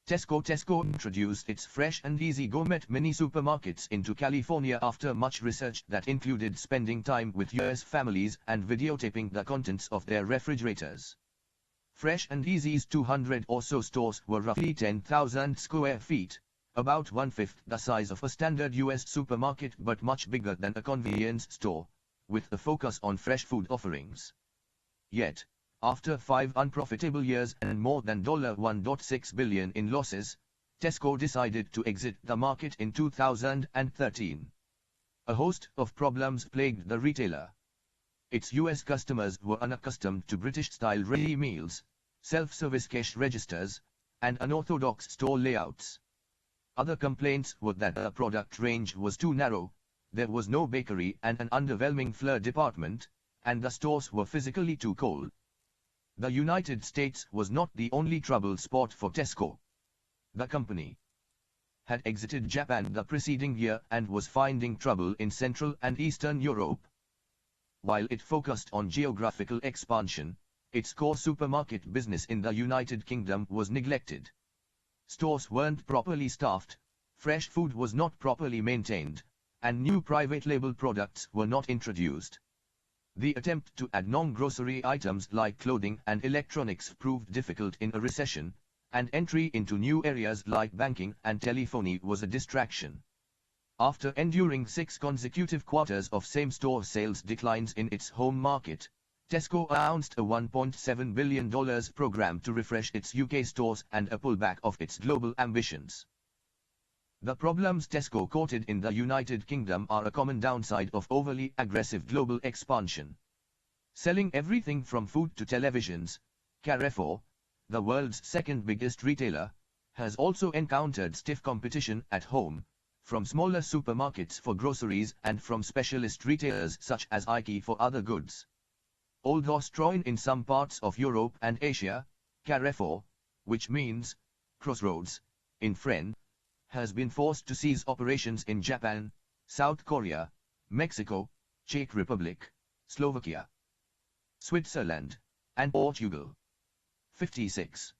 Tesco introduced its fresh and easy gourmet mini supermarkets into California after much research that included spending time with US families and videotaping the contents of their refrigerators. Fresh and Easy's 200 or so stores were roughly 10,000 square feet, about one-fifth the size of a standard US supermarket but much bigger than a convenience store, with a focus on fresh food offerings. Yet, after 5 unprofitable years and more than $1.6 billion in losses, Tesco decided to exit the market in 2013. A host of problems plagued the retailer. Its US customers were unaccustomed to British-style ready meals, self-service cash registers, and unorthodox store layouts. Other complaints were that the product range was too narrow, there was no bakery and an underwhelming flour department, and the stores were physically too cold. The United States was not the only trouble spot for Tesco. The company had exited Japan the preceding year and was finding trouble in Central and Eastern Europe. While it focused on geographical expansion, its core supermarket business in the United Kingdom was neglected. Stores weren't properly staffed, fresh food was not properly maintained, and new private label products were not introduced. The attempt to add non-grocery items like clothing and electronics proved difficult in a recession, and entry into new areas like banking and telephony was a distraction. After enduring 6 consecutive quarters of same-store sales declines in its home market, Tesco announced a $1.7 billion program to refresh its UK stores and a pullback of its global ambitions. The problems Tesco courted in the United Kingdom are a common downside of overly aggressive global expansion. Selling everything from food to televisions, Carrefour, the world's second biggest retailer, has also encountered stiff competition at home, from smaller supermarkets for groceries and from specialist retailers such as IKEA for other goods. Although strong in some parts of Europe and Asia, Carrefour, which means crossroads in French, has been forced to cease operations in Japan, South Korea, Mexico, Czech Republic, Slovakia, Switzerland, and Portugal. 56.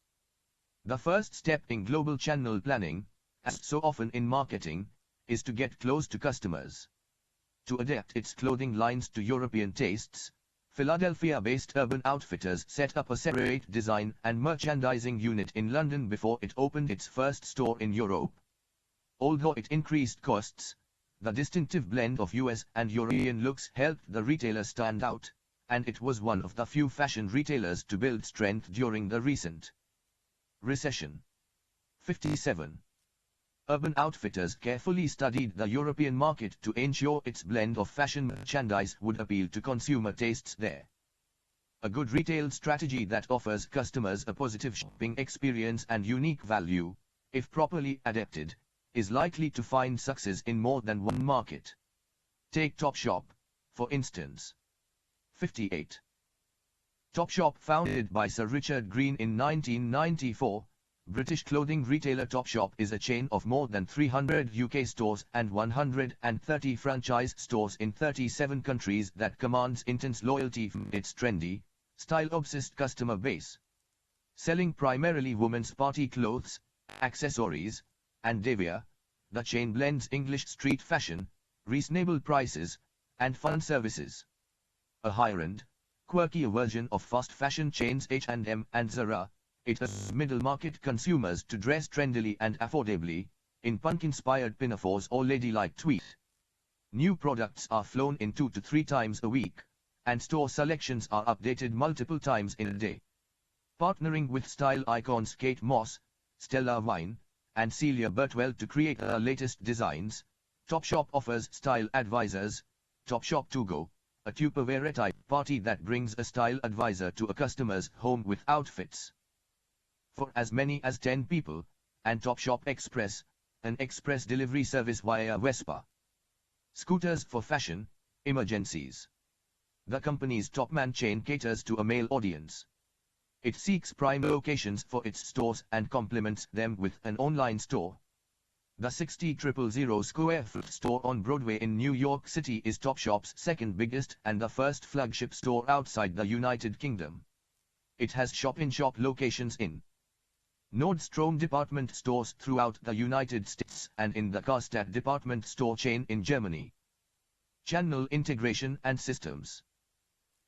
The first step in global channel planning, as so often in marketing, is to get close to customers. To adapt its clothing lines to European tastes, Philadelphia-based Urban Outfitters set up a separate design and merchandising unit in London before it opened its first store in Europe. Although it increased costs, the distinctive blend of US and European looks helped the retailer stand out, and it was one of the few fashion retailers to build strength during the recent recession. 57. Urban Outfitters carefully studied the European market to ensure its blend of fashion merchandise would appeal to consumer tastes there. A good retail strategy that offers customers a positive shopping experience and unique value, if properly adapted, is likely to find success in more than one market. Take Topshop, for instance. 58. Topshop, founded by Sir Richard Green in 1994, British clothing retailer Topshop is a chain of more than 300 UK stores and 130 franchise stores in 37 countries that commands intense loyalty from its trendy, style-obsessed customer base. Selling primarily women's party clothes, accessories, and développé, the chain blends English street fashion, reasonable prices, and fun services. A higher-end, quirky version of fast fashion chains H&M and Zara, it allows middle-market consumers to dress trendily and affordably, in punk-inspired pinafores or ladylike tweed. New products are flown in 2 to 3 times a week, and store selections are updated multiple times in a day. Partnering with style icons Kate Moss, Stella Vine, and Celia Birtwell to create the latest designs, Topshop offers style advisors, Topshop To Go, a Tupperware-type party that brings a style advisor to a customer's home with outfits for as many as 10 people, and Topshop Express, an express delivery service via Vespa. Scooters for fashion, emergencies. The company's Topman chain caters to a male audience. It seeks prime locations for its stores and complements them with an online store. The 60,000 square foot store on Broadway in New York City is Topshop's second biggest and the first flagship store outside the United Kingdom. It has shop-in-shop locations in Nordstrom department stores throughout the United States and in the Karstadt department store chain in Germany. Channel integration and systems.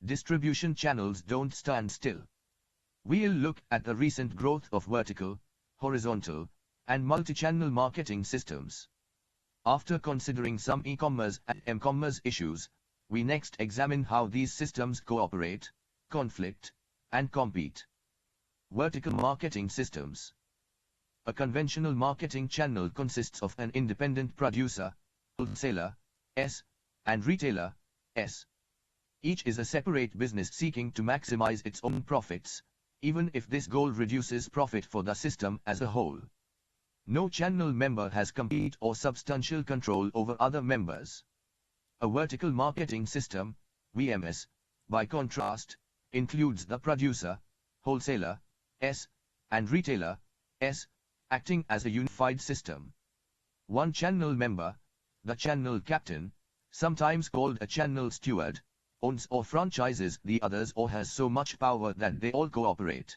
Distribution channels don't stand still. We'll look at the recent growth of vertical, horizontal, and multi-channel marketing systems. After considering some e-commerce and m-commerce issues, we next examine how these systems cooperate, conflict, and compete. Vertical marketing systems. A conventional marketing channel consists of an independent producer, wholesaler, S, and retailer, S. Each is a separate business seeking to maximize its own profits, even if this goal reduces profit for the system as a whole. No channel member has complete or substantial control over other members. A vertical marketing system, VMS, by contrast, includes the producer, wholesaler, S, and retailer, S, acting as a unified system. One channel member, the channel captain, sometimes called a channel steward, owns or franchises the others or has so much power that they all cooperate.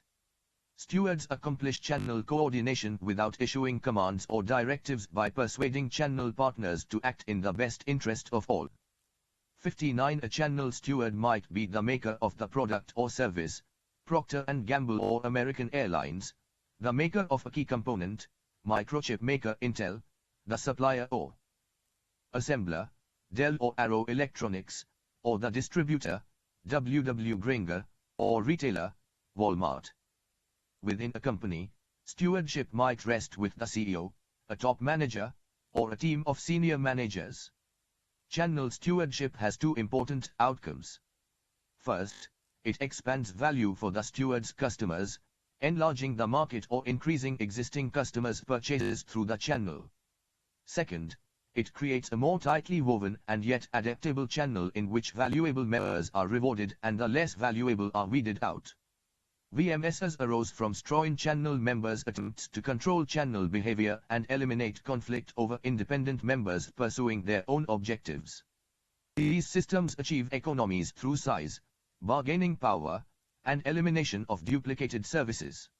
Stewards accomplish channel coordination without issuing commands or directives by persuading channel partners to act in the best interest of all. 59. A channel steward might be the maker of the product or service, Procter & Gamble or American Airlines, the maker of a key component, microchip maker Intel, the supplier or assembler, Dell or Arrow Electronics, or the distributor, W.W. Grainger, or retailer, Walmart. Within a company, stewardship might rest with the CEO, a top manager, or a team of senior managers. Channel stewardship has two important outcomes. First, it expands value for the steward's customers, enlarging the market or increasing existing customers' purchases through the channel. Second, it creates a more tightly woven and yet adaptable channel in which valuable members are rewarded and the less valuable are weeded out. VMSs arose from strong channel members' attempts to control channel behavior and eliminate conflict over independent members pursuing their own objectives. These systems achieve economies through size, bargaining power, and elimination of duplicated services.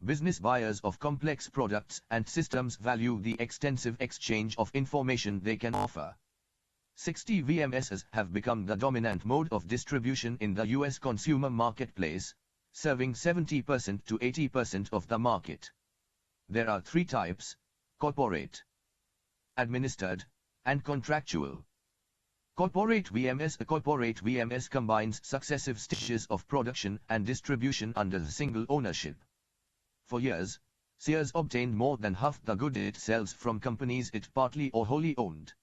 Business buyers of complex products and systems value the extensive exchange of information they can offer. 60 VMSs have become the dominant mode of distribution in the US consumer marketplace, serving 70% to 80% of the market. There are three types: corporate, administered, and contractual. Corporate VMS. A corporate VMS combines successive stages of production and distribution under single ownership. For years, Sears obtained more than half the goods it sells from companies it partly or wholly owned.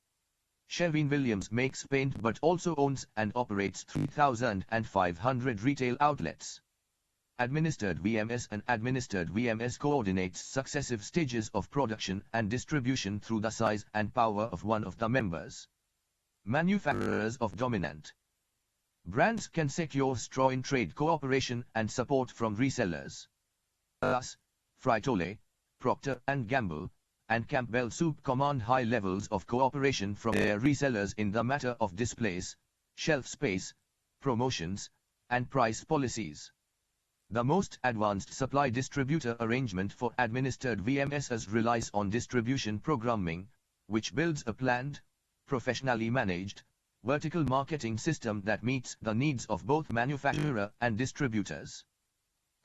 Sherwin-Williams makes paint but also owns and operates 3,500 retail outlets. Administered VMS. An administered VMS coordinates successive stages of production and distribution through the size and power of one of the members. Manufacturers of dominant brands can secure strong trade cooperation and support from resellers. Thus, Frito-Lay, Procter & Gamble, and Campbell Soup command high levels of cooperation from their resellers in the matter of displays, shelf space, promotions, and price policies. The most advanced supply distributor arrangement for administered VMSs relies on distribution programming, which builds a planned, professionally managed, vertical marketing system that meets the needs of both manufacturer and distributors.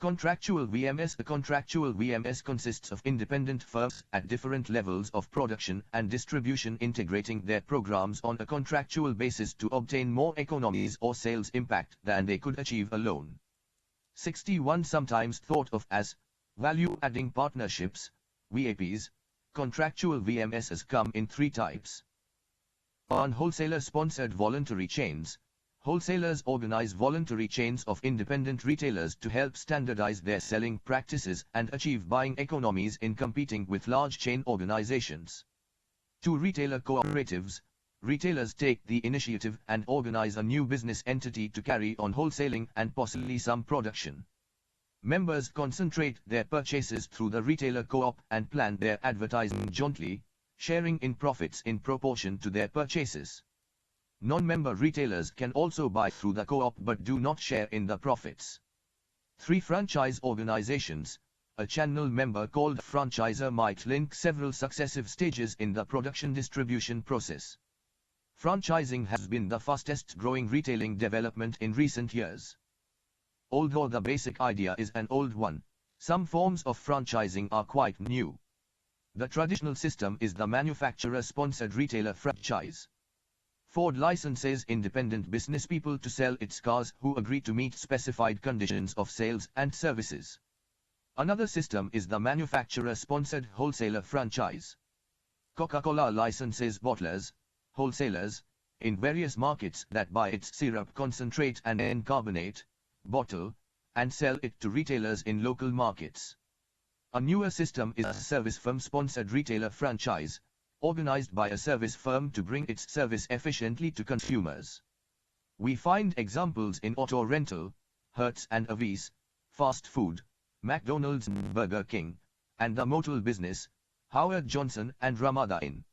Contractual VMS. A contractual VMS consists of independent firms at different levels of production and distribution integrating their programs on a contractual basis to obtain more economies or sales impact than they could achieve alone. 61. Sometimes thought of as value-adding partnerships, VAPs, contractual VMSs come in three types. 1. Wholesaler-sponsored voluntary chains. Wholesalers organize voluntary chains of independent retailers to help standardize their selling practices and achieve buying economies in competing with large chain organizations. 2. Retailer cooperatives. Retailers take the initiative and organize a new business entity to carry on wholesaling and possibly some production. Members concentrate their purchases through the retailer co-op and plan their advertising jointly, sharing in profits in proportion to their purchases. Non-member retailers can also buy through the co-op but do not share in the profits. 3. Franchise organizations. A channel member called franchisor might link several successive stages in the production distribution process. Franchising has been the fastest growing retailing development in recent years. Although the basic idea is an old one, some forms of franchising are quite new. The traditional system is the manufacturer-sponsored retailer franchise. Ford licenses independent business people to sell its cars who agree to meet specified conditions of sales and services. Another system is the manufacturer-sponsored wholesaler franchise. Coca-Cola licenses bottlers, wholesalers, in various markets that buy its syrup concentrate and then carbonate, bottle, and sell it to retailers in local markets. A newer system is a service firm-sponsored retailer franchise, organized by a service firm to bring its service efficiently to consumers. We find examples in auto rental, Hertz and Avis, fast food, McDonald's and Burger King, and the motel business, Howard Johnson and Ramada Inn.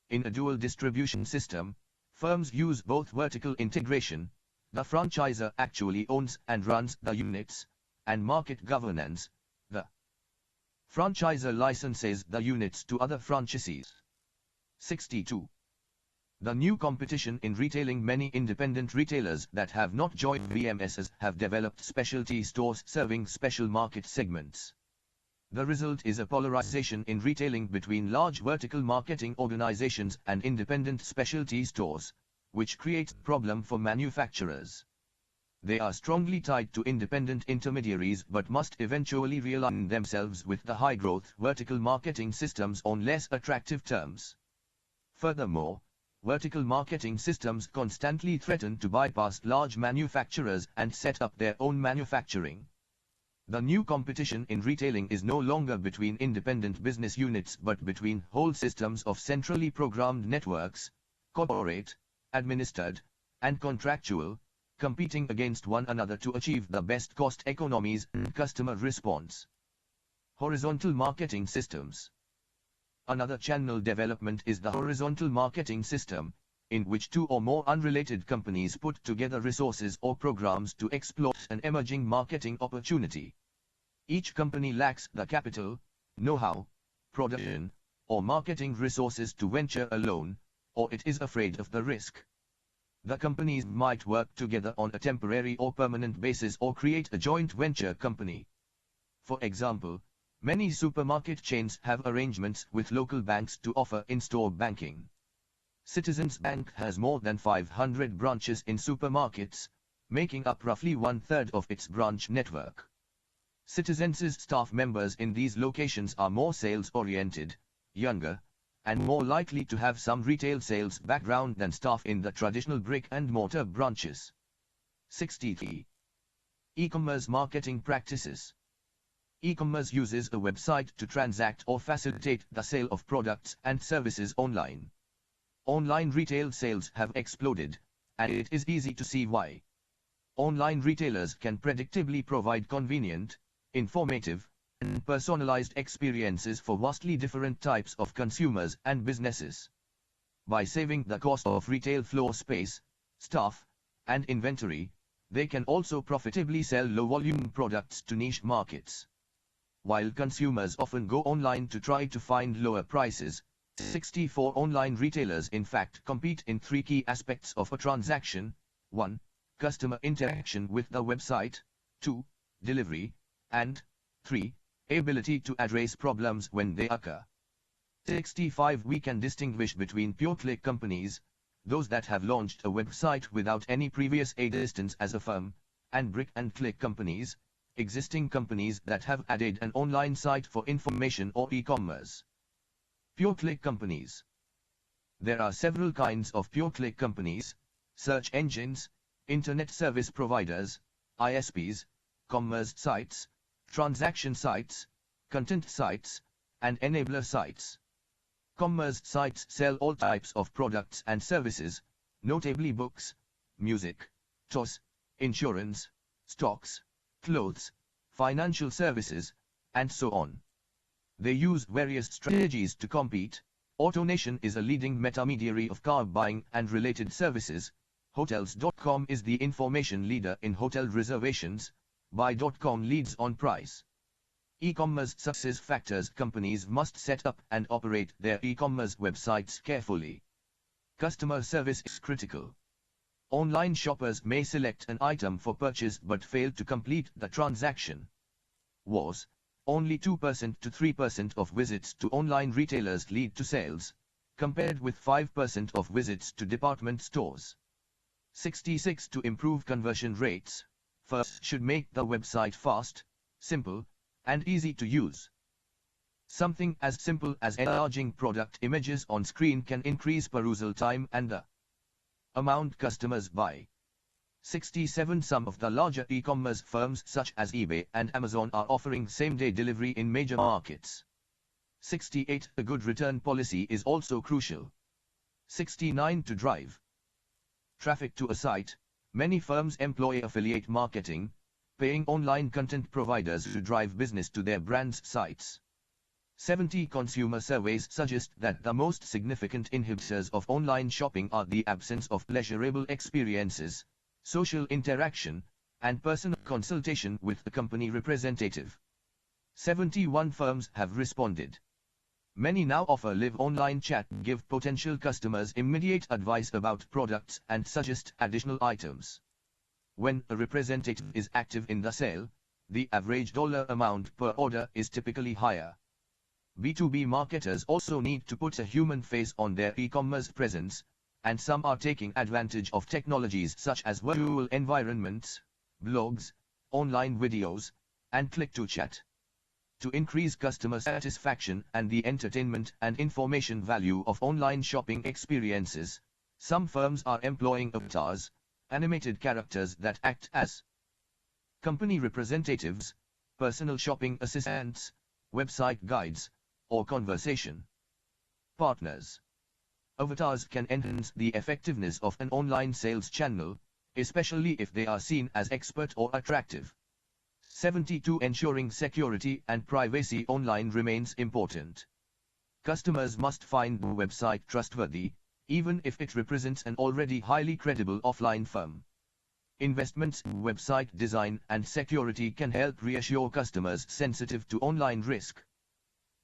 In a dual distribution system, firms use both vertical integration, the franchisor actually owns and runs the units, and market governance, the franchisor licenses the units to other franchisees. 62. The new competition in retailing. Many independent retailers that have not joined VMSs have developed specialty stores serving special market segments. The result is a polarization in retailing between large vertical marketing organizations and independent specialty stores, which creates a problem for manufacturers. They are strongly tied to independent intermediaries but must eventually realign themselves with the high-growth vertical marketing systems on less attractive terms. Furthermore, vertical marketing systems constantly threaten to bypass large manufacturers and set up their own manufacturing. The new competition in retailing is no longer between independent business units but between whole systems of centrally programmed networks, corporate, administered, and contractual, competing against one another to achieve the best cost economies and customer response. Horizontal marketing systems. Another channel development is the horizontal marketing system, in which two or more unrelated companies put together resources or programs to exploit an emerging marketing opportunity. Each company lacks the capital, know-how, production, or marketing resources to venture alone, or it is afraid of the risk. The companies might work together on a temporary or permanent basis or create a joint venture company. For example, many supermarket chains have arrangements with local banks to offer in-store banking. Citizens Bank has more than 500 branches in supermarkets, making up roughly one-third of its branch network. Citizens' staff members in these locations are more sales-oriented, younger, and more likely to have some retail sales background than staff in the traditional brick-and-mortar branches. 63. E-commerce marketing practices. E-commerce uses a website to transact or facilitate the sale of products and services online. Online retail sales have exploded, and it is easy to see why. Online retailers can predictably provide convenient, informative, and personalized experiences for vastly different types of consumers and businesses. By saving the cost of retail floor space, staff, and inventory, they can also profitably sell low-volume products to niche markets. While consumers often go online to try to find lower prices, 64 online retailers in fact compete in three key aspects of a transaction: 1. Customer interaction with the website, 2. Delivery, and 3. Ability to address problems when they occur. 65. We can distinguish between pure-click companies, those that have launched a website without any previous existence as a firm, and brick-and-click companies, existing companies that have added an online site for information or e-commerce. Pure-click companies. There are several kinds of pure-click companies: search engines, internet service providers, ISPs, commerce sites, transaction sites, content sites, and enabler sites. Commerce sites sell all types of products and services, notably books, music, toys, insurance, stocks, clothes, financial services, and so on. They use various strategies to compete, AutoNation is a leading intermediary of car buying and related services. Hotels.com is the information leader in hotel reservations. Buy.com leads on price. E-commerce success factors. Companies must set up and operate their e-commerce websites carefully. Customer service is critical. Online shoppers may select an item for purchase but fail to complete the transaction. Was only 2% to 3% of visits to online retailers lead to sales, compared with 5% of visits to department stores. 66 To improve conversion rates, first should make the website fast, simple, and easy to use. Something as simple as enlarging product images on screen can increase perusal time and the amount customers buy. 67 Some of the larger e-commerce firms such as eBay and Amazon are offering same-day delivery in major markets. 68 A good return policy is also crucial. 69 To drive traffic to a site, many firms employ affiliate marketing, paying online content providers to drive business to their brands' sites. 70 Consumer surveys suggest that the most significant inhibitors of online shopping are the absence of pleasurable experiences, social interaction, and personal consultation with a company representative. 71 Firms have responded. Many now offer live online chat, give potential customers immediate advice about products and suggest additional items. When a representative is active in the sale, the average dollar amount per order is typically higher. B2B marketers also need to put a human face on their e-commerce presence, and some are taking advantage of technologies such as virtual environments, blogs, online videos, and click-to-chat. To increase customer satisfaction and the entertainment and information value of online shopping experiences, some firms are employing avatars, animated characters that act as company representatives, personal shopping assistants, website guides, or conversation partners. Avatars can enhance the effectiveness of an online sales channel, especially if they are seen as expert or attractive. 72 Ensuring security and privacy online remains important. Customers must find the website trustworthy, even if it represents an already highly credible offline firm. Investments, website design and security can help reassure customers sensitive to online risk.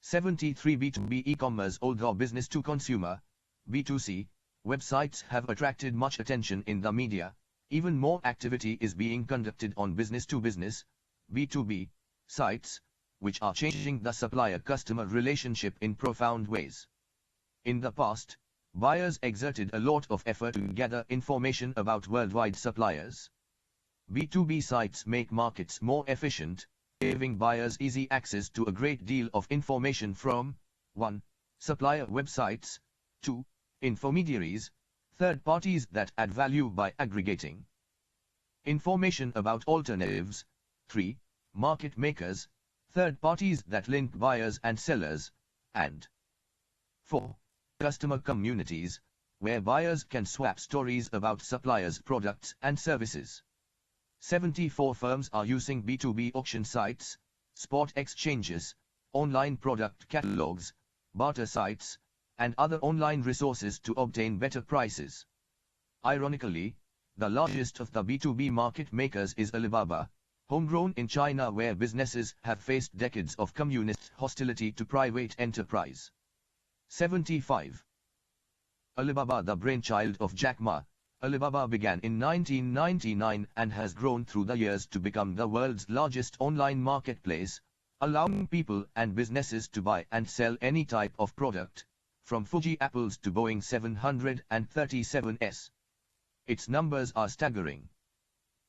73 B2B e-commerce. Although business to consumer, B2C, websites have attracted much attention in the media, even more activity is being conducted on business to business, B2B, sites, which are changing the supplier-customer relationship in profound ways. In the past, buyers exerted a lot of effort to gather information about worldwide suppliers. B2B sites make markets more efficient, giving buyers easy access to a great deal of information from 1. Supplier websites, 2. Intermediaries, third parties that add value by aggregating information about alternatives, 3. Market makers, third parties that link buyers and sellers, and 4. Customer communities, where buyers can swap stories about suppliers' products and services. 74 Firms are using B2B auction sites, spot exchanges, online product catalogs, barter sites, and other online resources to obtain better prices. Ironically, the largest of the B2B market makers is Alibaba, homegrown in China, where businesses have faced decades of communist hostility to private enterprise. 75. Alibaba, the brainchild of Jack Ma, Alibaba began in 1999 and has grown through the years to become the world's largest online marketplace, allowing people and businesses to buy and sell any type of product, from Fuji apples to Boeing 737s. Its numbers are staggering.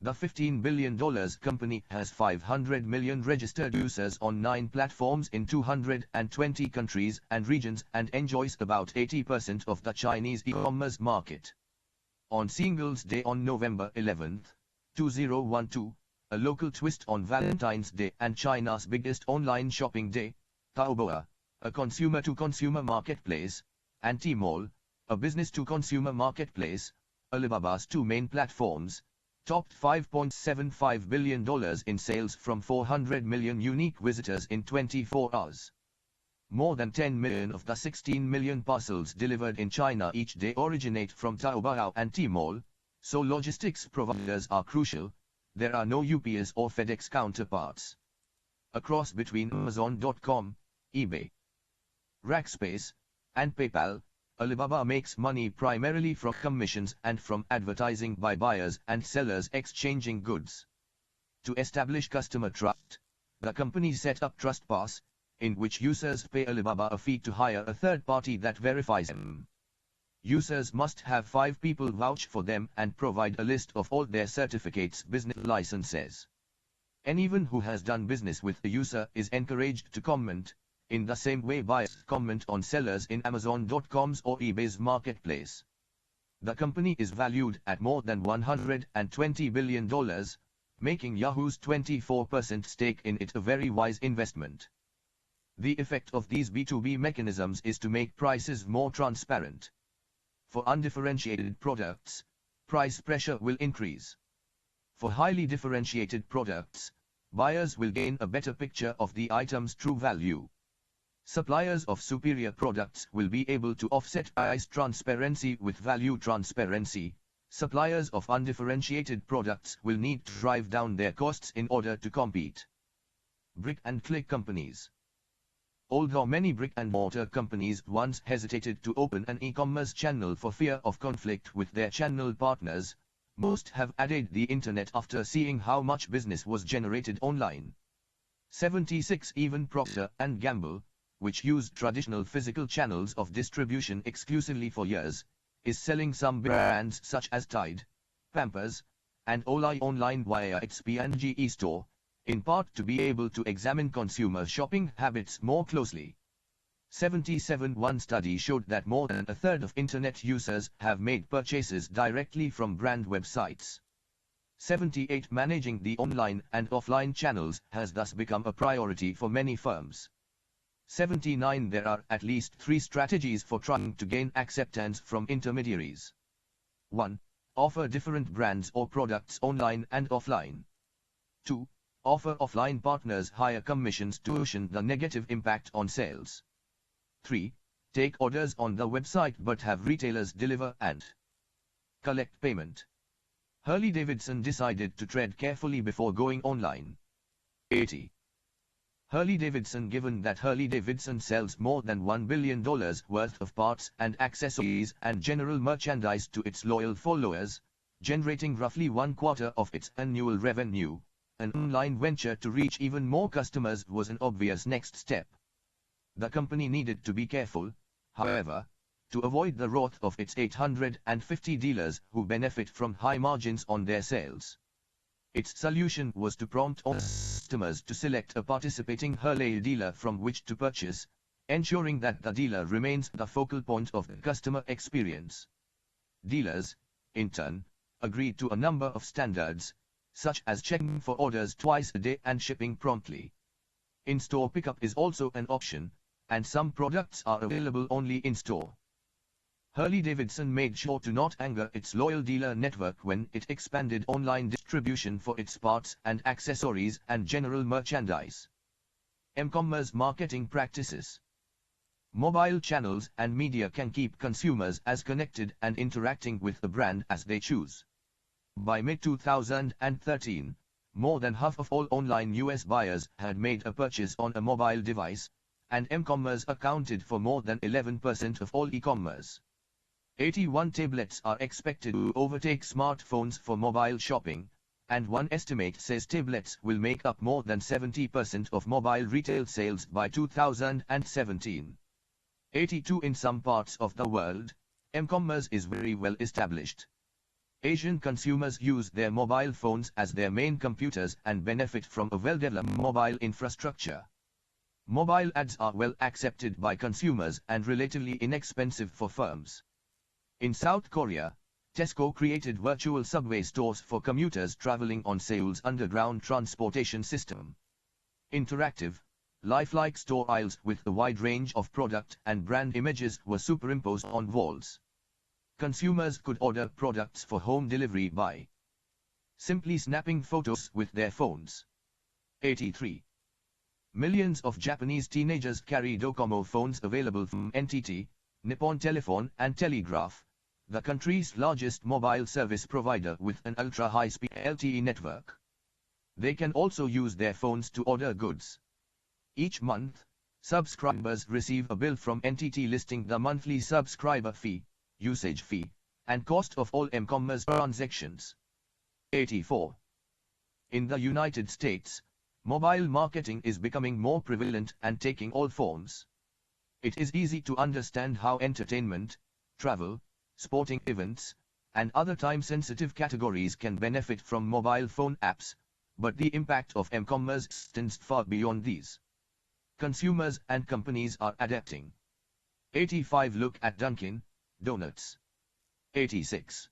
The $15 billion company has 500 million registered users on 9 platforms in 220 countries and regions and enjoys about 80% of the Chinese e-commerce market. On Singles Day on November 11, 2012, a local twist on Valentine's Day and China's biggest online shopping day, Taobao, a consumer-to-consumer marketplace, and Tmall, a business-to-consumer marketplace, Alibaba's 2 main platforms, topped $5.75 billion in sales from 400 million unique visitors in 24 hours. More than 10 million of the 16 million parcels delivered in China each day originate from Taobao and Tmall, so logistics providers are crucial. There are no UPS or FedEx counterparts. A cross between Amazon.com, eBay, Rackspace, and PayPal, Alibaba makes money primarily from commissions and from advertising by buyers and sellers exchanging goods. To establish customer trust, the company set up TrustPass, in which users pay Alibaba a fee to hire a third party that verifies them. Users must have 5 people vouch for them and provide a list of all their certificates, business licenses. Anyone who has done business with the user is encouraged to comment, in the same way buyers comment on sellers in Amazon.com's or eBay's marketplace. The company is valued at more than $120 billion, making Yahoo's 24% stake in it a very wise investment. The effect of these B2B mechanisms is to make prices more transparent. For undifferentiated products, price pressure will increase. For highly differentiated products, buyers will gain a better picture of the item's true value. Suppliers of superior products will be able to offset price transparency with value transparency. Suppliers of undifferentiated products will need to drive down their costs in order to compete. Brick-and-click companies. Although many brick-and-mortar companies once hesitated to open an e-commerce channel for fear of conflict with their channel partners, most have added the internet after seeing how much business was generated online. 76 Even Procter & Gamble, which used traditional physical channels of distribution exclusively for years, is selling some brands such as Tide, Pampers, and Olay online via experienc.I store, in part to be able to examine consumer shopping habits more closely. 77 One study showed that more than a third of internet users have made purchases directly from brand websites. 78 Managing the online and offline channels has thus become a priority for many firms. 79 There are at least 3 strategies for trying to gain acceptance from intermediaries. 1. Offer different brands or products online and offline. 2. Offer offline partners higher commissions to cushion the negative impact on sales. 3. Take orders on the website but have retailers deliver and collect payment. Harley-Davidson decided to tread carefully before going online. 80. Harley-Davidson Given that Harley-Davidson sells more than $1 billion worth of parts and accessories and general merchandise to its loyal followers, generating roughly 1/4 of its annual revenue, an online venture to reach even more customers was an obvious next step. The company needed to be careful, however, to avoid the wrath of its 850 dealers who benefit from high margins on their sales. Its solution was to prompt customers to select a participating Harley dealer from which to purchase, ensuring that the dealer remains the focal point of the customer experience. Dealers, in turn, agreed to a number of standards, such as checking for orders twice a day and shipping promptly. In-store pickup is also an option, and some products are available only in-store. Harley-Davidson made sure to not anger its loyal dealer network when it expanded online distribution for its parts and accessories and general merchandise. E-commerce marketing practices. Mobile channels and media can keep consumers as connected and interacting with the brand as they choose. By mid-2013, more than half of all online US buyers had made a purchase on a mobile device, and e-commerce accounted for more than 11% of all e-commerce. 81 tablets are expected to overtake smartphones for mobile shopping, and one estimate says tablets will make up more than 70% of mobile retail sales by 2017. 82 In some parts of the world, e-commerce is very well established. Asian consumers use their mobile phones as their main computers and benefit from a well-developed mobile infrastructure. Mobile ads are well accepted by consumers and relatively inexpensive for firms. In South Korea, Tesco created virtual subway stores for commuters traveling on Seoul's underground transportation system. Interactive, lifelike store aisles with a wide range of product and brand images were superimposed on walls. Consumers could order products for home delivery by simply snapping photos with their phones. 83. Millions of Japanese teenagers carry Docomo phones available from NTT, Nippon Telephone and Telegraph, the country's largest mobile service provider with an ultra-high-speed LTE network. They can also use their phones to order goods. Each month, subscribers receive a bill from NTT listing the monthly subscriber fee, usage fee, and cost of all m-commerce transactions. 84. In the United States, mobile marketing is becoming more prevalent and taking all forms. It is easy to understand how entertainment, travel, sporting events, and other time-sensitive categories can benefit from mobile phone apps, but the impact of m-commerce extends far beyond these. Consumers and companies are adapting. 85. Look at Dunkin' Donuts. 86.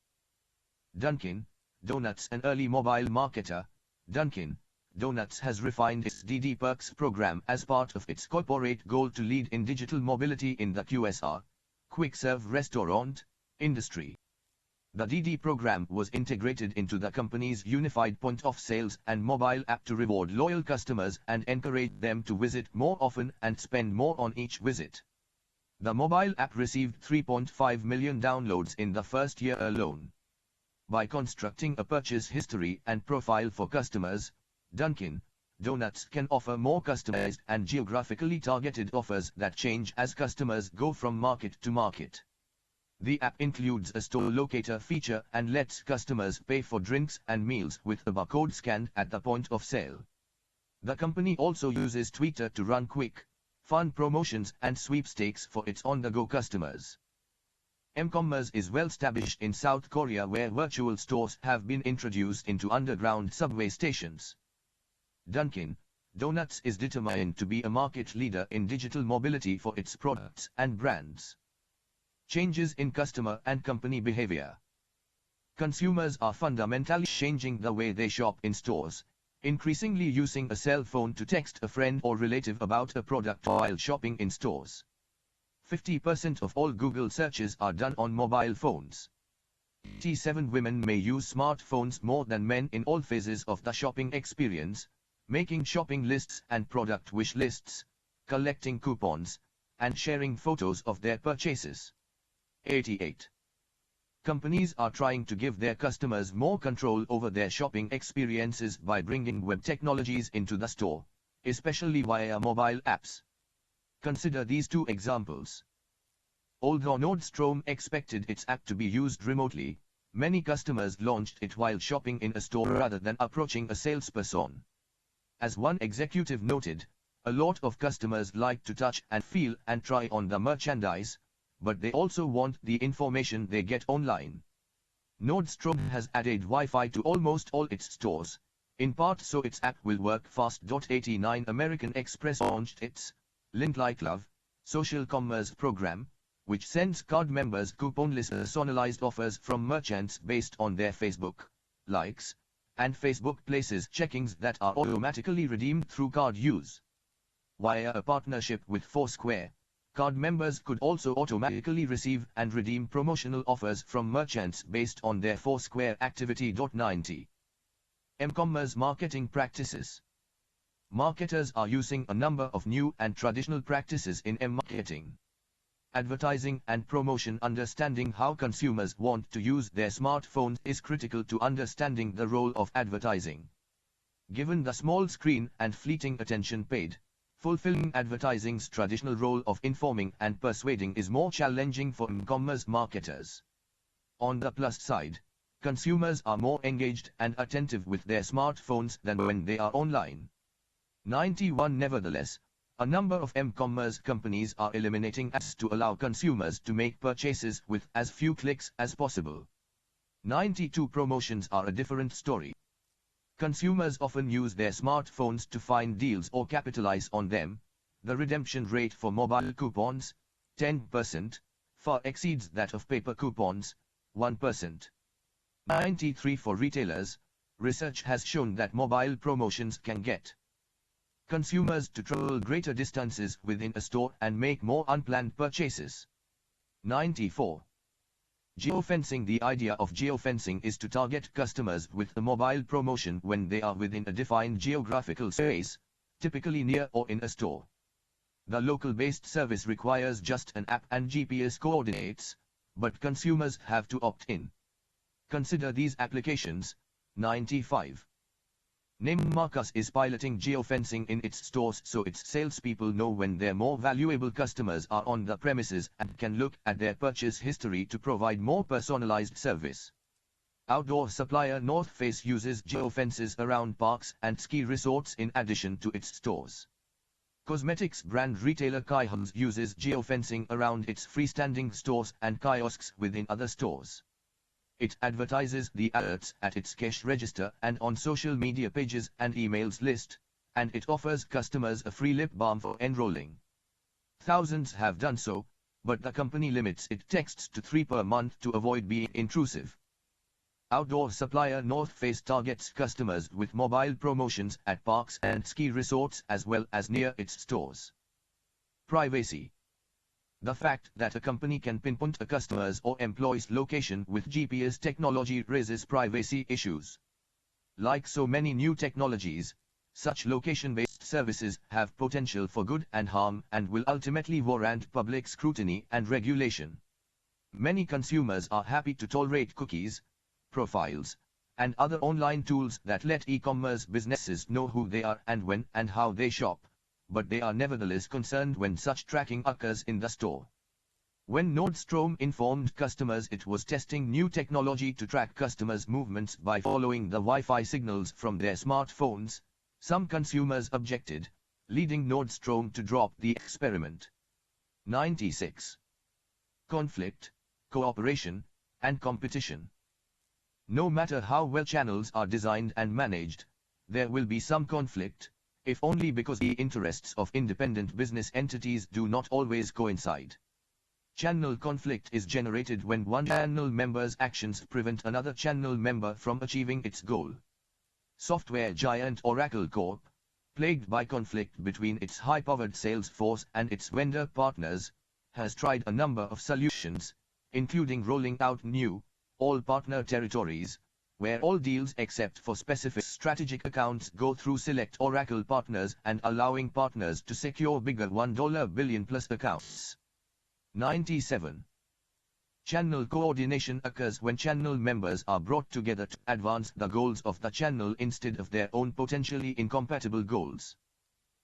Dunkin' Donuts, an early mobile marketer, Dunkin' Donuts has refined its DD Perks program as part of its corporate goal to lead in digital mobility in the QSR, quick-serve restaurant, industry. The DD program was integrated into the company's unified point of sales and mobile app to reward loyal customers and encourage them to visit more often and spend more on each visit. The mobile app received 3.5 million downloads in the first year alone. By constructing a purchase history and profile for customers, Dunkin' Donuts can offer more customized and geographically targeted offers that change as customers go from market to market. The app includes a store locator feature and lets customers pay for drinks and meals with a barcode scanned at the point of sale. The company also uses Twitter to run quick, fun promotions and sweepstakes for its on-the-go customers. M-commerce is well established in South Korea, where virtual stores have been introduced into underground subway stations. Dunkin' Donuts is determined to be a market leader in digital mobility for its products and brands. Changes in customer and company behavior. Consumers are fundamentally changing the way they shop in stores, increasingly using a cell phone to text a friend or relative about a product while shopping in stores. 50% of all Google searches are done on mobile phones. 87 women may use smartphones more than men in all phases of the shopping experience, making shopping lists and product wish lists, collecting coupons, and sharing photos of their purchases. 88. Companies are trying to give their customers more control over their shopping experiences by bringing web technologies into the store, especially via mobile apps. Consider these two examples. Although Nordstrom expected its app to be used remotely, many customers launched it while shopping in a store rather than approaching a salesperson. As one executive noted, a lot of customers like to touch and feel and try on the merchandise, but they also want the information they get online. Nordstrom has added Wi-Fi to almost all its stores, in part so its app will work fast. 89 American Express launched its Link Like Love social commerce program, which sends card members coupon-less personalized offers from merchants based on their Facebook likes and Facebook Places checkings that are automatically redeemed through card use. Via a partnership with Foursquare, card members could also automatically receive and redeem promotional offers from merchants based on their Foursquare activity. 90. M-commerce marketing practices. Marketers are using a number of new and traditional practices in M-marketing. Advertising and promotion. Understanding how consumers want to use their smartphones is critical to understanding the role of advertising. Given the small screen and fleeting attention paid, fulfilling advertising's traditional role of informing and persuading is more challenging for e-commerce marketers. On the plus side, consumers are more engaged and attentive with their smartphones than when they are online. 91 Nevertheless, a number of m-commerce companies are eliminating ads to allow consumers to make purchases with as few clicks as possible. 92 Promotions are a different story. Consumers often use their smartphones to find deals or capitalize on them. The redemption rate for mobile coupons, 10%, far exceeds that of paper coupons, 1%. 93 For retailers, research has shown that mobile promotions can get consumers to travel greater distances within a store and make more unplanned purchases. 94. Geofencing. The idea of geofencing is to target customers with a mobile promotion when they are within a defined geographical space, typically near or in a store. The local-based service requires just an app and GPS coordinates, but consumers have to opt in. Consider these applications. 95. Neiman Marcus is piloting geofencing in its stores so its salespeople know when their more valuable customers are on the premises and can look at their purchase history to provide more personalized service. Outdoor supplier North Face uses geofences around parks and ski resorts in addition to its stores. Cosmetics brand retailer Kaihuns uses geofencing around its freestanding stores and kiosks within other stores. It advertises the alerts at its cash register and on social media pages and emails list, and it offers customers a free lip balm for enrolling. Thousands have done so, but the company limits its texts to 3 per month to avoid being intrusive. Outdoor supplier North Face targets customers with mobile promotions at parks and ski resorts as well as near its stores. Privacy. The fact that a company can pinpoint a customer's or employee's location with GPS technology raises privacy issues. Like so many new technologies, such location-based services have potential for good and harm and will ultimately warrant public scrutiny and regulation. Many consumers are happy to tolerate cookies, profiles, and other online tools that let e-commerce businesses know who they are and when and how they shop, but they are nevertheless concerned when such tracking occurs in the store. When Nordstrom informed customers it was testing new technology to track customers' movements by following the Wi-Fi signals from their smartphones, some consumers objected, leading Nordstrom to drop the experiment. 96. Conflict, cooperation, and competition. No matter how well channels are designed and managed, there will be some conflict, if only because the interests of independent business entities do not always coincide. Channel conflict is generated when one channel member's actions prevent another channel member from achieving its goal. Software giant Oracle Corp., plagued by conflict between its high-powered sales force and its vendor partners, has tried a number of solutions, including rolling out new, all-partner territories, where all deals except for specific strategic accounts go through select Oracle partners and allowing partners to secure bigger $1 billion plus accounts. 97. Channel coordination occurs when channel members are brought together to advance the goals of the channel instead of their own potentially incompatible goals.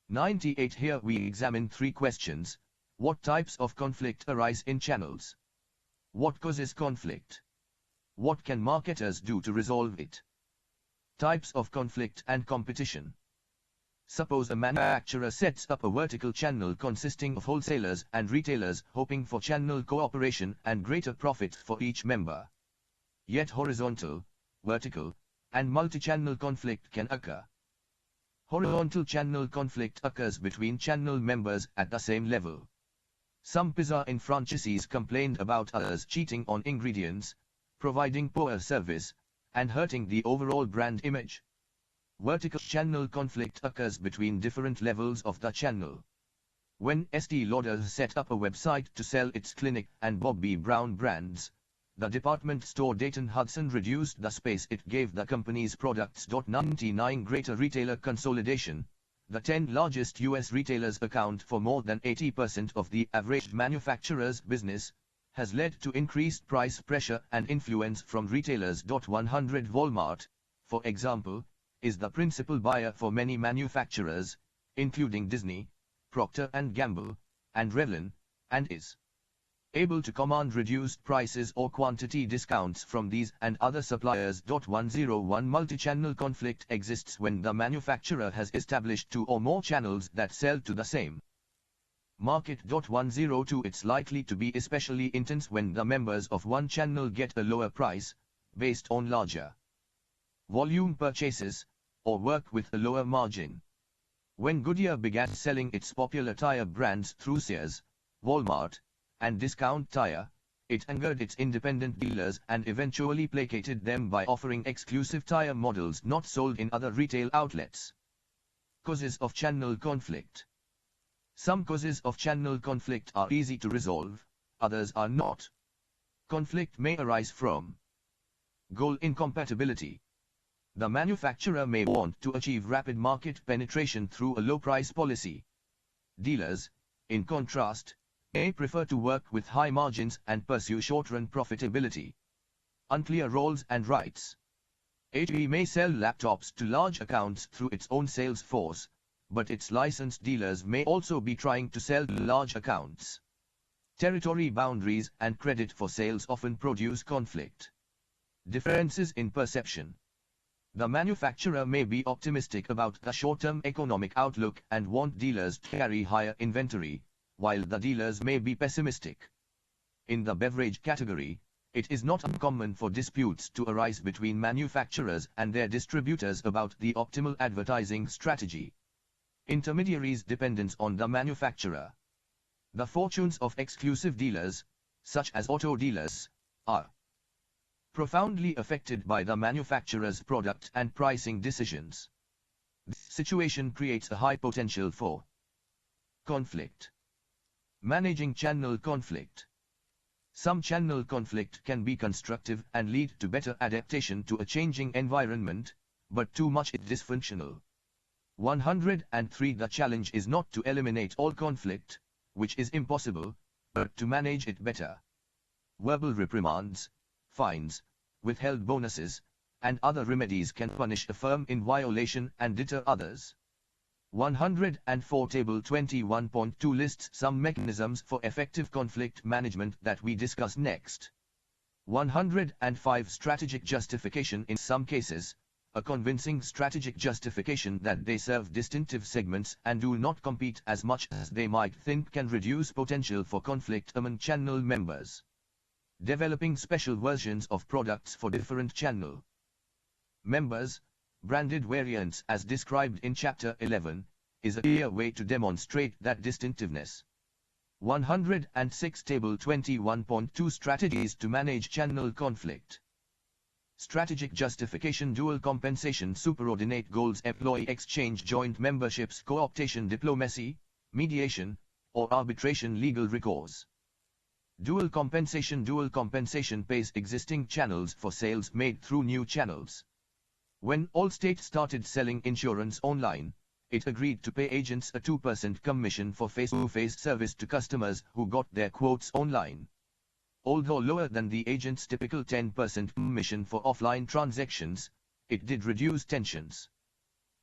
98. Here we examine 3 questions. What types of conflict arise in channels? What causes conflict? What can marketers do to resolve it? Types of conflict and competition. Suppose a manufacturer sets up a vertical channel consisting of wholesalers and retailers hoping for channel cooperation and greater profit for each member. Yet horizontal, vertical, and multi-channel conflict can occur. Horizontal channel conflict occurs between channel members at the same level. Some pizza franchisees complained about others cheating on ingredients, providing poor service, and hurting the overall brand image. Vertical channel conflict occurs between different levels of the channel. When Estée Lauder set up a website to sell its Clinique and Bobbi Brown brands, the department store Dayton Hudson reduced the space it gave the company's products. 99 Greater retailer consolidation. The 10 largest U.S. retailers account for more than 80% of the average manufacturer's business, has led to increased price pressure and influence from retailers. 100 Walmart, for example, is the principal buyer for many manufacturers, including Disney, Procter & Gamble, and Revlon, and is able to command reduced prices or quantity discounts from these and other suppliers. 101 Multi-channel conflict exists when the manufacturer has established 2 or more channels that sell to the same market. 102 It's likely to be especially intense when the members of one channel get a lower price, based on larger volume purchases, or work with a lower margin. When Goodyear began selling its popular tire brands through Sears, Walmart, and Discount Tire, it angered its independent dealers and eventually placated them by offering exclusive tire models not sold in other retail outlets. Causes of channel conflict. Some causes of channel conflict are easy to resolve, others are not. Conflict may arise from goal incompatibility. The manufacturer may want to achieve rapid market penetration through a low-price policy. Dealers, in contrast, may prefer to work with high margins and pursue short-run profitability. Unclear roles and rights. HP may sell laptops to large accounts through its own sales force, but its licensed dealers may also be trying to sell to large accounts. Territory boundaries and credit for sales often produce conflict. Differences in perception. The manufacturer may be optimistic about the short-term economic outlook and want dealers to carry higher inventory, while the dealers may be pessimistic. In the beverage category, it is not uncommon for disputes to arise between manufacturers and their distributors about the optimal advertising strategy. Intermediaries' dependence on the manufacturer. The fortunes of exclusive dealers, such as auto dealers, are profoundly affected by the manufacturer's product and pricing decisions. This situation creates a high potential for conflict. Managing channel conflict. Some channel conflict can be constructive and lead to better adaptation to a changing environment, but too much is dysfunctional. 103. The challenge is not to eliminate all conflict, which is impossible, but to manage it better. Verbal reprimands, fines, withheld bonuses, and other remedies can punish a firm in violation and deter others. 104. Table 21.2 lists some mechanisms for effective conflict management that we discuss next. 105. Strategic justification. In some cases, a convincing strategic justification that they serve distinctive segments and do not compete as much as they might think can reduce potential for conflict among channel members. Developing special versions of products for different channel members, branded variants as described in Chapter 11, is a clear way to demonstrate that distinctiveness. 106. Table 21.2 Strategies to manage channel conflict. Strategic justification, dual compensation, superordinate goals, employee exchange, joint memberships, co-optation, diplomacy, mediation, or arbitration, legal recourse. Dual compensation pays existing channels for sales made through new channels. When Allstate started selling insurance online, it agreed to pay agents a 2% commission for face-to-face service to customers who got their quotes online. Although lower than the agent's typical 10% commission for offline transactions, it did reduce tensions.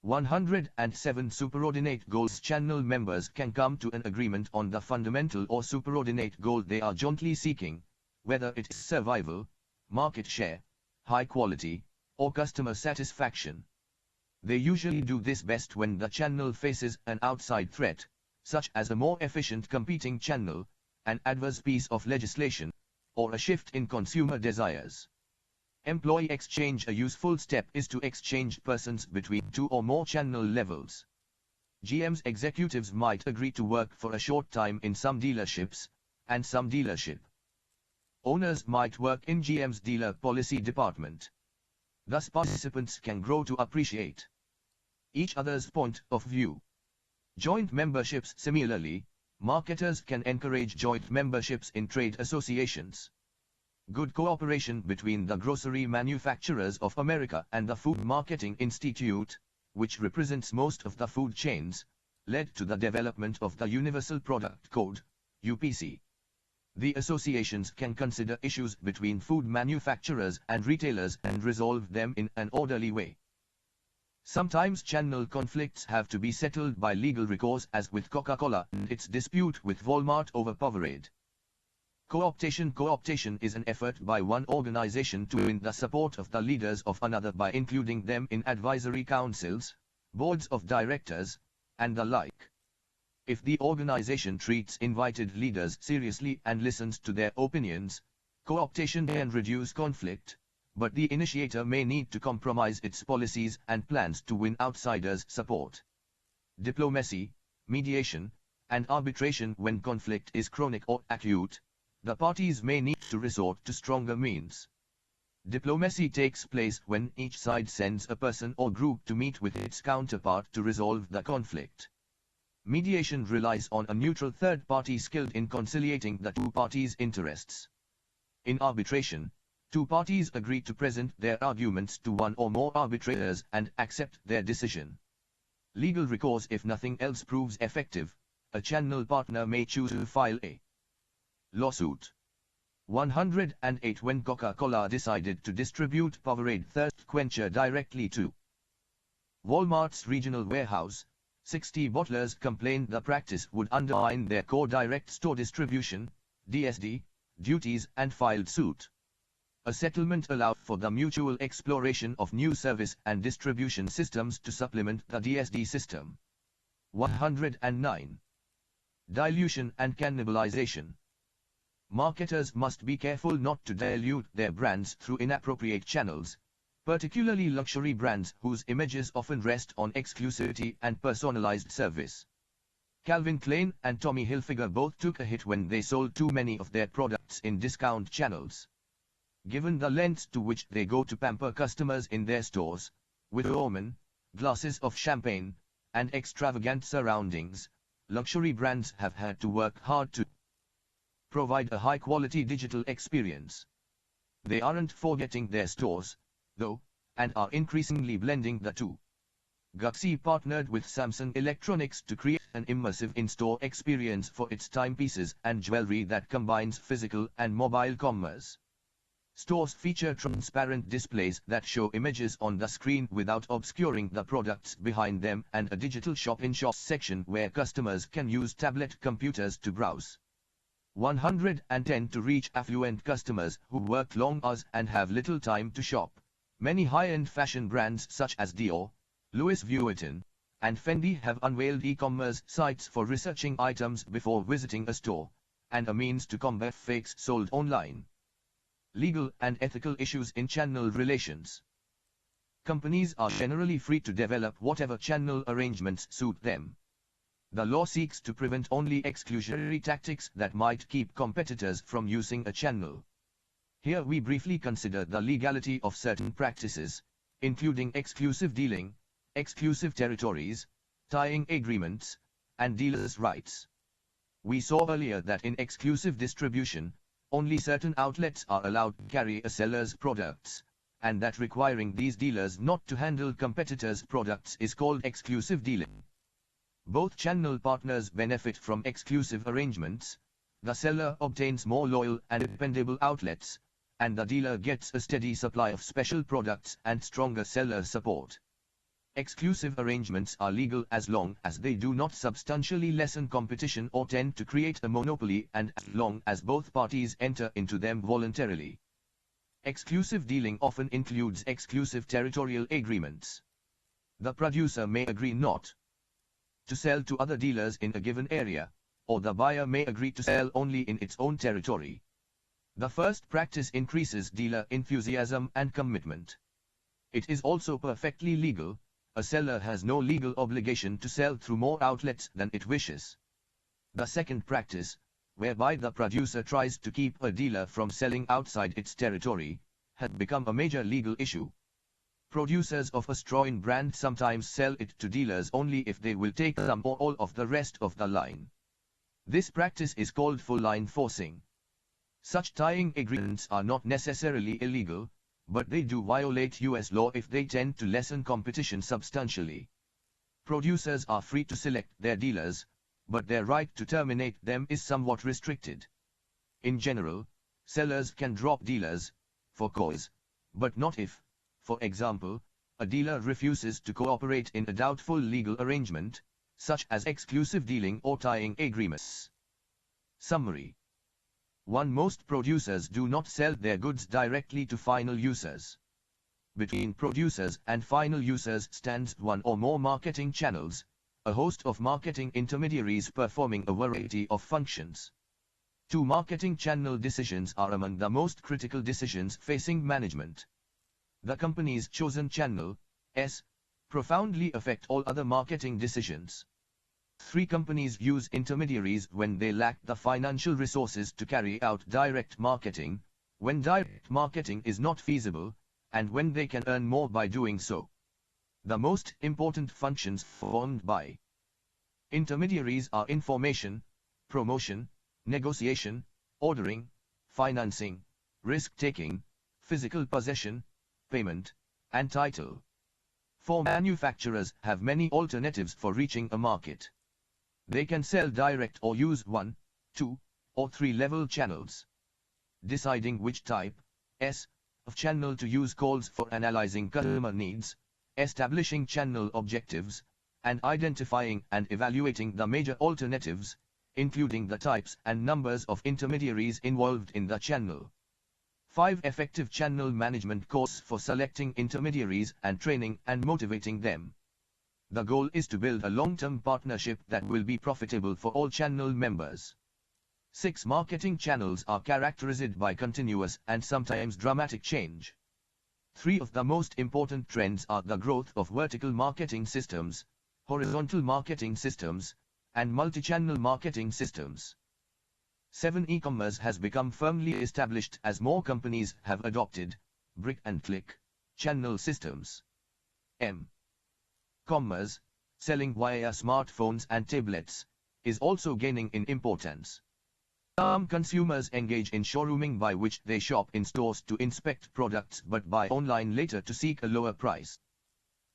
107. Superordinate goals. Channel members can come to an agreement on the fundamental or superordinate goal they are jointly seeking, whether it is survival, market share, high quality, or customer satisfaction. They usually do this best when the channel faces an outside threat, such as a more efficient competing channel, an adverse piece of legislation, or a shift in consumer desires. Employee exchange. A useful step is to exchange persons between two or more channel levels. GM's executives might agree to work for a short time in some dealerships, and some dealership owners might work in GM's dealer policy department. Thus participants can grow to appreciate each other's point of view. Joint memberships. Similarly, marketers can encourage joint memberships in trade associations. Good cooperation between the Grocery Manufacturers of America and the Food Marketing Institute, which represents most of the food chains, led to the development of the Universal Product Code, UPC. The associations can consider issues between food manufacturers and retailers and resolve them in an orderly way. Sometimes channel conflicts have to be settled by legal recourse, as with Coca-Cola and its dispute with Walmart over Powerade. Co-optation. Co-optation is an effort by one organization to win the support of the leaders of another by including them in advisory councils, boards of directors, and the like. If the organization treats invited leaders seriously and listens to their opinions, co-optation can reduce conflict, but the initiator may need to compromise its policies and plans to win outsiders' support. Diplomacy, mediation, and arbitration. When conflict is chronic or acute, the parties may need to resort to stronger means. Diplomacy takes place when each side sends a person or group to meet with its counterpart to resolve the conflict. Mediation relies on a neutral third party skilled in conciliating the two parties' interests. In arbitration, Two parties agree to present their arguments to one or more arbitrators and accept their decision. Legal recourse: if nothing else proves effective, a channel partner may choose to file a lawsuit. 108. When Coca-Cola decided to distribute Powerade thirst quencher directly to Walmart's regional warehouse, 60 bottlers complained the practice would undermine their core direct store distribution (DSD) duties and filed suit. A settlement allowed for the mutual exploration of new service and distribution systems to supplement the DSD system. 109. Dilution and cannibalization. Marketers must be careful not to dilute their brands through inappropriate channels, particularly luxury brands whose images often rest on exclusivity and personalized service. Calvin Klein and Tommy Hilfiger both took a hit when they sold too many of their products in discount channels. Given the lengths to which they go to pamper customers in their stores, with women, glasses of champagne, and extravagant surroundings, luxury brands have had to work hard to provide a high-quality digital experience. They aren't forgetting their stores, though, and are increasingly blending the two. Gutsy partnered with Samsung Electronics to create an immersive in-store experience for its timepieces and jewelry that combines physical and mobile commerce. Stores feature transparent displays that show images on the screen without obscuring the products behind them, and a digital shop-in-shop section where customers can use tablet computers to browse. 110. To reach affluent customers who work long hours and have little time to shop, many high-end fashion brands such as Dior, Louis Vuitton, and Fendi have unveiled e-commerce sites for researching items before visiting a store, and a means to combat fakes sold online. Legal and ethical issues in channel relations. Companies are generally free to develop whatever channel arrangements suit them. The law seeks to prevent only exclusionary tactics that might keep competitors from using a channel. Here we briefly consider the legality of certain practices, including exclusive dealing, exclusive territories, tying agreements, and dealers' rights. We saw earlier that in exclusive distribution, only certain outlets are allowed to carry a seller's products, and that requiring these dealers not to handle competitors' products is called exclusive dealing. Both channel partners benefit from exclusive arrangements. The seller obtains more loyal and dependable outlets, and the dealer gets a steady supply of special products and stronger seller support. Exclusive arrangements are legal as long as they do not substantially lessen competition or tend to create a monopoly, and as long as both parties enter into them voluntarily. Exclusive dealing often includes exclusive territorial agreements. The producer may agree not to sell to other dealers in a given area, or the buyer may agree to sell only in its own territory. The first practice increases dealer enthusiasm and commitment. It is also perfectly legal. A seller has no legal obligation to sell through more outlets than it wishes. The second practice, whereby the producer tries to keep a dealer from selling outside its territory, had become a major legal issue. Producers of a straw-in brand sometimes sell it to dealers only if they will take some or all of the rest of the line. This practice is called full-line forcing. Such tying agreements are not necessarily illegal, but they do violate US law if they tend to lessen competition substantially. Producers are free to select their dealers, but their right to terminate them is somewhat restricted. In general, sellers can drop dealers, for cause, but not if, for example, a dealer refuses to cooperate in a doubtful legal arrangement, such as exclusive dealing or tying agreements. Summary. 1. Most producers do not sell their goods directly to final users. Between producers and final users stands one or more marketing channels, a host of marketing intermediaries performing a variety of functions. 2. Marketing channel decisions are among the most critical decisions facing management. The company's chosen channel, profoundly affect all other marketing decisions. 3. Companies use intermediaries when they lack the financial resources to carry out direct marketing, when direct marketing is not feasible, and when they can earn more by doing so. The most important functions performed by intermediaries are information, promotion, negotiation, ordering, financing, risk-taking, physical possession, payment, and title. For manufacturers have many alternatives for reaching a market. They can sell direct or use 1, 2, or 3 level channels. Deciding which type of channel to use calls for analyzing customer needs, establishing channel objectives, and identifying and evaluating the major alternatives, including the types and numbers of intermediaries involved in the channel. 5 effective channel management course for selecting intermediaries and training and motivating them. The goal is to build a long-term partnership that will be profitable for all channel members. 6 marketing channels are characterized by continuous and sometimes dramatic change. 3 of the most important trends are the growth of vertical marketing systems, horizontal marketing systems, and multi-channel marketing systems. 7 E-commerce has become firmly established as more companies have adopted brick-and-click channel systems. Commerce, selling via smartphones and tablets, is also gaining in importance. Some consumers engage in showrooming, by which they shop in stores to inspect products but buy online later to seek a lower price.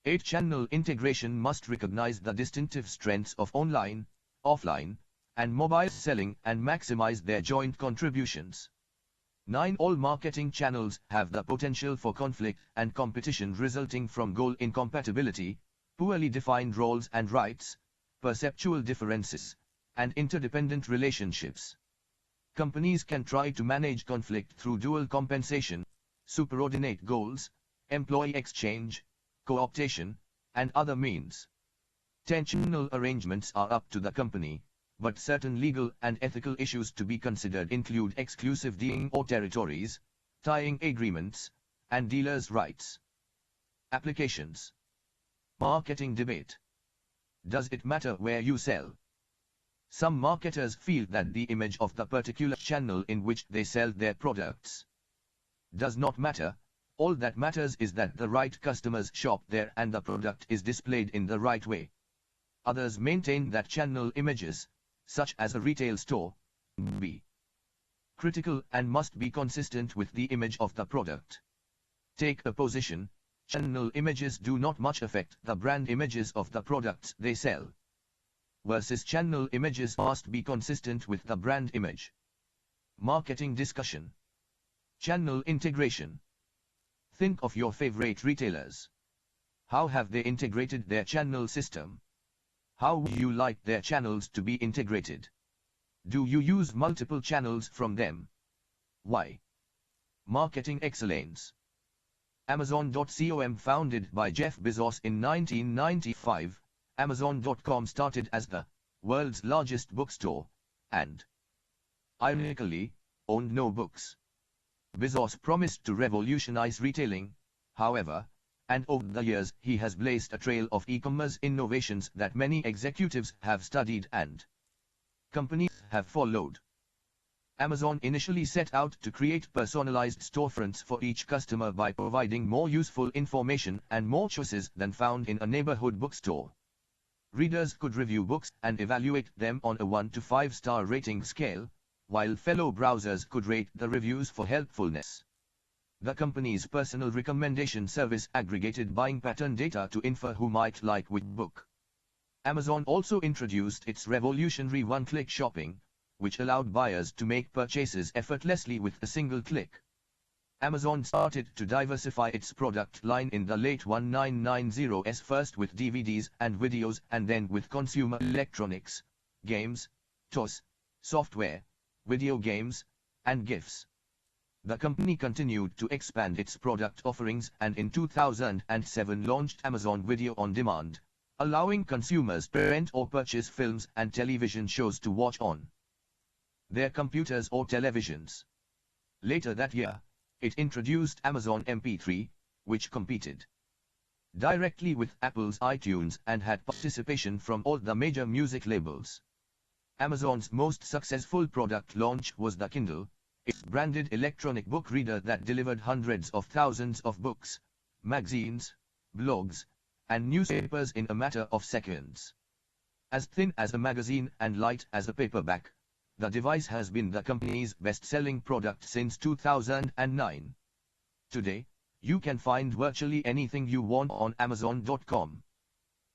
8 channel integration must recognize the distinctive strengths of online, offline, and mobile selling and maximize their joint contributions. 9 all marketing channels have the potential for conflict and competition resulting from goal incompatibility, poorly defined roles and rights, perceptual differences, and interdependent relationships. Companies can try to manage conflict through dual compensation, superordinate goals, employee exchange, co-optation, and other means. 10 channel arrangements are up to the company, but certain legal and ethical issues to be considered include exclusive dealing or territories, tying agreements, and dealers' rights. Applications. Marketing debate. Does it matter where you sell? Some marketers feel that the image of the particular channel in which they sell their products does not matter. All that matters is that the right customers shop there and the product is displayed in the right way. Others maintain that channel images, such as a retail store, be critical and must be consistent with the image of the product. Take a position: channel images do not much affect the brand images of the products they sell, versus channel images must be consistent with the brand image. Marketing discussion. Channel integration. Think of your favorite retailers. How have they integrated their channel system? How would you like their channels to be integrated? Do you use multiple channels from them? Why? Marketing excellence. Amazon.com, founded by Jeff Bezos in 1995, Amazon.com started as the world's largest bookstore, and, ironically, owned no books. Bezos promised to revolutionize retailing, however, and over the years he has blazed a trail of e-commerce innovations that many executives have studied and companies have followed. Amazon initially set out to create personalized storefronts for each customer by providing more useful information and more choices than found in a neighborhood bookstore. Readers could review books and evaluate them on a 1 to 5 star rating scale, while fellow browsers could rate the reviews for helpfulness. The company's personal recommendation service aggregated buying pattern data to infer who might like which book. Amazon also introduced its revolutionary one-click shopping, which allowed buyers to make purchases effortlessly with a single click. Amazon started to diversify its product line in the late 1990s, first with DVDs and videos and then with consumer electronics, games, toys, software, video games, and gifts. The company continued to expand its product offerings and in 2007 launched Amazon Video on Demand, allowing consumers to rent or purchase films and television shows to watch on their computers or televisions. Later that year, it introduced Amazon MP3, which competed directly with Apple's iTunes and had participation from all the major music labels. Amazon's most successful product launch was the Kindle, its branded electronic book reader that delivered hundreds of thousands of books, magazines, blogs, and newspapers in a matter of seconds. As thin as a magazine and light as a paperback, the device has been the company's best-selling product since 2009. Today, you can find virtually anything you want on Amazon.com.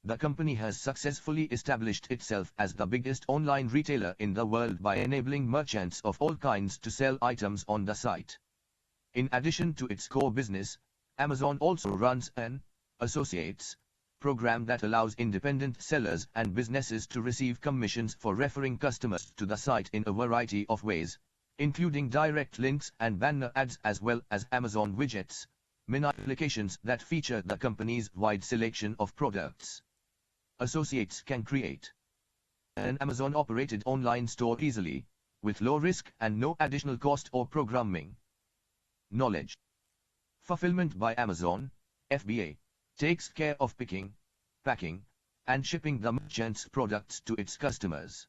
The company has successfully established itself as the biggest online retailer in the world by enabling merchants of all kinds to sell items on the site. In addition to its core business, Amazon also runs an associates program that allows independent sellers and businesses to receive commissions for referring customers to the site in a variety of ways, including direct links and banner ads as well as Amazon widgets, mini applications that feature the company's wide selection of products. Associates can create an Amazon-operated online store easily, with low risk and no additional cost or programming. Knowledge. Fulfillment by Amazon, FBA, takes care of picking, packing, and shipping the merchant's products to its customers.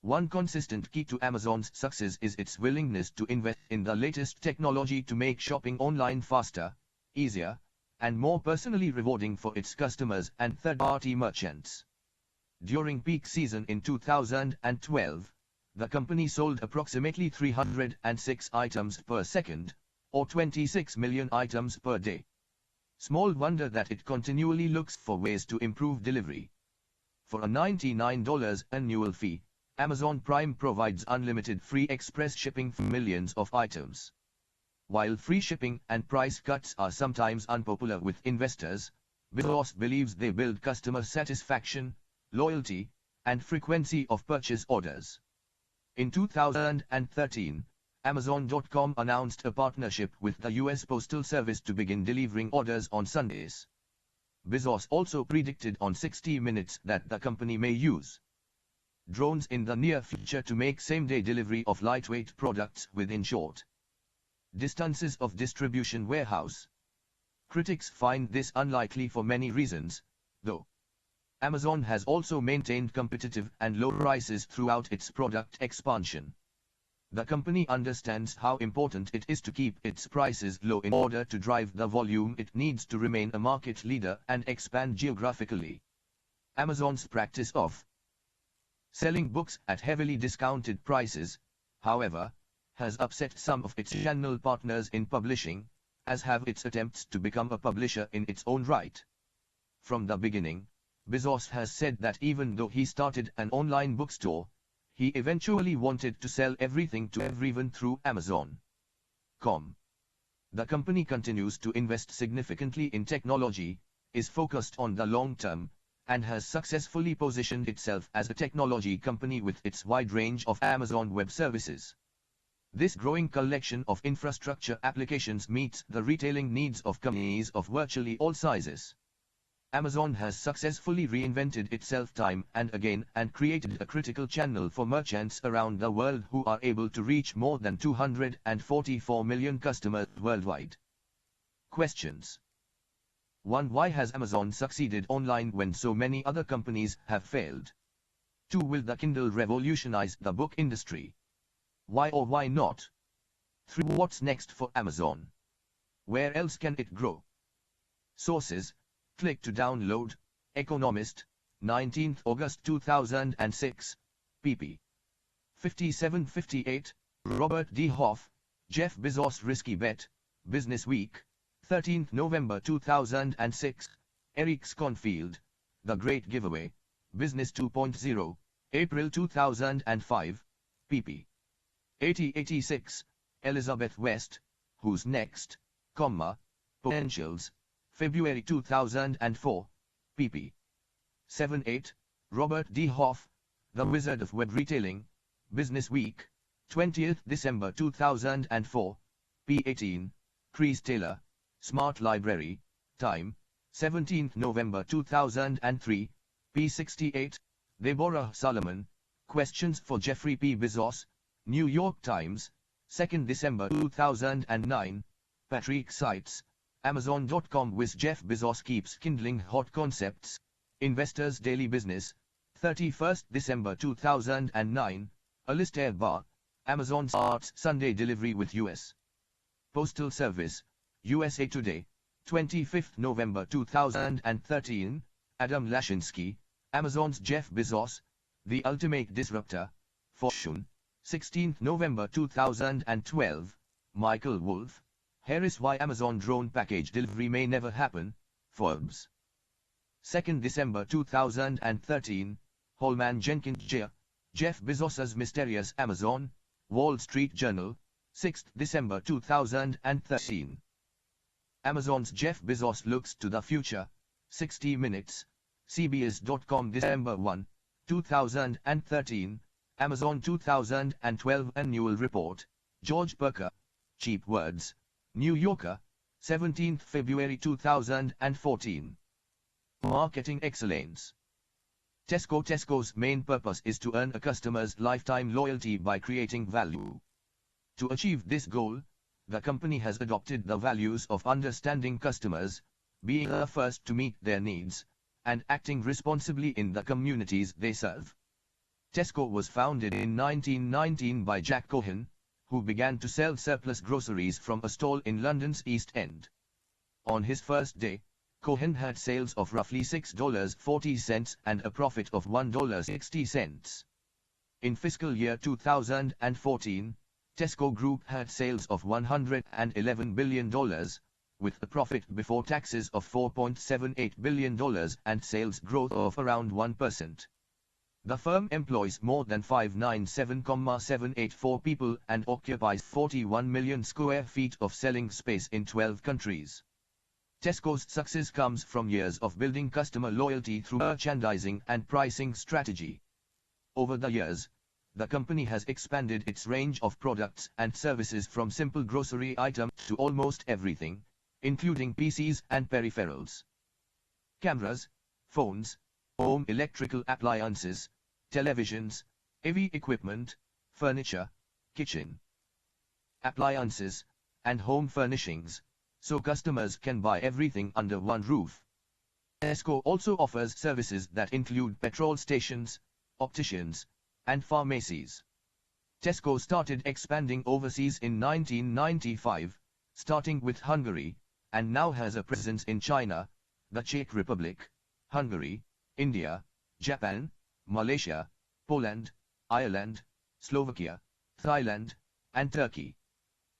One consistent key to Amazon's success is its willingness to invest in the latest technology to make shopping online faster, easier, and more personally rewarding for its customers and third-party merchants. During peak season in 2012, the company sold approximately 306 items per second, or 26 million items per day. Small wonder that it continually looks for ways to improve delivery. For a $99 annual fee, Amazon Prime provides unlimited free express shipping for millions of items. While free shipping and price cuts are sometimes unpopular with investors, Bezos believes they build customer satisfaction, loyalty, and frequency of purchase orders. In 2013, Amazon.com announced a partnership with the U.S. Postal Service to begin delivering orders on Sundays. Bezos also predicted on 60 Minutes that the company may use drones in the near future to make same-day delivery of lightweight products within short distances of distribution warehouse. Critics find this unlikely for many reasons, though. Amazon has also maintained competitive and low prices throughout its product expansion. The company understands how important it is to keep its prices low in order to drive the volume it needs to remain a market leader and expand geographically. Amazon's practice of selling books at heavily discounted prices, however, has upset some of its channel partners in publishing, as have its attempts to become a publisher in its own right. From the beginning, Bezos has said that even though he started an online bookstore, he eventually wanted to sell everything to everyone through Amazon.com. The company continues to invest significantly in technology, is focused on the long term, and has successfully positioned itself as a technology company with its wide range of Amazon Web Services. This growing collection of infrastructure applications meets the retailing needs of companies of virtually all sizes. Amazon has successfully reinvented itself time and again and created a critical channel for merchants around the world who are able to reach more than 244 million customers worldwide. Questions. 1. Why has Amazon succeeded online when so many other companies have failed? 2. Will the Kindle revolutionize the book industry? Why or why not? 3. What's next for Amazon? Where else can it grow? Sources. Click to download. Economist, 19th August 2006, pp. 57-58, Robert D. Hoff, Jeff Bezos Risky Bet, Business Week, 13th November 2006, Eric Sconfield, The Great Giveaway, Business 2.0, April 2005, pp. 80-86, Elizabeth West, Who's Next, Qamar, Potentials, February 2004, pp. 7-8, Robert D. Hoff, The Wizard of Web Retailing, Business Week, 20th December 2004, p. 18, Chris Taylor, Smart Library, Time, 17th November 2003, p. 68, Deborah Solomon, Questions for Jeffrey P. Bezos, New York Times, 2nd December 2009, Patrick Seitz, Amazon.com. With Jeff Bezos keeps kindling hot concepts, Investors Daily Business, 31st December 2009, Alistair Barr, Amazon starts Sunday delivery with U.S. Postal Service, USA Today, 25th November 2013, Adam Lashinsky, Amazon's Jeff Bezos, The Ultimate Disruptor, Fortune, 16th November 2012, Michael Wolff, Here is why Amazon drone package delivery may never happen. Forbes. 2nd December 2013, Holman Jenkins Jr., Jeff Bezos's mysterious Amazon, Wall Street Journal, 6th December 2013. Amazon's Jeff Bezos looks to the future, 60 Minutes, CBS.com December 1, 2013, Amazon 2012 Annual Report, George Perker, Cheap Words, New Yorker, 17th February 2014. Marketing Excellence. Tesco's main purpose is to earn a customer's lifetime loyalty by creating value. To achieve this goal, the company has adopted the values of understanding customers, being the first to meet their needs, and acting responsibly in the communities they serve. Tesco was founded in 1919 by Jack Cohen, who began to sell surplus groceries from a stall in London's East End. On his first day, Cohen had sales of roughly $6.40 and a profit of $1.60. In fiscal year 2014, Tesco Group had sales of $111 billion, with a profit before taxes of $4.78 billion and sales growth of around 1%. The firm employs more than 597,784 people and occupies 41 million square feet of selling space in 12 countries. Tesco's success comes from years of building customer loyalty through merchandising and pricing strategy. Over the years, the company has expanded its range of products and services from simple grocery items to almost everything, including PCs and peripherals. Cameras, phones, home electrical appliances, televisions, heavy equipment, furniture, kitchen appliances, and home furnishings, so customers can buy everything under one roof. Tesco also offers services that include petrol stations, opticians, and pharmacies. Tesco started expanding overseas in 1995, starting with Hungary, and now has a presence in China, the Czech Republic, Hungary, India, Japan, Malaysia, Poland, Ireland, Slovakia, Thailand, and Turkey.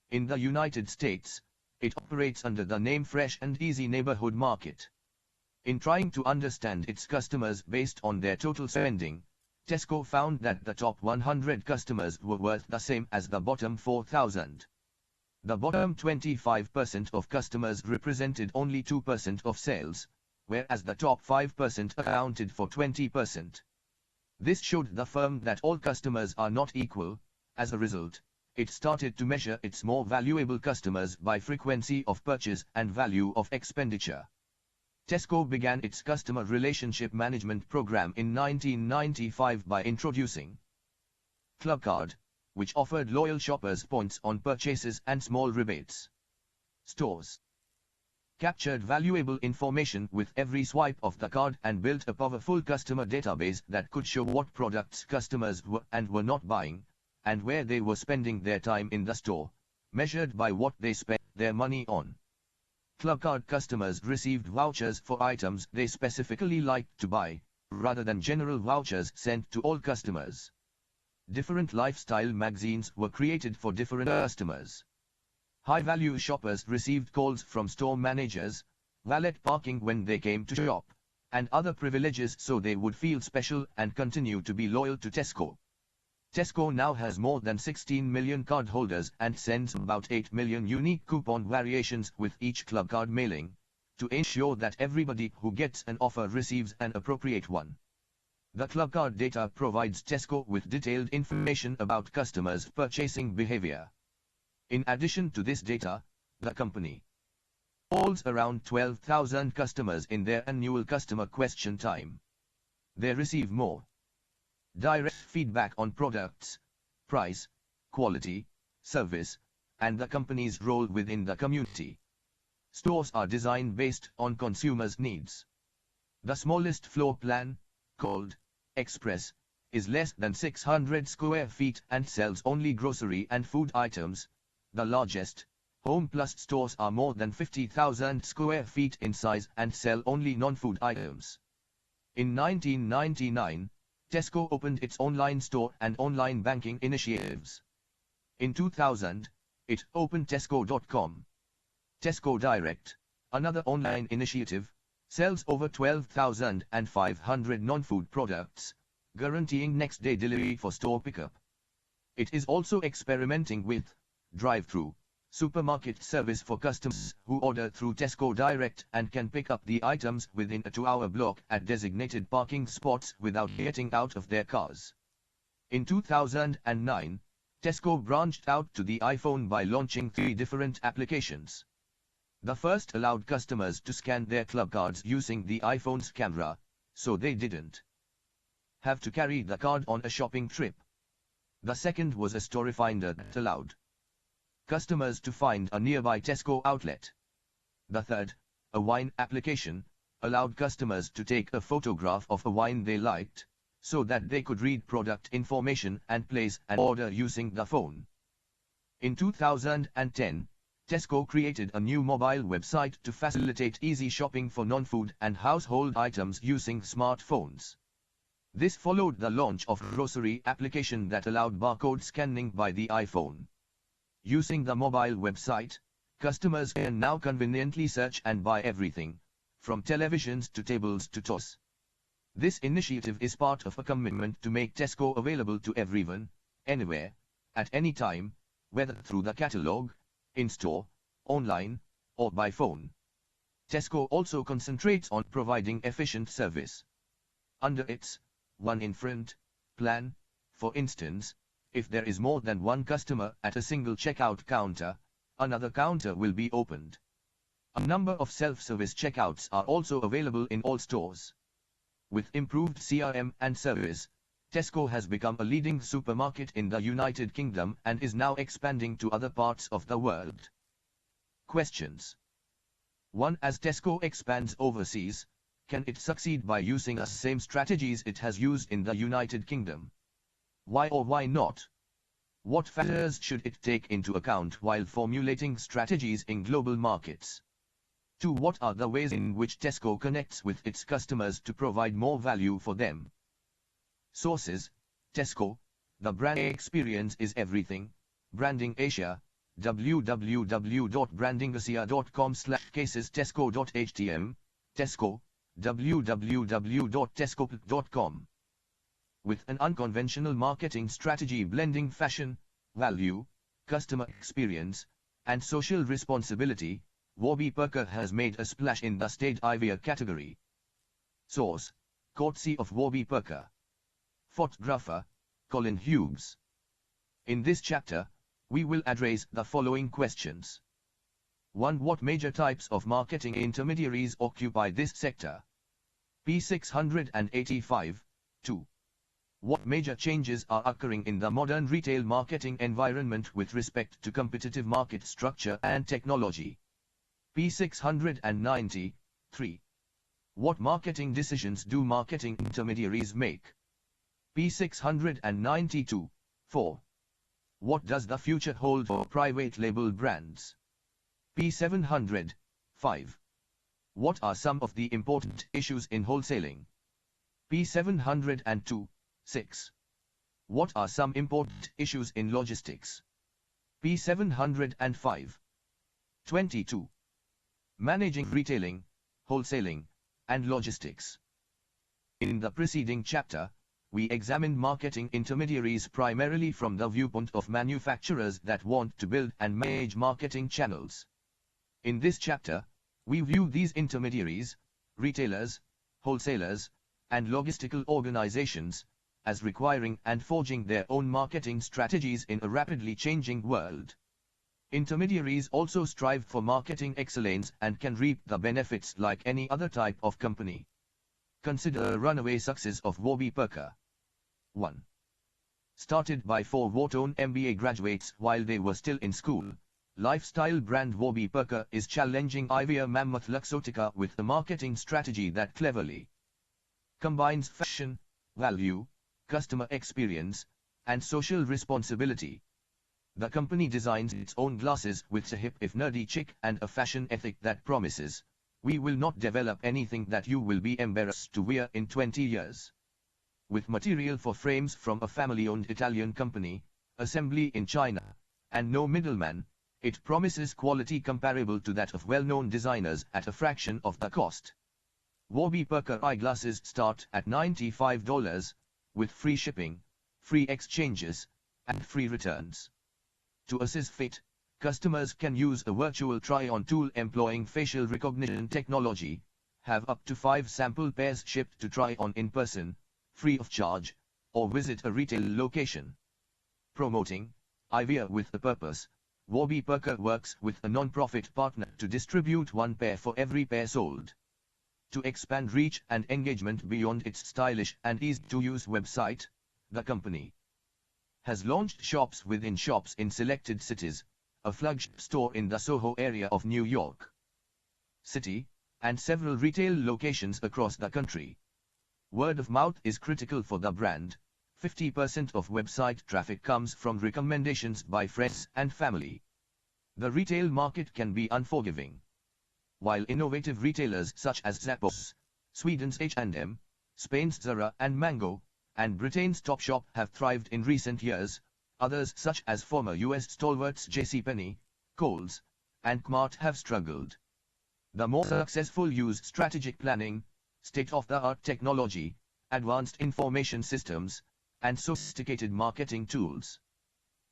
In the United States, it operates under the name Fresh and Easy Neighborhood Market. In trying to understand its customers based on their total spending, Tesco found that the top 100 customers were worth the same as the bottom 4,000. The bottom 25% of customers represented only 2% of sales, whereas the top 5% accounted for 20%. This showed the firm that all customers are not equal. As a result, it started to measure its more valuable customers by frequency of purchase and value of expenditure. Tesco began its customer relationship management program in 1995 by introducing Clubcard, which offered loyal shoppers points on purchases and small rebates. Stores captured valuable information with every swipe of the card and built a powerful customer database that could show what products customers were and were not buying, and where they were spending their time in the store, measured by what they spent their money on. Clubcard customers received vouchers for items they specifically liked to buy, rather than general vouchers sent to all customers. Different lifestyle magazines were created for different customers. High-value shoppers received calls from store managers, valet parking when they came to shop, and other privileges so they would feel special and continue to be loyal to Tesco. Tesco now has more than 16 million cardholders and sends about 8 million unique coupon variations with each Clubcard mailing, to ensure that everybody who gets an offer receives an appropriate one. The Clubcard data provides Tesco with detailed information about customers' purchasing behavior. In addition to this data, the company polls around 12,000 customers in their annual customer question time. They receive more direct feedback on products, price, quality, service, and the company's role within the community. Stores are designed based on consumers' needs. The smallest floor plan, called Express, is less than 600 square feet and sells only grocery and food items. The largest, Home Plus stores are more than 50,000 square feet in size and sell only non-food items. In 1999, Tesco opened its online store and online banking initiatives. In 2000, it opened Tesco.com. Tesco Direct, another online initiative, sells over 12,500 non-food products, guaranteeing next-day delivery for store pickup. It is also experimenting with drive-through supermarket service for customers who order through Tesco Direct and can pick up the items within a 2-hour block at designated parking spots without getting out of their cars. In 2009, Tesco branched out to the iPhone by launching 3 different applications. The first allowed customers to scan their club cards using the iPhone's camera, so they didn't have to carry the card on a shopping trip. The second was a story finder that allowed customers to find a nearby Tesco outlet. The third, a wine application, allowed customers to take a photograph of a wine they liked, so that they could read product information and place an order using the phone. In 2010, Tesco created a new mobile website to facilitate easy shopping for non-food and household items using smartphones. This followed the launch of a grocery application that allowed barcode scanning by the iPhone. Using the mobile website, customers can now conveniently search and buy everything, from televisions to tables to toys. This initiative is part of a commitment to make Tesco available to everyone, anywhere, at any time, whether through the catalogue, in-store, online, or by phone. Tesco also concentrates on providing efficient service. Under its one in front plan, for instance, if there is more than one customer at a single checkout counter, another counter will be opened. A number of self-service checkouts are also available in all stores. With improved CRM and service, Tesco has become a leading supermarket in the United Kingdom and is now expanding to other parts of the world. Questions. 1. As Tesco expands overseas, can it succeed by using the same strategies it has used in the United Kingdom? Why or why not? What factors should it take into account while formulating strategies in global markets? 2. What are the ways in which Tesco connects with its customers to provide more value for them? Sources: Tesco, the brand experience is everything. Branding Asia, www.brandingasia.com/cases tesco.htm, Tesco, www.tesco.com. With an unconventional marketing strategy blending fashion, value, customer experience, and social responsibility, Warby Parker has made a splash in the state eyewear category. Source: courtesy of Warby Parker. Photographer: Colin Hughes. In this chapter, we will address the following questions. 1. What major types of marketing intermediaries occupy this sector? P685. 2. What major changes are occurring in the modern retail marketing environment with respect to competitive market structure and technology? P690. 3. What marketing decisions do marketing intermediaries make? P692. 4. What does the future hold for private label brands? P700. 5. What are some of the important issues in wholesaling? P702. 6. What are some important issues in logistics? P705. 22. Managing retailing, wholesaling, and logistics. In the preceding chapter, we examined marketing intermediaries primarily from the viewpoint of manufacturers that want to build and manage marketing channels. In this chapter, we view these intermediaries, retailers, wholesalers, and logistical organizations, as requiring and forging their own marketing strategies in a rapidly changing world. Intermediaries also strive for marketing excellence and can reap the benefits like any other type of company. Consider a runaway success of Warby Parker. 1. Started by 4 Wharton MBA graduates while they were still in school, lifestyle brand Warby Parker is challenging eyewear mammoth Luxottica with a marketing strategy that cleverly combines fashion, value, customer experience, and social responsibility. The company designs its own glasses with a hip if nerdy chic and a fashion ethic that promises, "We will not develop anything that you will be embarrassed to wear in 20 years." With material for frames from a family-owned Italian company, assembly in China, and no middleman, It promises quality comparable to that of well-known designers at a fraction of the cost. speaker.I glasses start at $95, with free shipping, free exchanges, and free returns. To assist fit, customers can use a virtual try-on tool employing facial recognition technology, have up to 5 sample pairs shipped to try on in person, free of charge, or visit a retail location. Promoting eyewear with a purpose, speaker works with a non-profit partner to distribute 1 pair for every pair sold. To expand reach and engagement beyond its stylish and easy-to-use website, the company has launched shops within shops in selected cities, a flagship store in the Soho area of New York City, and several retail locations across the country. Word of mouth is critical for the brand. 50% of website traffic comes from recommendations by friends and family. The retail market can be unforgiving. While innovative retailers such as Zappos, Sweden's H&M, Spain's Zara and Mango, and Britain's Topshop have thrived in recent years, others such as former US stalwarts JCPenney, Kohl's, and Qamar have struggled. The more successful use strategic planning, state-of-the-art technology, advanced information systems, and sophisticated marketing tools.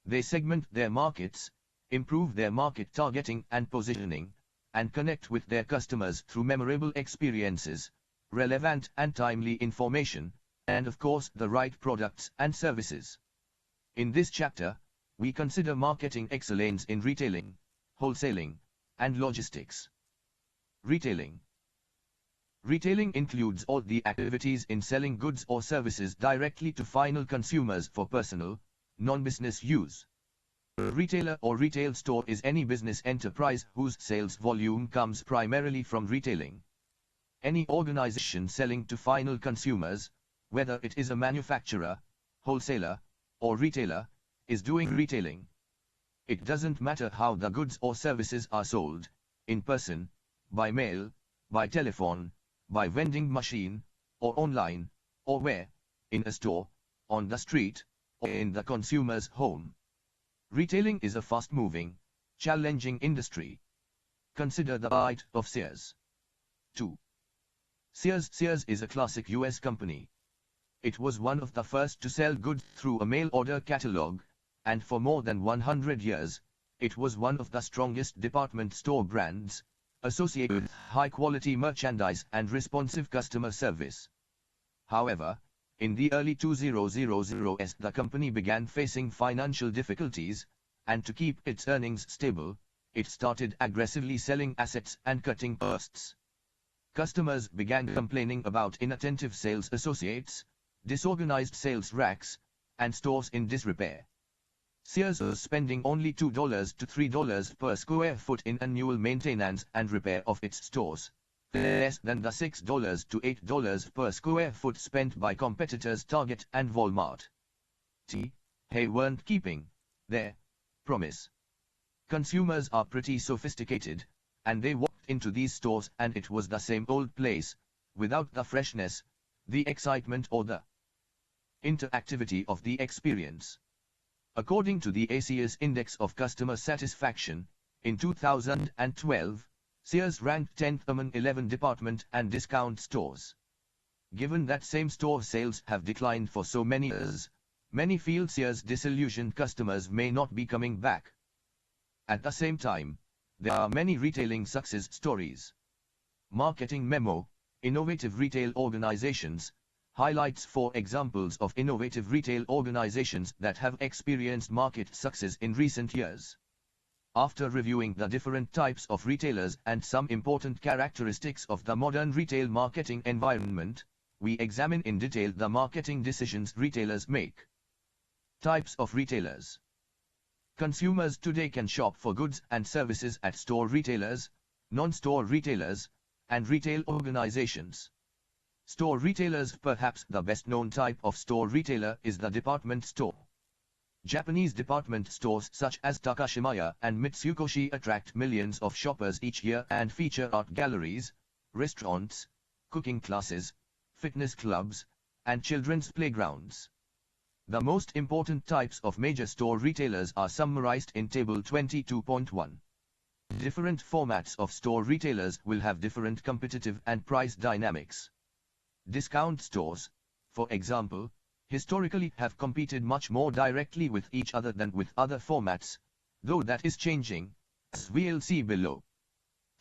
They segment their markets, improve their market targeting and positioning, and connect with their customers through memorable experiences, relevant and timely information, and of course the right products and services. In this chapter, we consider marketing excellence in retailing, wholesaling, and logistics. Retailing. Retailing includes all the activities in selling goods or services directly to final consumers for personal, non-business use. A retailer or retail store is any business enterprise whose sales volume comes primarily from retailing. Any organization selling to final consumers, whether it is a manufacturer, wholesaler, or retailer, is doing retailing. It doesn't matter how the goods or services are sold, in person, by mail, by telephone, by vending machine, or online, or where, in a store, on the street, or in the consumer's home. Retailing is a fast-moving, challenging industry. Consider the plight of Sears. 2. Sears is a classic US company. It was one of the first to sell goods through a mail-order catalog, and for more than 100 years, it was one of the strongest department store brands, associated with high-quality merchandise and responsive customer service. However, in the early 2000s the company began facing financial difficulties, and to keep its earnings stable, it started aggressively selling assets and cutting costs. Customers began complaining about inattentive sales associates, disorganized sales racks, and stores in disrepair. Sears was spending only $2 to $3 per square foot in annual maintenance and repair of its stores, less than the $6 to $8 per square foot spent by competitors Target and Walmart. They weren't keeping their promise. Consumers are pretty sophisticated, and they walked into these stores and it was the same old place, without the freshness, the excitement or the interactivity of the experience. According to the ACS Index of Customer Satisfaction, in 2012, Sears ranked 10th among 11 department and discount stores. Given that same-store sales have declined for so many years, many feel Sears' disillusioned customers may not be coming back. At the same time, there are many retailing success stories. Marketing Memo, Innovative Retail Organizations, highlights 4 examples of innovative retail organizations that have experienced market success in recent years. After reviewing the different types of retailers and some important characteristics of the modern retail marketing environment, we examine in detail the marketing decisions retailers make. Types of retailers. Consumers today can shop for goods and services at store retailers, non-store retailers, and retail organizations. Store retailers. Perhaps the best-known type of store retailer is the department store. Japanese department stores such as Takashimaya and Mitsukoshi attract millions of shoppers each year and feature art galleries, restaurants, cooking classes, fitness clubs, and children's playgrounds. The most important types of major store retailers are summarized in Table 22.1. Different formats of store retailers will have different competitive and price dynamics. Discount stores, for example, historically have competed much more directly with each other than with other formats, though that is changing, as we'll see below.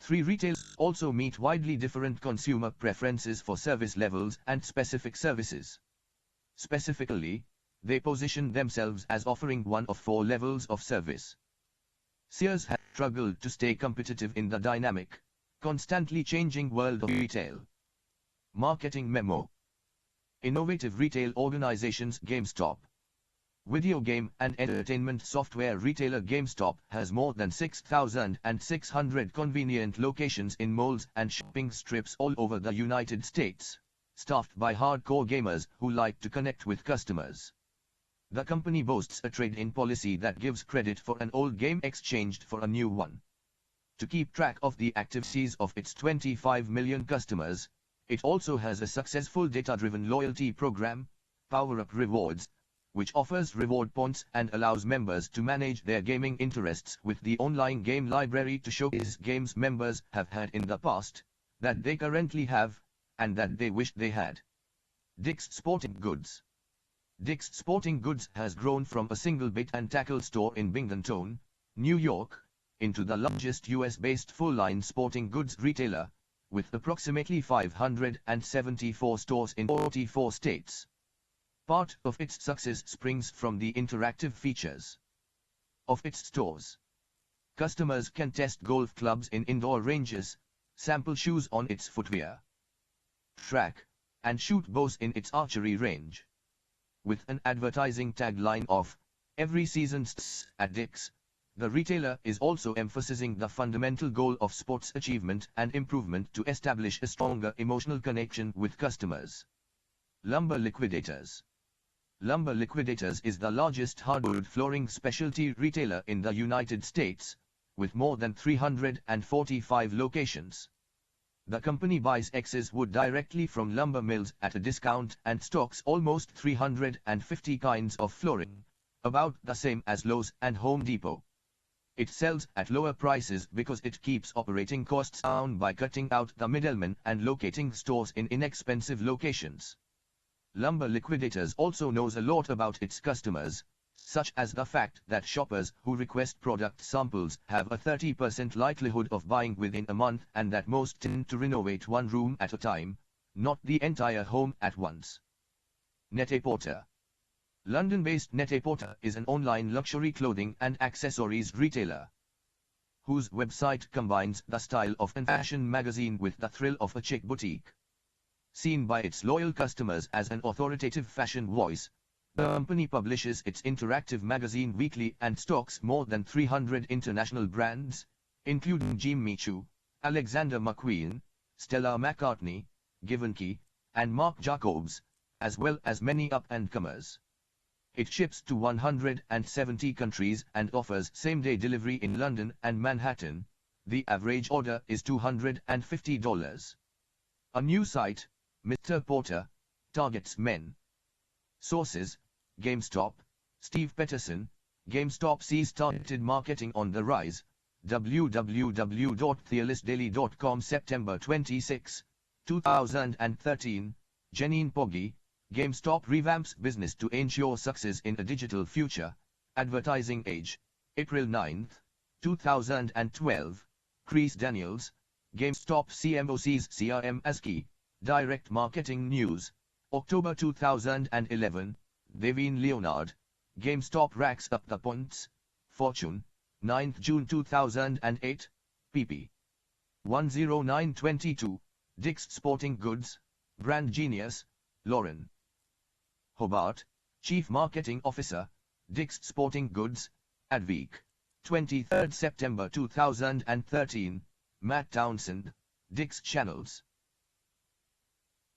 3. Retailers also meet widely different consumer preferences for service levels and specific services. Specifically, they position themselves as offering one of 4 levels of service. Sears has struggled to stay competitive in the dynamic, constantly changing world of retail. Marketing memo. Innovative retail organizations. GameStop. Video game and entertainment software retailer GameStop has more than 6,600 convenient locations in malls and shopping strips all over the United States, staffed by hardcore gamers who like to connect with customers. The company boasts a trade-in policy that gives credit for an old game exchanged for a new one. To keep track of the activities of its 25 million customers, it also has a successful data-driven loyalty program, PowerUp Rewards, which offers reward points and allows members to manage their gaming interests with the online game library to showcase games members have had in the past, that they currently have, and that they wish they had. Dick's Sporting Goods. Dick's Sporting Goods has grown from a single bait and tackle store in Binghamton, New York, into the largest US-based full-line sporting goods retailer, with approximately 574 stores in 44 states. Part of its success springs from the interactive features of its stores. Customers can test golf clubs in indoor ranges, sample shoes on its footwear, track, and shoot bows in its archery range. With an advertising tagline of, "Every season starts at Dick's," the retailer is also emphasizing the fundamental goal of sports achievement and improvement to establish a stronger emotional connection with customers. Lumber Liquidators. Lumber Liquidators is the largest hardwood flooring specialty retailer in the United States, with more than 345 locations. The company buys excess wood directly from lumber mills at a discount and stocks almost 350 kinds of flooring, about the same as Lowe's and Home Depot. It sells at lower prices because it keeps operating costs down by cutting out the middlemen and locating stores in inexpensive locations. Lumber Liquidators also knows a lot about its customers, such as the fact that shoppers who request product samples have a 30% likelihood of buying within a month and that most tend to renovate one room at a time, not the entire home at once. Net-a-Porter. London-based Net-a-Porter is an online luxury clothing and accessories retailer, whose website combines the style of a fashion magazine with the thrill of a chic boutique. Seen by its loyal customers as an authoritative fashion voice, the company publishes its interactive magazine weekly and stocks more than 300 international brands, including Jimmy Choo, Alexander McQueen, Stella McCartney, Givenchy, and Marc Jacobs, as well as many up-and-comers. It ships to 170 countries and offers same-day delivery in London and Manhattan. The average order is $250. A new site, Mr. Porter, targets men. Sources: GameStop, Steve Peterson, GameStop sees targeted marketing on the rise, www.thealisdaily.com September 26, 2013, Janine Poggi, GameStop revamps business to ensure success in a digital future, Advertising Age, April 9, 2012, Chris Daniels, GameStop CMO sees CRM as key, Direct Marketing News, October 2011, Devin Leonard, GameStop racks up the points, Fortune, 9 June 2008, pp. 10922, Dick's Sporting Goods, Brand Genius, Lauren Hobart, Chief Marketing Officer, Dick's Sporting Goods, Adweek, 23 September 2013, Matt Townsend, Dick's Channels.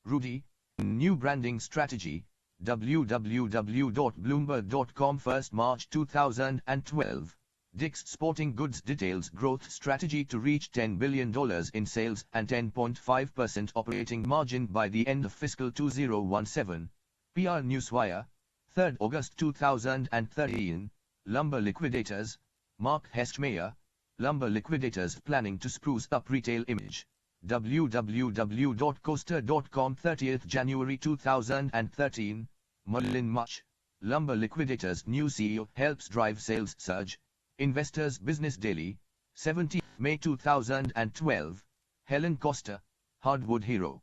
Rudy, New Branding Strategy, www.bloomberg.com 1 March 2012, Dick's Sporting Goods details growth strategy to reach $10 billion in sales and 10.5% operating margin by the end of fiscal 2017, PR Newswire, 3rd August 2013, Lumber Liquidators, Mark Hestmeyer, Lumber Liquidators planning to spruce up retail image. www.coaster.com 30th January 2013, Merlin Much, Lumber Liquidators new CEO helps drive sales surge. Investors Business Daily, 17th May 2012, Helen Costa, Hardwood Hero.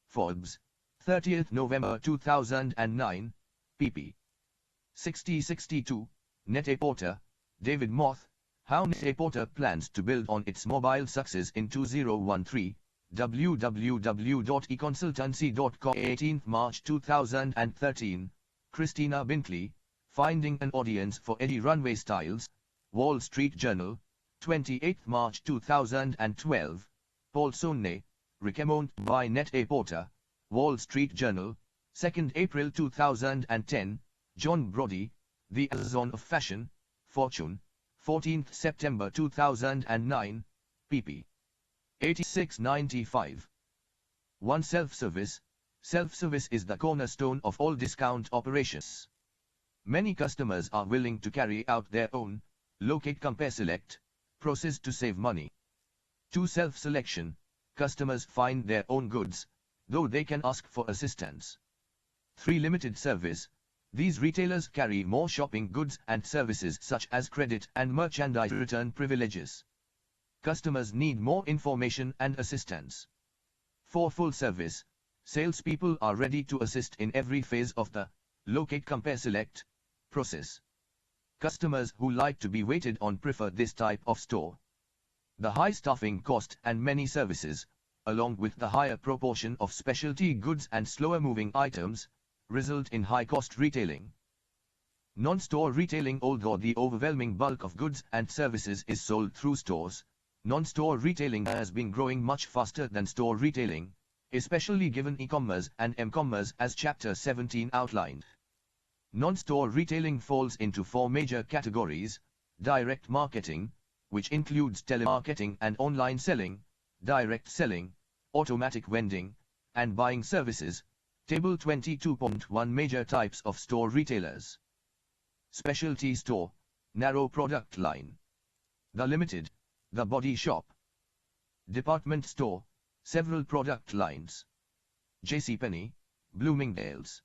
Forbes, 30th November 2009, pp. 60-62, Net-a-Porter, David Moth, How Net-a-Porter plans to build on its mobile success in 2013, www.econsultancy.com 18th March 2013, Christina Bintley, Finding an Audience for Eddie Runway Styles, Wall Street Journal, 28th March 2012, Paul Sonne, Recommended by Net-a-Porter, Wall Street Journal, 2nd April 2010, John Brody, The Amazon of Fashion, Fortune, 14th September 2009, pp. 86-95. 1. Self-service. Self-service is the cornerstone of all discount operations. Many customers are willing to carry out their own locate, compare, select process to save money. 2. Self-selection. Customers find their own goods, though they can ask for assistance. 3. Limited service. These retailers carry more shopping goods and services such as credit and merchandise return privileges. Customers need more information and assistance. 4. Full service. Salespeople are ready to assist in every phase of the locate, compare, select process. Customers who like to be waited on prefer this type of store. The high staffing cost and many services, along with the higher proportion of specialty goods and slower moving items, result in high cost retailing. Non-store retailing. Although the overwhelming bulk of goods and services is sold through stores, non-store retailing has been growing much faster than store retailing, especially given e-commerce and m-commerce as Chapter 17 outlined. Non-store retailing falls into 4 major categories: direct marketing, which includes telemarketing and online selling, direct selling, automatic vending, and buying services. Table 22.1 Major types of store retailers. Specialty store, narrow product line. The Limited, The Body Shop. Department store, several product lines. JCPenney, Bloomingdale's.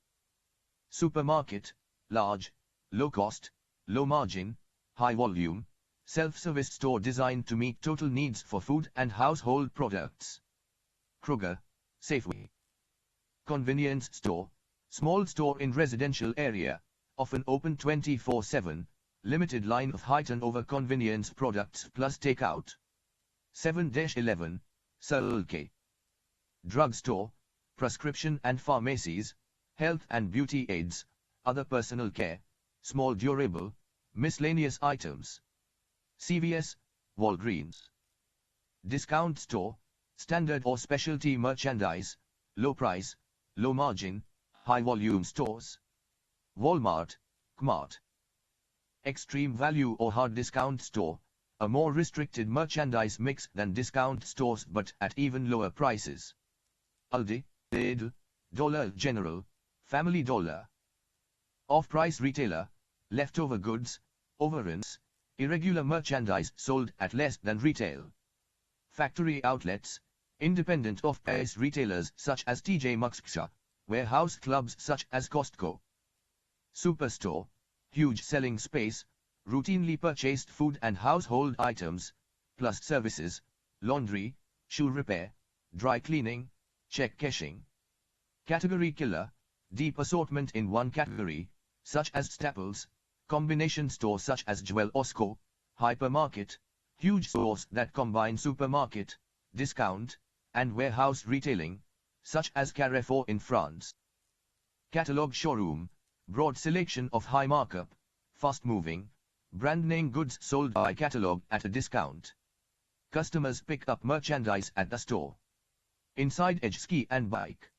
Supermarket, large, low cost, low margin, high volume, self-service store designed to meet total needs for food and household products. Kroger, Safeway. Convenience store, small store in residential area, often open 24/7, limited line of high turnover convenience products plus takeout. 7-11, Circle K. Drug store, prescription and pharmacies, health and beauty aids, other personal care, small durable, miscellaneous items. CVS, Walgreens. Discount store, standard or specialty merchandise, low price, low margin, high volume stores. Walmart, Qamar. Extreme value or hard discount store, a more restricted merchandise mix than discount stores but at even lower prices. Aldi, Lidl, Dollar General, Family Dollar. Off-price retailer, leftover goods, overruns, irregular merchandise sold at less than retail. Factory outlets, independent off-price retailers such as TJ Maxx, warehouse clubs such as Costco. Superstore, huge selling space, routinely purchased food and household items, plus services, laundry, shoe repair, dry cleaning, check cashing. Category killer, deep assortment in one category, such as staples, combination store such as Jewel Osco, hypermarket, huge stores that combine supermarket, discount, and warehouse retailing, such as Carrefour in France. Catalog showroom, broad selection of high markup, fast-moving, brand-name goods sold by catalog at a discount. Customers pick up merchandise at the store. Inside Edge Ski and Bike.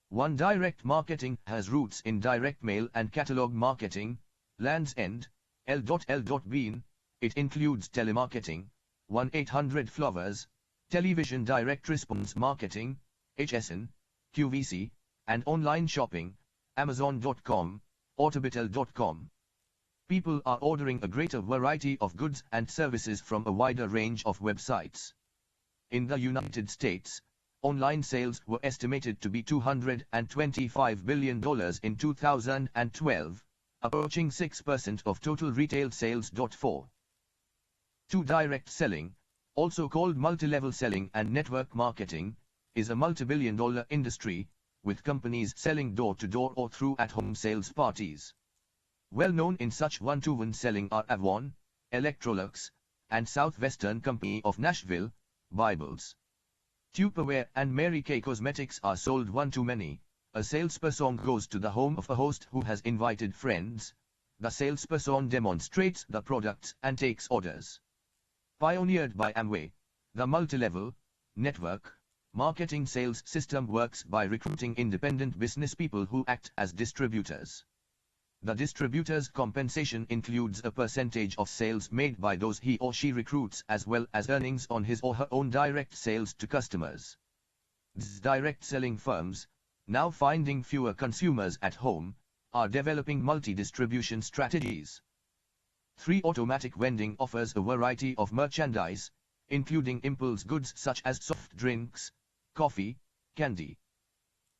1. Direct marketing has roots in direct mail and catalog marketing. Land's End, L.L. Bean. It includes telemarketing, 1-800-Flowers, television direct response marketing, HSN, QVC, and online shopping, Amazon.com, Audible.com. People are ordering a greater variety of goods and services from a wider range of websites. In the United States, online sales were estimated to be $225 billion in 2012, approaching 6% of total retail sales. 4. 2. Direct selling, also called multi-level selling and network marketing, is a multi-billion-dollar industry, with companies selling door-to-door or through at-home sales parties. Well known in such one-to-one selling are Avon, Electrolux, and Southwestern Company of Nashville, Bibles. Tupperware and Mary Kay Cosmetics are sold one-to-many. A salesperson goes to the home of a host who has invited friends. The salesperson demonstrates the products and takes orders. Pioneered by Amway, the multi-level, network, marketing sales system works by recruiting independent business people who act as distributors. The distributor's compensation includes a percentage of sales made by those he or she recruits as well as earnings on his or her own direct sales to customers. These direct selling firms, now finding fewer consumers at home, are developing multi-distribution strategies. 3. Automatic vending offers a variety of merchandise, including impulse goods such as soft drinks, coffee, candy,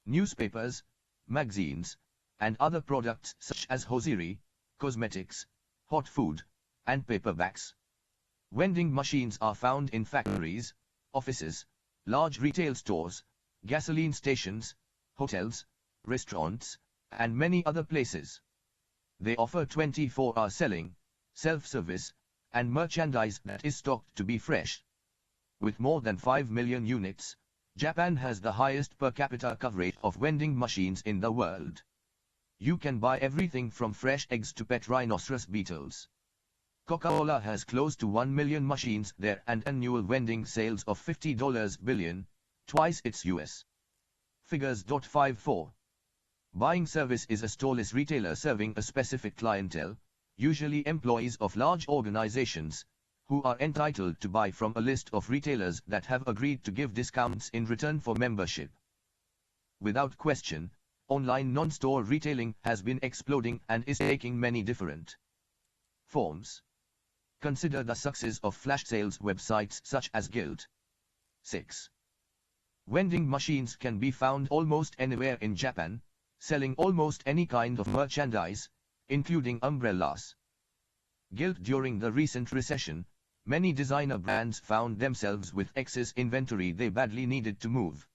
newspapers, magazines, and other products such as hosiery, cosmetics, hot food, and paperbacks. Vending machines are found in factories, offices, large retail stores, gasoline stations, hotels, restaurants, and many other places. They offer 24-hour selling, self-service, and merchandise that is stocked to be fresh. With more than 5 million units, Japan has the highest per capita coverage of vending machines in the world. You can buy everything from fresh eggs to pet rhinoceros beetles. Coca-Cola has close to 1 million machines there and annual vending sales of $50 billion, twice its US figures. 54. Buying service is a stall-less retailer serving a specific clientele, usually employees of large organizations, who are entitled to buy from a list of retailers that have agreed to give discounts in return for membership. Without question, online non-store retailing has been exploding and is taking many different forms. Consider the success of flash sales websites such as Guild. 6. Vending machines can be found almost anywhere in Japan, selling almost any kind of merchandise, including umbrellas. Guild. During the recent recession, many designer brands found themselves with excess inventory they badly needed to move.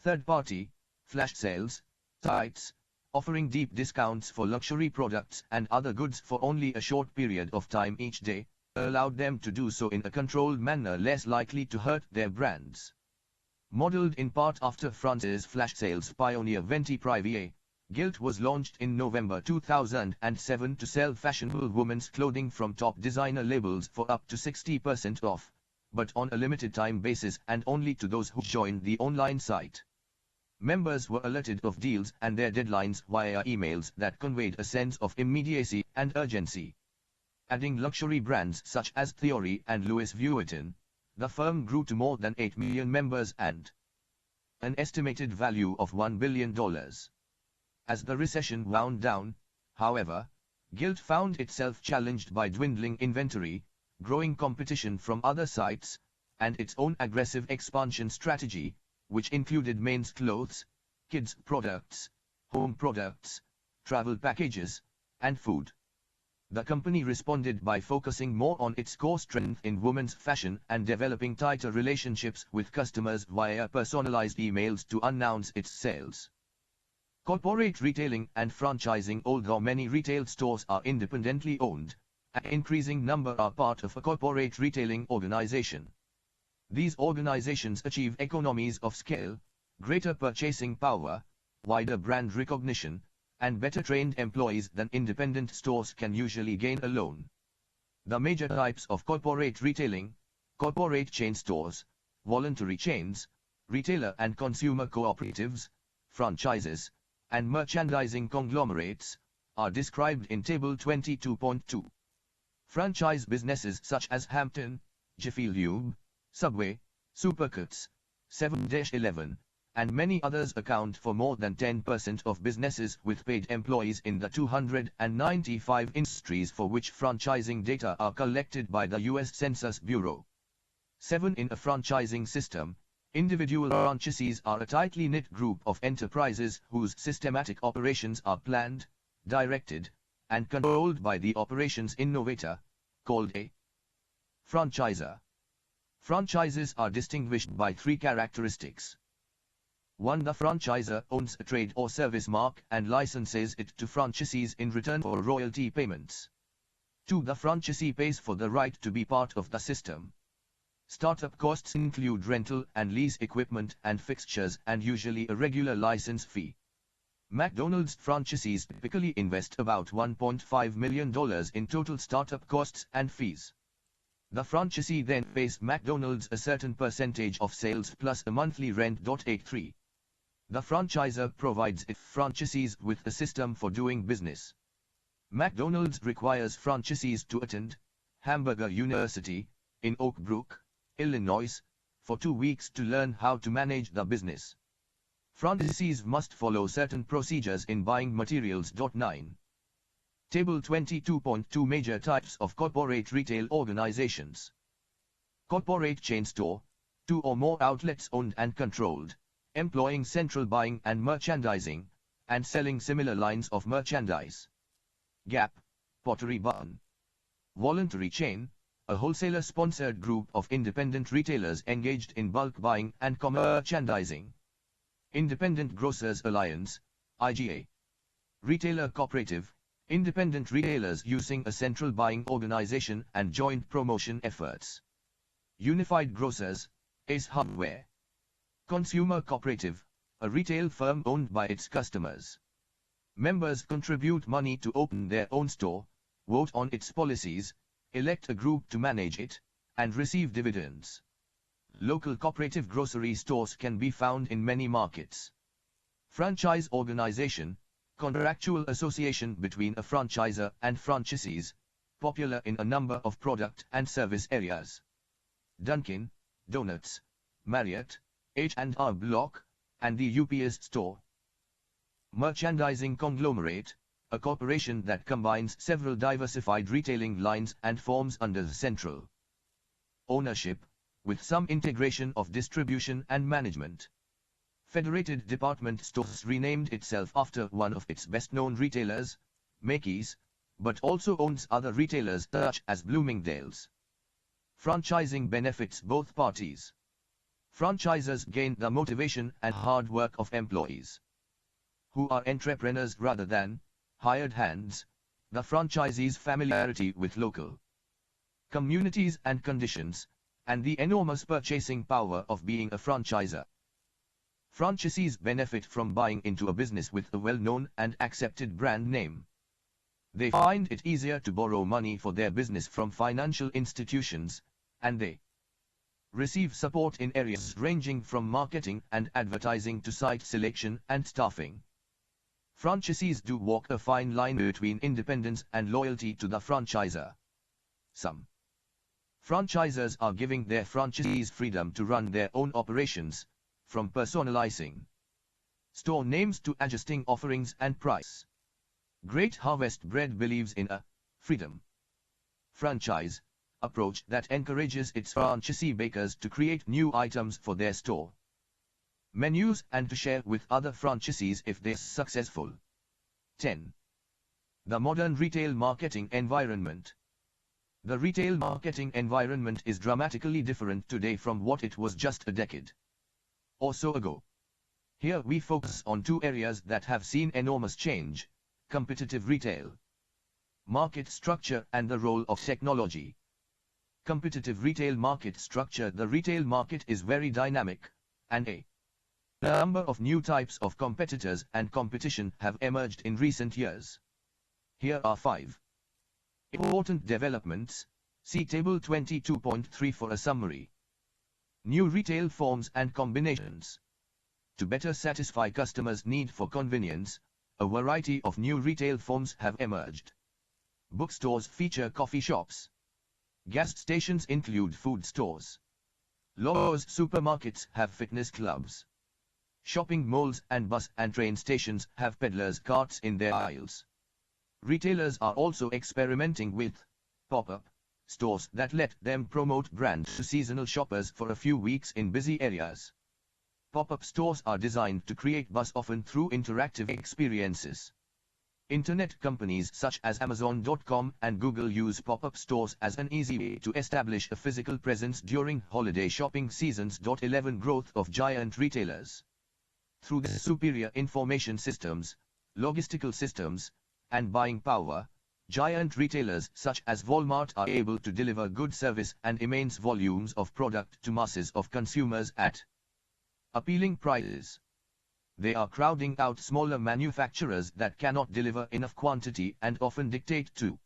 Third-party, flash sales sites, offering deep discounts for luxury products and other goods for only a short period of time each day, allowed them to do so in a controlled manner less likely to hurt their brands. Modeled in part after France's flash sales pioneer Venti Privé, Guild was launched in November 2007 to sell fashionable women's clothing from top designer labels for up to 60% off, but on a limited time basis and only to those who joined the online site. Members were alerted of deals and their deadlines via emails that conveyed a sense of immediacy and urgency. Adding luxury brands such as Theory and Louis Vuitton, the firm grew to more than 8 million members and an estimated value of $1 billion. As the recession wound down, however, Guild found itself challenged by dwindling inventory, growing competition from other sites, and its own aggressive expansion strategy, which included men's clothes, kids' products, home products, travel packages, and food. The company responded by focusing more on its core strength in women's fashion and developing tighter relationships with customers via personalized emails to announce its sales. Corporate retailing and franchising. Although many retail stores are independently owned, an increasing number are part of a corporate retailing organization. These organizations achieve economies of scale, greater purchasing power, wider brand recognition, and better trained employees than independent stores can usually gain alone. The major types of corporate retailing: corporate chain stores, voluntary chains, retailer and consumer cooperatives, franchises, and merchandising conglomerates, are described in Table 22.2. Franchise businesses such as Hampton, Jiffy Lube, Subway, Supercuts, 7-Eleven, and many others account for more than 10% of businesses with paid employees in the 295 industries for which franchising data are collected by the U.S. Census Bureau. 7. In a franchising system, individual franchisees are a tightly knit group of enterprises whose systematic operations are planned, directed, and controlled by the operations innovator, called a franchisor. Franchises are distinguished by 3 characteristics. 1. The franchisor owns a trade or service mark and licenses it to franchisees in return for royalty payments. 2. The franchisee pays for the right to be part of the system. Startup costs include rental and lease equipment and fixtures and usually a regular license fee. McDonald's franchisees typically invest about $1.5 million in total startup costs and fees. The franchisee then pays McDonald's a certain percentage of sales plus a monthly rent. 83. The franchisor provides its franchisees with a system for doing business. McDonald's requires franchisees to attend Hamburger University in Oak Brook, Illinois, for 2 weeks to learn how to manage the business. Franchisees must follow certain procedures in buying materials. 9. Table 22.2 Major types of corporate retail organizations. Corporate chain store, 2 or more outlets owned and controlled, employing central buying and merchandising, and selling similar lines of merchandise. Gap, Pottery Barn. Voluntary chain, a wholesaler-sponsored group of independent retailers engaged in bulk buying and merchandising. Independent Grocers Alliance, IGA. Retailer cooperative, independent retailers using a central buying organization and joint promotion efforts. Unified Grocers, Ace Hardware. Consumer cooperative, a retail firm owned by its customers. Members contribute money to open their own store, vote on its policies, elect a group to manage it, and receive dividends. Local cooperative grocery stores can be found in many markets. Franchise organization, contractual association between a franchisor and franchisees, popular in a number of product and service areas. Dunkin' Donuts, Marriott, H&R Block, and the UPS Store. Merchandising conglomerate, a corporation that combines several diversified retailing lines and forms under the central ownership, with some integration of distribution and management. Federated Department Stores renamed itself after one of its best-known retailers, Macy's, but also owns other retailers such as Bloomingdale's. Franchising benefits both parties. Franchisors gain the motivation and hard work of employees who are entrepreneurs rather than hired hands, the franchisee's familiarity with local communities and conditions, and the enormous purchasing power of being a franchisor. Franchisees benefit from buying into a business with a well-known and accepted brand name. They find it easier to borrow money for their business from financial institutions, and they receive support in areas ranging from marketing and advertising to site selection and staffing. Franchisees do walk a fine line between independence and loyalty to the franchisor. Some franchisors are giving their franchisees freedom to run their own operations, from personalizing store names to adjusting offerings and price. Great Harvest Bread believes in a freedom franchise approach that encourages its franchisee bakers to create new items for their store menus and to share with other franchisees if they're successful. 10. The modern retail marketing environment. The retail marketing environment is dramatically different today from what it was just a decade or so ago. Here we focus on 2 areas that have seen enormous change: competitive retail market structure and the role of technology. Competitive retail market structure. The retail market is very dynamic, and a number of new types of competitors and competition have emerged in recent years. Here are 5 important developments. See Table 22.3 for a summary. New retail forms and combinations. To better satisfy customers' need for convenience, a variety of new retail forms have emerged. Bookstores feature coffee shops. Gas stations include food stores. Lowe's supermarkets have fitness clubs. Shopping malls and bus and train stations have peddlers' carts in their aisles. Retailers are also experimenting with pop-up stores that let them promote brands to seasonal shoppers for a few weeks in busy areas. Pop-up stores are designed to create buzz, often through interactive experiences. Internet companies such as Amazon.com and Google use pop-up stores as an easy way to establish a physical presence during holiday shopping seasons. 11 Growth of giant retailers. Through their superior information systems, logistical systems, and buying power, giant retailers such as Walmart are able to deliver good service and immense volumes of product to masses of consumers at appealing prices. They are crowding out smaller manufacturers that cannot deliver enough quantity and often dictate to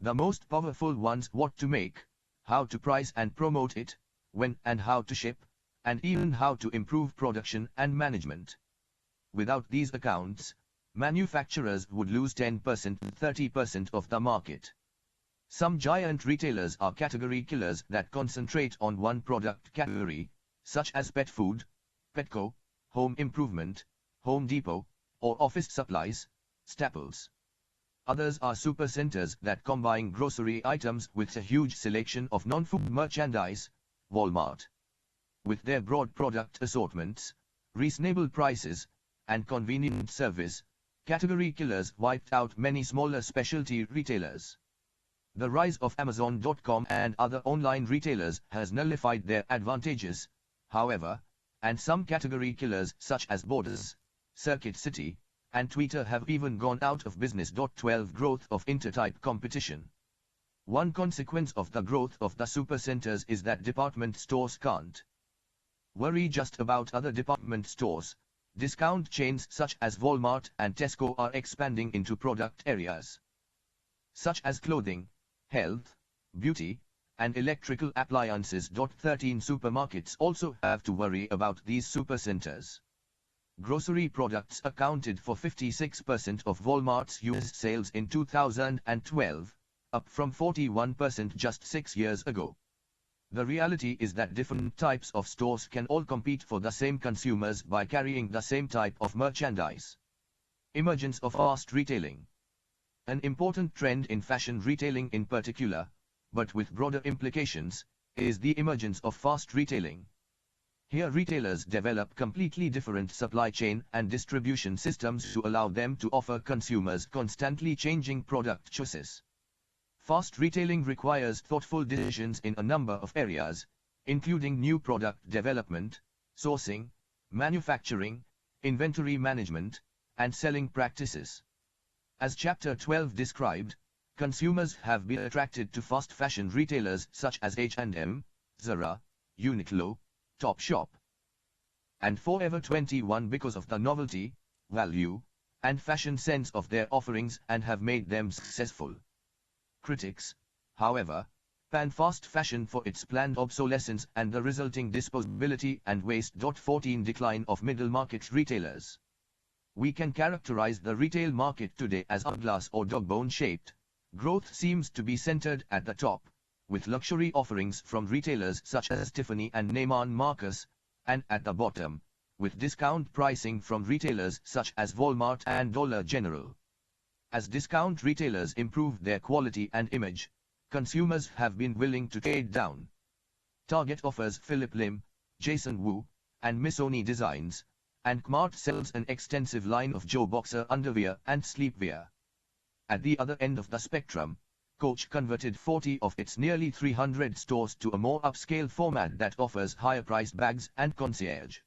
the most powerful ones what to make, how to price and promote it, when and how to ship, and even how to improve production and management. Without these accounts, manufacturers would lose 10%-30% of the market. Some giant retailers are category killers that concentrate on one product category, such as pet food, Petco, home improvement, Home Depot, or office supplies, Staples. Others are supercenters that combine grocery items with a huge selection of non-food merchandise, Walmart. With their broad product assortments, reasonable prices, and convenient service, category killers wiped out many smaller specialty retailers. The rise of Amazon.com and other online retailers has nullified their advantages, however, and some category killers such as Borders, Circuit City, and Twitter have even gone out of business. 12 Growth of intertype competition. One consequence of the growth of the supercenters is that department stores can't worry just about other department stores. Discount chains such as Walmart and Tesco are expanding into product areas such as clothing, health, beauty, and electrical appliances. 13 Supermarkets also have to worry about these supercenters. Grocery products accounted for 56% of Walmart's US sales in 2012, up from 41% just 6 years ago. The reality is that different types of stores can all compete for the same consumers by carrying the same type of merchandise. Emergence of fast retailing. An important trend in fashion retailing in particular, but with broader implications, is the emergence of fast retailing. Here retailers develop completely different supply chain and distribution systems to allow them to offer consumers constantly changing product choices. Fast retailing requires thoughtful decisions in a number of areas, including new product development, sourcing, manufacturing, inventory management, and selling practices. As Chapter 12 described, consumers have been attracted to fast fashion retailers such as H&M, Zara, Uniqlo, Topshop, and Forever 21 because of the novelty, value, and fashion sense of their offerings and have made them successful. Critics, however, pan fast fashion for its planned obsolescence and the resulting disposability and waste. 14 Decline of middle market retailers. We can characterize the retail market today as hourglass or dog-bone shaped. Growth seems to be centered at the top, with luxury offerings from retailers such as Tiffany and Neiman Marcus, and at the bottom, with discount pricing from retailers such as Walmart and Dollar General. As discount retailers improve their quality and image, consumers have been willing to trade down. Target offers Philip Lim, Jason Wu, and Missoni designs, and Qamar sells an extensive line of Joe boxer underwear and sleepwear. At the other end of the spectrum, Coach converted 40 of its nearly 300 stores to a more upscale format that offers higher-priced bags and concierge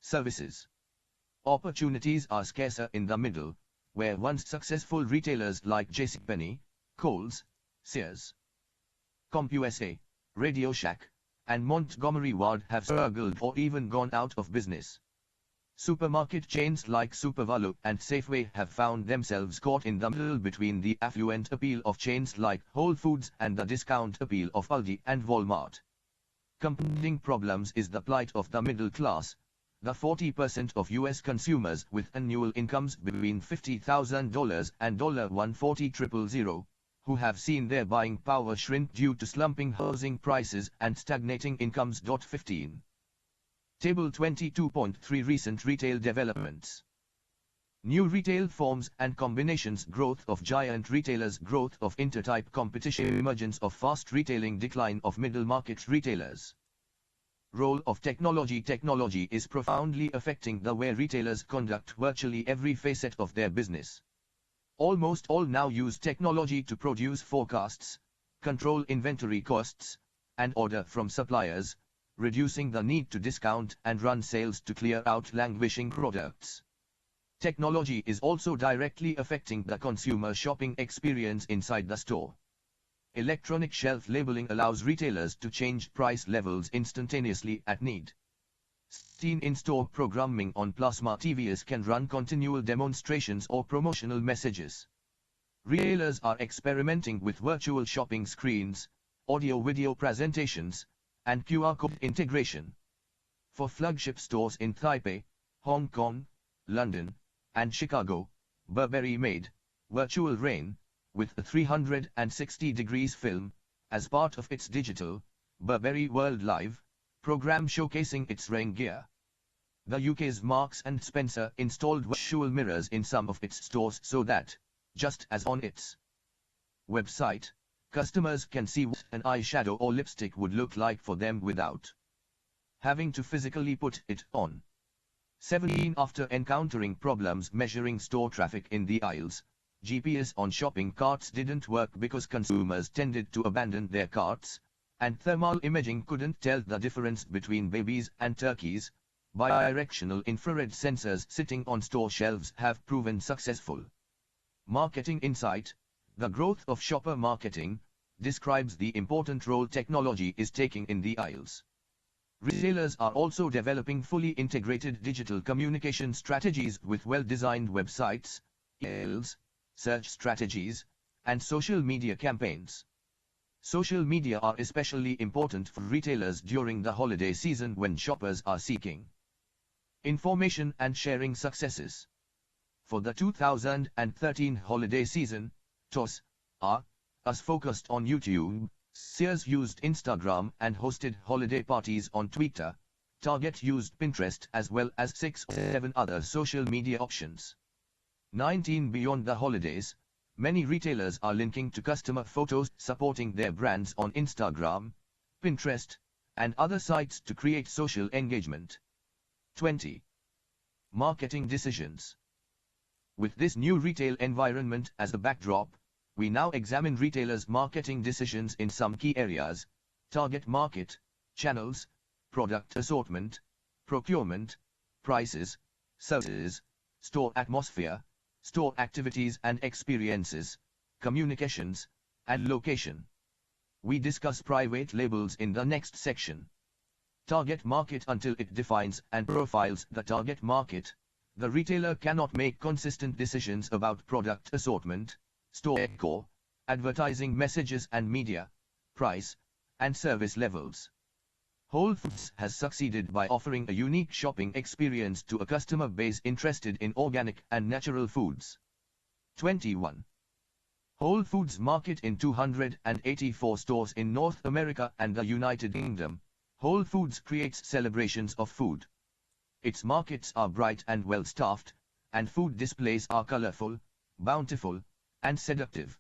services. Opportunities are scarcer in the middle, where once successful retailers like JCPenney, Kohl's, Sears, CompUSA, Radio Shack, and Montgomery Ward have struggled or even gone out of business. Supermarket chains like Supervalu and Safeway have found themselves caught in the middle between the affluent appeal of chains like Whole Foods and the discount appeal of Aldi and Walmart. Compounding problems is the plight of the middle class, the 40% of U.S. consumers with annual incomes between $50,000 and $140,000, who have seen their buying power shrink due to slumping housing prices and stagnating incomes. 15. Table 22.3 Recent retail developments. New retail forms and combinations. Growth of giant retailers. Growth of intertype competition. Emergence of fast retailing. Decline of middle market retailers. Role of technology. Technology is profoundly affecting the way retailers conduct virtually every facet of their business. Almost all now use technology to produce forecasts, control inventory costs, and order from suppliers, reducing the need to discount and run sales to clear out languishing products. Technology is also directly affecting the consumer shopping experience inside the store. Electronic shelf labeling allows retailers to change price levels instantaneously at need. Scene in-store programming on plasma TVs can run continual demonstrations or promotional messages. Retailers are experimenting with virtual shopping screens, audio-video presentations, and QR code integration. For flagship stores in Taipei, Hong Kong, London, and Chicago, Burberry made Virtual Rain with a 360 degrees film as part of its digital Burberry World Live program showcasing its rain gear. The UK's Marks & Spencer installed virtual mirrors in some of its stores so that, just as on its website, customers can see what an eyeshadow or lipstick would look like for them without having to physically put it on. 17 After encountering problems measuring store traffic in the aisles, GPS on shopping carts didn't work because consumers tended to abandon their carts, and thermal imaging couldn't tell the difference between babies and turkeys. Bidirectional infrared sensors sitting on store shelves have proven successful. Marketing insight. The growth of shopper marketing describes the important role technology is taking in the aisles. Retailers are also developing fully integrated digital communication strategies with well-designed websites, emails, search strategies, and social media campaigns. Social media are especially important for retailers during the holiday season when shoppers are seeking information and sharing successes. For the 2013 holiday season, Us focused on YouTube. Sears used Instagram and hosted holiday parties on Twitter. Target used Pinterest as well as 6 or 7 other social media options. 19 Beyond the holidays, many retailers are linking to customer photos supporting their brands on Instagram, Pinterest, and other sites to create social engagement. 20. Marketing decisions. With this new retail environment as a backdrop, we now examine retailers' marketing decisions in some key areas: target market, channels, product assortment, procurement, prices, services, store atmosphere, store activities and experiences, communications, and location. We discuss private labels in the next section. Target market. Until it defines and profiles the target market, the retailer cannot make consistent decisions about product assortment, store decor, advertising messages and media, price, and service levels. Whole Foods has succeeded by offering a unique shopping experience to a customer base interested in organic and natural foods. 21. Whole Foods market in 284 stores in North America and the United Kingdom. Whole Foods creates celebrations of food. Its markets are bright and well-staffed, and food displays are colorful, bountiful, and seductive.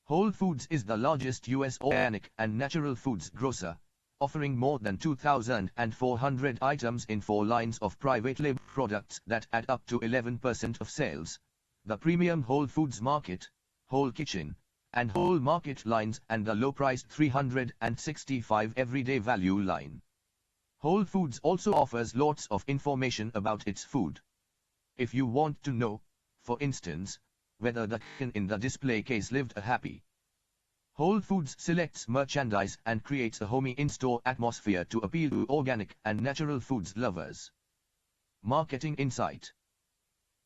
Whole Foods is the largest U.S. organic and natural foods grocer, offering more than 2,400 items in 4 lines of private label products that add up to 11% of sales. The premium Whole Foods Market, Whole Kitchen, and Whole Market lines, and the low-priced 365 everyday value line. Whole Foods also offers lots of information about its food. If you want to know, for instance, whether the chicken in the display case lived a happy. Whole Foods selects merchandise and creates a homey in-store atmosphere to appeal to organic and natural foods lovers. Marketing insight.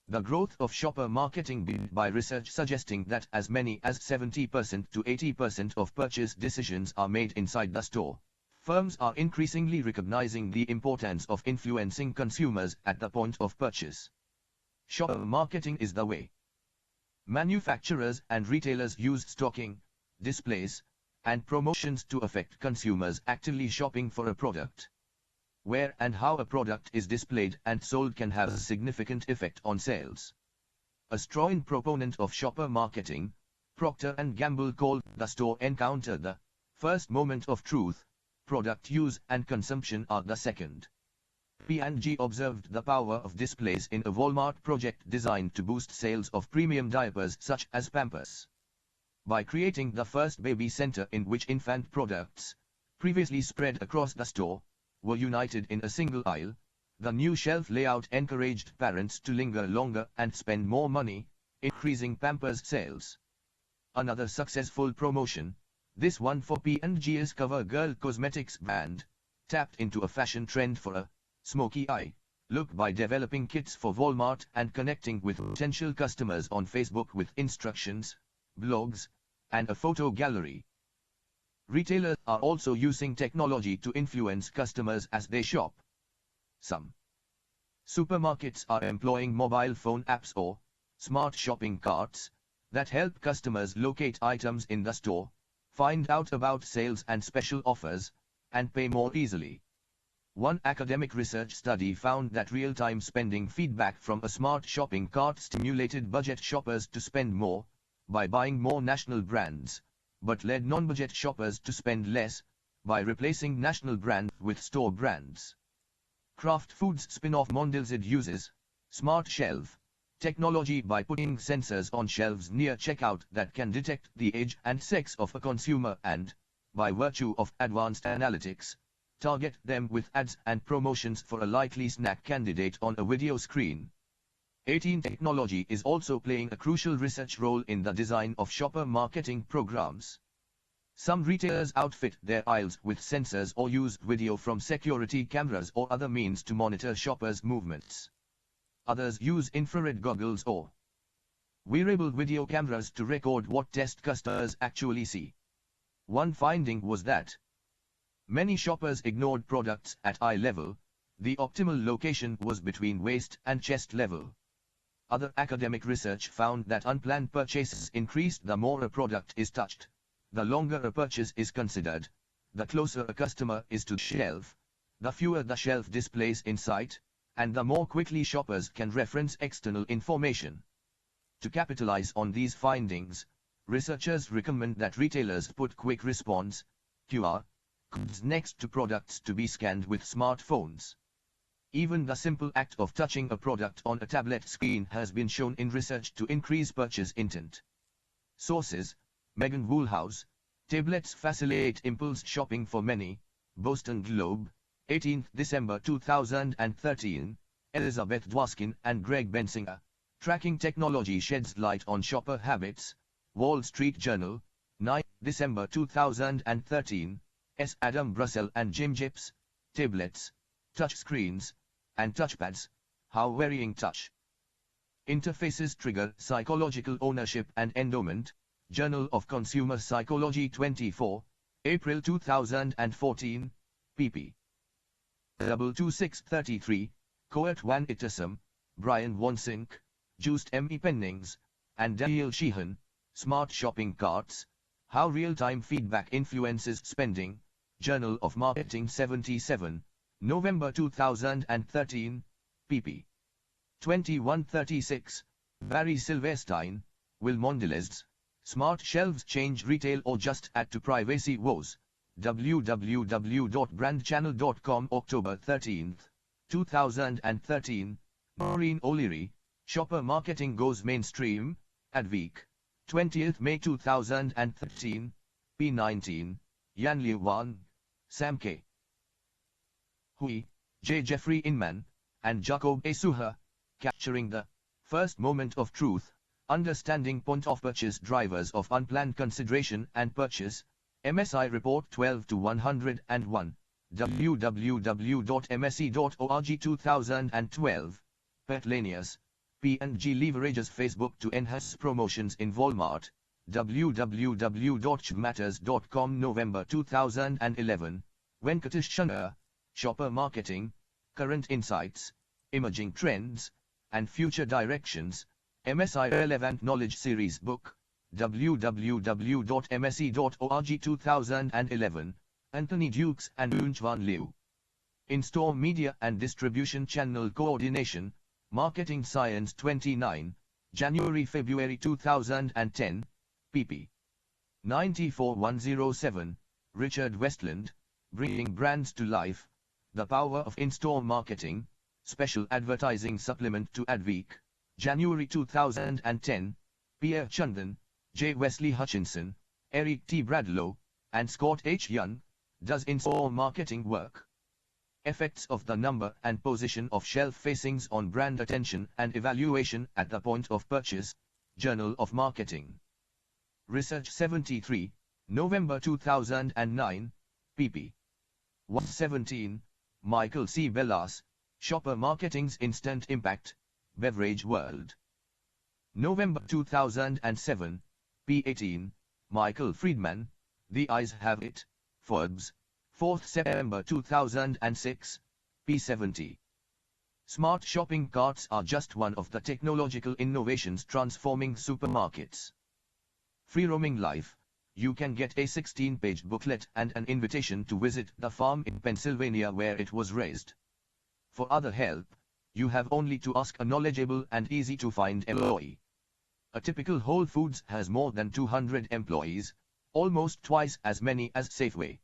The growth of shopper marketing backed by research suggesting that as many as 70% to 80% of purchase decisions are made inside the store. Firms are increasingly recognizing the importance of influencing consumers at the point of purchase. Shopper marketing is the way. Manufacturers and retailers use stocking, displays, and promotions to affect consumers actively shopping for a product. where and how a product is displayed and sold can have a significant effect on sales. A strong proponent of shopper marketing, Procter & Gamble called the store encounter the first moment of truth, product use and consumption are the second. P&G observed the power of displays in a Walmart project designed to boost sales of premium diapers such as Pampers. By creating the first baby center in which infant products, previously spread across the store, were united in a single aisle, the new shelf layout encouraged parents to linger longer and spend more money, increasing Pampers sales. Another successful promotion, this one for P&G's CoverGirl cosmetics brand, tapped into a fashion trend for a smoky eye look by developing kits for Walmart and connecting with potential customers on Facebook with instructions, blogs, and a photo gallery. Retailers are also using technology to influence customers as they shop. Some supermarkets are employing mobile phone apps or smart shopping carts that help customers locate items in the store, find out about sales and special offers, and pay more easily. One academic research study found that real-time spending feedback from a smart shopping cart stimulated budget shoppers to spend more by buying more national brands, but led non-budget shoppers to spend less by replacing national brands with store brands. Kraft Foods spin-off Mondelez uses smart shelf technology by putting sensors on shelves near checkout that can detect the age and sex of a consumer and, by virtue of advanced analytics, target them with ads and promotions for a likely snack candidate on a video screen. 18 Technology is also playing a crucial research role in the design of shopper marketing programs. Some retailers outfit their aisles with sensors or use video from security cameras or other means to monitor shoppers' movements. Others use infrared goggles or wearable video cameras to record what test customers actually see. One finding was that many shoppers ignored products at eye level. The optimal location was between waist and chest level. Other academic research found that unplanned purchases increased the more a product is touched, the longer a purchase is considered, the closer a customer is to the shelf, the fewer the shelf displays in sight, and the more quickly shoppers can reference external information. To capitalize on these findings, researchers recommend that retailers put quick response (QR) codes next to products to be scanned with smartphones. Even the simple act of touching a product on a tablet screen has been shown in research to increase purchase intent. Sources: Megan Woolhouse, Tablets Facilitate Impulse Shopping for Many, Boston Globe, 18 December 2013, Elizabeth Dwoskin and Greg Bensinger, Tracking Technology Sheds Light on Shopper Habits, Wall Street Journal, 9 December 2013, S. Adam Brussell and Jim Gips, Tablets, Touchscreens, and Touchpads, How Varying Touch Interfaces Trigger Psychological Ownership and Endowment, Journal of Consumer Psychology 24, April 2014, pp. 22633, Coert van Ittersum, Brian Wonsink, Joost M. E. Pennings, and Daniel Sheehan, Smart Shopping Carts, How Real-Time Feedback Influences Spending, Journal of Marketing 77, November 2013, pp. 2136, Barry Silverstein, Will Mondelez, Smart Shelves Change Retail or Just Add to Privacy Woes, www.brandchannel.com October 13, 2013, Maureen O'Leary, Shopper Marketing Goes Mainstream, Adweek, 20th May 2013, p19, Yanliu Wan, Sam K. Hui, J. Jeffrey Inman, and Jacob A. Suha, Capturing the First Moment of Truth, Understanding Point of Purchase Drivers of Unplanned Consideration and Purchase, MSI Report 12-101, www.mse.org 2012, Petlanius, P&G leverages Facebook to enhance promotions in Walmart, www.chmatters.com November 2011, Venkatesh Chandra, Shopper Marketing, Current Insights, Emerging Trends, and Future Directions, MSI Relevant Knowledge Series Book, www.mse.org 2011, Anthony Dukes and Yunchwan Liu. In-store media and distribution channel coordination, Marketing Science 29, January-February 2010, pp. 94-107, Richard Westland, Bringing Brands to Life, The Power of In-Store Marketing, Special Advertising Supplement to Adweek, January 2010, Pierre Chandan, J. Wesley Hutchinson, Eric T. Bradlow, and Scott H. Young, Does In-Store Marketing Work? Effects of the number and position of shelf facings on brand attention and evaluation at the point of purchase, Journal of Marketing. Research 73, November 2009, pp. 117, Michael C. Bellas, Shopper Marketing's Instant Impact, Beverage World. November 2007, p. 18, Michael Friedman, The Eyes Have It, Forbes, 4th September 2006, p. 70. Smart shopping carts are just one of the technological innovations transforming supermarkets. Free roaming life, you can get a 16-page booklet and an invitation to visit the farm in Pennsylvania where it was raised. For other help, you have only to ask a knowledgeable and easy-to-find employee. A typical Whole Foods has more than 200 employees, almost twice as many as Safeway.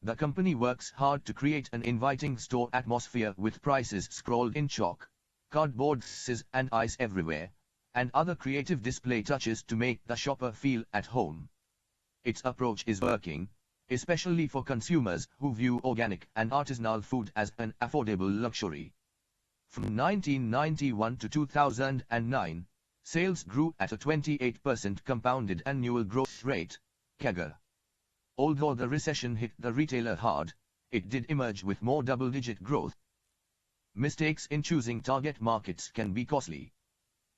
The company works hard to create an inviting store atmosphere with prices scrawled in chalk, cardboard Cs and ice everywhere, and other creative display touches to make the shopper feel at home. Its approach is working, especially for consumers who view organic and artisanal food as an affordable luxury. From 1991 to 2009, sales grew at a 28% compounded annual growth rate, CAGR. Although the recession hit the retailer hard, it did emerge with more double-digit growth. Mistakes in choosing target markets can be costly.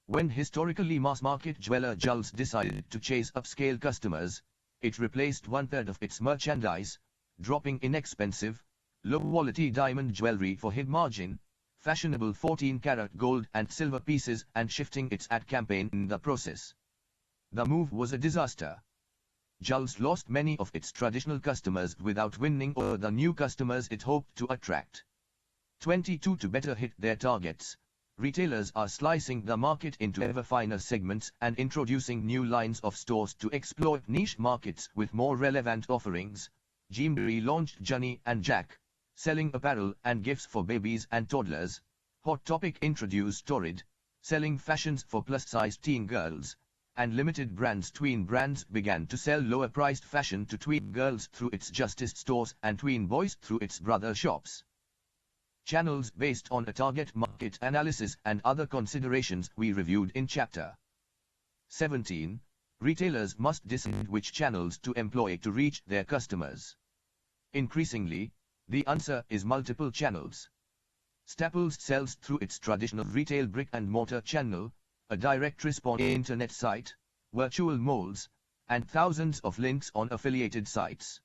When historically mass-market jeweler Jules decided to chase upscale customers, it replaced one-third of its merchandise, dropping inexpensive, low-quality diamond jewelry for hid margin, fashionable 14-karat gold and silver pieces and shifting its ad campaign in the process. The move was a disaster. Jules lost many of its traditional customers without winning over the new customers it hoped to attract. 22 To better hit their targets, retailers are slicing the market into ever finer segments and introducing new lines of stores to exploit niche markets with more relevant offerings. Qamar launched Johnny and Jack, selling apparel and gifts for babies and toddlers. Hot Topic introduced Torrid, selling fashions for plus-sized teen girls. And limited brands Tween Brands began to sell lower-priced fashion to tween girls through its Justice stores and tween boys through its brother shops. Channels based on a target market analysis and other considerations we reviewed in Chapter 17, retailers must decide which channels to employ to reach their customers. Increasingly, the answer is multiple channels. Staples sells through its traditional retail brick-and-mortar channel, a direct response internet site, virtual malls, and thousands of links on affiliated sites.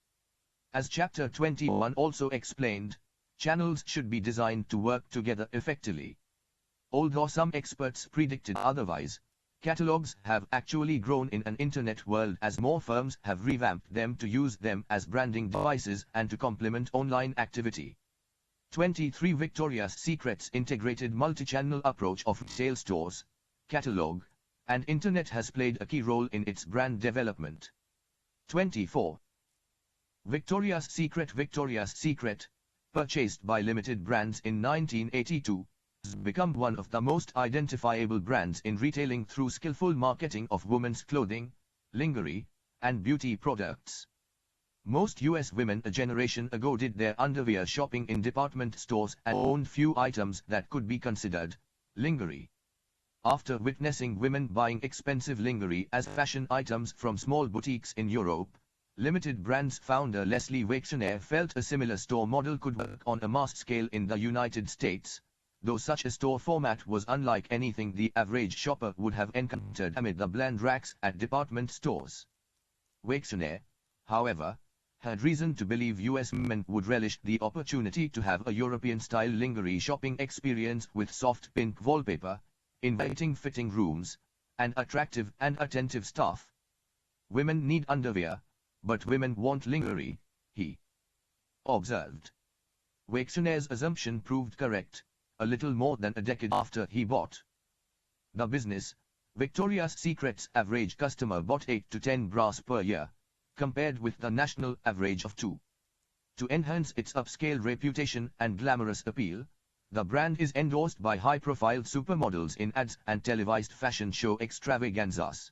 As Chapter 21 also explained, channels should be designed to work together effectively. Although some experts predicted otherwise, catalogs have actually grown in an internet world as more firms have revamped them to use them as branding devices and to complement online activity. 23 Victoria's Secret's integrated multi-channel approach of retail stores, catalog, and internet has played a key role in its brand development. 24. Victoria's Secret, purchased by limited brands in 1982, has become one of the most identifiable brands in retailing through skillful marketing of women's clothing, lingerie, and beauty products. Most US women a generation ago did their underwear shopping in department stores and owned few items that could be considered lingerie. After witnessing women buying expensive lingerie as fashion items from small boutiques in Europe, limited brands founder Leslie Wexner felt a similar store model could work on a mass scale in the United States, though such a store format was unlike anything the average shopper would have encountered amid the bland racks at department stores. Wexner, however, had reason to believe US women would relish the opportunity to have a European-style lingerie shopping experience with soft pink wallpaper, inviting fitting rooms, and attractive and attentive staff. Women need underwear, but women want lingerie, he observed. Victorious's assumption proved correct, a little more than a decade after he bought the business. Victoria's Secret's average customer bought 8 to 10 bras per year, compared with the national average of 2. To enhance its upscale reputation and glamorous appeal, the brand is endorsed by high-profile supermodels in ads and televised fashion show extravaganzas.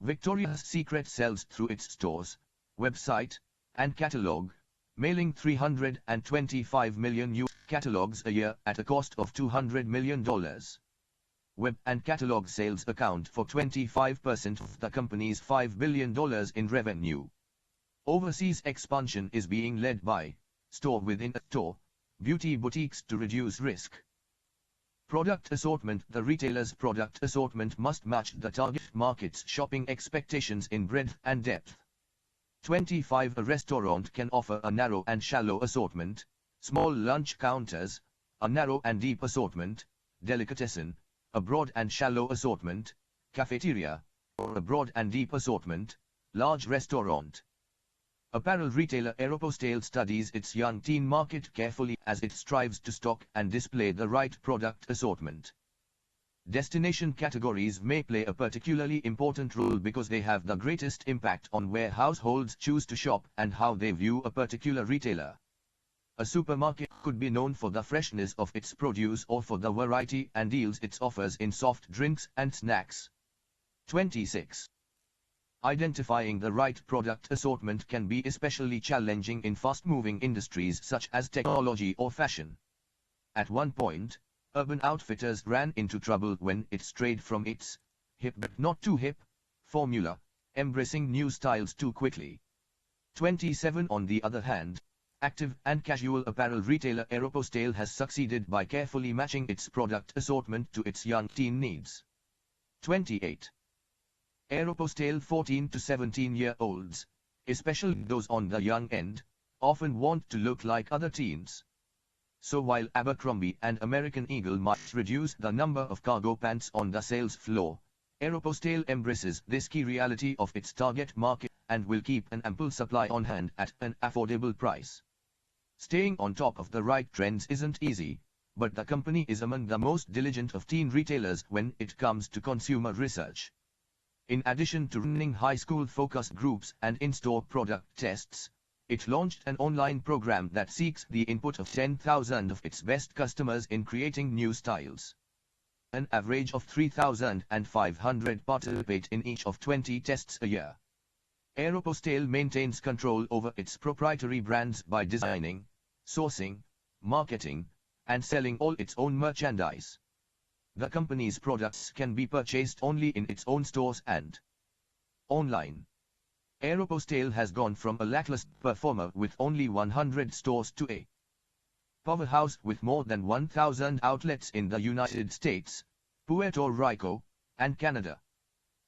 Victoria's Secret sells through its stores, website, and catalog, mailing 325 million new catalogs a year at a cost of $200 million. Web and catalog sales account for 25% of the company's $5 billion in revenue. Overseas expansion is being led by store within a store, beauty boutiques to reduce risk. Product assortment. The retailer's product assortment must match the target market's shopping expectations in breadth and depth. 25. A restaurant can offer a narrow and shallow assortment, small lunch counters, a narrow and deep assortment, delicatessen, a broad and shallow assortment, cafeteria, or a broad and deep assortment, large restaurant. Apparel retailer Aeropostale studies its young teen market carefully as it strives to stock and display the right product assortment. Destination categories may play a particularly important role because they have the greatest impact on where households choose to shop and how they view a particular retailer. A supermarket could be known for the freshness of its produce or for the variety and deals it offers in soft drinks and snacks. 26. Identifying the right product assortment can be especially challenging in fast-moving industries such as technology or fashion. At one point, Urban Outfitters ran into trouble when it strayed from its hip but not too hip formula, embracing new styles too quickly. 27. On the other hand, active and casual apparel retailer Aeropostale has succeeded by carefully matching its product assortment to its young teen needs. 28. Aeropostale 14 to 17-year-olds, especially those on the young end, often want to look like other teens. So while Abercrombie and American Eagle might reduce the number of cargo pants on the sales floor, Aeropostale embraces this key reality of its target market and will keep an ample supply on hand at an affordable price. Staying on top of the right trends isn't easy, but the company is among the most diligent of teen retailers when it comes to consumer research. In addition to running high school focus groups and in-store product tests, it launched an online program that seeks the input of 10,000 of its best customers in creating new styles. An average of 3,500 participate in each of 20 tests a year. Aeropostale maintains control over its proprietary brands by designing, sourcing, marketing, and selling all its own merchandise. The company's products can be purchased only in its own stores and online. Aeropostale has gone from a lackluster performer with only 100 stores to a powerhouse with more than 1,000 outlets in the United States, Puerto Rico, and Canada.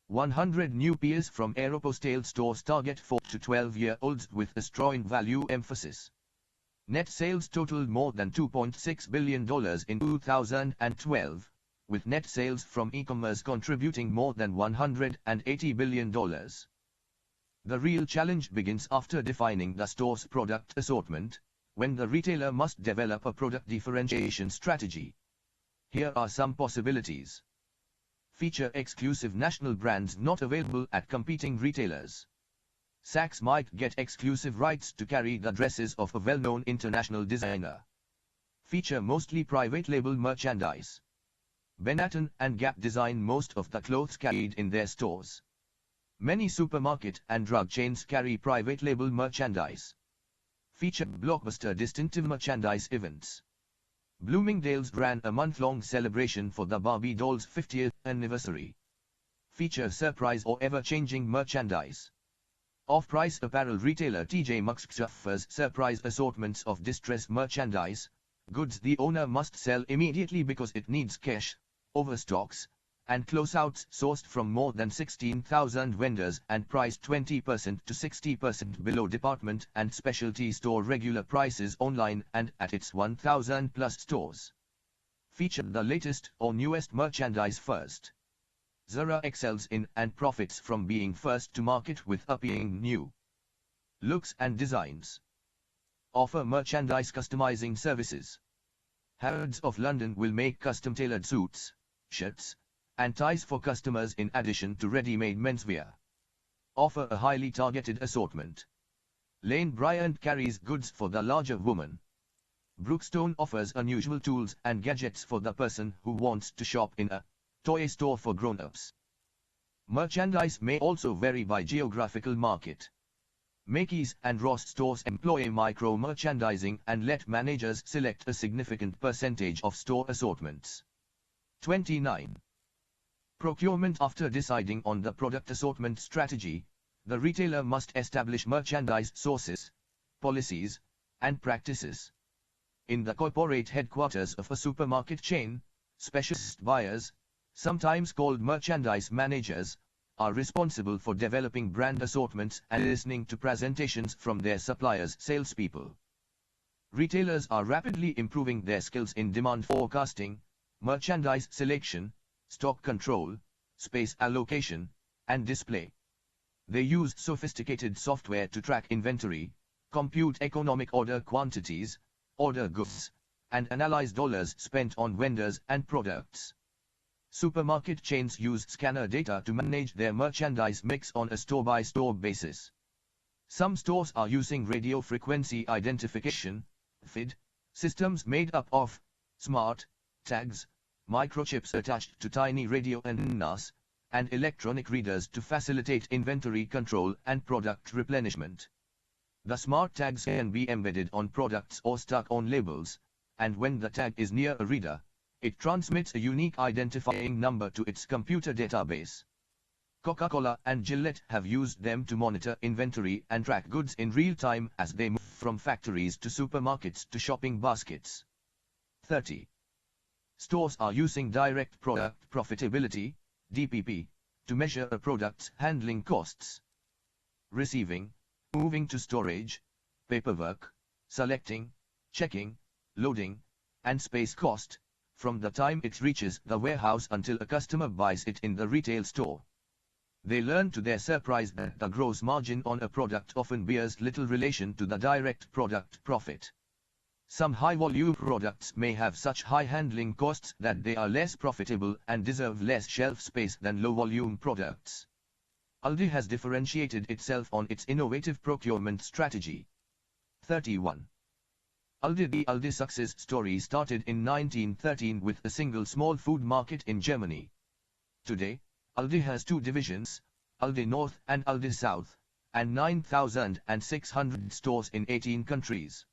100 new peers from Aeropostale stores target 4 to 12-year-olds with a strong value emphasis. Net sales totaled more than $2.6 billion in 2012, with net sales from e-commerce contributing more than $180 billion. The real challenge begins after defining the store's product assortment, when the retailer must develop a product differentiation strategy. Here are some possibilities. Feature exclusive national brands not available at competing retailers. Saks might get exclusive rights to carry the dresses of a well-known international designer. Feature mostly private label merchandise. Benetton and Gap design most of the clothes carried in their stores. Many supermarket and drug chains carry private label merchandise. Feature blockbuster distinctive merchandise events. Bloomingdale's ran a month-long celebration for the Barbie doll's 50th anniversary. Feature surprise or ever-changing merchandise. Off-price apparel retailer TJ Maxx offers surprise assortments of distress merchandise, goods the owner must sell immediately because it needs cash, overstocks, and closeouts sourced from more than 16,000 vendors and priced 20% to 60% below department and specialty store regular prices online and at its 1,000 plus stores. Feature the latest or newest merchandise first. Zara excels in and profits from being first to market with appealing new looks and designs. offer merchandise customizing services. Harrods of London will make custom-tailored suits, shirts, and ties for customers in addition to ready-made menswear. Offer a highly targeted assortment. Lane Bryant carries goods for the larger woman. Brookstone offers unusual tools and gadgets for the person who wants to shop in a toy store for grown-ups. Merchandise may also vary by geographical market. Macy's and Ross stores employ micro-merchandising and let managers select a significant percentage of store assortments. 29. Procurement. After deciding on the product assortment strategy, the retailer must establish merchandise sources, policies, and practices. In the corporate headquarters of a supermarket chain, specialist buyers, sometimes called merchandise managers, are responsible for developing brand assortments and listening to presentations from their suppliers' salespeople. Retailers are rapidly improving their skills in demand forecasting, merchandise selection, stock control, space allocation, and display. They use sophisticated software to track inventory, compute economic order quantities, order goods, and analyze dollars spent on vendors and products. Supermarket chains use scanner data to manage their merchandise mix on a store-by-store basis. Some stores are using radio frequency identification (FID) systems made up of smart tags, microchips attached to tiny radio antennas, and electronic readers to facilitate inventory control and product replenishment. The smart tags can be embedded on products or stuck on labels, and when the tag is near a reader, it transmits a unique identifying number to its computer database. Coca-Cola and Gillette have used them to monitor inventory and track goods in real time as they move from factories to supermarkets to shopping baskets. 30. Stores are using direct product profitability (DPP) to measure a product's handling costs. Receiving, moving to storage, paperwork, selecting, checking, loading, and space cost, from the time it reaches the warehouse until a customer buys it in the retail store. They learn to their surprise that the gross margin on a product often bears little relation to the direct product profit. Some high-volume products may have such high handling costs that they are less profitable and deserve less shelf space than low-volume products. Aldi has differentiated itself on its innovative procurement strategy. 31. Aldi. The Aldi success story started in 1913 with a single small food market in Germany. Today, Aldi has two divisions, Aldi North and Aldi South, and 9,600 stores in 18 countries.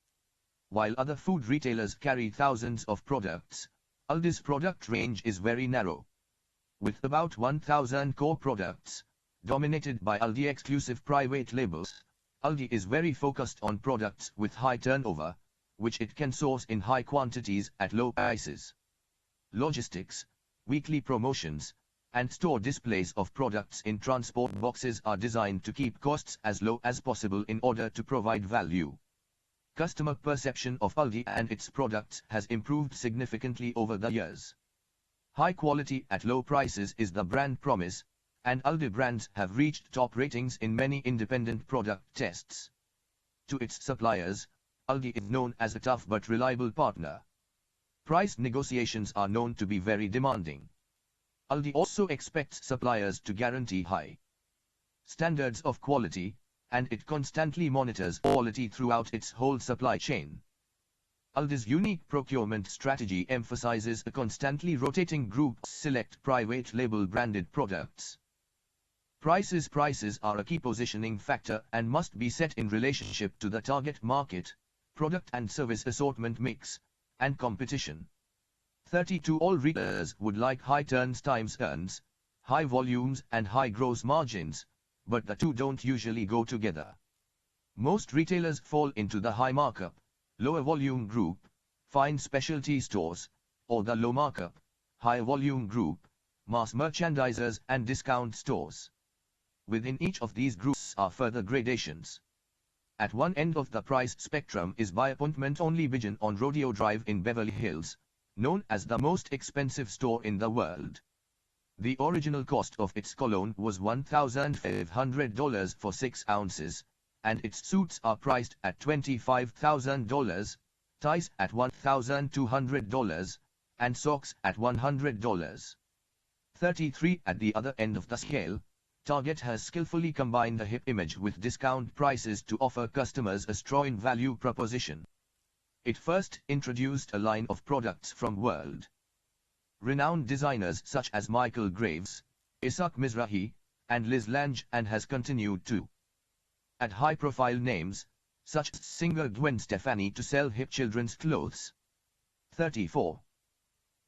While other food retailers carry thousands of products, Aldi's product range is very narrow. With about 1,000 core products, dominated by Aldi exclusive private labels, Aldi is very focused on products with high turnover, which it can source in high quantities at low prices. Logistics, weekly promotions, and store displays of products in transport boxes are designed to keep costs as low as possible in order to provide value. Customer perception of Aldi and its products has improved significantly over the years. High quality at low prices is the brand promise, and Aldi brands have reached top ratings in many independent product tests. To its suppliers, Aldi is known as a tough but reliable partner. Price negotiations are known to be very demanding. Aldi also expects suppliers to guarantee high standards of quality, and it constantly monitors quality throughout its whole supply chain. Aldi's unique procurement strategy emphasizes a constantly rotating group of select private label branded products. Prices are a key positioning factor and must be set in relationship to the target market, product and service assortment mix, and competition. 32. All retailers would like high turns times earns, high volumes and high gross margins, but the two don't usually go together. Most retailers fall into the high markup, lower volume group, fine specialty stores, or the low markup, high volume group, mass merchandisers and discount stores. Within each of these groups are further gradations. At one end of the price spectrum is by appointment only Bijan on Rodeo Drive in Beverly Hills, known as the most expensive store in the world. The original cost of its cologne was $1,500 for 6 ounces, and its suits are priced at $25,000, ties at $1,200, and socks at $100. 33. At the other end of the scale, Target has skillfully combined a hip image with discount prices to offer customers a strong value proposition. It first introduced a line of products from world-renowned designers such as Michael Graves, Isaac Mizrahi, and Liz Lange, and has continued to add high-profile names, such as singer Gwen Stefani, to sell hip children's clothes. 34.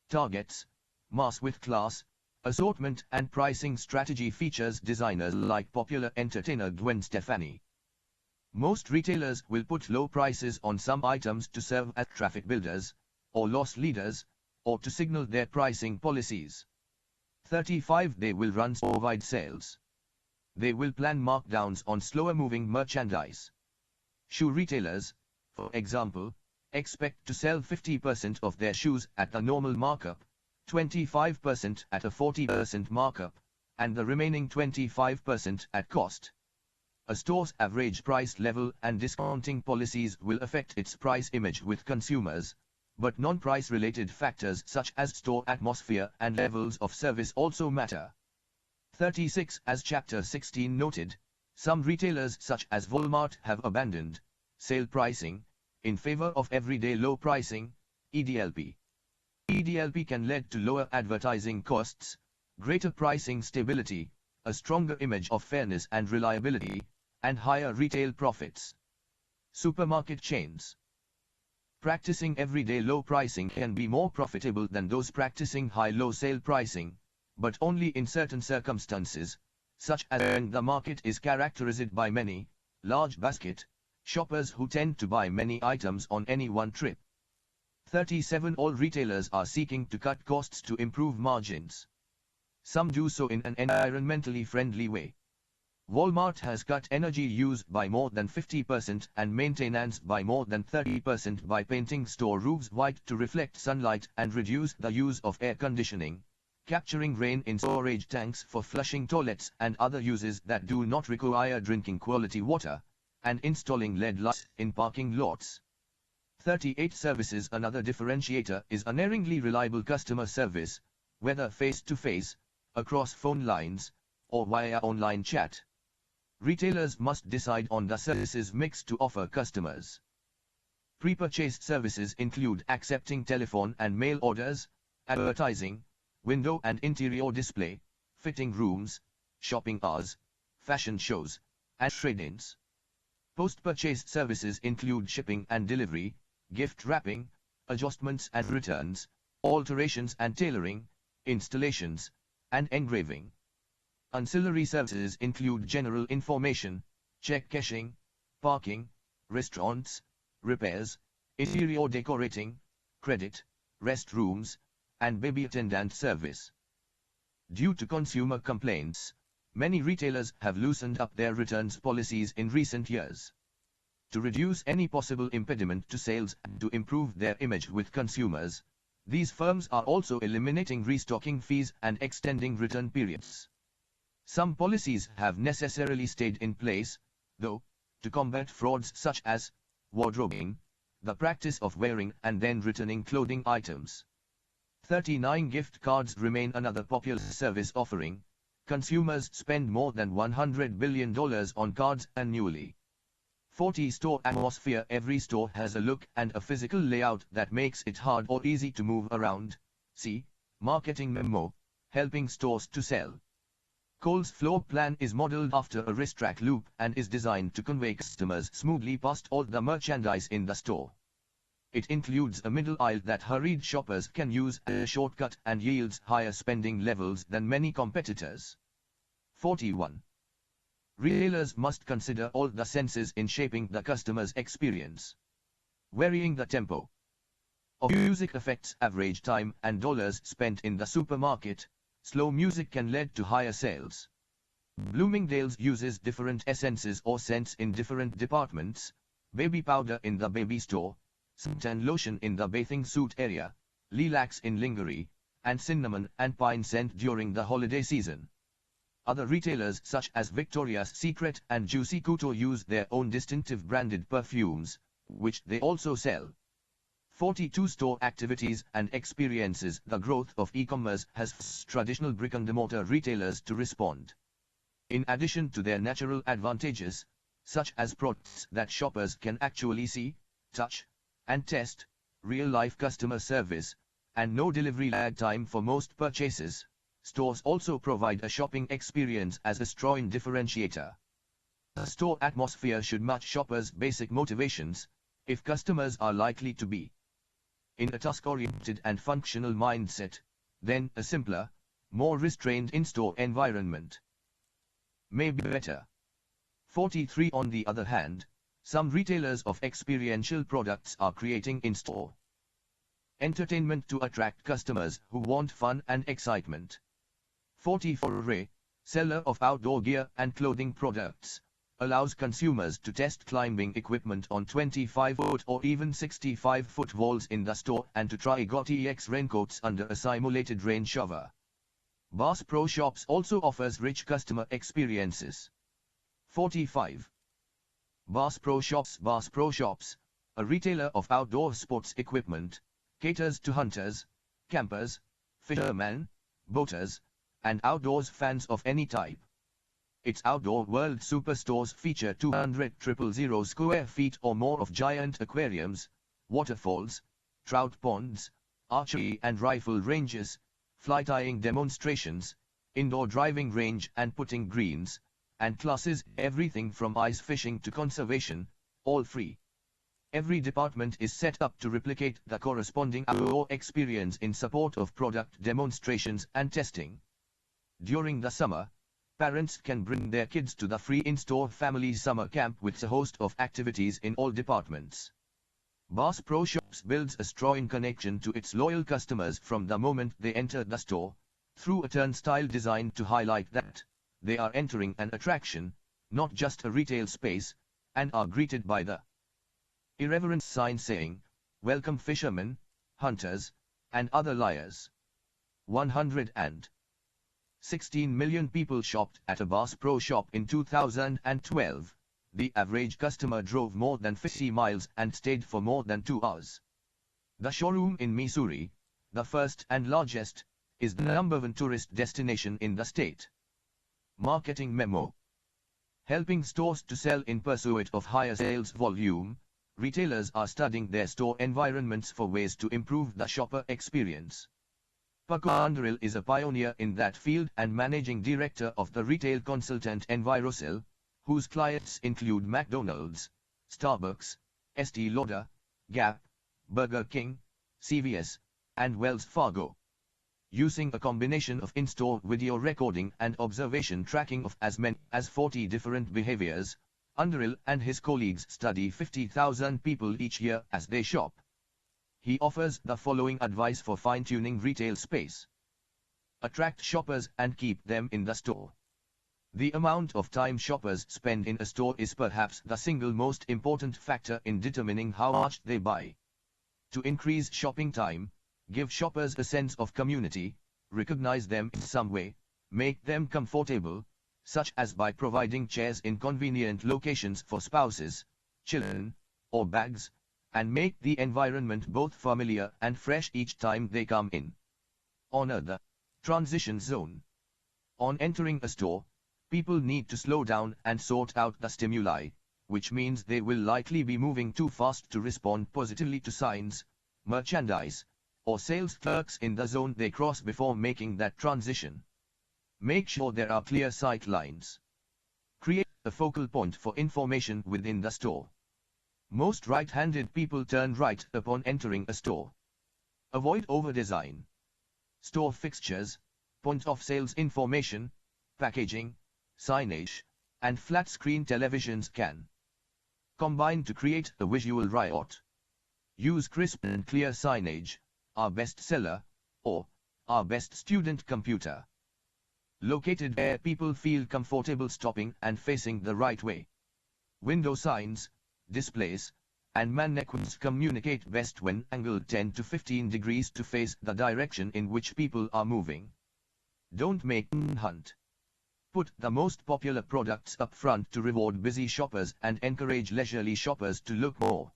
Target's mass with class assortment and pricing strategy features designers like popular entertainer Gwen Stefani. Most retailers will put low prices on some items to serve as traffic builders, or loss leaders, or to signal their pricing policies. 35. They will run store-wide sales. They will plan markdowns on slower-moving merchandise. Shoe retailers, for example, expect to sell 50% of their shoes at the normal markup, 25% at a 40% markup, and the remaining 25% at cost. A store's average price level and discounting policies will affect its price image with consumers, but non-price related factors such as store atmosphere and levels of service also matter. 36. As Chapter 16 noted, some retailers such as Walmart have abandoned sale pricing in favor of everyday low pricing, EDLP. EDLP can lead to lower advertising costs, greater pricing stability, a stronger image of fairness and reliability, and higher retail profits. Supermarket chains practicing everyday low pricing can be more profitable than those practicing high-low sale pricing, but only in certain circumstances, such as when the market is characterized by many, large basket shoppers who tend to buy many items on any one trip. 37. All retailers are seeking to cut costs to improve margins. Some do so in an environmentally friendly way. Walmart has cut energy use by more than 50% and maintenance by more than 30% by painting store roofs white to reflect sunlight and reduce the use of air conditioning, capturing rain in storage tanks for flushing toilets and other uses that do not require drinking quality water, and installing LED lights in parking lots. 38. Services. Another differentiator is unerringly reliable customer service, whether face-to-face, across phone lines, or via online chat. Retailers must decide on the services mix to offer customers. Pre-purchase services include accepting telephone and mail orders, advertising, window and interior display, fitting rooms, shopping hours, fashion shows, and trade-ins. Post-purchase services include shipping and delivery, gift wrapping, adjustments and returns, alterations and tailoring, installations, and engraving. Ancillary services include general information, check cashing, parking, restaurants, repairs, interior decorating, credit, restrooms, and baby attendant service. Due to consumer complaints, many retailers have loosened up their returns policies in recent years. To reduce any possible impediment to sales and to improve their image with consumers, these firms are also eliminating restocking fees and extending return periods. Some policies have necessarily stayed in place, though, to combat frauds such as wardrobing, the practice of wearing and then returning clothing items. 39. Gift cards remain another popular service offering. Consumers spend more than $100 billion on cards annually. 40. Store atmosphere. Every store has a look and a physical layout that makes it hard or easy to move around. See Marketing Memo, Helping Stores to Sell. Kohl's floor plan is modeled after a racetrack loop and is designed to convey customers smoothly past all the merchandise in the store. It includes a middle aisle that hurried shoppers can use as a shortcut and yields higher spending levels than many competitors. 41. Retailers must consider all the senses in shaping the customer's experience. Varying the tempo of music affects average time and dollars spent in the supermarket. Slow music can lead to higher sales. Bloomingdale's uses different essences or scents in different departments: baby powder in the baby store, suntan lotion in the bathing suit area, lilacs in lingerie, and cinnamon and pine scent during the holiday season. Other retailers such as Victoria's Secret and Juicy Couture use their own distinctive branded perfumes, which they also sell. 42 Store activities and experiences. The growth of e-commerce has forced traditional brick-and-mortar retailers to respond. In addition to their natural advantages, such as products that shoppers can actually see, touch, and test, real-life customer service, and no delivery lag time for most purchases, stores also provide a shopping experience as a strong differentiator. The store atmosphere should match shoppers' basic motivations, if customers are likely to be in a task-oriented and functional mindset, then a simpler, more restrained in-store environment may be better. 43 On the other hand, some retailers of experiential products are creating in-store entertainment to attract customers who want fun and excitement. 44 Ray, seller of outdoor gear and clothing products, allows consumers to test climbing equipment on 25-foot or even 65-foot walls in the store and to try GOT-EX raincoats under a simulated rain shower. Bass Pro Shops also offers rich customer experiences. 45. Bass Pro Shops, a retailer of outdoor sports equipment, caters to hunters, campers, fishermen, boaters, and outdoors fans of any type. Its Outdoor World superstores feature 200,000 square feet or more of giant aquariums, waterfalls, trout ponds, archery and rifle ranges, fly tying demonstrations, indoor driving range and putting greens, and classes, everything from ice fishing to conservation, all free. Every department is set up to replicate the corresponding outdoor experience in support of product demonstrations and testing. During the summer, parents can bring their kids to the free in-store family summer camp with a host of activities in all departments. Bass Pro Shops builds a strong connection to its loyal customers from the moment they enter the store, through a turnstile designed to highlight that they are entering an attraction, not just a retail space, and are greeted by the irreverent sign saying, "Welcome fishermen, hunters, and other liars." 116 million people shopped at a Bass Pro Shop in 2012. The average customer drove more than 50 miles and stayed for more than 2 hours. The showroom in Missouri, the first and largest, is the #1 tourist destination in the state. Marketing memo. Helping stores to sell in pursuit of higher sales volume, retailers are studying their store environments for ways to improve the shopper experience. Paco Underhill is a pioneer in that field and managing director of the retail consultant Envirocell, whose clients include McDonald's, Starbucks, Estee Lauder, Gap, Burger King, CVS, and Wells Fargo. Using a combination of in-store video recording and observation tracking of as many as 40 different behaviors, Underhill and his colleagues study 50,000 people each year as they shop. He offers the following advice for fine-tuning retail space. Attract shoppers and keep them in the store. The amount of time shoppers spend in a store is perhaps the single most important factor in determining how much they buy. To increase shopping time, give shoppers a sense of community, recognize them in some way, make them comfortable, such as by providing chairs in convenient locations for spouses, children, or bags, and make the environment both familiar and fresh each time they come in. Honor the transition zone. On entering a store, people need to slow down and sort out the stimuli, which means they will likely be moving too fast to respond positively to signs, merchandise, or sales clerks in the zone they cross before making that transition. Make sure there are clear sight lines. Create a focal point for information within the store. Most right-handed people turn right upon entering a store. Avoid over-design. Store fixtures, point-of-sales information, packaging, signage, and flat-screen televisions can combine to create a visual riot. Use crisp and clear signage, "Our best seller," or "Our best student computer." Located where people feel comfortable stopping and facing the right way. Window signs, displays, and mannequins communicate best when angled 10 to 15 degrees to face the direction in which people are moving. Don't make them hunt. Put the most popular products up front to reward busy shoppers and encourage leisurely shoppers to look more.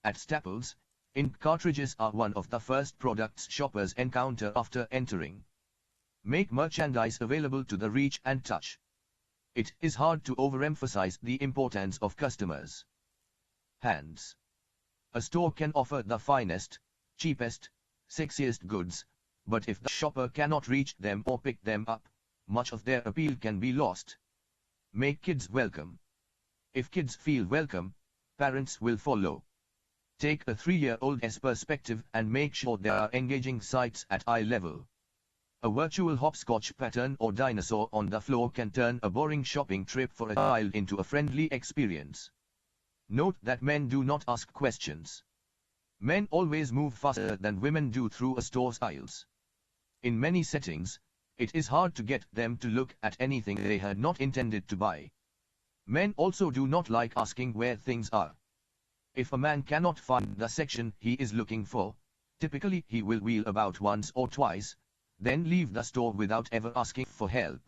At Staples, ink cartridges are one of the first products shoppers encounter after entering. Make merchandise available to the reach and touch. It is hard to overemphasize the importance of customers' hands. A store can offer the finest, cheapest, sexiest goods, but if the shopper cannot reach them or pick them up, much of their appeal can be lost. Make kids welcome. If kids feel welcome, parents will follow. Take a 3-year-old's perspective and make sure there are engaging sights at eye level. A virtual hopscotch pattern or dinosaur on the floor can turn a boring shopping trip for a child into a friendly experience. Note that men do not ask questions. Men always move faster than women do through a store's aisles. In many settings, it is hard to get them to look at anything they had not intended to buy. Men also do not like asking where things are. If a man cannot find the section he is looking for, typically he will wheel about once or twice, then leave the store without ever asking for help.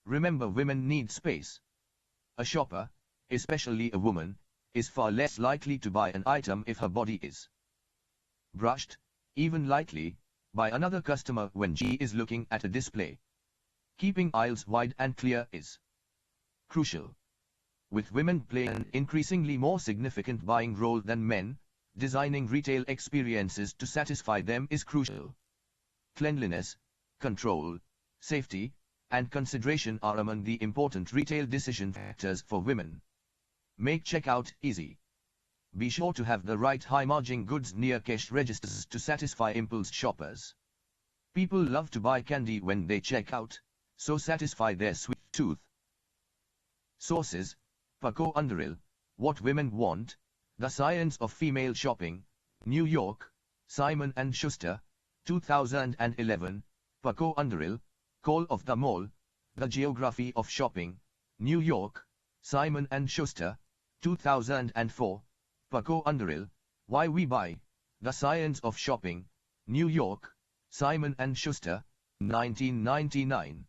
Remember, women need space. A shopper, especially a woman, is far less likely to buy an item if her body is brushed, even lightly, by another customer when she is looking at a display. Keeping aisles wide and clear is crucial. With women playing an increasingly more significant buying role than men, designing retail experiences to satisfy them is crucial. Cleanliness, control, safety, and consideration are among the important retail decision factors for women. Make checkout easy. Be sure to have the right high-margin goods near cash registers to satisfy impulse shoppers. People love to buy candy when they check out, so satisfy their sweet tooth. Sources: Paco Underhill, What Women Want, The Science of Female Shopping, New York, Simon & Schuster, 2011, Paco Underhill, Call of the Mall, The Geography of Shopping, New York, Simon & Schuster, 2004, Paco Underhill, Why We Buy, The Science of Shopping, New York, Simon & Schuster, 1999.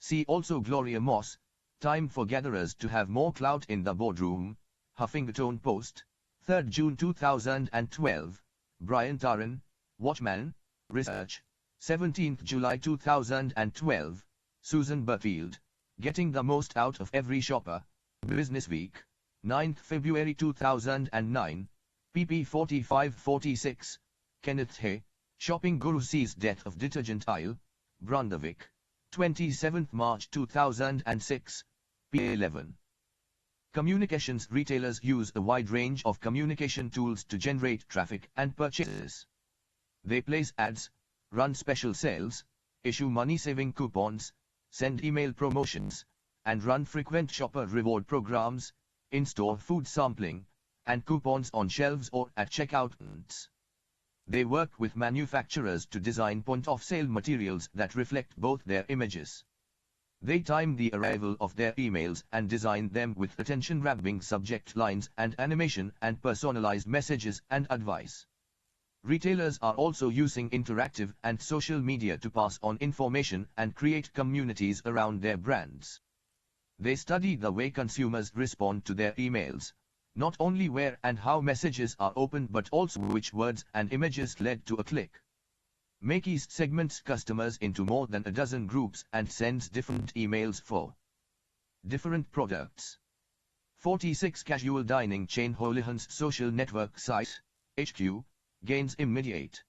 See also Gloria Moss, Time for Gatherers to Have More Clout in the Boardroom, Huffington Post, 3 June 2012, Brian Tarran, Watchman, Research, 17 July 2012, Susan Berfield, Getting the Most Out of Every Shopper, Business Week, 9 February 2009, pp 45-46, Kenneth Hay, Shopping Guru Sees Death of Detergent Aisle, Brandavik, 27 March 2006, p11. Communications retailers use a wide range of communication tools to generate traffic and purchases. They place ads, run special sales, issue money-saving coupons, send email promotions, and run frequent shopper reward programs, in-store food sampling, and coupons on shelves or at checkouts. They work with manufacturers to design point-of-sale materials that reflect both their images. They time the arrival of their emails and design them with attention-grabbing subject lines and animation and personalized messages and advice. Retailers are also using interactive and social media to pass on information and create communities around their brands. They study the way consumers respond to their emails, not only where and how messages are opened but also which words and images led to a click. Macy's segments customers into more than a dozen groups and sends different emails for different products. 46 casual dining chain Houlihan's social network site, HQ, gains immediate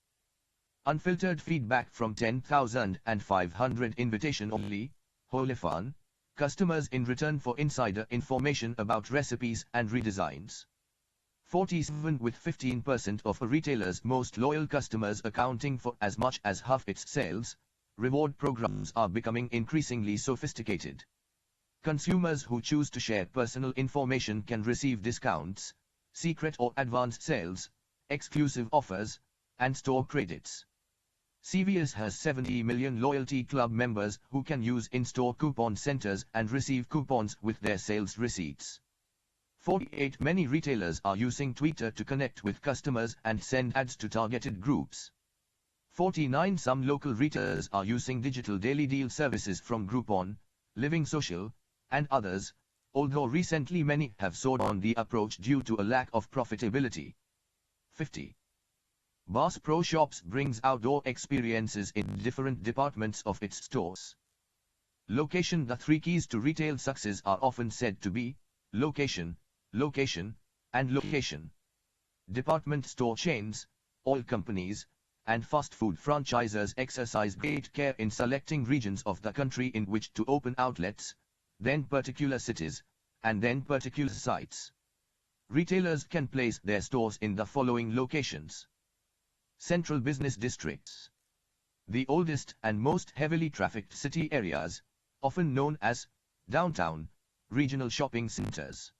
unfiltered feedback from 10,500 invitation-only, Houlihan customers in return for insider information about recipes and redesigns. 47 with 15% of a retailer's most loyal customers accounting for as much as half its sales, reward programs are becoming increasingly sophisticated. Consumers who choose to share personal information can receive discounts, secret or advanced sales, exclusive offers, and store credits. CVS has 70 million loyalty club members who can use in-store coupon centers and receive coupons with their sales receipts. 48 many retailers are using Twitter to connect with customers and send ads to targeted groups. 49 some local retailers are using digital daily deal services from Groupon, Living Social, and others, although recently many have soared on the approach due to a lack of profitability. 50. Bass Pro Shops brings outdoor experiences in different departments of its stores. Location. The three keys to retail success are often said to be location, location, and location. Department store chains, oil companies, and fast food franchisors exercise great care in selecting regions of the country in which to open outlets, then particular cities, and then particular sites. Retailers can place their stores in the following locations. Central business districts. The oldest and most heavily trafficked city areas, often known as downtown, regional shopping centers.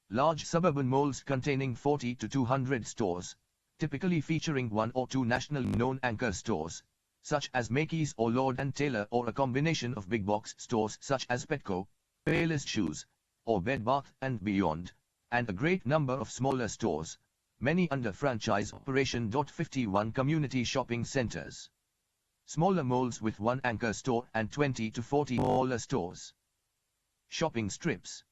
Large suburban malls containing 40 to 200 stores, typically featuring one or two nationally known anchor stores, such as Macy's or Lord & Taylor, or a combination of big box stores such as Petco, Payless Shoes, or Bed Bath & Beyond, and a great number of smaller stores, many under franchise operation. 51 Community shopping centers. Smaller malls with one anchor store and 20 to 40 smaller stores. Shopping strips.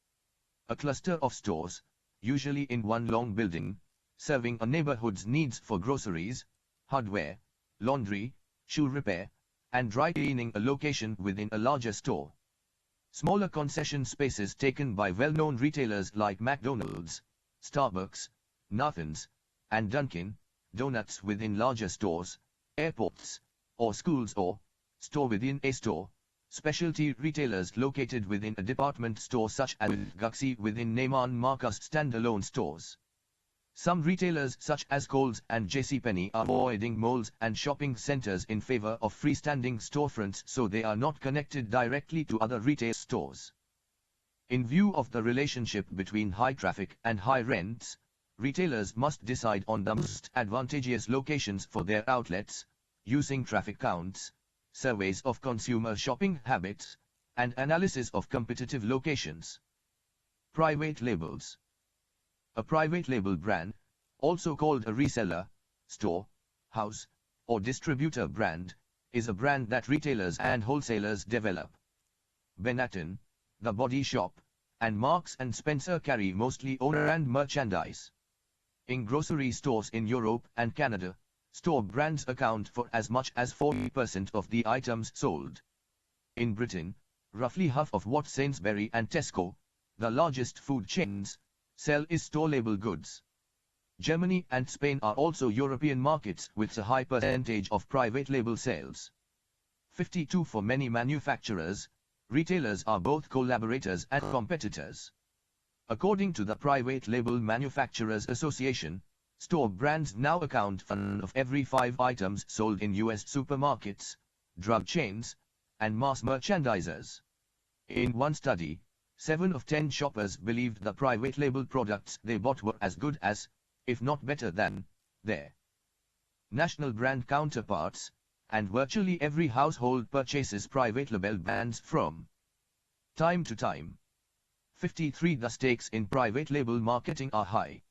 A cluster of stores, usually in one long building, serving a neighborhood's needs for groceries, hardware, laundry, shoe repair, and dry cleaning. A location within a larger store. Smaller concession spaces taken by well-known retailers like McDonald's, Starbucks, Nathan's, and Dunkin' Donuts within larger stores, airports, or schools, or store within a store. Specialty retailers located within a department store such as Guxy within Neiman Marcus standalone stores. Some retailers such as Kohl's and JCPenney are avoiding malls and shopping centers in favor of freestanding storefronts so they are not connected directly to other retail stores. In view of the relationship between high traffic and high rents, retailers must decide on the most advantageous locations for their outlets, using traffic counts, surveys of consumer shopping habits, and analysis of competitive locations. Private labels. A private label brand, also called a reseller, store, house, or distributor brand, is a brand that retailers and wholesalers develop. Benetton, The Body Shop, and Marks & Spencer carry mostly owner-brand merchandise. In grocery stores in Europe and Canada, store brands account for as much as 40% of the items sold. In Britain, roughly half of what Sainsbury and Tesco, the largest food chains, sell is store-label goods. Germany and Spain are also European markets with a high percentage of private label sales. 52 For many manufacturers, retailers are both collaborators and competitors. According to the Private Label Manufacturers Association, store brands now account for 1 of every 5 items sold in U.S. supermarkets, drug chains, and mass merchandisers. In one study, 7 of 10 shoppers believed the private label products they bought were as good as, if not better than, their national brand counterparts, and virtually every household purchases private label brands from time to time. 53 The stakes in private label marketing are high.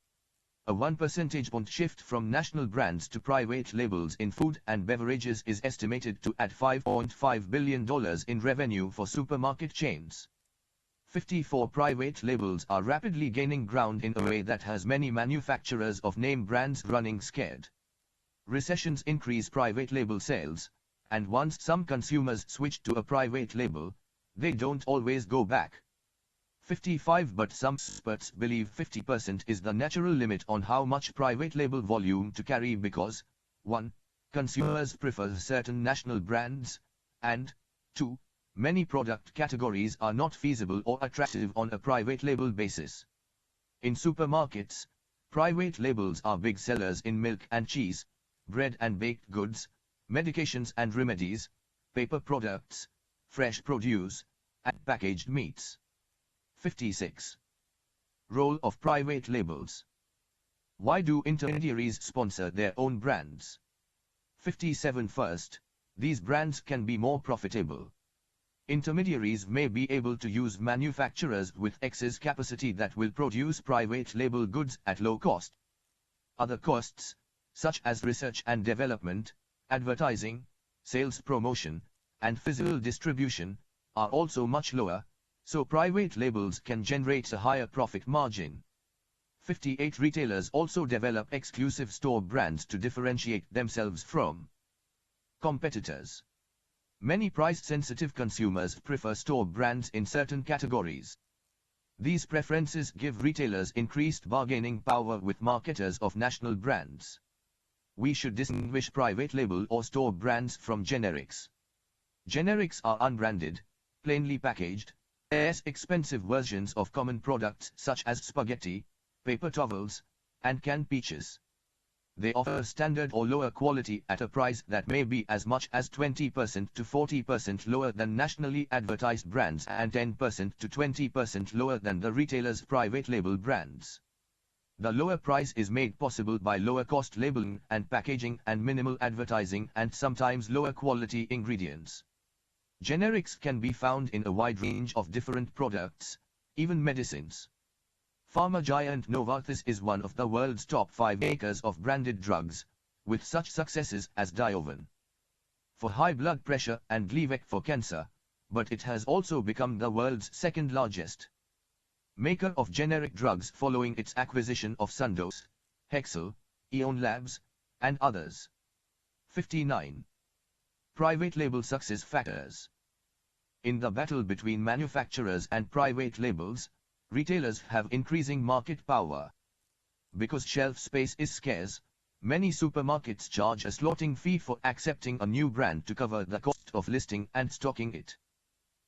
A 1 percentage point shift from national brands to private labels in food and beverages is estimated to add $5.5 billion in revenue for supermarket chains. 54 Private labels are rapidly gaining ground in a way that has many manufacturers of name brands running scared. Recessions increase private label sales, and once some consumers switch to a private label, they don't always go back. 55 But some experts believe 50% is the natural limit on how much private label volume to carry because 1. Consumers prefer certain national brands, and 2. Many product categories are not feasible or attractive on a private label basis. In supermarkets, private labels are big sellers in milk and cheese, bread and baked goods, medications and remedies, paper products, fresh produce, and packaged meats. 56. Role of private labels. Why do intermediaries sponsor their own brands? 57 First, these brands can be more profitable. Intermediaries may be able to use manufacturers with excess capacity that will produce private label goods at low cost. Other costs, such as research and development, advertising, sales promotion, and physical distribution, are also much lower, so private labels can generate a higher profit margin. 58 Retailers also develop exclusive store brands to differentiate themselves from competitors. Many price-sensitive consumers prefer store brands in certain categories. These preferences give retailers increased bargaining power with marketers of national brands. We should distinguish private label or store brands from generics. Generics are unbranded, plainly packaged, less expensive versions of common products such as spaghetti, paper towels, and canned peaches. They offer standard or lower quality at a price that may be as much as 20% to 40% lower than nationally advertised brands and 10% to 20% lower than the retailer's private label brands. The lower price is made possible by lower cost labeling and packaging and minimal advertising and sometimes lower quality ingredients. Generics can be found in a wide range of different products, even medicines. Pharma giant Novartis is one of the world's top 5 makers of branded drugs, with such successes as Diovan for high blood pressure and Gleevec for cancer, but it has also become the world's second largest maker of generic drugs following its acquisition of Sandoz, Hexal, Eon Labs, and others. 59. Private label success factors. In the battle between manufacturers and private labels, retailers have increasing market power. Because shelf space is scarce, many supermarkets charge a slotting fee for accepting a new brand to cover the cost of listing and stocking it.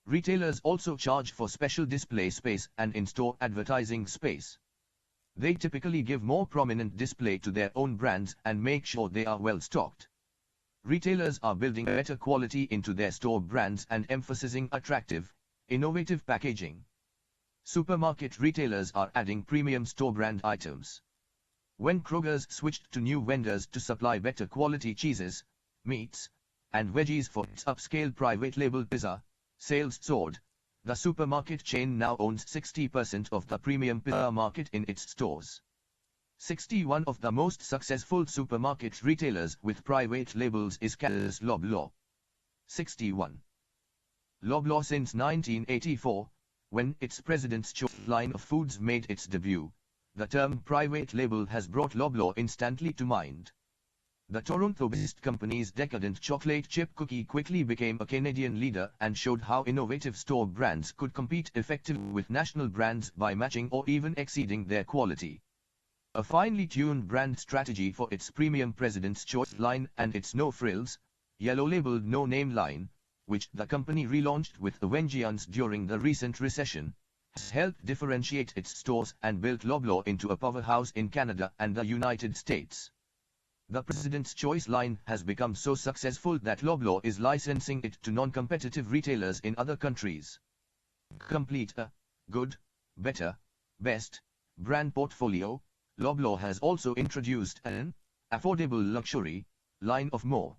Retailers also charge for special display space and in-store advertising space. They typically give more prominent display to their own brands and make sure they are well stocked. Retailers are building better quality into their store brands and emphasizing attractive, innovative packaging. Supermarket retailers are adding premium store brand items. When Kroger's switched to new vendors to supply better quality cheeses, meats, and veggies for its upscale private label pizza, sales soared. The supermarket chain now owns 60% of the premium pizza market in its stores. 61 of the most successful supermarket retailers with private labels is Canada's Loblaw. 61. Loblaw since 1984, when its President's Choice line of foods made its debut, the term private label has brought Loblaw instantly to mind. The Toronto-based company's decadent chocolate chip cookie quickly became a Canadian leader and showed how innovative store brands could compete effectively with national brands by matching or even exceeding their quality. A finely tuned brand strategy for its premium President's Choice line and its no-frills, yellow-labeled no-name line, which the company relaunched with a vengeance during the recent recession, has helped differentiate its stores and built Loblaw into a powerhouse in Canada and the United States. The President's Choice line has become so successful that Loblaw is licensing it to non-competitive retailers in other countries. Complete a good, better, best brand portfolio, Loblaw has also introduced an affordable luxury line of more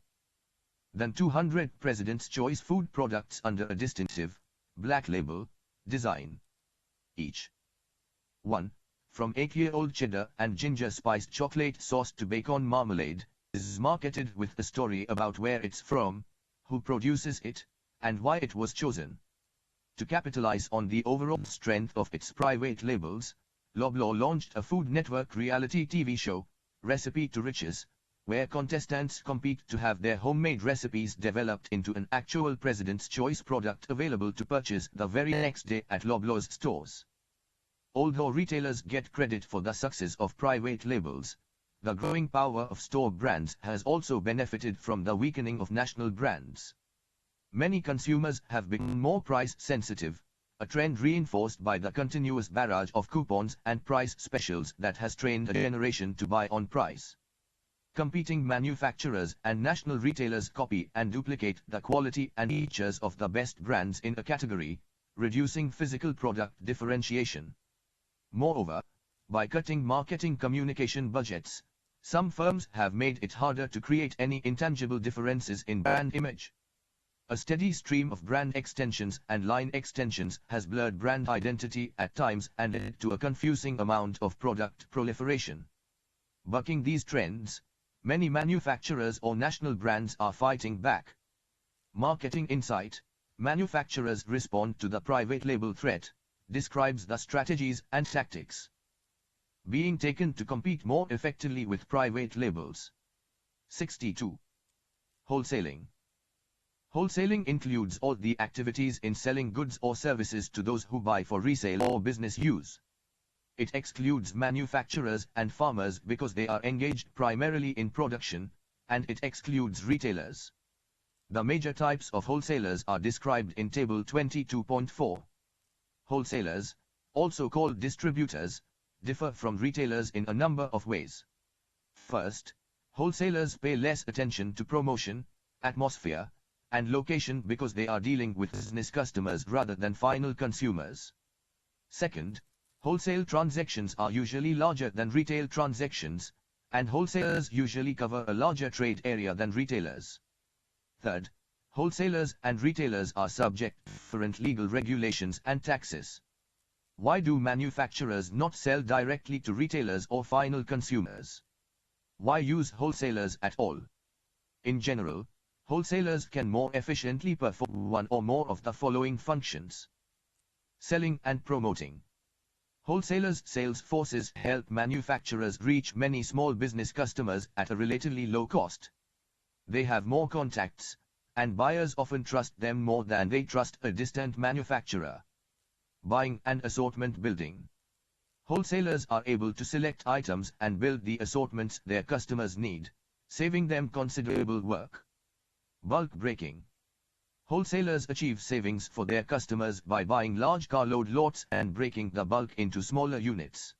than 200 President's Choice food products under a distinctive, black label, design. Each one, from 8-year-old cheddar and ginger spiced chocolate sauce to bacon marmalade, is marketed with a story about where it's from, who produces it, and why it was chosen. To capitalize on the overall strength of its private labels, Loblaw launched a Food Network reality TV show, Recipe to Riches, where contestants compete to have their homemade recipes developed into an actual President's Choice product available to purchase the very next day at Loblaw's stores. Although retailers get credit for the success of private labels, the growing power of store brands has also benefited from the weakening of national brands. Many consumers have become more price-sensitive, a trend reinforced by the continuous barrage of coupons and price specials that has trained a generation to buy on price. Competing manufacturers and national retailers copy and duplicate the quality and features of the best brands in a category, reducing physical product differentiation. Moreover, by cutting marketing communication budgets, some firms have made it harder to create any intangible differences in brand image. A steady stream of brand extensions and line extensions has blurred brand identity at times and led to a confusing amount of product proliferation. Bucking these trends, many manufacturers or national brands are fighting back. Marketing insight, Manufacturers respond to the private label threat, describes the strategies and tactics being taken to compete more effectively with private labels. 62. Wholesaling. Wholesaling includes all the activities in selling goods or services to those who buy for resale or business use. It excludes manufacturers and farmers because they are engaged primarily in production, and it excludes retailers. The major types of wholesalers are described in Table 22.4. Wholesalers, also called distributors, differ from retailers in a number of ways. First, wholesalers pay less attention to promotion, atmosphere, and location because they are dealing with business customers rather than final consumers. Second, wholesale transactions are usually larger than retail transactions, and wholesalers usually cover a larger trade area than retailers. Third, wholesalers and retailers are subject to different legal regulations and taxes. Why do manufacturers not sell directly to retailers or final consumers? Why use wholesalers at all? In general, wholesalers can more efficiently perform one or more of the following functions. Selling and promoting. Wholesalers' sales forces help manufacturers reach many small business customers at a relatively low cost. They have more contacts, and buyers often trust them more than they trust a distant manufacturer. Buying and assortment building. Wholesalers are able to select items and build the assortments their customers need, saving them considerable work. Bulk breaking. Wholesalers achieve savings for their customers by buying large carload lots and breaking the bulk into smaller units.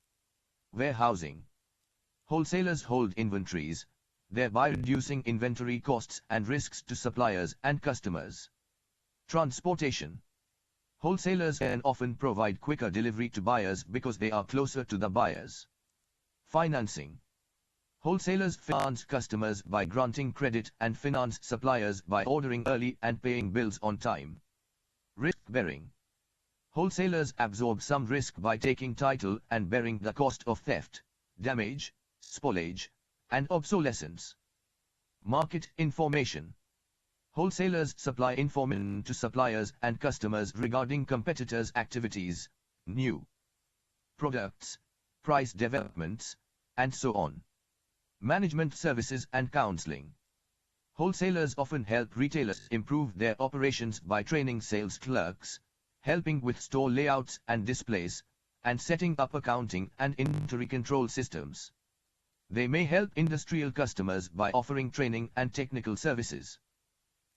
Warehousing. Wholesalers hold inventories, thereby reducing inventory costs and risks to suppliers and customers. Transportation. Wholesalers can often provide quicker delivery to buyers because they are closer to the buyers. Financing. Wholesalers finance customers by granting credit and finance suppliers by ordering early and paying bills on time. Risk bearing. Wholesalers absorb some risk by taking title and bearing the cost of theft, damage, spoilage, and obsolescence. Market information. Wholesalers supply information to suppliers and customers regarding competitors' activities, new products, price developments, and so on. Management services and counseling. Wholesalers often help retailers improve their operations by training sales clerks, helping with store layouts and displays, and setting up accounting and inventory control systems. They may help industrial customers by offering training and technical services.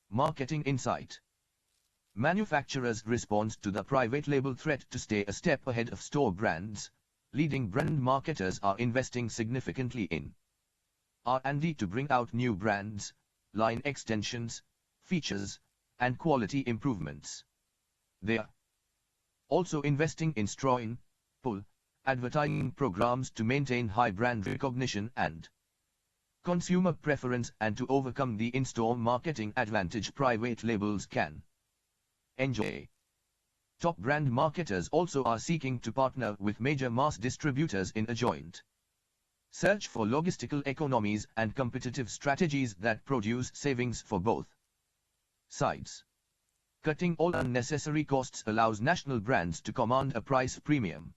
Marketing insight. Manufacturers respond to the private label threat to stay a step ahead of store brands. Leading brand marketers are investing significantly in R&D to bring out new brands, line extensions, features, and quality improvements. They are also investing in strong pull advertising programs to maintain high brand recognition and consumer preference and to overcome the in-store marketing advantage private labels can enjoy. Top brand marketers also are seeking to partner with major mass distributors in a joint search for logistical economies and competitive strategies that produce savings for both sides. Cutting all unnecessary costs allows national brands to command a price premium,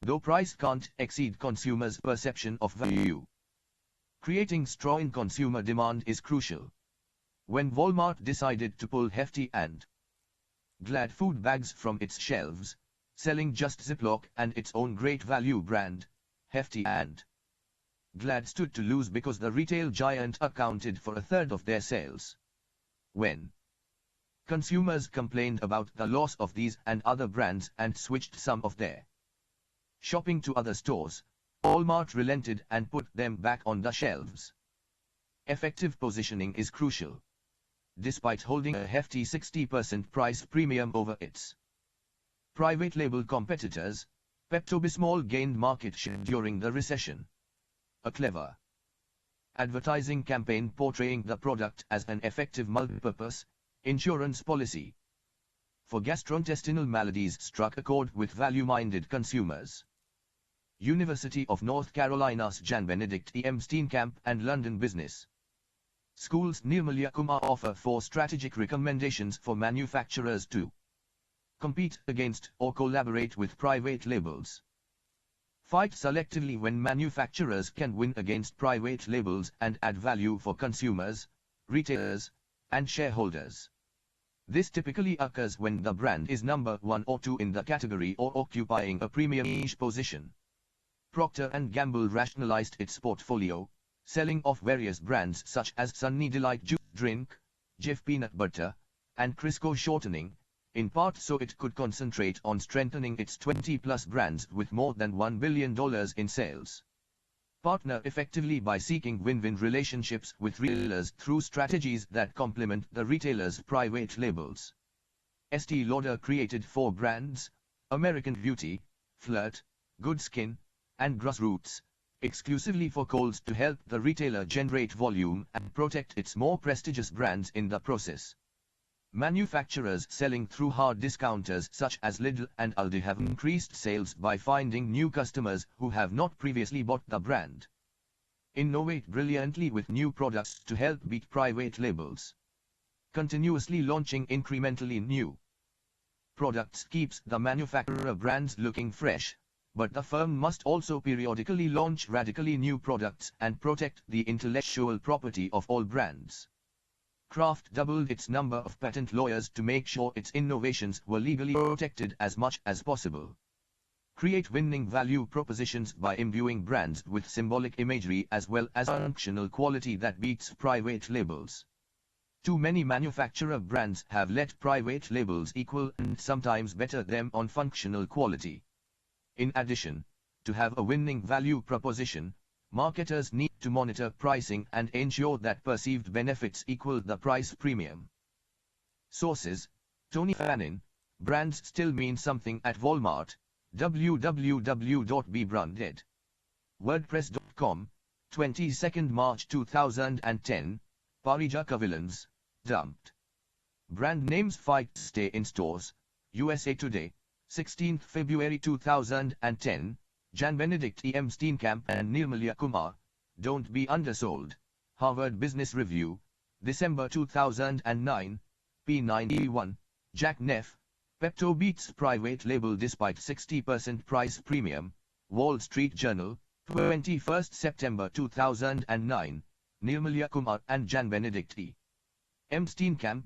though price can't exceed consumers' perception of value. Creating strong consumer demand is crucial. When Walmart decided to pull Hefty and Glad food bags from its shelves, selling just Ziploc and its own great value brand, Hefty and Glad stood to lose because the retail giant accounted for a third of their sales. When consumers complained about the loss of these and other brands and switched some of their shopping to other stores, Walmart relented and put them back on the shelves. Effective positioning is crucial. Despite holding a hefty 60% price premium over its private label competitors, Pepto-Bismol gained market share during the recession. A clever advertising campaign portraying the product as an effective multi-purpose insurance policy for gastrointestinal maladies struck a chord with value-minded consumers. University of North Carolina's Jan Benedict E. M. Steenkamp and London Business Schools Nirmalya Kumar offer 4 strategic recommendations for manufacturers to compete against or collaborate with private labels. Fight selectively when manufacturers can win against private labels and add value for consumers, retailers, and shareholders. This typically occurs when the brand is number 1 or 2 in the category or occupying a premium niche position. Procter & Gamble rationalized its portfolio, selling off various brands such as Sunny Delight Juice Drink, Jif Peanut Butter, and Crisco Shortening, in part so it could concentrate on strengthening its 20-plus brands with more than $1 billion in sales. Partner effectively by seeking win-win relationships with retailers through strategies that complement the retailer's private labels. Estee Lauder created 4 brands, American Beauty, Flirt, Good Skin, and Grassroots, exclusively for Kohl's to help the retailer generate volume and protect its more prestigious brands in the process. Manufacturers selling through hard discounters such as Lidl and Aldi have increased sales by finding new customers who have not previously bought the brand. Innovate brilliantly with new products to help beat private labels. Continuously launching incrementally new products keeps the manufacturer brands looking fresh, but the firm must also periodically launch radically new products and protect the intellectual property of all brands. Kraft doubled its number of patent lawyers to make sure its innovations were legally protected as much as possible. Create winning value propositions by imbuing brands with symbolic imagery as well as functional quality that beats private labels. Too many manufacturer brands have let private labels equal and sometimes better them on functional quality. In addition, to have a winning value proposition, marketers need to monitor pricing and ensure that perceived benefits equal the price premium. Sources: Tony Fannin, Brands Still Mean Something at Walmart, www.bbranded. WordPress.com, 22nd March 2010, Parija Kavilans, dumped. Brand names fight stay in stores, USA Today, 16th February 2010, Jan Benedict E. M. Steenkamp and Nirmalya Kumar, Don't Be Undersold, Harvard Business Review, December 2009, p91, Jack Neff, Pepto beats private label despite 60% price premium, Wall Street Journal, 21st September 2009, Nirmalya Kumar and Jan Benedict E. M. Steenkamp,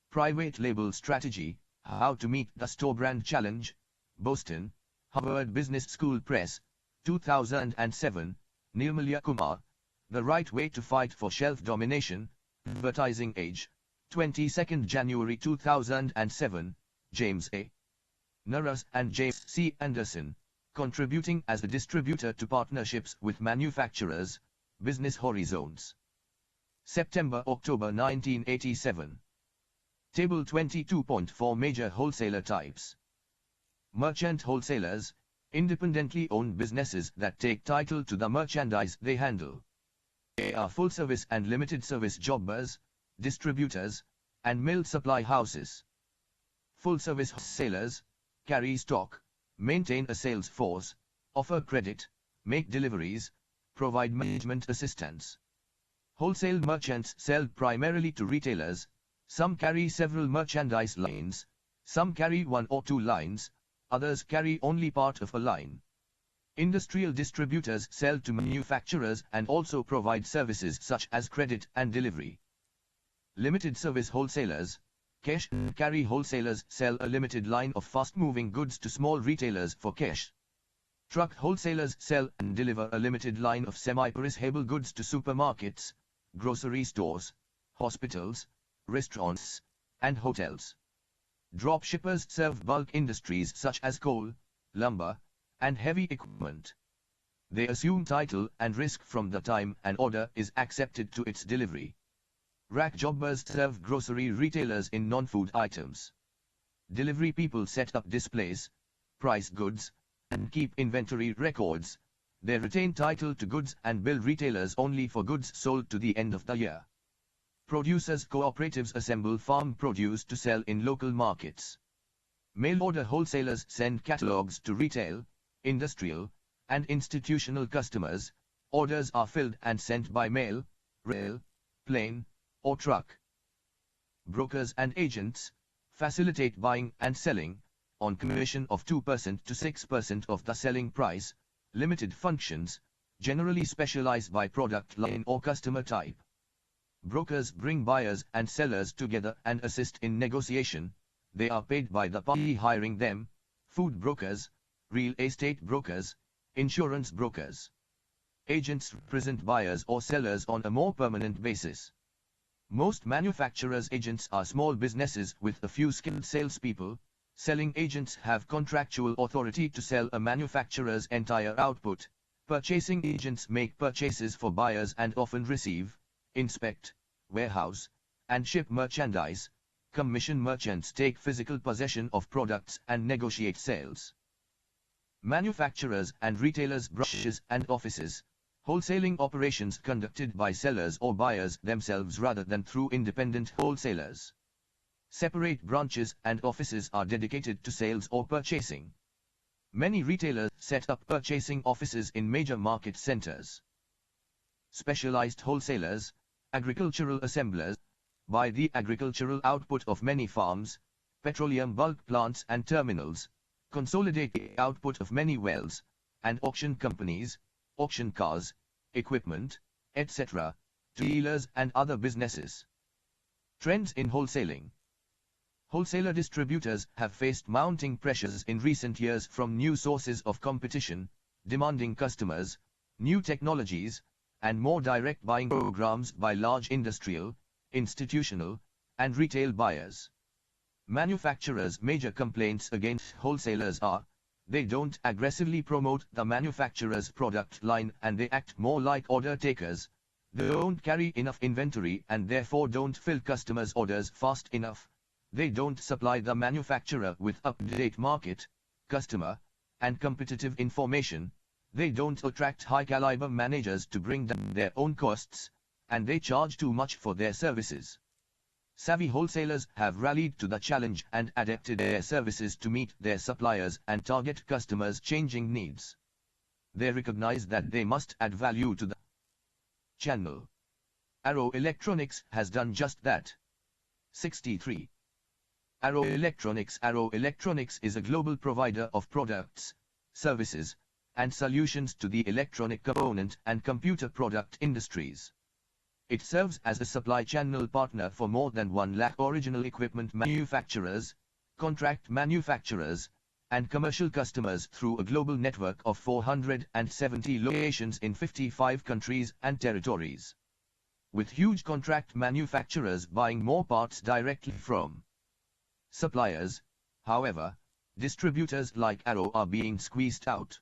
Private Label Strategy, How to Meet the Store Brand Challenge, Boston, Harvard Business School Press, 2007, Nirmalya Kumar, The Right Way to Fight for Shelf Domination, Advertising Age, 22nd January 2007, James A. Naras and James C. Anderson, Contributing as a Distributor to Partnerships with Manufacturers, Business Horizons. September-October 1987. Table 22.4 Major Wholesaler Types. Merchant wholesalers, independently owned businesses that take title to the merchandise they handle. They are full-service and limited-service jobbers, distributors, and mill supply houses. Full-service wholesalers carry stock, maintain a sales force, offer credit, make deliveries, provide management assistance. Wholesale merchants sell primarily to retailers. Some carry several merchandise lines, some carry 1 or 2 lines, others carry only part of a line. Industrial distributors sell to manufacturers and also provide services such as credit and delivery. Limited service wholesalers, cash and carry wholesalers sell a limited line of fast-moving goods to small retailers for cash. Truck wholesalers sell and deliver a limited line of semi-perishable goods to supermarkets, grocery stores, hospitals, restaurants, and hotels. Dropshippers serve bulk industries such as coal, lumber, and heavy equipment. They assume title and risk from the time an order is accepted to its delivery. Rack jobbers serve grocery retailers in non-food items. Delivery people set up displays, price goods, and keep inventory records. They retain title to goods and bill retailers only for goods sold to the end of the year. Producers' cooperatives assemble farm produce to sell in local markets. Mail-order wholesalers send catalogs to retail, industrial, and institutional customers. Orders are filled and sent by mail, rail, plane, or truck. Brokers and agents facilitate buying and selling on commission of 2% to 6% of the selling price, limited functions, generally specialized by product line or customer type. Brokers bring buyers and sellers together and assist in negotiation. They are paid by the party hiring them: food brokers, real estate brokers, insurance brokers. Agents represent buyers or sellers on a more permanent basis. Most manufacturers' agents are small businesses with a few skilled salespeople. Selling agents have contractual authority to sell a manufacturer's entire output. Purchasing agents make purchases for buyers and often receive, inspect, warehouse, and ship merchandise. Commission merchants take physical possession of products and negotiate sales. Manufacturers and retailers' branches and offices. Wholesaling operations conducted by sellers or buyers themselves rather than through independent wholesalers. Separate branches and offices are dedicated to sales or purchasing. Many retailers set up purchasing offices in major market centers. Specialized wholesalers, agricultural assemblers, buy the agricultural output of many farms, petroleum bulk plants and terminals, consolidate the output of many wells, and auction companies, auction cars, equipment, etc., to dealers and other businesses. Trends in wholesaling. Wholesaler distributors have faced mounting pressures in recent years from new sources of competition, demanding customers, new technologies, and more direct buying programs by large industrial, institutional, and retail buyers. Manufacturers' major complaints against wholesalers are: they don't aggressively promote the manufacturer's product line and they act more like order takers. They don't carry enough inventory and therefore don't fill customers' orders fast enough. They don't supply the manufacturer with up-to-date market, customer, and competitive information. They don't attract high-caliber managers to bring down their own costs, and they charge too much for their services. Savvy wholesalers have rallied to the challenge and adapted their services to meet their suppliers and target customers' changing needs. They recognize that they must add value to the channel. Arrow Electronics has done just that. 63. Arrow Electronics. Arrow Electronics is a global provider of products, services, and solutions to the electronic component and computer product industries. It serves as a supply channel partner for more than 1 lakh original equipment manufacturers, contract manufacturers, and commercial customers through a global network of 470 locations in 55 countries and territories. With huge contract manufacturers buying more parts directly from suppliers, however, distributors like Arrow are being squeezed out.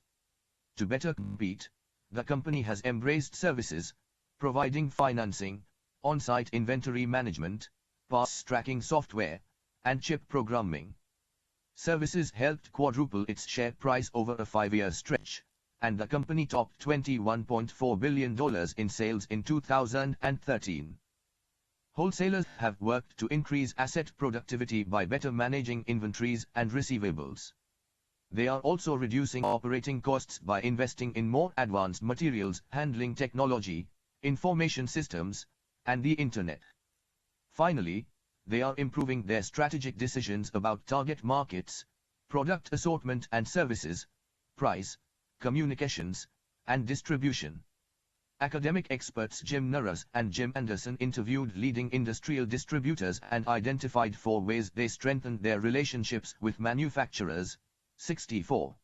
To better compete, the company has embraced services, providing financing, on-site inventory management, parts tracking software, and chip programming. Services helped quadruple its share price over a 5-year stretch, and the company topped $21.4 billion in sales in 2013. Wholesalers have worked to increase asset productivity by better managing inventories and receivables. They are also reducing operating costs by investing in more advanced materials handling technology, information systems, and the Internet. Finally, they are improving their strategic decisions about target markets, product assortment and services, price, communications, and distribution. Academic experts Jim Norris and Jim Anderson interviewed leading industrial distributors and identified 4 ways they strengthened their relationships with manufacturers. 64.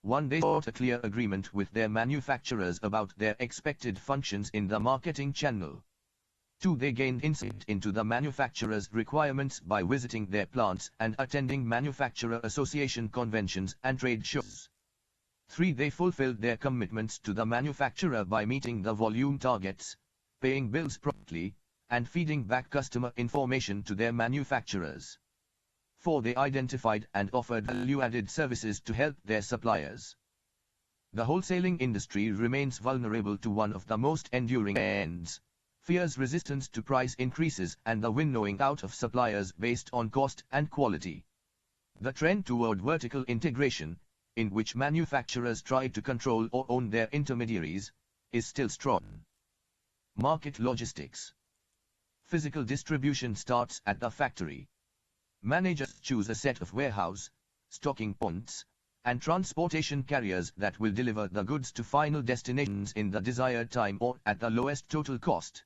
1. They sought a clear agreement with their manufacturers about their expected functions in the marketing channel. 2. They gained insight into the manufacturer's requirements by visiting their plants and attending manufacturer association conventions and trade shows. 3. They fulfilled their commitments to the manufacturer by meeting the volume targets, paying bills promptly, and feeding back customer information to their manufacturers. 4. They identified and offered value-added services to help their suppliers. The wholesaling industry remains vulnerable to one of the most enduring ends: fierce resistance to price increases and the winnowing out of suppliers based on cost and quality. The trend toward vertical integration, in which manufacturers try to control or own their intermediaries, is still strong. Market logistics. Physical distribution starts at the factory. Managers choose a set of warehouse, stocking points, and transportation carriers that will deliver the goods to final destinations in the desired time or at the lowest total cost.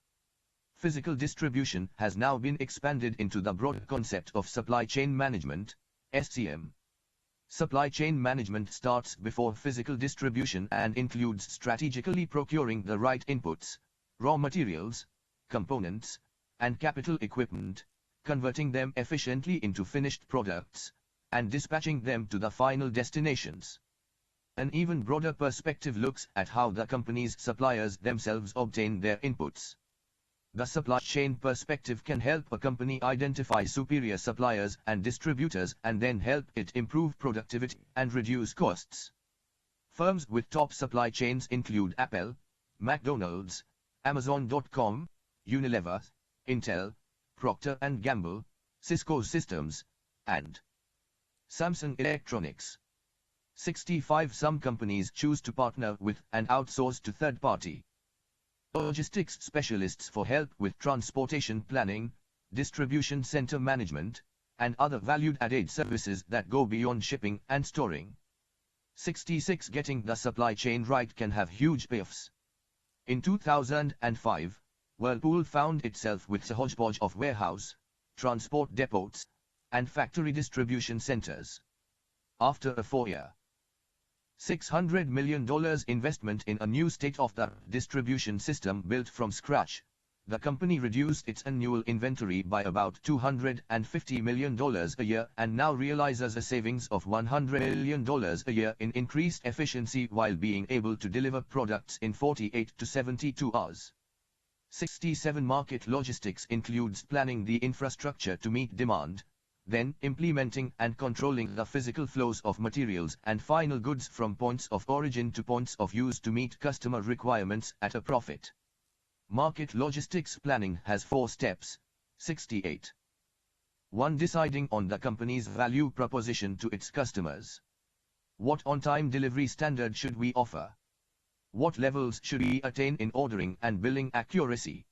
Physical distribution has now been expanded into the broad concept of supply chain management, SCM. Supply chain management starts before physical distribution and includes strategically procuring the right inputs, raw materials, components, and capital equipment, converting them efficiently into finished products, and dispatching them to the final destinations. An even broader perspective looks at how the company's suppliers themselves obtain their inputs. The supply chain perspective can help a company identify superior suppliers and distributors and then help it improve productivity and reduce costs. Firms with top supply chains include Apple, McDonald's, Amazon.com, Unilever, Intel, Procter & Gamble, Cisco Systems, and Samsung Electronics. 65 Some companies choose to partner with and outsource to third-party logistics specialists for help with transportation planning, distribution center management, and other valued-added services that go beyond shipping and storing. 66 Getting the supply chain right can have huge payoffs. In 2005, Whirlpool found itself with a hodgepodge of warehouse, transport depots, and factory distribution centers. After a 4-year, $600 million investment in a new state-of-the-art distribution system built from scratch, the company reduced its annual inventory by about $250 million a year and now realizes a savings of $100 million a year in increased efficiency while being able to deliver products in 48 to 72 hours. 67 Market logistics includes planning the infrastructure to meet demand, then implementing and controlling the physical flows of materials and final goods from points of origin to points of use to meet customer requirements at a profit. Market logistics planning has 4 steps. 68. 1. Deciding on the company's value proposition to its customers. What on-time delivery standard should we offer? What levels should we attain in ordering and billing accuracy?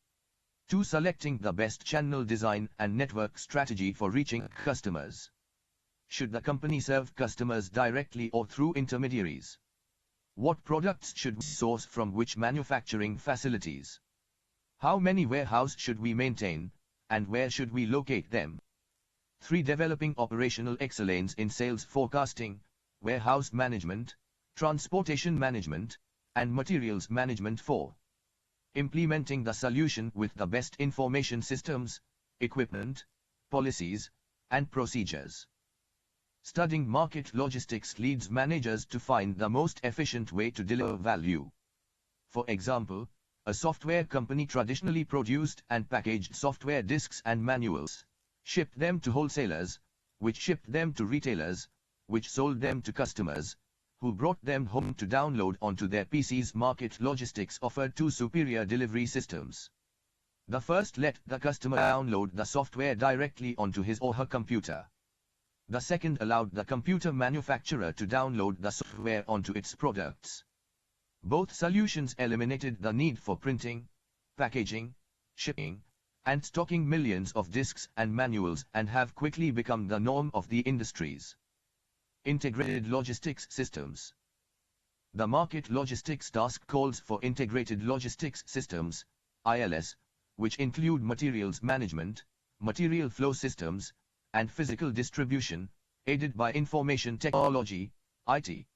2. Selecting the best channel design and network strategy for reaching customers. Should the company serve customers directly or through intermediaries? What products should we source from which manufacturing facilities? How many warehouses should we maintain, and where should we locate them? 3. Developing operational excellence in sales forecasting, warehouse management, transportation management, and materials management. 4. Implementing the solution with the best information systems, equipment, policies, and procedures. Studying market logistics leads managers to find the most efficient way to deliver value. For example, a software company traditionally produced and packaged software disks and manuals, shipped them to wholesalers, which shipped them to retailers, which sold them to customers, who brought them home to download onto their PCs. Market logistics offered 2 superior delivery systems. The first let the customer download the software directly onto his or her computer. The second allowed the computer manufacturer to download the software onto its products. Both solutions eliminated the need for printing, packaging, shipping, and stocking millions of disks and manuals and have quickly become the norm of the industries. Integrated logistics systems. The market logistics task calls for integrated logistics systems, ILS, which include materials management, material flow systems, and physical distribution, aided by information technology, IT.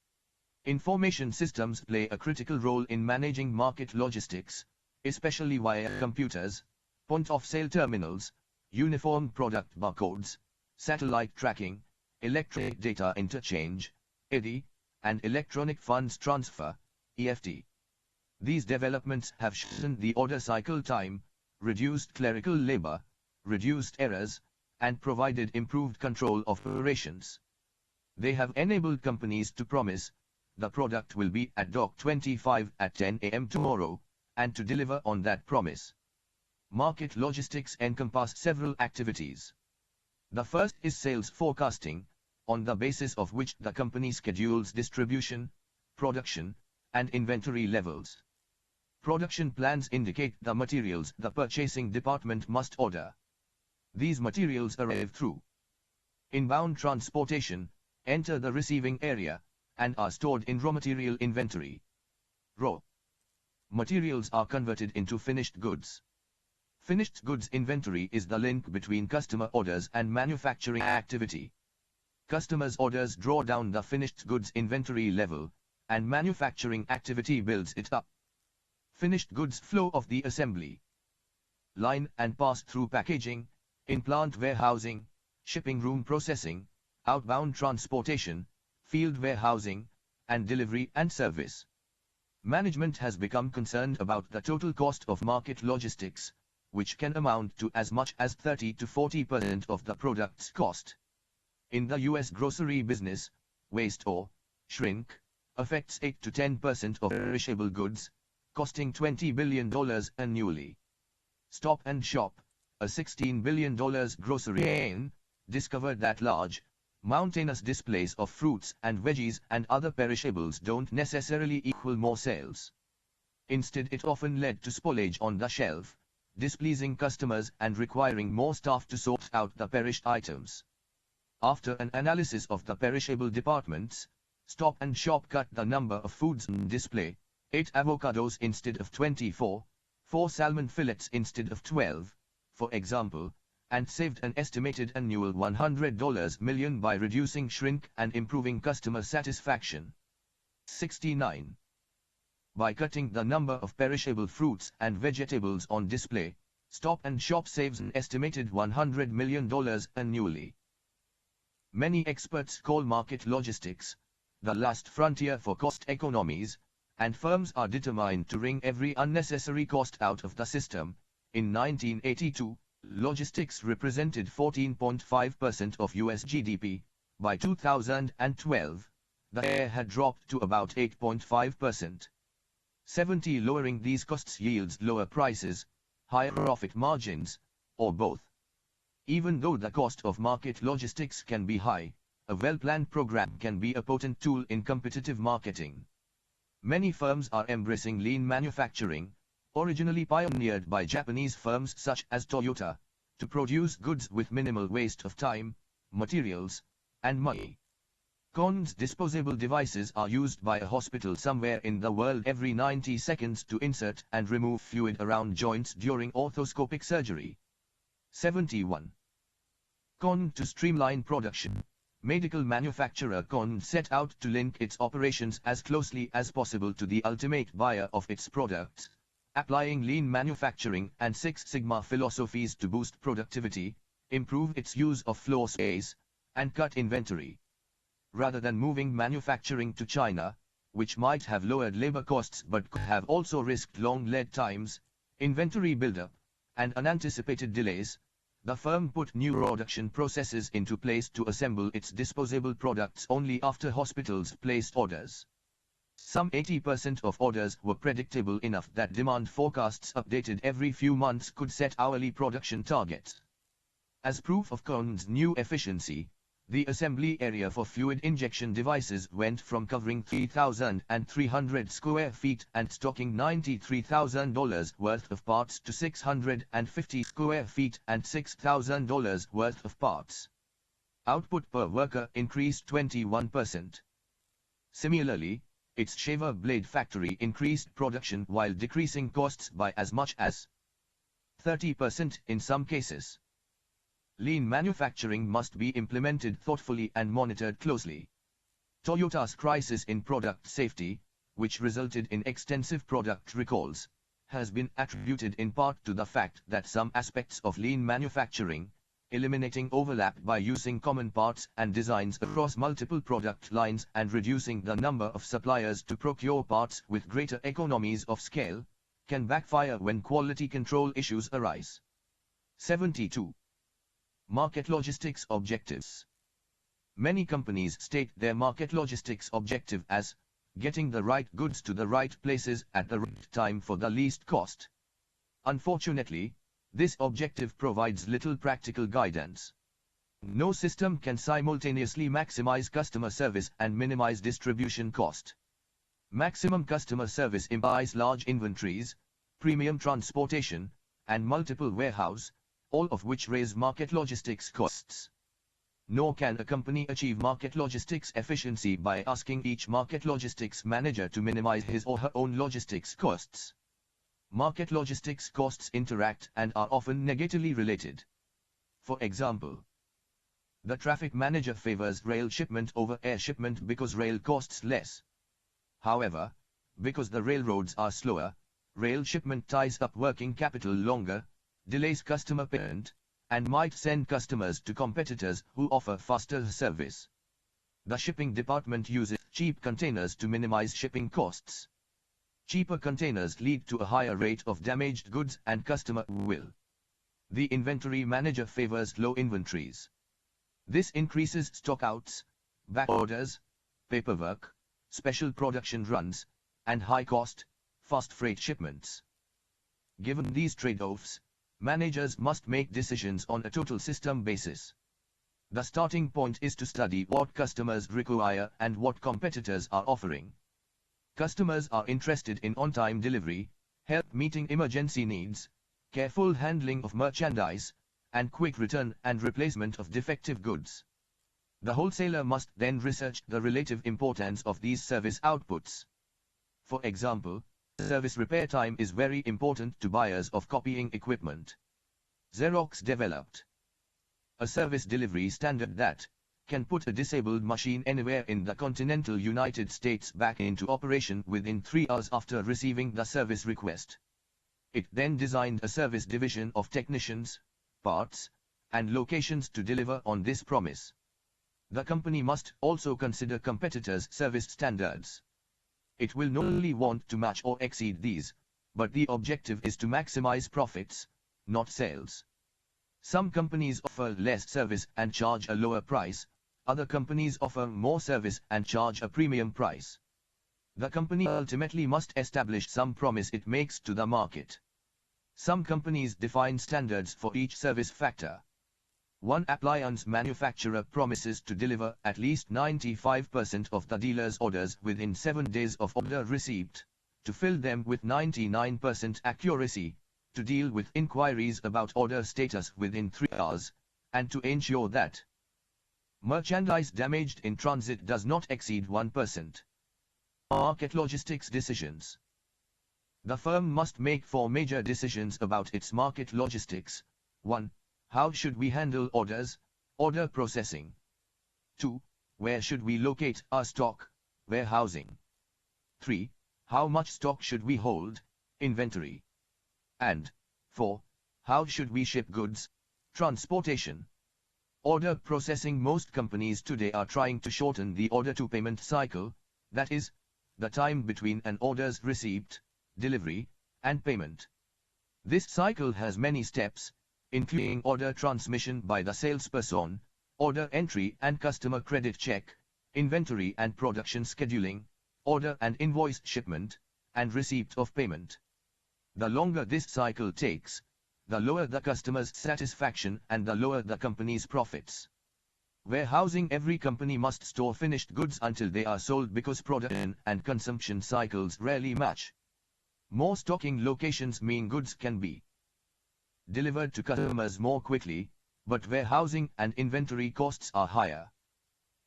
Information systems play a critical role in managing market logistics, especially via computers, point-of-sale terminals, uniform product barcodes, satellite tracking, electronic data interchange, EDI, and electronic funds transfer, EFT. These developments have shortened the order cycle time, reduced clerical labor, reduced errors, and provided improved control of operations. They have enabled companies to promise, the product will be at dock 25 at 10 a.m. tomorrow, and to deliver on that promise. Market logistics encompass several activities. The first is sales forecasting, on the basis of which the company schedules distribution, production, and inventory levels. Production plans indicate the materials the purchasing department must order. These materials arrive through inbound transportation, enter the receiving area, and are stored in raw material inventory. Raw materials are converted into finished goods. Finished goods inventory is the link between customer orders and manufacturing activity. Customers' orders draw down the finished goods inventory level, and manufacturing activity builds it up. Finished goods flow of the assembly line and pass through packaging, in-plant warehousing, shipping room processing, outbound transportation, field warehousing, and delivery and service. Management has become concerned about the total cost of market logistics, which can amount to as much as 30 to 40% of the product's cost. In the US grocery business, waste or shrink affects 8 to 10% of perishable goods, costing $20 billion annually. Stop and Shop, a $16 billion grocery chain, discovered that large, mountainous displays of fruits and veggies and other perishables don't necessarily equal more sales. Instead, it often led to spoilage on the shelf, displeasing customers and requiring more staff to sort out the perished items. After an analysis of the perishable departments, Stop and Shop cut the number of foods on display, 8 avocados instead of 24, 4 salmon fillets instead of 12, for example, and saved an estimated annual $100 million by reducing shrink and improving customer satisfaction. 69. By cutting the number of perishable fruits and vegetables on display, Stop and Shop saves an estimated $100 million annually. Many experts call market logistics the last frontier for cost economies, and firms are determined to wring every unnecessary cost out of the system. In 1982, logistics represented 14.5% of US GDP. By 2012, the share had dropped to about 8.5%. 70. Lowering these costs yields lower prices, higher profit margins, or both. Even though the cost of market logistics can be high, a well-planned program can be a potent tool in competitive marketing. Many firms are embracing lean manufacturing, originally pioneered by Japanese firms such as Toyota, to produce goods with minimal waste of time, materials, and money. Cons. Disposable devices are used by a hospital somewhere in the world every 90 seconds to insert and remove fluid around joints during orthoscopic surgery. 71. Con. To streamline production. Medical manufacturer Con set out to link its operations as closely as possible to the ultimate buyer of its products, applying lean manufacturing and Six Sigma philosophies to boost productivity, improve its use of floor space, and cut inventory. Rather than moving manufacturing to China, which might have lowered labor costs but could have also risked long lead times, inventory buildup, and unanticipated delays, the firm put new production processes into place to assemble its disposable products only after hospitals placed orders. Some 80% of orders were predictable enough that demand forecasts updated every few months could set hourly production targets. As proof of Con's new efficiency, the assembly area for fluid injection devices went from covering 3,300 square feet and stocking $93,000 worth of parts to 650 square feet and $6,000 worth of parts. Output per worker increased 21%. Similarly, its shaver blade factory increased production while decreasing costs by as much as 30% in some cases. Lean manufacturing must be implemented thoughtfully and monitored closely. Toyota's crisis in product safety, which resulted in extensive product recalls, has been attributed in part to the fact that some aspects of lean manufacturing, eliminating overlap by using common parts and designs across multiple product lines and reducing the number of suppliers to procure parts with greater economies of scale, can backfire when quality control issues arise. 72. Market logistics objectives. Many companies state their market logistics objective as getting the right goods to the right places at the right time for the least cost. Unfortunately, this objective provides little practical guidance. No system can simultaneously maximize customer service and minimize distribution cost. Maximum customer service implies large inventories, premium transportation, and multiple warehouse, all of which raise market logistics costs. Nor can a company achieve market logistics efficiency by asking each market logistics manager to minimize his or her own logistics costs. Market logistics costs interact and are often negatively related. For example, the traffic manager favors rail shipment over air shipment because rail costs less. However, because the railroads are slower, rail shipment ties up working capital longer, delays customer payment, and might send customers to competitors who offer faster service. The shipping department uses cheap containers to minimize shipping costs. Cheaper containers lead to a higher rate of damaged goods and customer will. The inventory manager favors low inventories. This increases stockouts, back orders, paperwork, special production runs, and high-cost, fast freight shipments. Given these trade-offs, managers must make decisions on a total system basis. The starting point is to study what customers require and what competitors are offering. Customers are interested in on-time delivery, help meeting emergency needs, careful handling of merchandise, and quick return and replacement of defective goods. The wholesaler must then research the relative importance of these service outputs. For example, service repair time is very important to buyers of copying equipment. Xerox developed a service delivery standard that can put a disabled machine anywhere in the continental United States back into operation within 3 hours after receiving the service request. It then designed a service division of technicians, parts, and locations to deliver on this promise. The company must also consider competitors' service standards. It will not only want to match or exceed these, but the objective is to maximize profits, not sales. Some companies offer less service and charge a lower price, other companies offer more service and charge a premium price. The company ultimately must establish some promise it makes to the market. Some companies define standards for each service factor. One appliance manufacturer promises to deliver at least 95% of the dealer's orders within 7 days of order receipt, to fill them with 99% accuracy, to deal with inquiries about order status within 3 hours, and to ensure that merchandise damaged in transit does not exceed 1%. Market logistics decisions. The firm must make 4 major decisions about its market logistics. 1. How should we handle orders, order processing? 2. Where should we locate our stock, warehousing? 3. How much stock should we hold, inventory? And 4. How should we ship goods, transportation? Order processing. Most companies today are trying to shorten the order-to-payment cycle, that is, the time between an order's receipt, delivery, and payment. This cycle has many steps, including order transmission by the salesperson, order entry and customer credit check, inventory and production scheduling, order and invoice shipment, and receipt of payment. The longer this cycle takes, the lower the customer's satisfaction and the lower the company's profits. Warehousing. Every company must store finished goods until they are sold because production and consumption cycles rarely match. More stocking locations mean goods can be delivered to customers more quickly, but warehousing and inventory costs are higher.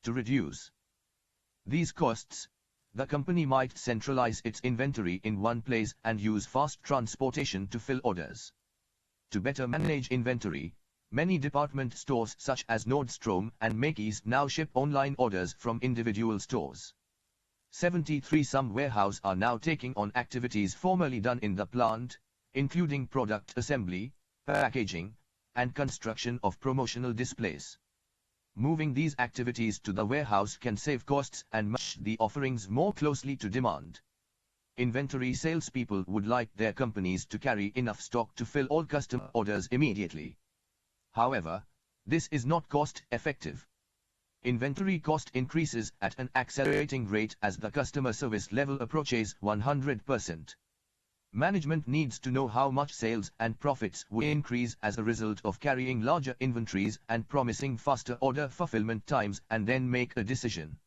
To reduce these costs, the company might centralize its inventory in one place and use fast transportation to fill orders. To better manage inventory, many department stores such as Nordstrom and Macy's now ship online orders from individual stores. 73 Some warehouses are now taking on activities formerly done in the plant, including product assembly, packaging, and construction of promotional displays. Moving these activities to the warehouse can save costs and match the offerings more closely to demand. Inventory salespeople would like their companies to carry enough stock to fill all customer orders immediately. However, this is not cost-effective. Inventory cost increases at an accelerating rate as the customer service level approaches 100%. Management needs to know how much sales and profits will increase as a result of carrying larger inventories and promising faster order fulfillment times, and then make a decision.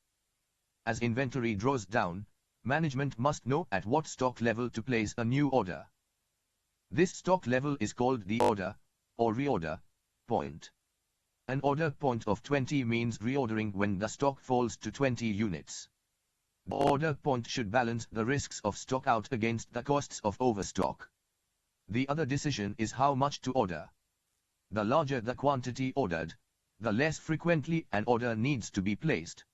As inventory draws down, management must know at what stock level to place a new order. This stock level is called the order, or reorder, point. An order point of 20 means reordering when the stock falls to 20 units. The order point should balance the risks of stock out against the costs of overstock. The other decision is how much to order. The larger the quantity ordered, the less frequently an order needs to be placed.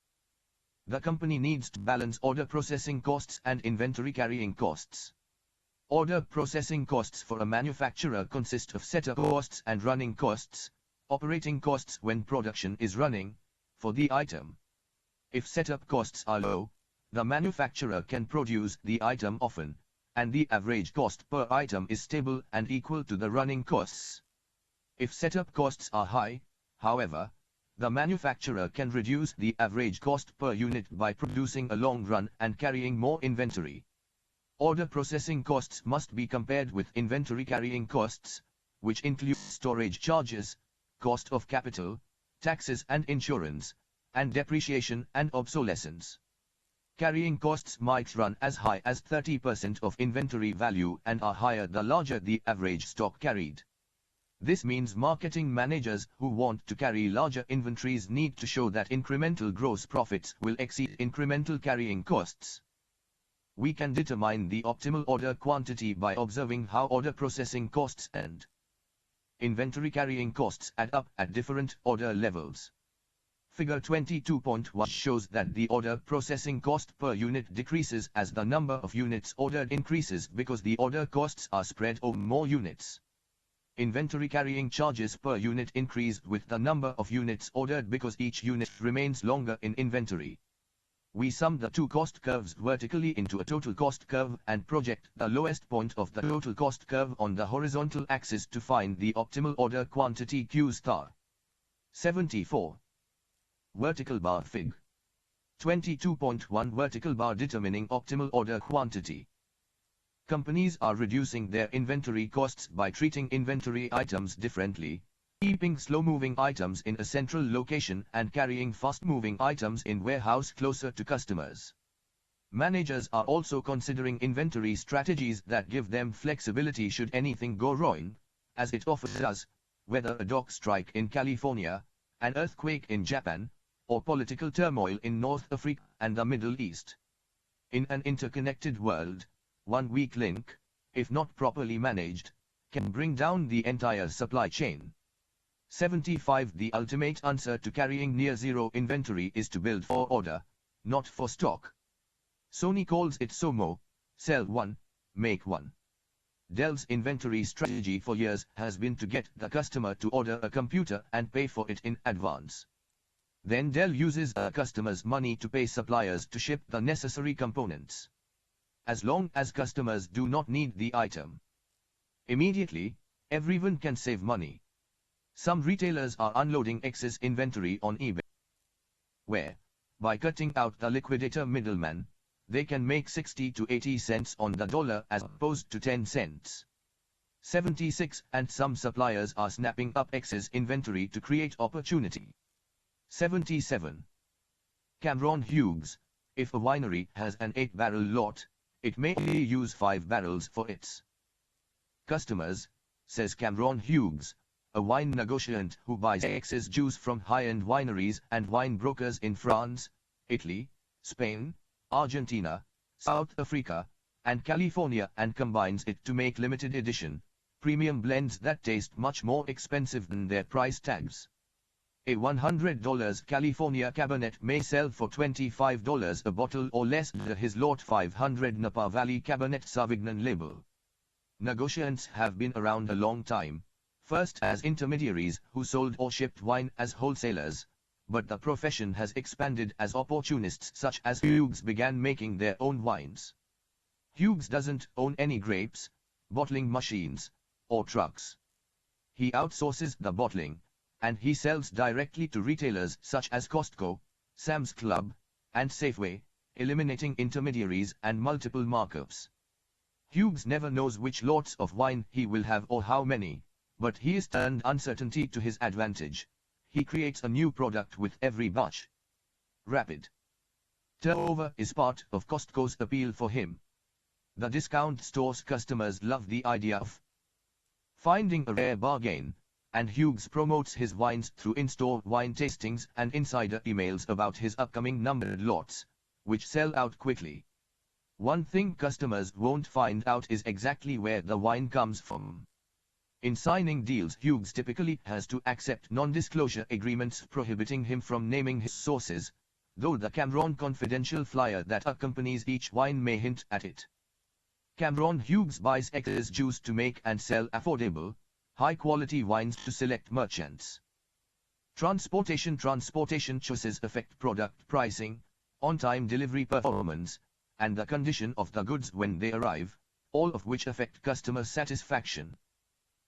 The company needs to balance order processing costs and inventory carrying costs. Order processing costs for a manufacturer consist of setup costs and running costs, operating costs when production is running, for the item. If setup costs are low, the manufacturer can produce the item often, and the average cost per item is stable and equal to the running costs. If setup costs are high, however, the manufacturer can reduce the average cost per unit by producing a long run and carrying more inventory. Order processing costs must be compared with inventory carrying costs, which include storage charges, cost of capital, taxes and insurance, and depreciation and obsolescence. Carrying costs might run as high as 30% of inventory value and are higher the larger the average stock carried. This means marketing managers who want to carry larger inventories need to show that incremental gross profits will exceed incremental carrying costs. We can determine the optimal order quantity by observing how order processing costs and inventory carrying costs add up at different order levels. Figure 22.1 shows that the order processing cost per unit decreases as the number of units ordered increases because the order costs are spread over more units. Inventory carrying charges per unit increase with the number of units ordered because each unit remains longer in inventory. We sum the two cost curves vertically into a total cost curve and project the lowest point of the total cost curve on the horizontal axis to find the optimal order quantity Q star. 74. Vertical bar Fig. 22.1 Vertical bar determining optimal order quantity. Companies are reducing their inventory costs by treating inventory items differently, keeping slow-moving items in a central location and carrying fast-moving items in warehouse closer to customers. Managers are also considering inventory strategies that give them flexibility should anything go wrong, as it often does, whether a dock strike in California, an earthquake in Japan, or political turmoil in North Africa and the Middle East. In an interconnected world, one weak link, if not properly managed, can bring down the entire supply chain. 75 The ultimate answer to carrying near-zero inventory is to build for order, not for stock. Sony calls it SOMO, sell one, make one. Dell's inventory strategy for years has been to get the customer to order a computer and pay for it in advance. Then Dell uses a customer's money to pay suppliers to ship the necessary components. As long as customers do not need the item immediately, everyone can save money. Some retailers are unloading excess inventory on eBay, where, by cutting out the liquidator middleman, they can make 60 to 80 cents on the dollar as opposed to 10 cents. 76 And some suppliers are snapping up excess inventory to create opportunity. 77. Cameron Hughes, if a winery has an 8-barrel lot, it may only use 5 barrels for its customers, says Cameron Hughes, a wine negotiant who buys excess juice from high-end wineries and wine brokers in France, Italy, Spain, Argentina, South Africa, and California and combines it to make limited edition, premium blends that taste much more expensive than their price tags. A $100 California Cabernet may sell for $25 a bottle or less under his lot 500 Napa Valley Cabernet Sauvignon label. Negotiants have been around a long time, first as intermediaries who sold or shipped wine as wholesalers, but the profession has expanded as opportunists such as Hughes began making their own wines. Hughes doesn't own any grapes, bottling machines, or trucks. He outsources the bottling, and he sells directly to retailers such as Costco, Sam's Club, and Safeway, eliminating intermediaries and multiple markups. Hughes never knows which lots of wine he will have or how many, but he has turned uncertainty to his advantage. He creates a new product with every batch. Rapid Turnover is part of Costco's appeal for him. The discount store's customers love the idea of finding a rare bargain, and Hughes promotes his wines through in-store wine tastings and insider emails about his upcoming numbered lots, which sell out quickly. One thing customers won't find out is exactly where the wine comes from. In signing deals, Hughes typically has to accept non-disclosure agreements prohibiting him from naming his sources, though the Qamar confidential flyer that accompanies each wine may hint at it. Qamar Hughes buys excess juice to make and sell affordable, high-quality wines to select merchants. Transportation choices affect product pricing, on-time delivery performance, and the condition of the goods when they arrive, all of which affect customer satisfaction.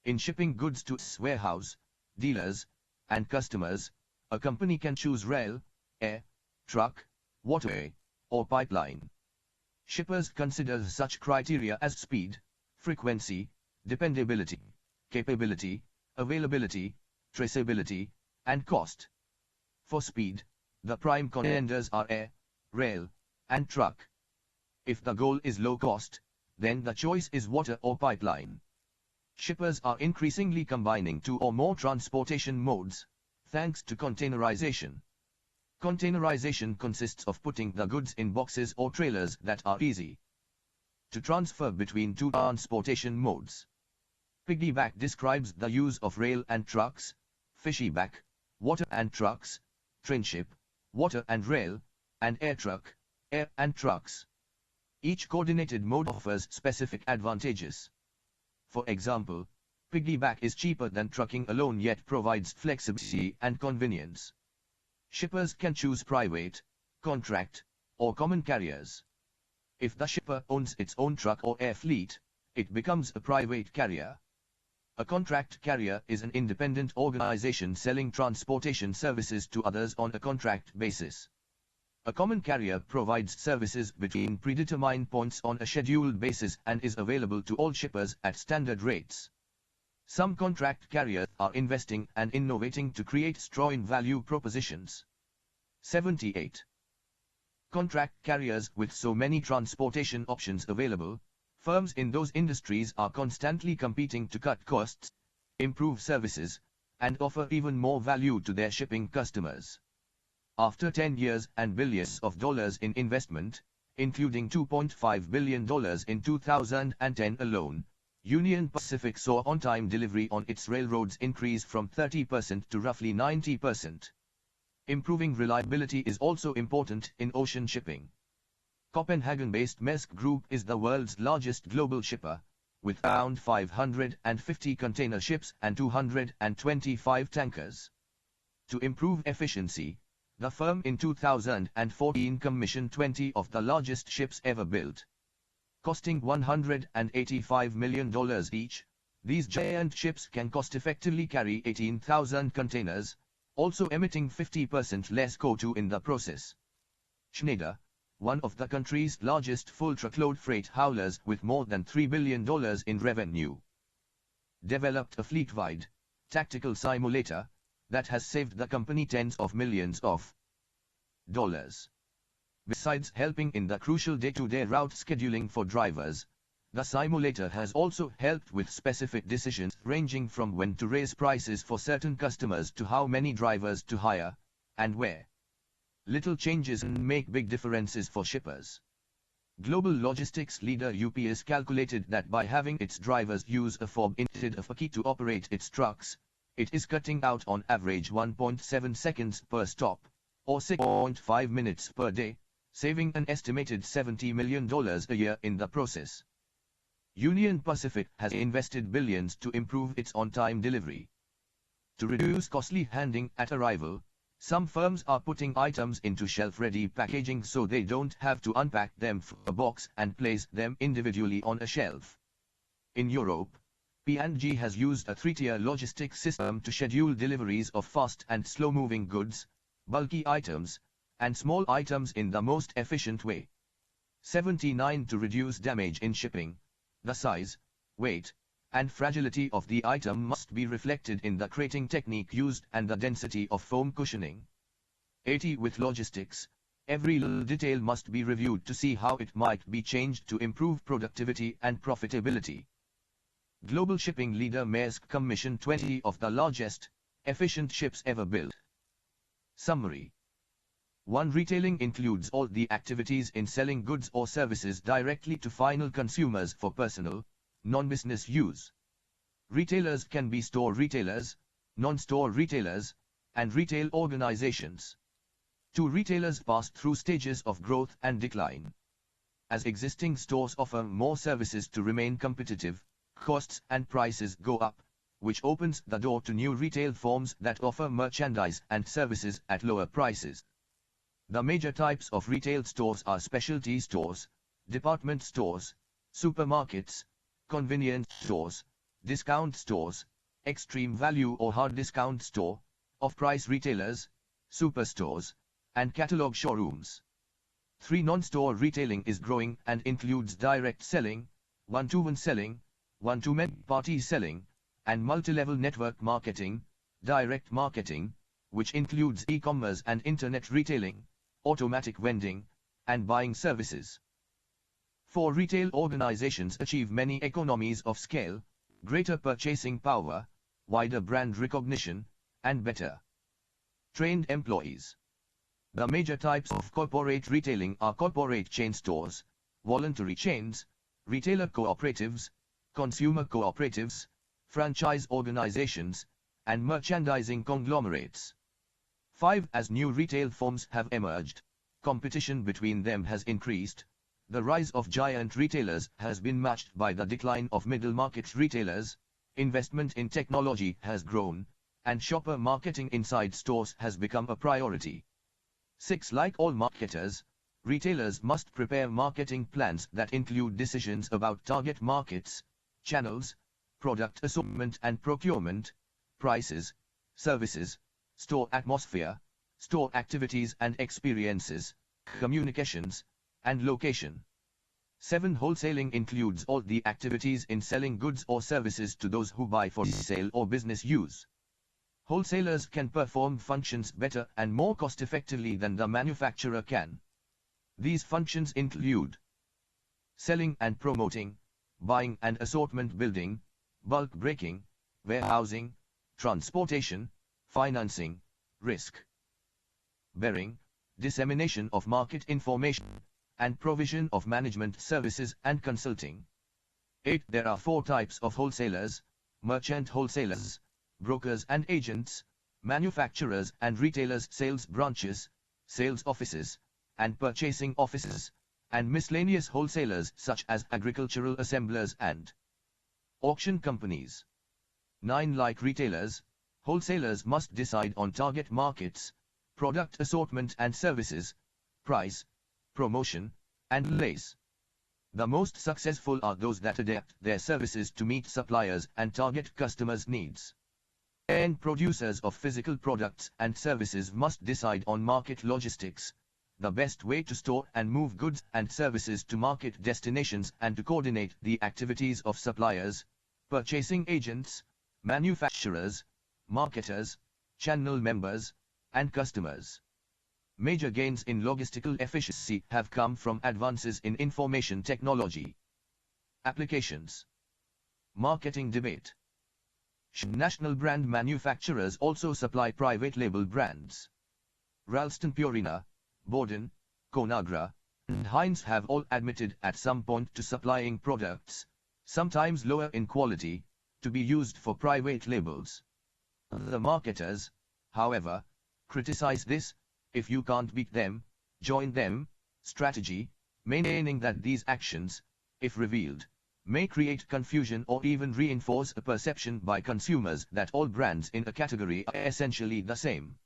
In shipping goods to warehouse, dealers, and customers, a company can choose rail, air, truck, waterway, or pipeline. Shippers consider such criteria as speed, frequency, dependability, capability, availability, traceability, and cost. For speed, the prime contenders are air, rail, and truck. If the goal is low cost, then the choice is water or pipeline. Shippers are increasingly combining two or more transportation modes, thanks to containerization. Containerization consists of putting the goods in boxes or trailers that are easy to transfer between two transportation modes. Piggyback describes the use of rail and trucks, fishyback, water and trucks, trainship, water and rail, and air truck, air and trucks. Each coordinated mode offers specific advantages. For example, piggyback is cheaper than trucking alone yet provides flexibility and convenience. Shippers can choose private, contract, or common carriers. If the shipper owns its own truck or air fleet, it becomes a private carrier. A contract carrier is an independent organization selling transportation services to others on a contract basis. A common carrier provides services between predetermined points on a scheduled basis and is available to all shippers at standard rates. Some contract carriers are investing and innovating to create strong value propositions. 78. Contract carriers. With so many transportation options available, firms in those industries are constantly competing to cut costs, improve services, and offer even more value to their shipping customers. After 10 years and billions of dollars in investment, including $2.5 billion in 2010 alone, Union Pacific saw on-time delivery on its railroads increase from 30% to roughly 90%. Improving reliability is also important in ocean shipping. Copenhagen-based Maersk Group is the world's largest global shipper, with around 550 container ships and 225 tankers. To improve efficiency, the firm in 2014 commissioned 20 of the largest ships ever built. Costing $185 million each, these giant ships can cost-effectively carry 18,000 containers, also emitting 50% less CO2 in the process. Schneider, one of the country's largest full truckload freight haulers with more than $3 billion in revenue, developed a fleet-wide, tactical simulator that has saved the company tens of millions of dollars. Besides helping in the crucial day-to-day route scheduling for drivers, the simulator has also helped with specific decisions ranging from when to raise prices for certain customers to how many drivers to hire, and where. Little changes make big differences for shippers. Global logistics leader UPS calculated that by having its drivers use a fob instead of a key to operate its trucks, it is cutting out on average 1.7 seconds per stop, or 6.5 minutes per day, saving an estimated $70 million a year in the process. Union Pacific has invested billions to improve its on-time delivery. To reduce costly handling at arrival, some firms are putting items into shelf-ready packaging so they don't have to unpack them from a box and place them individually on a shelf. In Europe, P&G has used a three-tier logistics system to schedule deliveries of fast and slow-moving goods, bulky items, and small items in the most efficient way. 79. To reduce damage in shipping, the size, weight, and fragility of the item must be reflected in the crating technique used and the density of foam cushioning. 80. With logistics, Every little detail must be reviewed to see how it might be changed to improve productivity and profitability. Global shipping leader Maersk commissioned 20 of the largest, efficient ships ever built. Summary. 1. Retailing includes all the activities in selling goods or services directly to final consumers for personal, non-business use. Retailers can be store retailers, non-store retailers, and retail organizations. 2. Retailers pass through stages of growth and decline. As existing stores offer more services to remain competitive, costs and prices go up, which opens the door to new retail forms that offer merchandise and services at lower prices. The major types of retail stores are specialty stores, department stores, supermarkets, convenience stores, discount stores, extreme value or hard discount store, off-price retailers, superstores, and catalog showrooms. 3. Non-store retailing is growing and includes direct selling, one-to-one selling, one-to-many party selling, and multi-level network marketing, direct marketing, which includes e-commerce and internet retailing, automatic vending, and buying services. 4. Retail organizations achieve many economies of scale, greater purchasing power, wider brand recognition, and better trained employees. The major types of corporate retailing are corporate chain stores, voluntary chains, retailer cooperatives, consumer cooperatives, franchise organizations, and merchandising conglomerates. 5. As new retail forms have emerged, competition between them has increased. The rise of giant retailers has been matched by the decline of middle-market retailers, investment in technology has grown, and shopper marketing inside stores has become a priority. 6. Like all marketers, retailers must prepare marketing plans that include decisions about target markets, channels, product assortment and procurement, prices, services, store atmosphere, store activities and experiences, communications, and location. 7. Wholesaling includes all the activities in selling goods or services to those who buy for sale or business use. Wholesalers can perform functions better and more cost-effectively than the manufacturer can. These functions include selling and promoting, buying and assortment building, bulk breaking, warehousing, transportation, financing, risk bearing, dissemination of market information, and provision of management services and consulting. 8. There are 4 types of wholesalers: merchant wholesalers, brokers and agents, manufacturers and retailers, sales branches, sales offices, and purchasing offices, and miscellaneous wholesalers such as agricultural assemblers and auction companies. 9. Like retailers, wholesalers must decide on target markets, product assortment and services, price, promotion, and lace. The most successful are those that adapt their services to meet suppliers and target customers' needs. End producers of physical products and services must decide on market logistics, the best way to store and move goods and services to market destinations, and to coordinate the activities of suppliers, purchasing agents, manufacturers, marketers, channel members, and customers. Major gains in logistical efficiency have come from advances in information technology. Applications. Marketing debate. Should national brand manufacturers also supply private label brands? Ralston Purina, Borden, Conagra, and Heinz have all admitted at some point to supplying products, sometimes lower in quality, to be used for private labels. The marketers, however, criticize this "if you can't beat them, join them" strategy, maintaining that these actions, if revealed, may create confusion or even reinforce a perception by consumers that all brands in a category are essentially the same.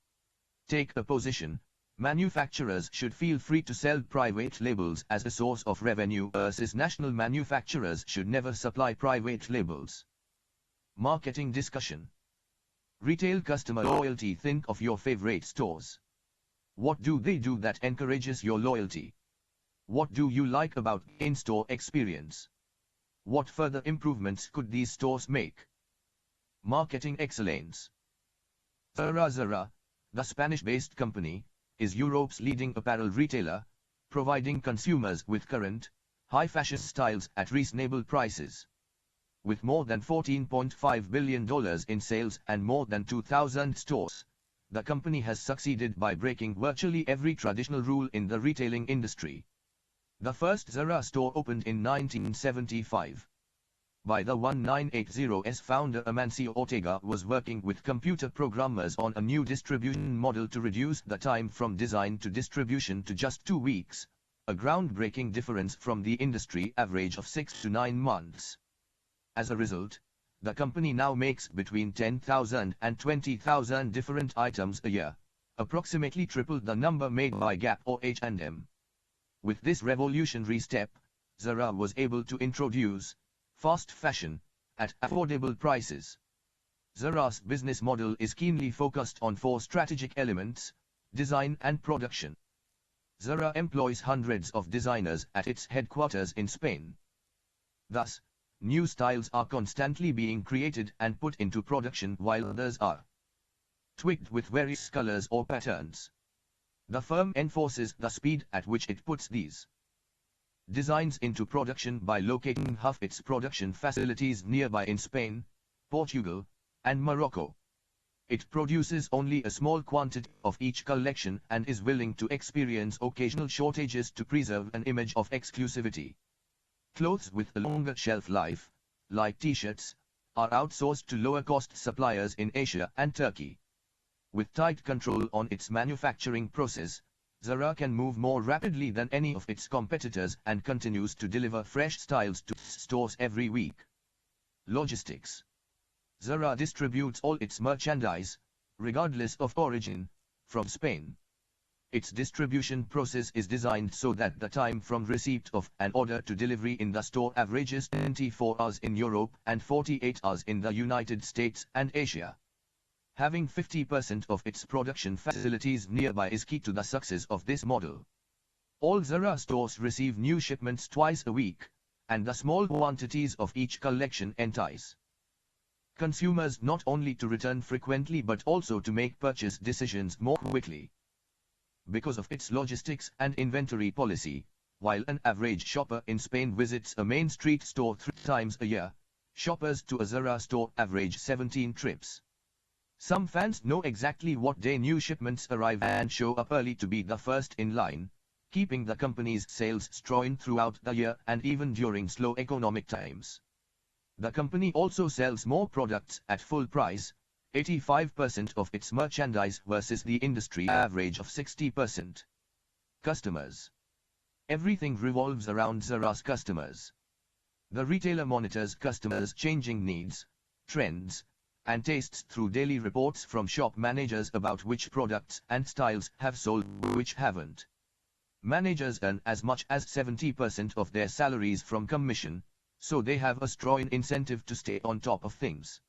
Take a position: manufacturers should feel free to sell private labels as a source of revenue, versus national manufacturers should never supply private labels. Marketing discussion. Retail customer loyalty. Think of your favorite stores. What do they do that encourages your loyalty? What do you like about in-store experience? What further improvements could these stores make? Marketing excellence. Zara, the Spanish-based company, is Europe's leading apparel retailer, providing consumers with current, high-fashion styles at reasonable prices. With more than $14.5 billion in sales and more than 2,000 stores, the company has succeeded by breaking virtually every traditional rule in the retailing industry. The first Zara store opened in 1975. By the 1980s, founder Amancio Ortega was working with computer programmers on a new distribution model to reduce the time from design to distribution to just 2 weeks, a groundbreaking difference from the industry average of 6 to 9 months. As a result, the company now makes between 10,000 and 20,000 different items a year, approximately triple the number made by Gap or H&M. With this revolutionary step, Zara was able to introduce fast fashion at affordable prices. Zara's business model is keenly focused on 4 strategic elements: design and production. Zara employs hundreds of designers at its headquarters in Spain. Thus, new styles are constantly being created and put into production while others are tweaked with various colors or patterns. The firm enforces the speed at which it puts these designs into production by locating half its production facilities nearby in Spain, Portugal, and Morocco. It produces only a small quantity of each collection and is willing to experience occasional shortages to preserve an image of exclusivity. Clothes with a longer shelf life, like t-shirts, are outsourced to lower-cost suppliers in Asia and Turkey. With tight control on its manufacturing process, Zara can move more rapidly than any of its competitors and continues to deliver fresh styles to stores every week. Logistics. Zara distributes all its merchandise, regardless of origin, from Spain. Its distribution process is designed so that the time from receipt of an order to delivery in the store averages 24 hours in Europe and 48 hours in the United States and Asia. Having 50% of its production facilities nearby is key to the success of this model. All Zara stores receive new shipments twice a week, and the small quantities of each collection entice consumers not only to return frequently but also to make purchase decisions more quickly. Because of its logistics and inventory policy, while an average shopper in Spain visits a main street store 3 times a year, shoppers to a Zara store average 17 trips. Some fans know exactly what day new shipments arrive and show up early to be the first in line, keeping the company's sales strong throughout the year and even during slow economic times. The company also sells more products at full price, 85% of its merchandise versus the industry average of 60%. Customers. Everything revolves around Zara's customers. The retailer monitors customers' changing needs, trends, and tastes through daily reports from shop managers about which products and styles have sold, which haven't. Managers earn as much as 70% of their salaries from commission, so they have a strong incentive to stay on top of things.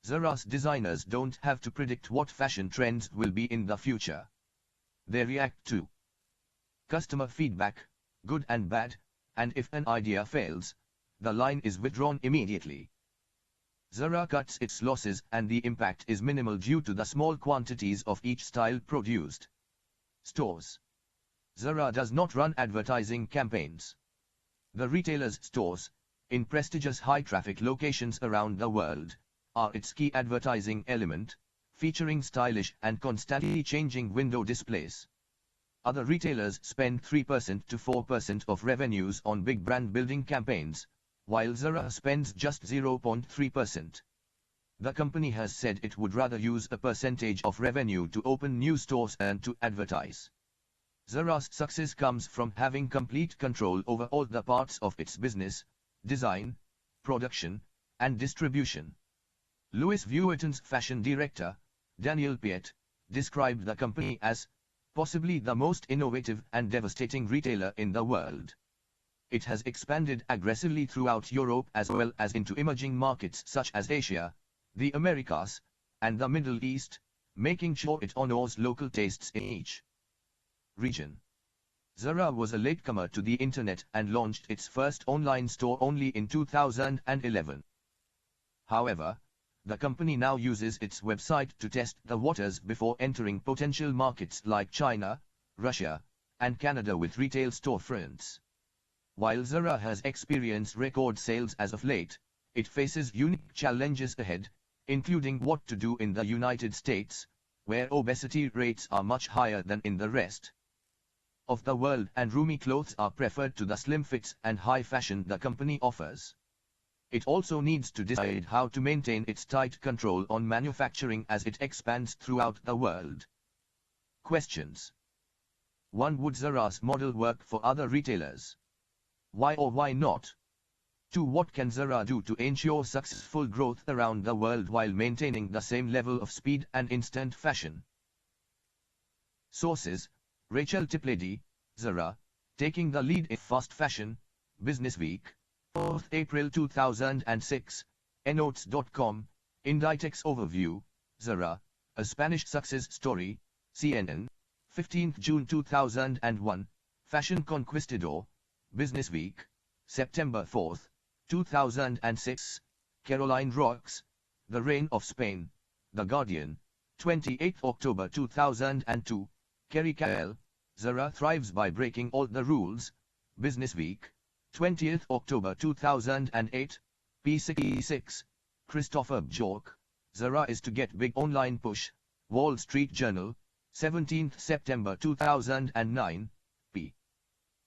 Zara's designers don't have to predict what fashion trends will be in the future. They react to customer feedback, good and bad, and if an idea fails, the line is withdrawn immediately. Zara cuts its losses and the impact is minimal due to the small quantities of each style produced. Stores. Zara does not run advertising campaigns. The retailer's stores, in prestigious high-traffic locations around the world, are its key advertising element, featuring stylish and constantly changing window displays. Other retailers spend 3% to 4% of revenues on big brand building campaigns, while Zara spends just 0.3%. The company has said it would rather use a percentage of revenue to open new stores than to advertise. Zara's success comes from having complete control over all the parts of its business: design, production, and distribution. Louis Vuitton's fashion director, Daniel Piet, described the company as possibly the most innovative and devastating retailer in the world. It has expanded aggressively throughout Europe as well as into emerging markets such as Asia, the Americas, and the Middle East, making sure it honors local tastes in each region. Zara was a latecomer to the internet and launched its first online store only in 2011. However, The company now uses its website to test the waters before entering potential markets like China, Russia, and Canada with retail storefronts. While Zara has experienced record sales as of late, it faces unique challenges ahead, including what to do in the United States, where obesity rates are much higher than in the rest of the world and roomy clothes are preferred to the slim fits and high fashion the company offers. It also needs to decide how to maintain its tight control on manufacturing as it expands throughout the world. Questions. 1. Would Zara's model work for other retailers? Why or why not? 2. What can Zara do to ensure successful growth around the world while maintaining the same level of speed and instant fashion? Sources: Rachel Tiplady, Zara, taking the lead in fast fashion, Business Week, 4th April 2006, Enotes.com, Inditex Overview, Zara, a Spanish success story, CNN, 15th June 2001, Fashion Conquistador, Business Week, September 4, 2006, Caroline Rocks, The Reign of Spain, The Guardian, 28 October 2002, Kerry Cael, Zara thrives by breaking all the rules, Business Week, 20th October 2008, P66, Christopher Bjork, Zara is to get big online push, Wall Street Journal, 17th September 2009, p.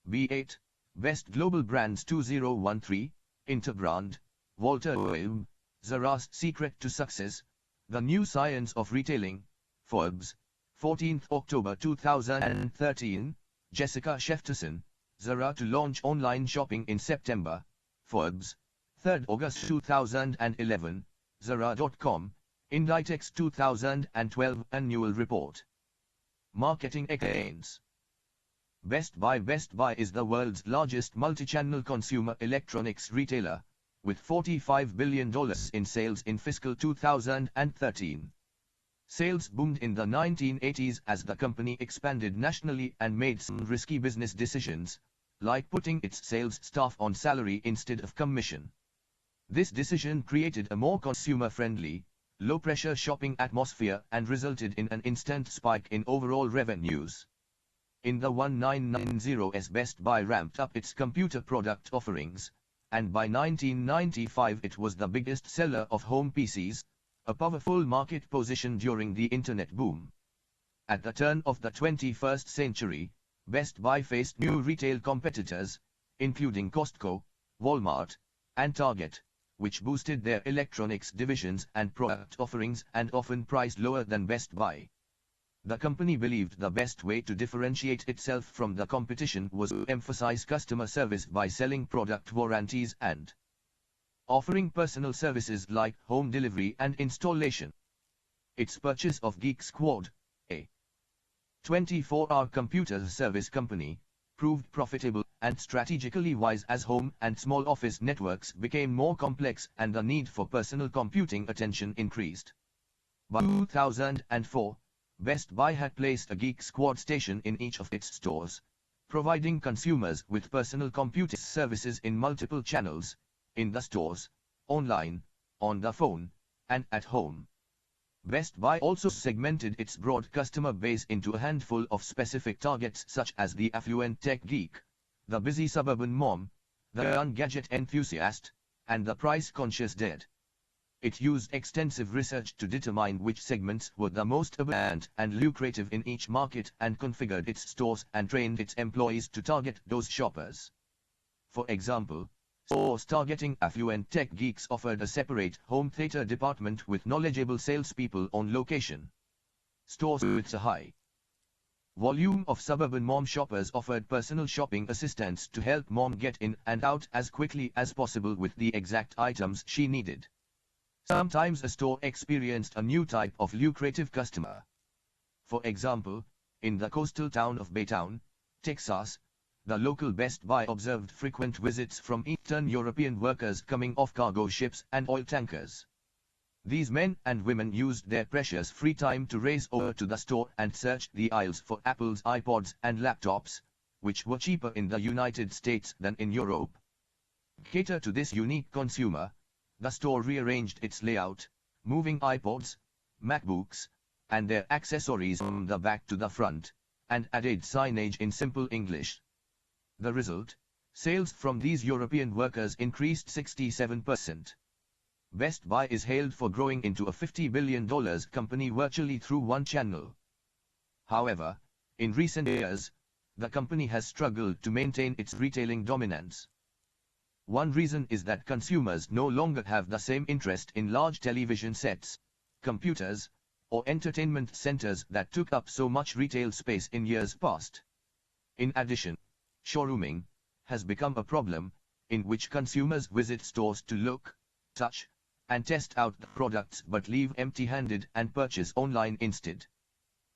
B8, Best Global Brands 2013, Interbrand, Walter Oem, Zara's Secret to Success, The New Science of Retailing, Forbes, 14th October 2013, Jessica Shefterson, Zara to launch online shopping in September, Forbes, 3rd August 2011, Zara.com, Inditex 2012 Annual Report. Marketing excellence. Best Buy is the world's largest multi-channel consumer electronics retailer, with $45 billion in sales in fiscal 2013. Sales boomed in the 1980s as the company expanded nationally and made some risky business decisions, like putting its sales staff on salary instead of commission. This decision created a more consumer-friendly, low-pressure shopping atmosphere and resulted in an instant spike in overall revenues. In the 1990s, Best Buy ramped up its computer product offerings, and by 1995 it was the biggest seller of home PCs, a powerful market position during the internet boom. At the turn of the 21st century, Best Buy faced new retail competitors, including Costco, Walmart, and Target, which boosted their electronics divisions and product offerings and often priced lower than Best Buy. The company believed the best way to differentiate itself from the competition was to emphasize customer service by selling product warranties and offering personal services like home delivery and installation. Its purchase of Geek Squad, a 24-hour computer service company, proved profitable and strategically wise as home and small office networks became more complex and the need for personal computing attention increased. By 2004, Best Buy had placed a Geek Squad station in each of its stores, providing consumers with personal computing services in multiple channels, in the stores, online, on the phone, and at home. Best Buy also segmented its broad customer base into a handful of specific targets such as the affluent tech geek, the busy suburban mom, the young gadget enthusiast, and the price-conscious dad. It used extensive research to determine which segments were the most abundant and lucrative in each market and configured its stores and trained its employees to target those shoppers. For example, stores targeting affluent tech geeks offered a separate home theater department with knowledgeable salespeople on location. Stores with a high volume of suburban mom shoppers offered personal shopping assistants to help mom get in and out as quickly as possible with the exact items she needed. Sometimes a store experienced a new type of lucrative customer. For example, in the coastal town of Baytown, Texas, the local Best Buy observed frequent visits from Eastern European workers coming off cargo ships and oil tankers. These men and women used their precious free time to race over to the store and search the aisles for Apple's iPods and laptops, which were cheaper in the United States than in Europe. To cater to this unique consumer, the store rearranged its layout, moving iPods, MacBooks, and their accessories from the back to the front, and added signage in simple English. The result? Sales from these European workers increased 67%. Best Buy is hailed for growing into a $50 billion company virtually through one channel. However, in recent years, the company has struggled to maintain its retailing dominance. One reason is that consumers no longer have the same interest in large television sets, computers, or entertainment centers that took up so much retail space in years past. In addition, showrooming has become a problem, in which consumers visit stores to look, touch, and test out the products but leave empty-handed and purchase online instead.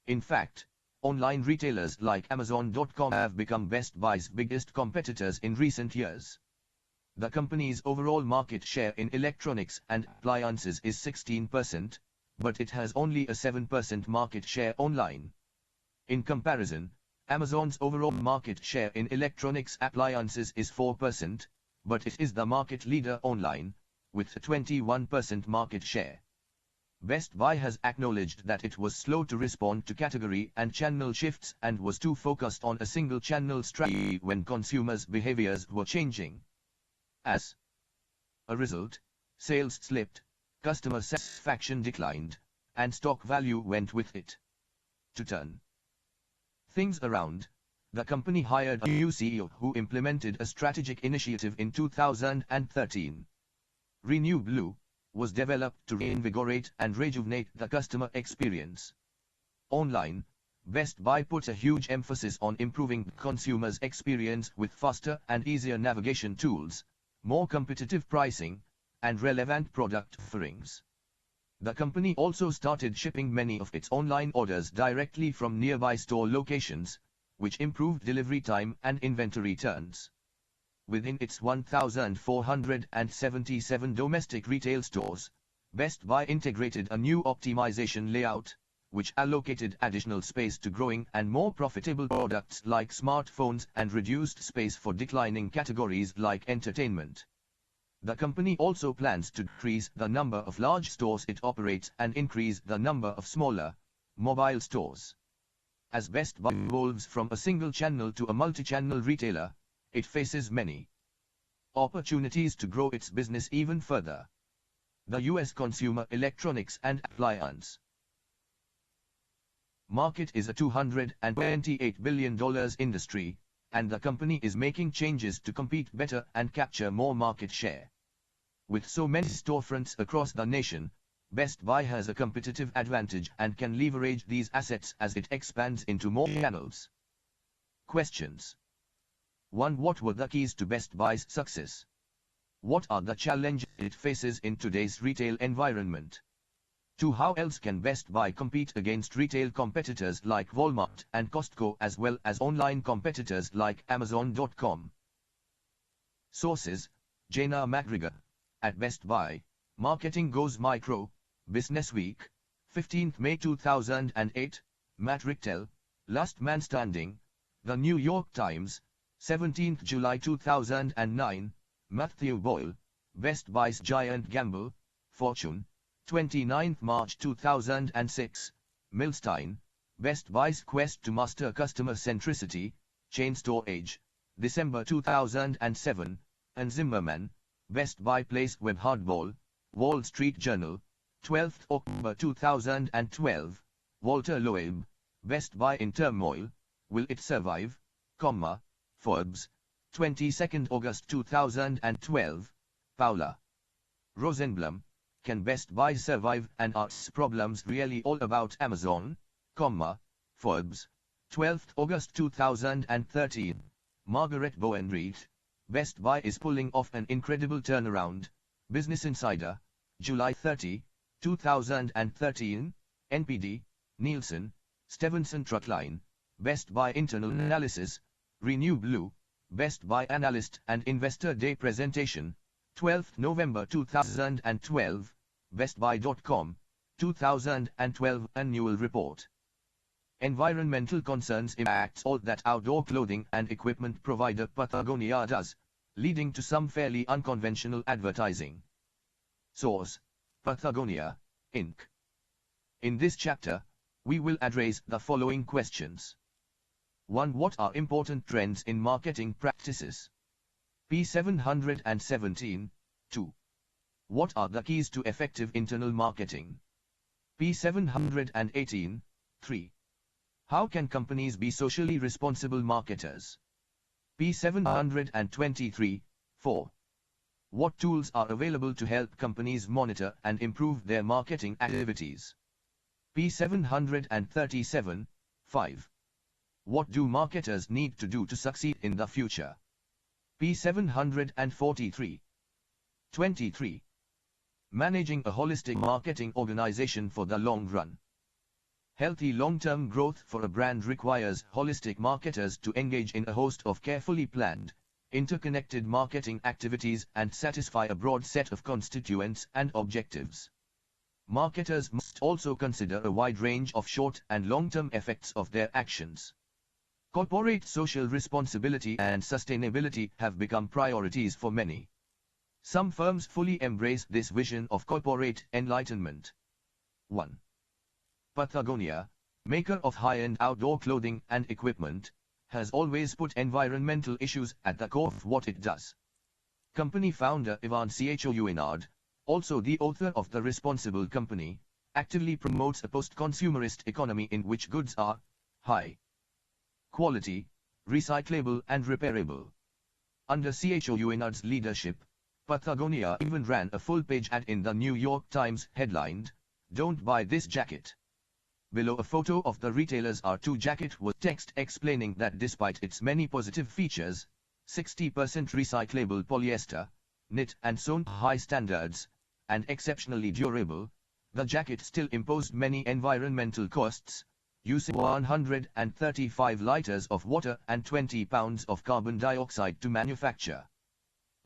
In fact, online retailers like Amazon.com have become Best Buy's biggest competitors in recent years. The company's overall market share in electronics and appliances is 16%, but it has only a 7% market share online. In comparison, Amazon's overall market share in electronics appliances is 4%, but it is the market leader online, with a 21% market share. Best Buy has acknowledged that it was slow to respond to category and channel shifts and was too focused on a single channel strategy when consumers' behaviors were changing. As a result, sales slipped, customer satisfaction declined, and stock value went with it. To turn things around, the company hired a new CEO who implemented a strategic initiative in 2013. Renew Blue was developed to reinvigorate and rejuvenate the customer experience. Online, Best Buy put a huge emphasis on improving the consumer's experience with faster and easier navigation tools, more competitive pricing, and relevant product offerings. The company also started shipping many of its online orders directly from nearby store locations, which improved delivery time and inventory turns. Within its 1,477 domestic retail stores, Best Buy integrated a new optimization layout, which allocated additional space to growing and more profitable products like smartphones and reduced space for declining categories like entertainment. The company also plans to decrease the number of large stores it operates and increase the number of smaller, mobile stores. As Best Buy evolves from a single channel to a multi-channel retailer, it faces many opportunities to grow its business even further. The U.S. consumer electronics and appliance market is a $228 billion industry, and the company is making changes to compete better and capture more market share. With so many storefronts across the nation, Best Buy has a competitive advantage and can leverage these assets as it expands into more channels. Questions. 1. What were the keys to Best Buy's success? What are the challenges it faces in today's retail environment? 2. How else can Best Buy compete against retail competitors like Walmart and Costco as well as online competitors like Amazon.com? Sources: Jana McGregor. At Best Buy, Marketing Goes Micro, Business Week, 15th May 2008, Matt Richtel, Last Man Standing, The New York Times, 17th July 2009, Matthew Boyle, Best Buy's Giant Gamble, Fortune, 29th March 2006, Milstein, Best Buy's Quest to Master Customer Centricity, Chain Store Age, December 2007, and Zimmerman, Best Buy Place Web Hardball, Wall Street Journal, 12th October 2012, Walter Loeb, Best Buy in Turmoil, Will It Survive? Qamar, Forbes, 22nd August 2012, Paula Rosenblum, Can Best Buy Survive and Are Problems Really All About Amazon? Qamar, Forbes, 12th August 2013, Margaret Bowen-Reed, Best Buy is pulling off an incredible turnaround, Business Insider, July 30, 2013, NPD, Nielsen, Stevenson Truckline, Best Buy Internal Analysis, Renew Blue, Best Buy Analyst and Investor Day Presentation, 12th November 2012, BestBuy.com, 2012 Annual Report. Environmental concerns impacts all that outdoor clothing and equipment provider Patagonia does, leading to some fairly unconventional advertising. Source: Patagonia, Inc. In this chapter, we will address the following questions. 1. What are important trends in marketing practices? P717. 2. What are the keys to effective internal marketing? P718. 3. How can companies be socially responsible marketers? P723. 4. What tools are available to help companies monitor and improve their marketing activities? P737. 5. What do marketers need to do to succeed in the future? P743. 23. Managing a holistic marketing organization for the long run. Healthy long-term growth for a brand requires holistic marketers to engage in a host of carefully planned, interconnected marketing activities and satisfy a broad set of constituents and objectives. Marketers must also consider a wide range of short and long-term effects of their actions. Corporate social responsibility and sustainability have become priorities for many. Some firms fully embrace this vision of corporate enlightenment. 1. Patagonia, maker of high-end outdoor clothing and equipment, has always put environmental issues at the core of what it does. Company founder Ivan Chouinard, also the author of The Responsible Company, actively promotes a post-consumerist economy in which goods are high quality, recyclable and repairable. Under Chouinard's leadership, Patagonia even ran a full-page ad in the New York Times headlined, "Don't buy this jacket." Below a photo of the retailer's R2 jacket was text explaining that despite its many positive features, 60% recyclable polyester, knit and sewn high standards, and exceptionally durable, the jacket still imposed many environmental costs, using 135 liters of water and 20 pounds of carbon dioxide to manufacture.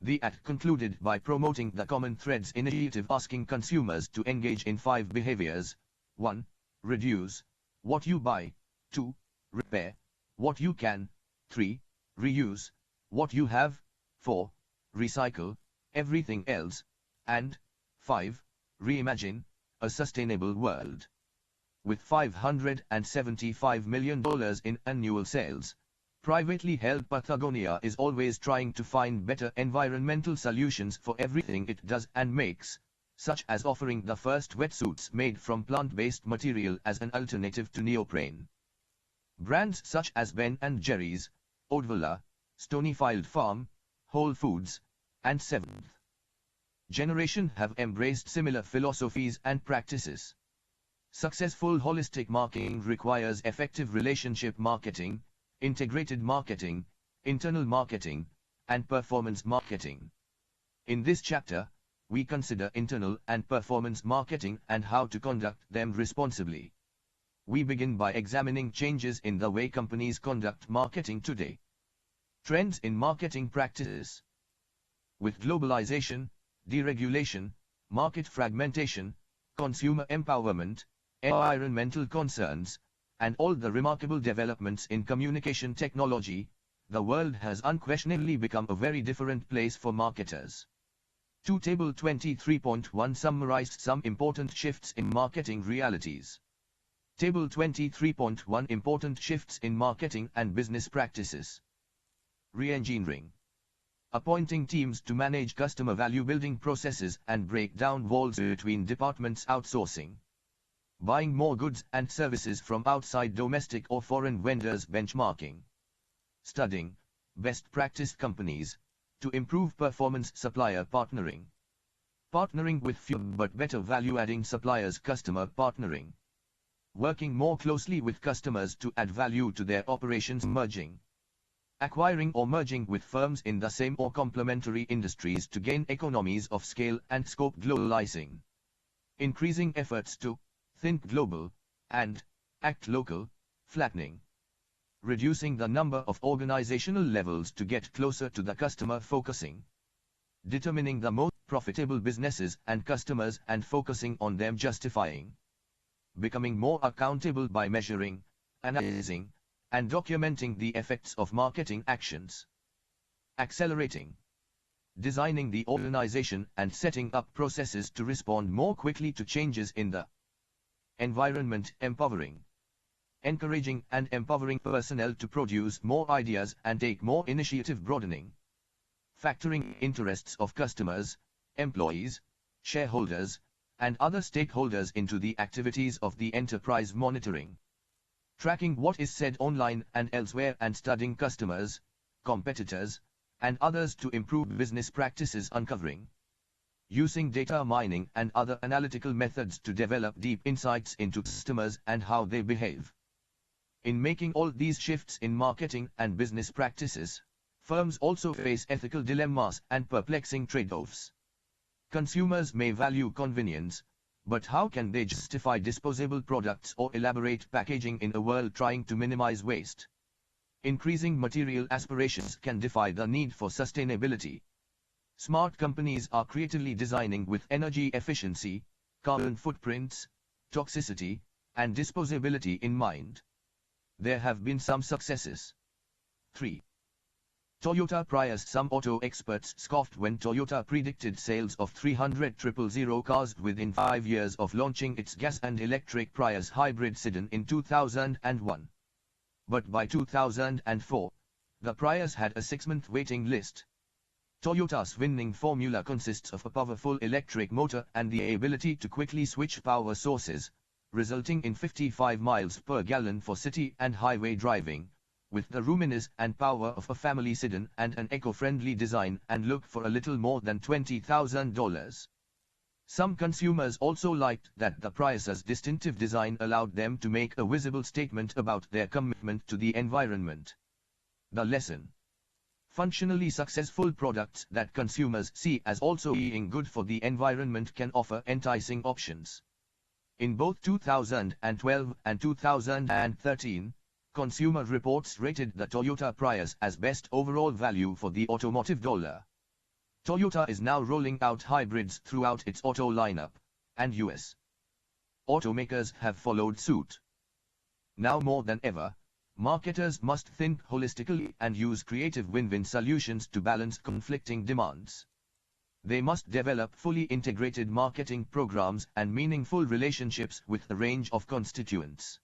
The ad concluded by promoting the Common Threads initiative, asking consumers to engage in 5 behaviors. 1. Reduce what you buy. 2. Repair what you can. 3. Reuse what you have. 4. Recycle everything else. And 5. Reimagine a sustainable world. With $575 million in annual sales, privately held Patagonia is always trying to find better environmental solutions for everything it does and makes, such as offering the first wetsuits made from plant-based material as an alternative to neoprene. Brands such as Ben & Jerry's, Odwalla, Stonyfield Farm, Whole Foods, and Seventh Generation have embraced similar philosophies and practices. Successful holistic marketing requires effective relationship marketing, integrated marketing, internal marketing, and performance marketing. In this chapter, we consider internal and performance marketing and how to conduct them responsibly. We begin by examining changes in the way companies conduct marketing today. Trends in marketing practices. With globalization, deregulation, market fragmentation, consumer empowerment, environmental concerns, and all the remarkable developments in communication technology, the world has unquestionably become a very different place for marketers. Table 23.1 summarized some important shifts in marketing realities. Table 23.1 Important shifts in marketing and business practices. Re-engineering. Appointing teams to manage customer value-building processes and break down walls between departments. Outsourcing. Buying more goods and services from outside domestic or foreign vendors. Benchmarking. Studying best practice companies to improve performance. Supplier partnering. Partnering with fewer but better value-adding suppliers. Customer partnering. Working more closely with customers to add value to their operations. Merging. Acquiring or merging with firms in the same or complementary industries to gain economies of scale and scope. Globalizing. Increasing efforts to think global and act local. Flattening. Reducing the number of organizational levels to get closer to the customer. Focusing. Determining the most profitable businesses and customers and focusing on them. Justifying. Becoming more accountable by measuring, analyzing, and documenting the effects of marketing actions. Accelerating. designing the organization and setting up processes to respond more quickly to changes in the environment, encouraging and empowering personnel to produce more ideas and take more initiative, broadening, factoring interests of customers, employees, shareholders, and other stakeholders into the activities of the enterprise, monitoring, tracking what is said online and elsewhere, and studying customers, competitors, and others to improve business practices, uncovering, using data mining and other analytical methods to develop deep insights into customers and how they behave. In making all these shifts in marketing and business practices, firms also face ethical dilemmas and perplexing trade-offs. Consumers may value convenience, but how can they justify disposable products or elaborate packaging in a world trying to minimize waste? Increasing material aspirations can defy the need for sustainability. Smart companies are creatively designing with energy efficiency, carbon footprints, toxicity, and disposability in mind. There have been some successes. 3. Toyota Prius. Some auto experts scoffed when Toyota predicted sales of 300,000 cars within 5 years of launching its gas and electric Prius hybrid sedan in 2001. But by 2004, the Prius had a 6-month waiting list. Toyota's winning formula consists of a powerful electric motor and the ability to quickly switch power sources, resulting in 55 miles per gallon for city and highway driving, with the roominess and power of a family sedan and an eco-friendly design, and look for a little more than $20,000. Some consumers also liked that the Prius's distinctive design allowed them to make a visible statement about their commitment to the environment. The lesson: functionally successful products that consumers see as also being good for the environment can offer enticing options. In both 2012 and 2013, Consumer Reports rated the Toyota Prius as best overall value for the automotive dollar. Toyota is now rolling out hybrids throughout its auto lineup, and US automakers have followed suit. Now more than ever, marketers must think holistically and use creative win-win solutions to balance conflicting demands. They must develop fully integrated marketing programs and meaningful relationships with a range of constituents.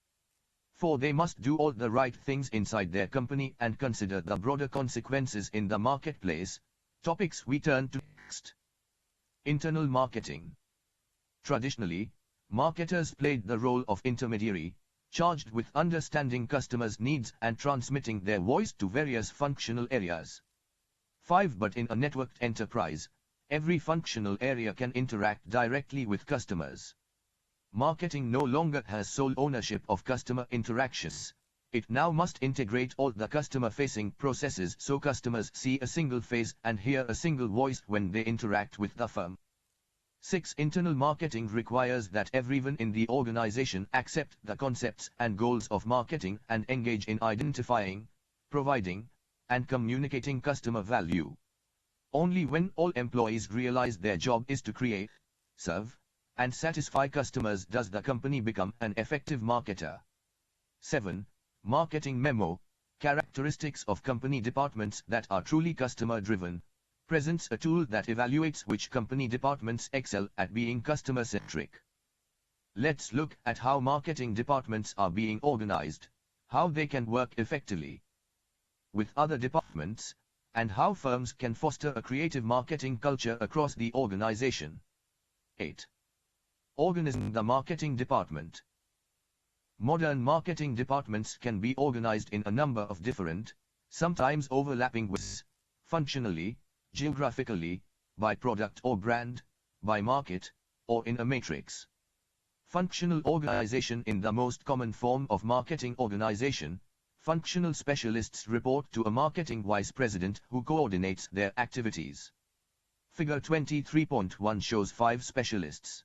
For they must do all the right things inside their company and consider the broader consequences in the marketplace. Topics we turn to next. Internal marketing. Traditionally, marketers played the role of intermediary, charged with understanding customers' needs and transmitting their voice to various functional areas. 5. But in a networked enterprise, every functional area can interact directly with customers. Marketing no longer has sole ownership of customer interactions. It now must integrate all the customer-facing processes so customers see a single face and hear a single voice when they interact with the firm. 6. Internal marketing requires that everyone in the organization accept the concepts and goals of marketing and engage in identifying, providing, and communicating customer value. Only when all employees realize their job is to create, serve, and satisfy customers does the company become an effective marketer. 7. Marketing memo. Characteristics of company departments that are truly customer-driven presents a tool that evaluates which company departments excel at being customer-centric. Let's look at how marketing departments are being organized, how they can work effectively with other departments, and how firms can foster a creative marketing culture across the organization. 8. Organizing the marketing department. Modern marketing departments can be organized in a number of different, sometimes overlapping ways, functionally, geographically, by product or brand, by market, or in a matrix. Functional organization. In the most common form of marketing organization, functional specialists report to a marketing vice president who coordinates their activities. Figure 23.1 shows 5 specialists.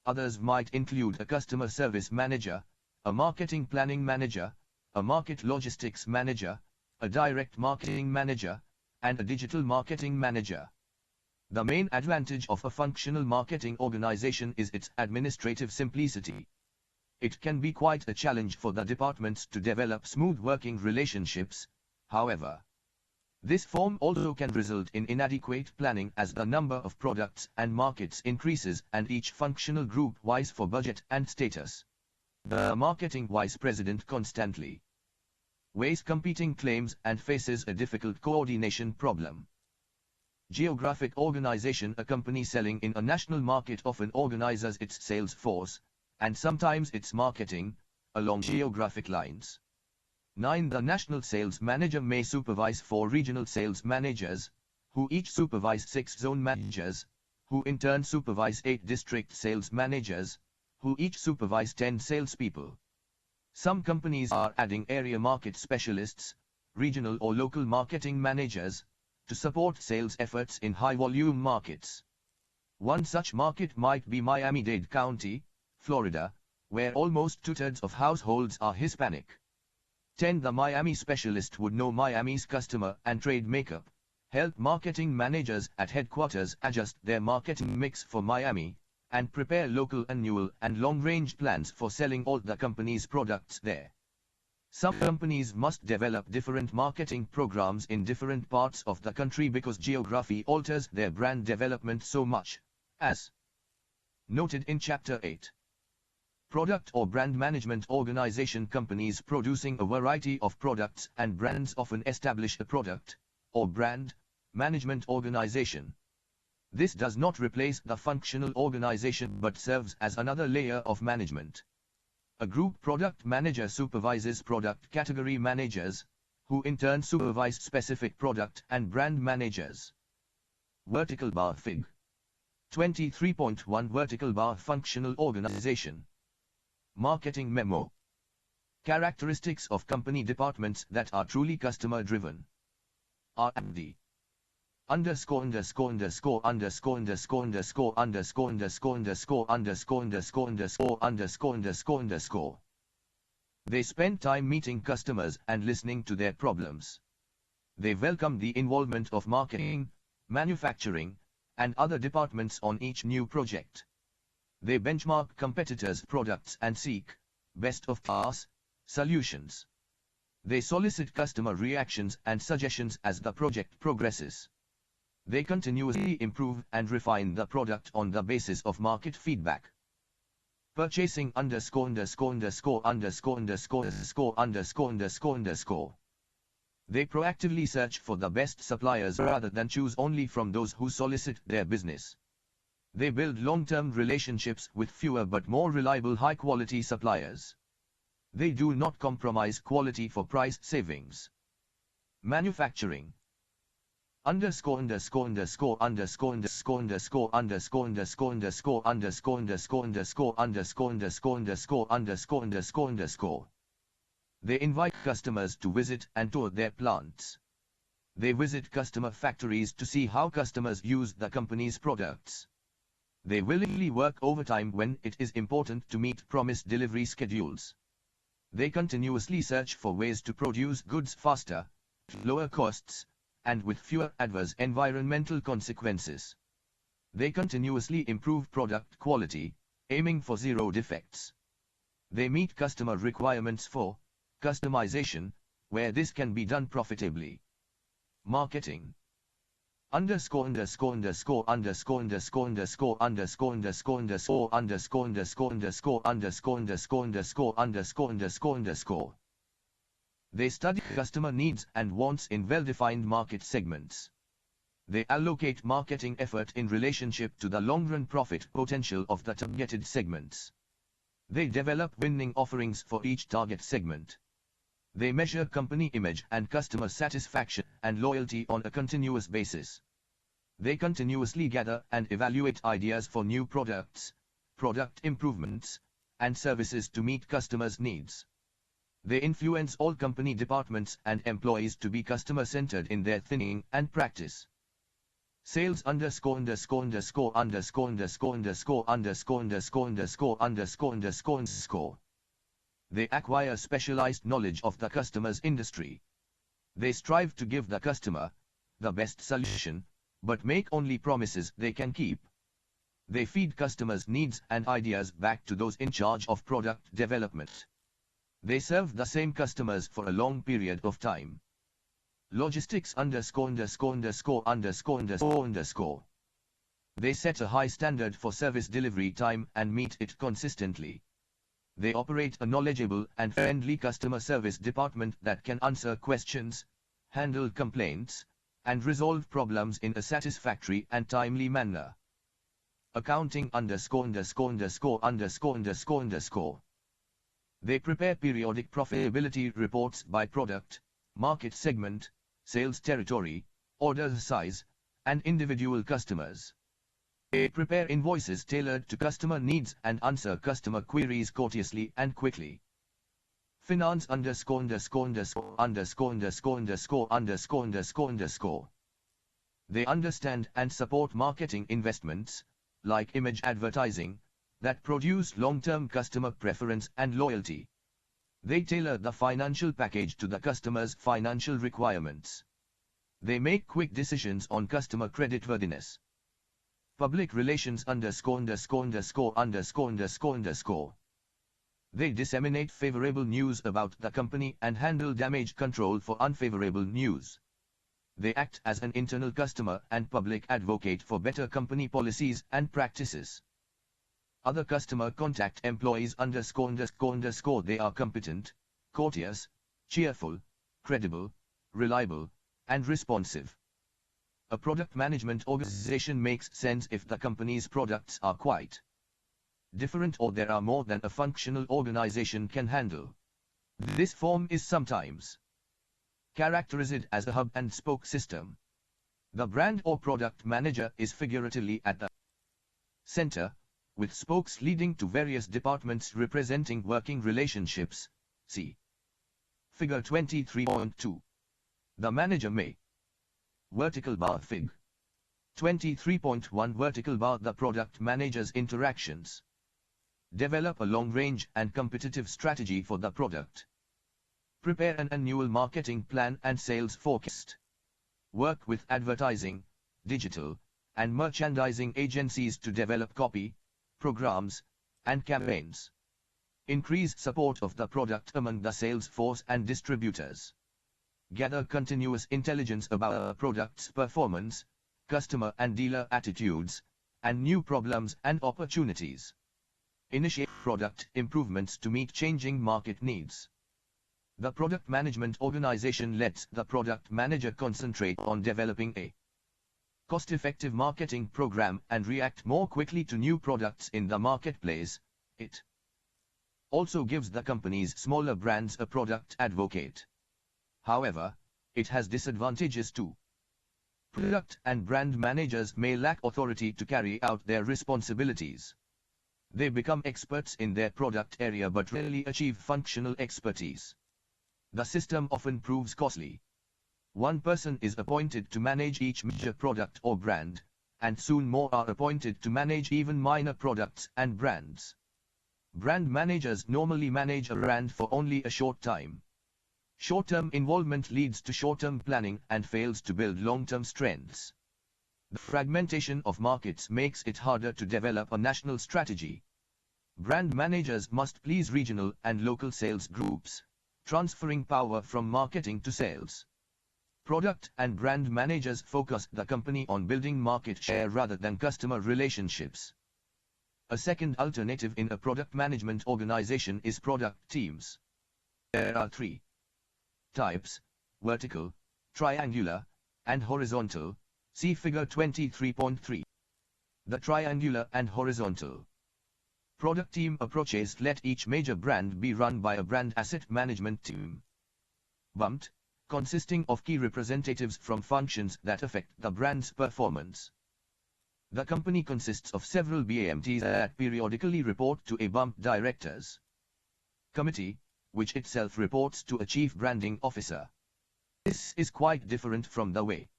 Others might include a customer service manager, a marketing planning manager, a market logistics manager, a direct marketing manager, and a digital marketing manager. The main advantage of a functional marketing organization is its administrative simplicity. It can be quite a challenge for the departments to develop smooth working relationships, however. This form also can result in inadequate planning as the number of products and markets increases and each functional group vies for budget and status. The marketing vice president constantly weighs competing claims and faces a difficult coordination problem. Geographic organization: a company selling in a national market often organizes its sales force, and sometimes its marketing, along geographic lines. 9. The national sales manager may supervise 4 regional sales managers, who each supervise 6 zone managers, who in turn supervise 8 district sales managers, who each supervise 10 salespeople. Some companies are adding area market specialists, regional or local marketing managers, to support sales efforts in high-volume markets. One such market might be Miami-Dade County, Florida, where almost 2/3 of households are Hispanic. 10. The Miami specialist would know Miami's customer and trade makeup, help marketing managers at headquarters adjust their marketing mix for Miami, and prepare local annual and long-range plans for selling all the company's products there. Some companies must develop different marketing programs in different parts of the country because geography alters their brand development so much, as noted in Chapter 8. Product or brand management organization: companies producing a variety of products and brands often establish a product or brand management organization. This does not replace the functional organization but serves as another layer of management. A group product manager supervises product category managers, who in turn supervise specific product and brand managers. Vertical bar Fig. 23.1 Vertical bar Functional organization. Marketing memo. Characteristics of company departments that are truly customer-driven. R&D. Underscore underscore underscore underscore underscore underscore underscore underscore underscore underscore underscore underscore underscore underscore underscore. They spend time meeting customers and listening to their problems. They welcome the involvement of marketing, manufacturing, and other departments on each new project. They benchmark competitors' products and seek best-of-class solutions. They solicit customer reactions and suggestions as the project progresses. They continuously improve and refine the product on the basis of market feedback. Purchasing underscore underscore underscore underscore underscore underscore underscore underscore underscore. They proactively search for the best suppliers rather than choose only from those who solicit their business. They build long-term relationships with fewer but more reliable high-quality suppliers. They do not compromise quality for price savings. Manufacturing. Underscore underscore underscore underscore underscore underscore underscore underscore underscore underscore underscore underscore underscore underscore underscore underscore underscore underscore. They invite customers to visit and tour their plants. They visit customer factories to see how customers use the company's products. They willingly work overtime when it is important to meet promised delivery schedules. They continuously search for ways to produce goods faster, at lower costs, and with fewer adverse environmental consequences. They continuously improve product quality, aiming for 0 defects. They meet customer requirements for customization, where this can be done profitably. Marketing. Underscore underscore underscore underscore underscore underscore underscore underscore underscore underscore underscore underscore underscore underscore underscore underscore underscore underscore. They study customer needs and wants in well-defined market segments. They allocate marketing effort in relationship to the long-run profit potential of the targeted segments. They develop winning offerings for each target segment. They measure company image and customer satisfaction and loyalty on a continuous basis. They continuously gather and evaluate ideas for new products, product improvements, and services to meet customers' needs. They influence all company departments and employees to be customer-centered in their thinking and practice. Sales underscore underscore underscore underscore underscore underscore underscore underscore underscore underscore underscore underscore. They acquire specialized knowledge of the customer's industry. They strive to give the customer the best solution, but make only promises they can keep. They feed customers' needs and ideas back to those in charge of product development. They serve the same customers for a long period of time. Logistics ____________. They set a high standard for service delivery time and meet it consistently. They operate a knowledgeable and friendly customer service department that can answer questions, handle complaints, and resolve problems in a satisfactory and timely manner. Accounting ___________. They prepare periodic profitability reports by product, market segment, sales territory, order size, and individual customers. They prepare invoices tailored to customer needs and answer customer queries courteously and quickly. Finance ____________. They understand and support marketing investments, like image advertising, that produce long-term customer preference and loyalty. They tailor the financial package to the customer's financial requirements. They make quick decisions on customer creditworthiness. Public relations __________. They disseminate favorable news about the company and handle damage control for unfavorable news. They act as an internal customer and public advocate for better company policies and practices. Other customer contact employees ______. They are competent, courteous, cheerful, credible, reliable, and responsive. A product management organization makes sense if the company's products are quite different or there are more than a functional organization can handle. This form is sometimes characterized as a hub and spoke system. The brand or product manager is figuratively at the center, with spokes leading to various departments representing working relationships. See Figure 23.2. The manager may vertical bar Fig. 23.1 vertical bar the product manager's interactions. Develop a long-range and competitive strategy for the product. Prepare an annual marketing plan and sales forecast. Work with advertising, digital, and merchandising agencies to develop copy, programs, and campaigns. Increase support of the product among the sales force and distributors. Gather continuous intelligence about a product's performance, customer and dealer attitudes, and new problems and opportunities. Initiate product improvements to meet changing market needs. The product management organization lets the product manager concentrate on developing a cost-effective marketing program and react more quickly to new products in the marketplace. It also gives the company's smaller brands a product advocate. However, it has disadvantages too. Product and brand managers may lack authority to carry out their responsibilities. They become experts in their product area but rarely achieve functional expertise. The system often proves costly. One person is appointed to manage each major product or brand, and soon more are appointed to manage even minor products and brands. Brand managers normally manage a brand for only a short time. Short-term involvement leads to short-term planning and fails to build long-term strengths. The fragmentation of markets makes it harder to develop a national strategy. Brand managers must please regional and local sales groups, transferring power from marketing to sales. Product and brand managers focus the company on building market share rather than customer relationships. A second alternative in a product management organization is product teams. There are three types: vertical, triangular, and horizontal. See figure 23.3. The triangular and horizontal product team approaches let each major brand be run by a brand asset management team. BAMT, consisting of key representatives from functions that affect the brand's performance. The company consists of several BAMTs that periodically report to a BAMT directors committee, which itself reports to a chief branding officer. This is quite different from the way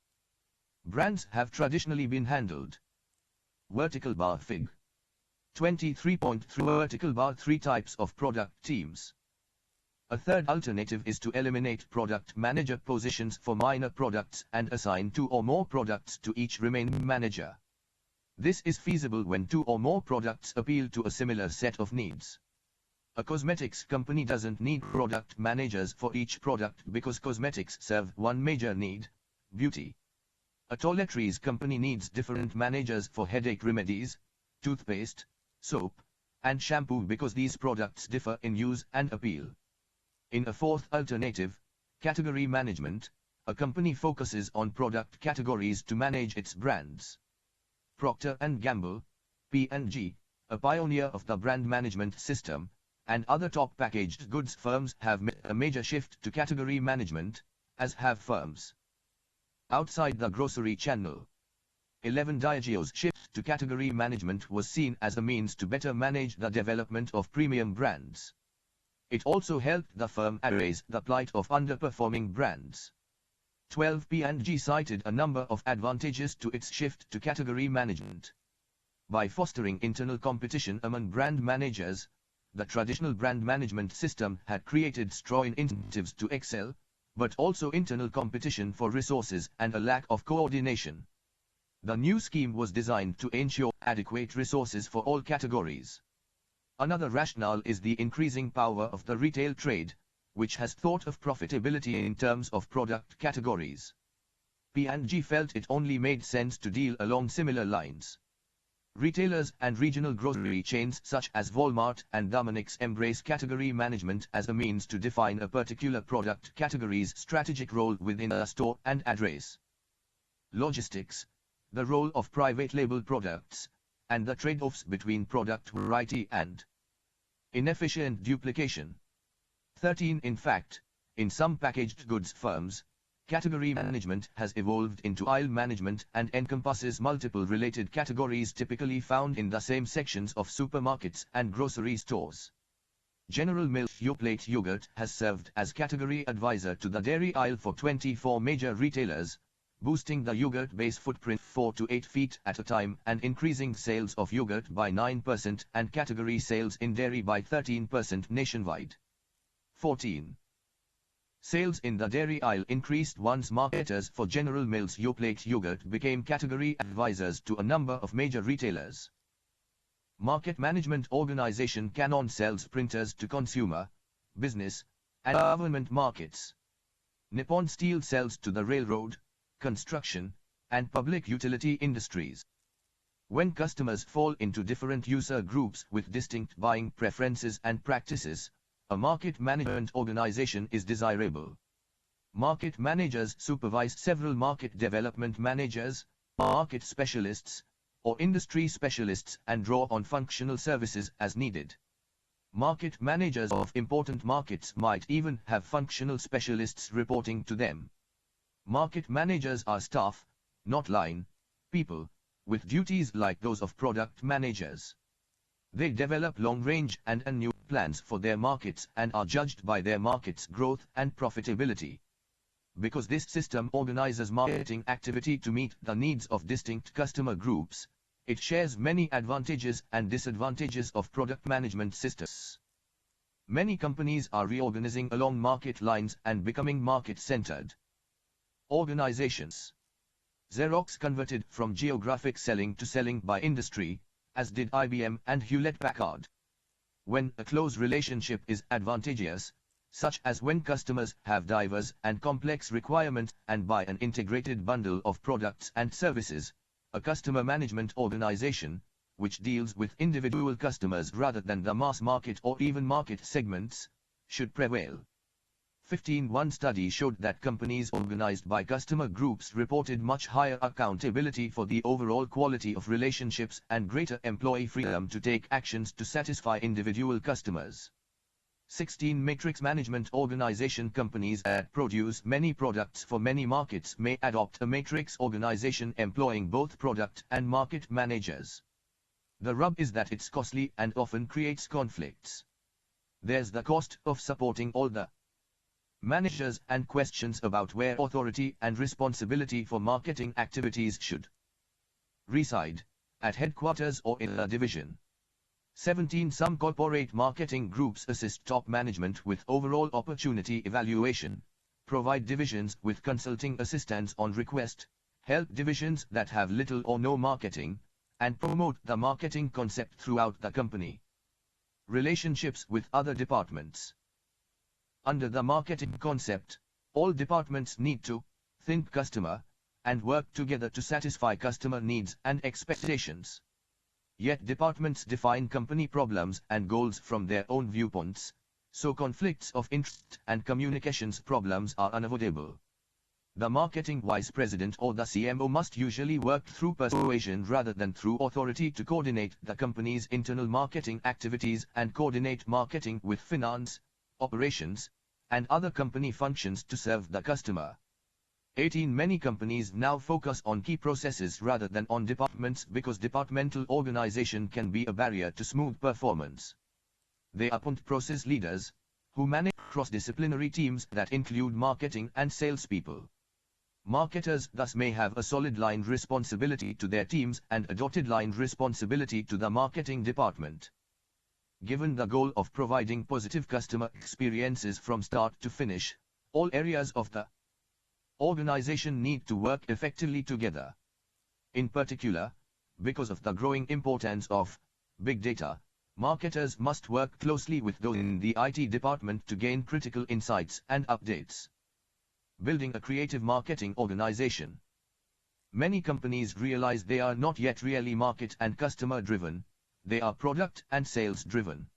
brands have traditionally been handled. Vertical bar Fig. 23.3 vertical bar 3 types of product teams. A third alternative is to eliminate product manager positions for minor products and assign 2 or more products to each remaining manager. This is feasible when 2 or more products appeal to a similar set of needs. A cosmetics company doesn't need product managers for each product because cosmetics serve one major need, beauty. A toiletries company needs different managers for headache remedies, toothpaste, soap, and shampoo because these products differ in use and appeal. In a fourth alternative, category management, a company focuses on product categories to manage its brands. Procter & Gamble, P&G, a pioneer of the brand management system, and other top packaged goods firms have made a major shift to category management, as have firms outside the grocery channel. 11 Diageo's shift to category management was seen as a means to better manage the development of premium brands. It also helped the firm erase the plight of underperforming brands. 12 P&G cited a number of advantages to its shift to category management. By fostering internal competition among brand managers, the traditional brand management system had created strong incentives to excel, but also internal competition for resources and a lack of coordination. The new scheme was designed to ensure adequate resources for all categories. Another rationale is the increasing power of the retail trade, which has thought of profitability in terms of product categories. P&G felt it only made sense to deal along similar lines. Retailers and regional grocery chains such as Walmart and Dominick's embrace category management as a means to define a particular product category's strategic role within a store and address. Logistics, the role of private label products, and the trade-offs between product variety and inefficient duplication. 13 In fact, in some packaged goods firms, category management has evolved into aisle management and encompasses multiple related categories typically found in the same sections of supermarkets and grocery stores. General Mills Yoplait Yogurt has served as category advisor to the dairy aisle for 24 major retailers, boosting the yogurt base footprint 4 to 8 feet at a time and increasing sales of yogurt by 9% and category sales in dairy by 13% nationwide. 14. Sales in the dairy aisle increased once marketers for General Mills Yoplait Yogurt became category advisors to a number of major retailers. Market management organization Canon sells printers to consumer, business, and government markets. Nippon Steel sells to the railroad, construction, and public utility industries. When customers fall into different user groups with distinct buying preferences and practices, a market management organization is desirable. Market managers supervise several market development managers, market specialists, or industry specialists and draw on functional services as needed. Market managers of important markets might even have functional specialists reporting to them. Market managers are staff, not line people, with duties like those of product managers. They develop long-range and annual plans for their markets and are judged by their market's growth and profitability. Because this system organizes marketing activity to meet the needs of distinct customer groups, it shares many advantages and disadvantages of product management systems. Many companies are reorganizing along market lines and becoming market-centered organizations. Xerox converted from geographic selling to selling by industry, as did IBM and Hewlett-Packard. When a close relationship is advantageous, such as when customers have diverse and complex requirements and buy an integrated bundle of products and services, a customer management organization, which deals with individual customers rather than the mass market or even market segments, should prevail. 15 One study showed that companies organized by customer groups reported much higher accountability for the overall quality of relationships and greater employee freedom to take actions to satisfy individual customers. 16 Matrix management organization companies that produce many products for many markets may adopt a matrix organization employing both product and market managers. The rub is that it's costly and often creates conflicts. There's the cost of supporting all the managers and questions about where authority and responsibility for marketing activities should reside, at headquarters or in a division. 17 Some corporate marketing groups assist top management with overall opportunity evaluation, provide divisions with consulting assistance on request, help divisions that have little or no marketing, and promote the marketing concept throughout the company. Relationships with other departments. Under the marketing concept, all departments need to think customer and work together to satisfy customer needs and expectations. Yet departments define company problems and goals from their own viewpoints, so conflicts of interest and communications problems are unavoidable. The marketing vice president or the CMO must usually work through persuasion rather than through authority to coordinate the company's internal marketing activities and coordinate marketing with finance, operations, and other company functions to serve the customer. 18 Many companies now focus on key processes rather than on departments because departmental organization can be a barrier to smooth performance. They appoint process leaders, who manage cross-disciplinary teams that include marketing and salespeople. Marketers thus may have a solid line responsibility to their teams and a dotted line responsibility to the marketing department. Given the goal of providing positive customer experiences from start to finish, all areas of the organization need to work effectively together. In particular, because of the growing importance of big data, marketers must work closely with those in the IT department to gain critical insights and updates. Building a creative marketing organization. Many companies realize they are not yet really market and customer driven, they are product and sales driven.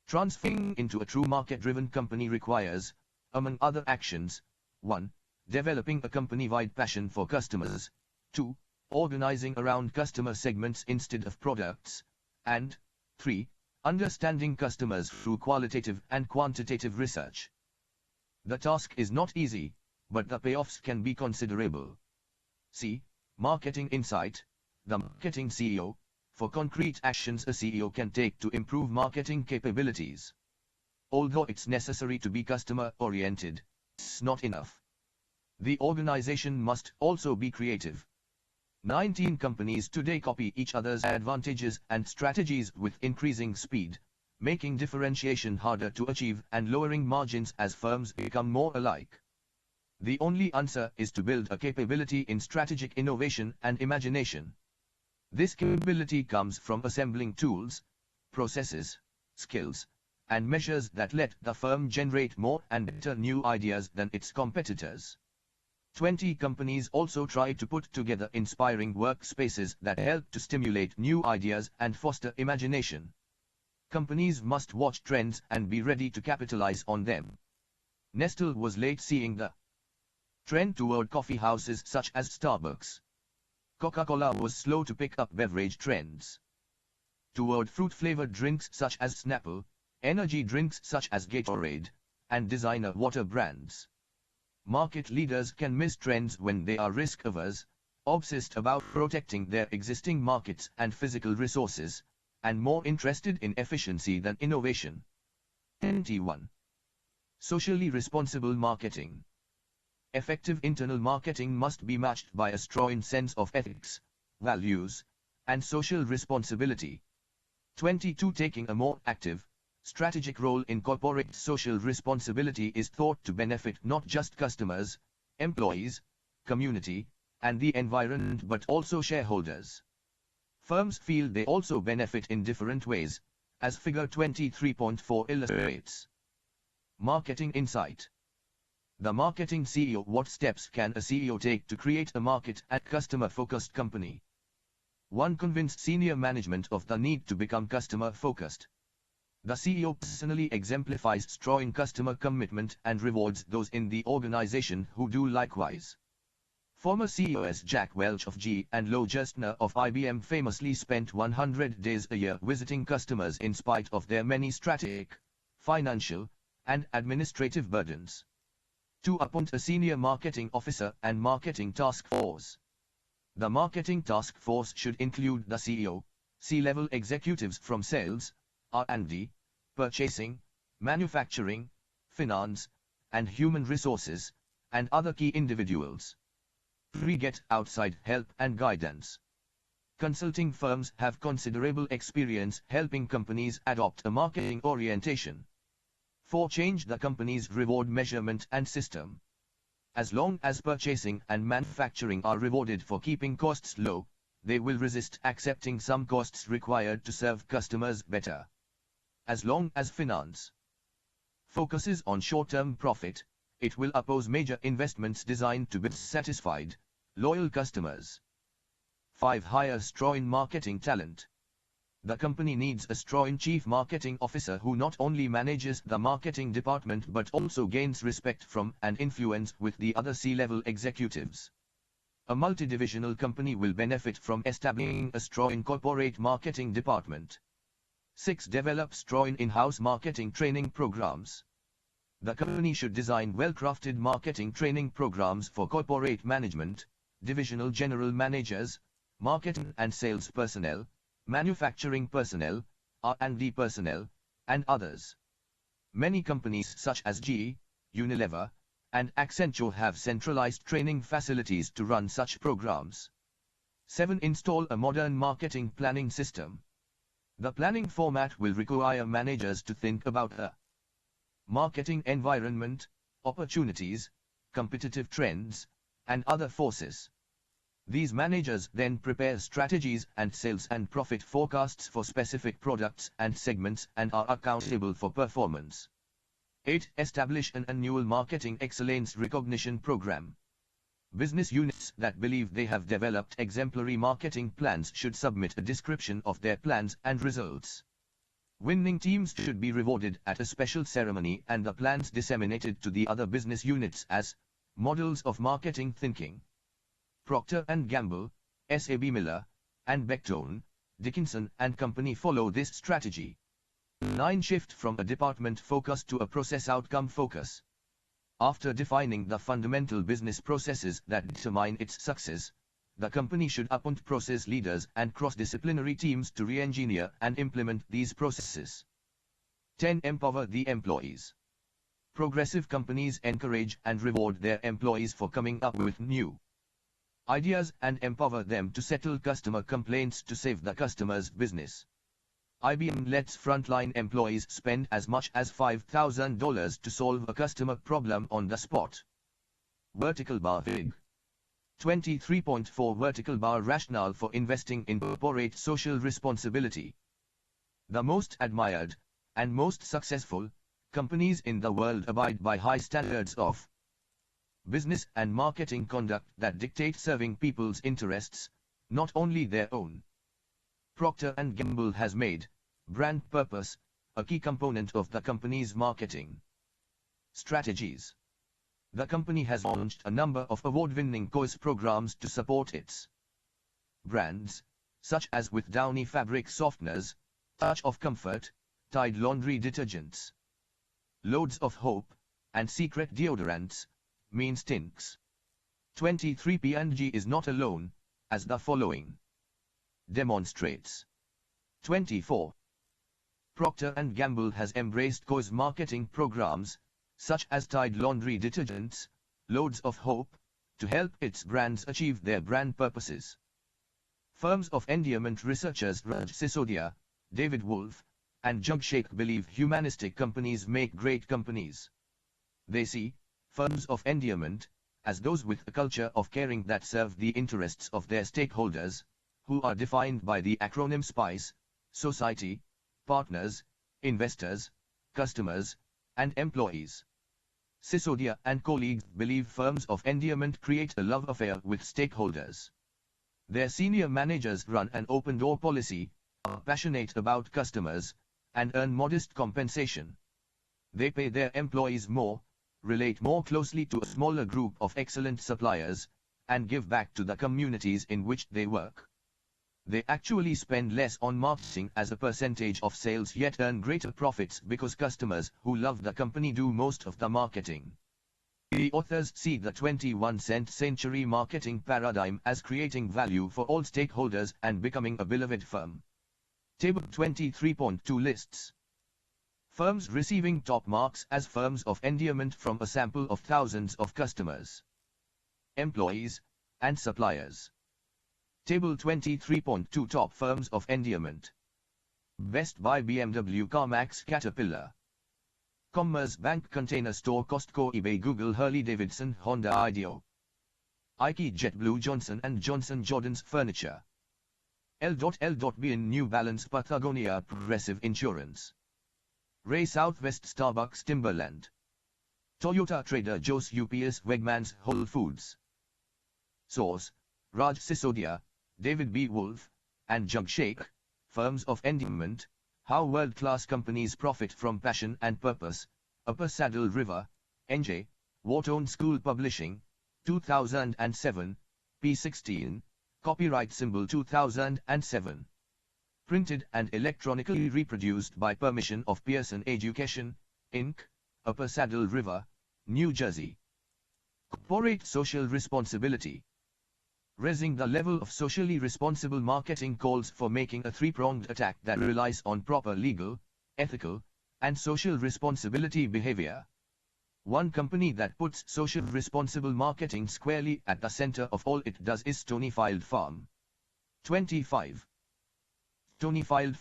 Transforming into a true market driven company requires, among other actions, 1. Developing a company-wide passion for customers, 2. Organizing around customer segments instead of products, and 3. Understanding customers through qualitative and quantitative research. The task is not easy, but the payoffs can be considerable. C. Marketing insight, the marketing CEO, for concrete actions a CEO can take to improve marketing capabilities. Although it's necessary to be customer-oriented, it's not enough. The organization must also be creative. 19 companies today copy each other's advantages and strategies with increasing speed, making differentiation harder to achieve and lowering margins as firms become more alike. The only answer is to build a capability in strategic innovation and imagination. This capability comes from assembling tools, processes, skills, and measures that let the firm generate more and better new ideas than its competitors. 20 companies also try to put together inspiring workspaces that help to stimulate new ideas and foster imagination. Companies must watch trends and be ready to capitalize on them. Nestle was late seeing the trend toward coffee houses such as Starbucks. Coca-Cola was slow to pick up beverage trends toward fruit-flavored drinks such as Snapple, energy drinks such as Gatorade, and designer water brands. Market leaders can miss trends when they are risk-averse, obsessed about protecting their existing markets and physical resources, and more interested in efficiency than innovation. 21. Socially responsible marketing. Effective internal marketing must be matched by a strong sense of ethics, values, and social responsibility. 22. Taking a more active, strategic role in corporate social responsibility is thought to benefit not just customers, employees, community, and the environment but also shareholders. Firms feel they also benefit in different ways, as figure 23.4 illustrates. Marketing insight. The marketing CEO. What steps can a CEO take to create a market and customer-focused company? 1. Convince senior management of the need to become customer-focused. The CEO personally exemplifies strong customer commitment and rewards those in the organization who do likewise. Former CEOs Jack Welch of GE and Lou Gerstner of IBM famously spent 100 days a year visiting customers in spite of their many strategic, financial, and administrative burdens. 2. Appoint a senior marketing officer and marketing task force. The marketing task force should include the CEO, C-level executives from sales, R&D, purchasing, manufacturing, finance, and human resources, and other key individuals. 3. Get outside help and guidance. Consulting firms have considerable experience helping companies adopt a marketing orientation. 4. Change the company's reward measurement and system. As long as purchasing and manufacturing are rewarded for keeping costs low, they will resist accepting some costs required to serve customers better. As long as finance focuses on short-term profit, it will oppose major investments designed to build satisfied, loyal customers. 5. Hire strong marketing talent. The company needs a strong chief marketing officer who not only manages the marketing department but also gains respect from and influence with the other C-level executives. A multidivisional company will benefit from establishing a strong corporate marketing department. 6. Develop strong in-house marketing training programs. The company should design well-crafted marketing training programs for corporate management, divisional general managers, marketing and sales personnel, manufacturing personnel, R&D personnel, and others. Many companies such as GE, Unilever, and Accenture have centralized training facilities to run such programs. 7. Install a modern marketing planning system. The planning format will require managers to think about the marketing environment, opportunities, competitive trends, and other forces. These managers then prepare strategies and sales and profit forecasts for specific products and segments and are accountable for performance. 8. Establish an annual marketing excellence recognition program. Business units that believe they have developed exemplary marketing plans should submit a description of their plans and results. Winning teams should be rewarded at a special ceremony and the plans disseminated to the other business units as models of marketing thinking. Procter & Gamble, SAB Miller, and Becton, Dickinson and Company follow this strategy. 9. Shift from a department focus to a process outcome focus. After defining the fundamental business processes that determine its success, the company should appoint process leaders and cross-disciplinary teams to re-engineer and implement these processes. 10. Empower the employees. Progressive companies encourage and reward their employees for coming up with new ideas and empower them to settle customer complaints to save the customer's business. IBM lets frontline employees spend as much as $5,000 to solve a customer problem on the spot. Vertical bar VIG. 23.4 Vertical bar rationale for investing in corporate social responsibility. The most admired and most successful companies in the world abide by high standards of business and marketing conduct that dictate serving people's interests, not only their own. Procter & Gamble has made brand purpose a key component of the company's marketing strategies. The company has launched a number of award-winning cause programs to support its brands, such as with Downy fabric softeners, Touch of Comfort, Tide laundry detergents, Loads of Hope, and Secret deodorants, Mean Stinks. 23. P&G is not alone, as the following demonstrates. 24. Procter & Gamble has embraced cause marketing programs, such as Tide laundry detergents, Loads of Hope, to help its brands achieve their brand purposes. Firms of endearment researchers Raj Sisodia, David Wolf, and Jug Shake believe humanistic companies make great companies. They see firms of endearment as those with a culture of caring that serve the interests of their stakeholders, who are defined by the acronym SPICE: society, partners, investors, customers, and employees. Sisodia and colleagues believe firms of endearment create a love affair with stakeholders. Their senior managers run an open-door policy, are passionate about customers, and earn modest compensation. They pay their employees more, relate more closely to a smaller group of excellent suppliers, and give back to the communities in which they work. They actually spend less on marketing as a percentage of sales yet earn greater profits because customers who love the company do most of the marketing. The authors see the 21st century marketing paradigm as creating value for all stakeholders and becoming a beloved firm. Table 23.2 lists firms receiving top marks as firms of endearment from a sample of thousands of customers, employees, and suppliers. Table 23.2 Top firms of endearment. Best Buy, BMW, CarMax, Caterpillar, Commerce Bank, Container Store, Costco, eBay, Google, Harley-Davidson, Honda, IDEO, Nike, JetBlue, Johnson & Johnson, Jordan's Furniture, L.L.B. New Balance, Patagonia, Progressive Insurance. Ray Southwest Starbucks Timberland. Toyota Trader Joe's UPS Wegmans Whole Foods. Source: Raj Sisodia, David B. Wolf, and Jug Sheikh, Firms of Endearment, How World-Class Companies Profit from Passion and Purpose, Upper Saddle River, NJ, Wharton School Publishing, 2007, p. 16, copyright symbol 2007. Printed and electronically reproduced by permission of Pearson Education, Inc., Upper Saddle River, New Jersey. Corporate social responsibility. Raising the level of socially responsible marketing calls for making a three-pronged attack that relies on proper legal, ethical, and social responsibility behavior. One company that puts social responsible marketing squarely at the center of all it does is Stonyfield Farm. 25. Stonyfield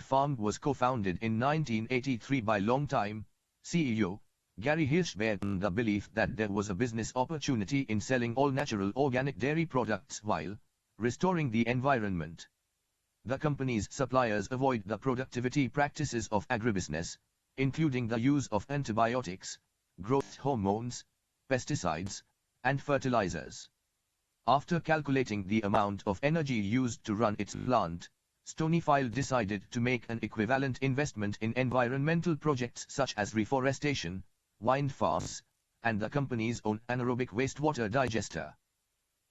Farm was co-founded in 1983 by longtime CEO Gary Hirschberg on the belief that there was a business opportunity in selling all-natural organic dairy products while restoring the environment. The company's suppliers avoid the productivity practices of agribusiness, including the use of antibiotics, growth hormones, pesticides, and fertilizers. After calculating the amount of energy used to run its plant, Stonyfield decided to make an equivalent investment in environmental projects such as reforestation, wind farms, and the company's own anaerobic wastewater digester.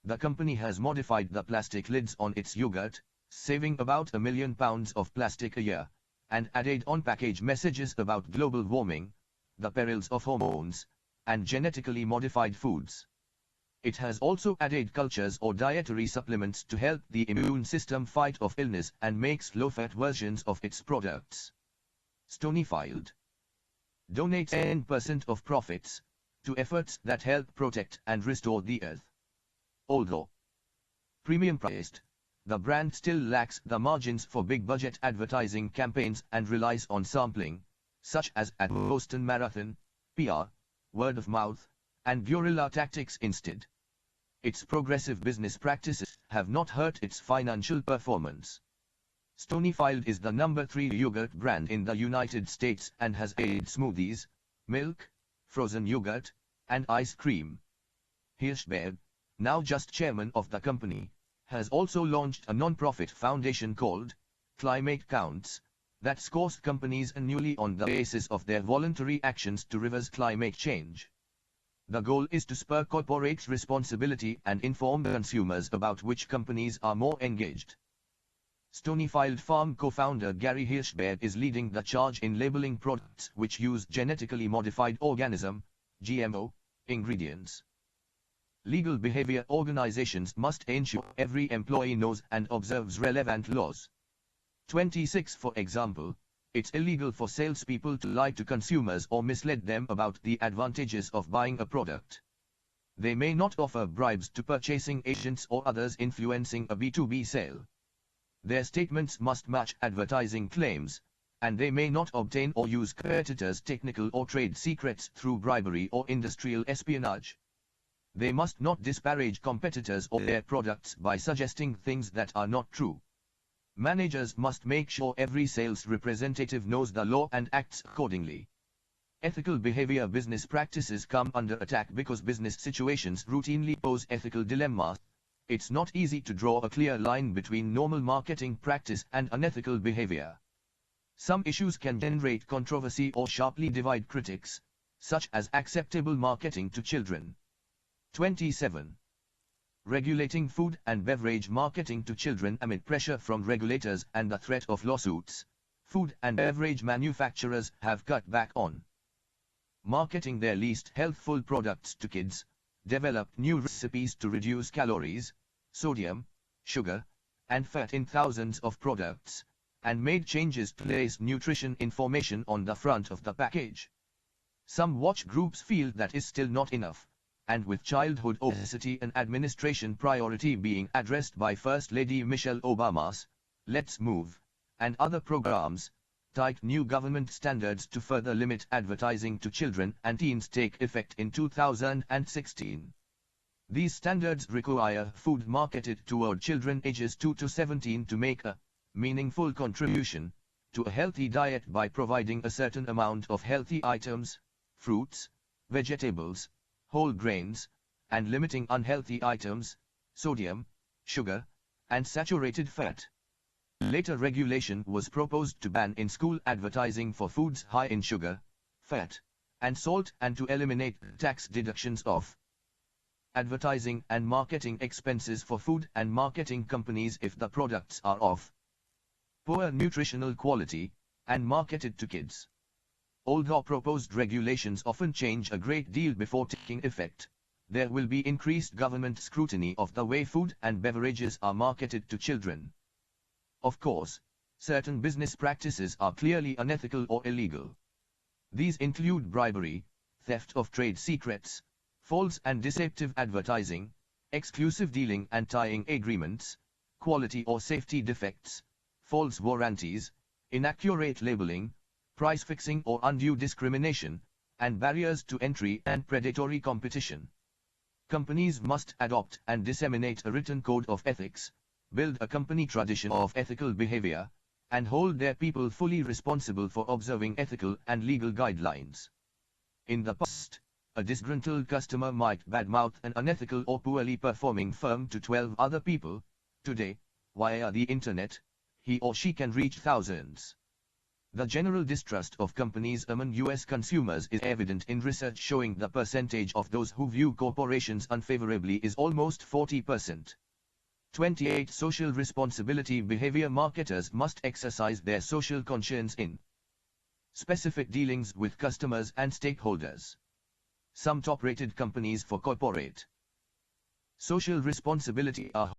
The company has modified the plastic lids on its yogurt, saving about 1 million pounds of plastic a year, and added on-package messages about global warming, the perils of hormones, and genetically modified foods. It has also added cultures or dietary supplements to help the immune system fight off illness and makes low-fat versions of its products. Stonyfield donates 10% of profits to efforts that help protect and restore the earth. Although premium priced, the brand still lacks the margins for big-budget advertising campaigns and relies on sampling, such as at Boston Marathon, PR, word of mouth, and guerrilla tactics instead. Its progressive business practices have not hurt its financial performance. Stonyfield is the number 3 yogurt brand in the United States and has added smoothies, milk, frozen yogurt, and ice cream. Hirschberg, now just chairman of the company, has also launched a non-profit foundation called Climate Counts, that scores companies annually on the basis of their voluntary actions to reverse climate change. The goal is to spur corporate responsibility and inform consumers about which companies are more engaged. Stonyfield Farm co-founder Gary Hirschberg is leading the charge in labeling products which use genetically modified organism, GMO, ingredients. Legal behavior organizations must ensure every employee knows and observes relevant laws. 26. For example, it's illegal for salespeople to lie to consumers or mislead them about the advantages of buying a product. They may not offer bribes to purchasing agents or others influencing a B2B sale. Their statements must match advertising claims, and they may not obtain or use competitors' technical or trade secrets through bribery or industrial espionage. They must not disparage competitors or their products by suggesting things that are not true. Managers must make sure every sales representative knows the law and acts accordingly. Ethical behavior business practices come under attack because business situations routinely pose ethical dilemmas. It's not easy to draw a clear line between normal marketing practice and unethical behavior. Some issues can generate controversy or sharply divide critics, such as acceptable marketing to children. 27. Regulating food and beverage marketing to children amid pressure from regulators and the threat of lawsuits. Food and beverage manufacturers have cut back on marketing their least healthful products to kids, developed new recipes to reduce calories, sodium, sugar, and fat in thousands of products, and made changes to place nutrition information on the front of the package. Some watch groups feel that is still not enough, and with childhood obesity an administration priority being addressed by First Lady Michelle Obama's Let's Move, and other programs, tight new government standards to further limit advertising to children and teens take effect in 2016. These standards require food marketed toward children ages 2 to 17 to make a meaningful contribution to a healthy diet by providing a certain amount of healthy items, fruits, vegetables, whole grains, and limiting unhealthy items, sodium, sugar, and saturated fat. Later regulation was proposed to ban in-school advertising for foods high in sugar, fat, and salt, and to eliminate tax deductions of advertising and marketing expenses for food and marketing companies if the products are of poor nutritional quality and marketed to kids. Although proposed regulations often change a great deal before taking effect, there will be increased government scrutiny of the way food and beverages are marketed to children. Of course, certain business practices are clearly unethical or illegal. These include bribery, theft of trade secrets, false and deceptive advertising, exclusive dealing and tying agreements, quality or safety defects, false warranties, inaccurate labeling, price fixing or undue discrimination, and barriers to entry and predatory competition. Companies must adopt and disseminate a written code of ethics, build a company tradition of ethical behavior, and hold their people fully responsible for observing ethical and legal guidelines. In the past, a disgruntled customer might badmouth an unethical or poorly performing firm to 12 other people. Today, via the internet, he or she can reach thousands. The general distrust of companies among US consumers is evident in research showing the percentage of those who view corporations unfavorably is almost 40%. 28. Social responsibility behavior. Marketers must exercise their social conscience in specific dealings with customers and stakeholders. Some top-rated companies for corporate social responsibility are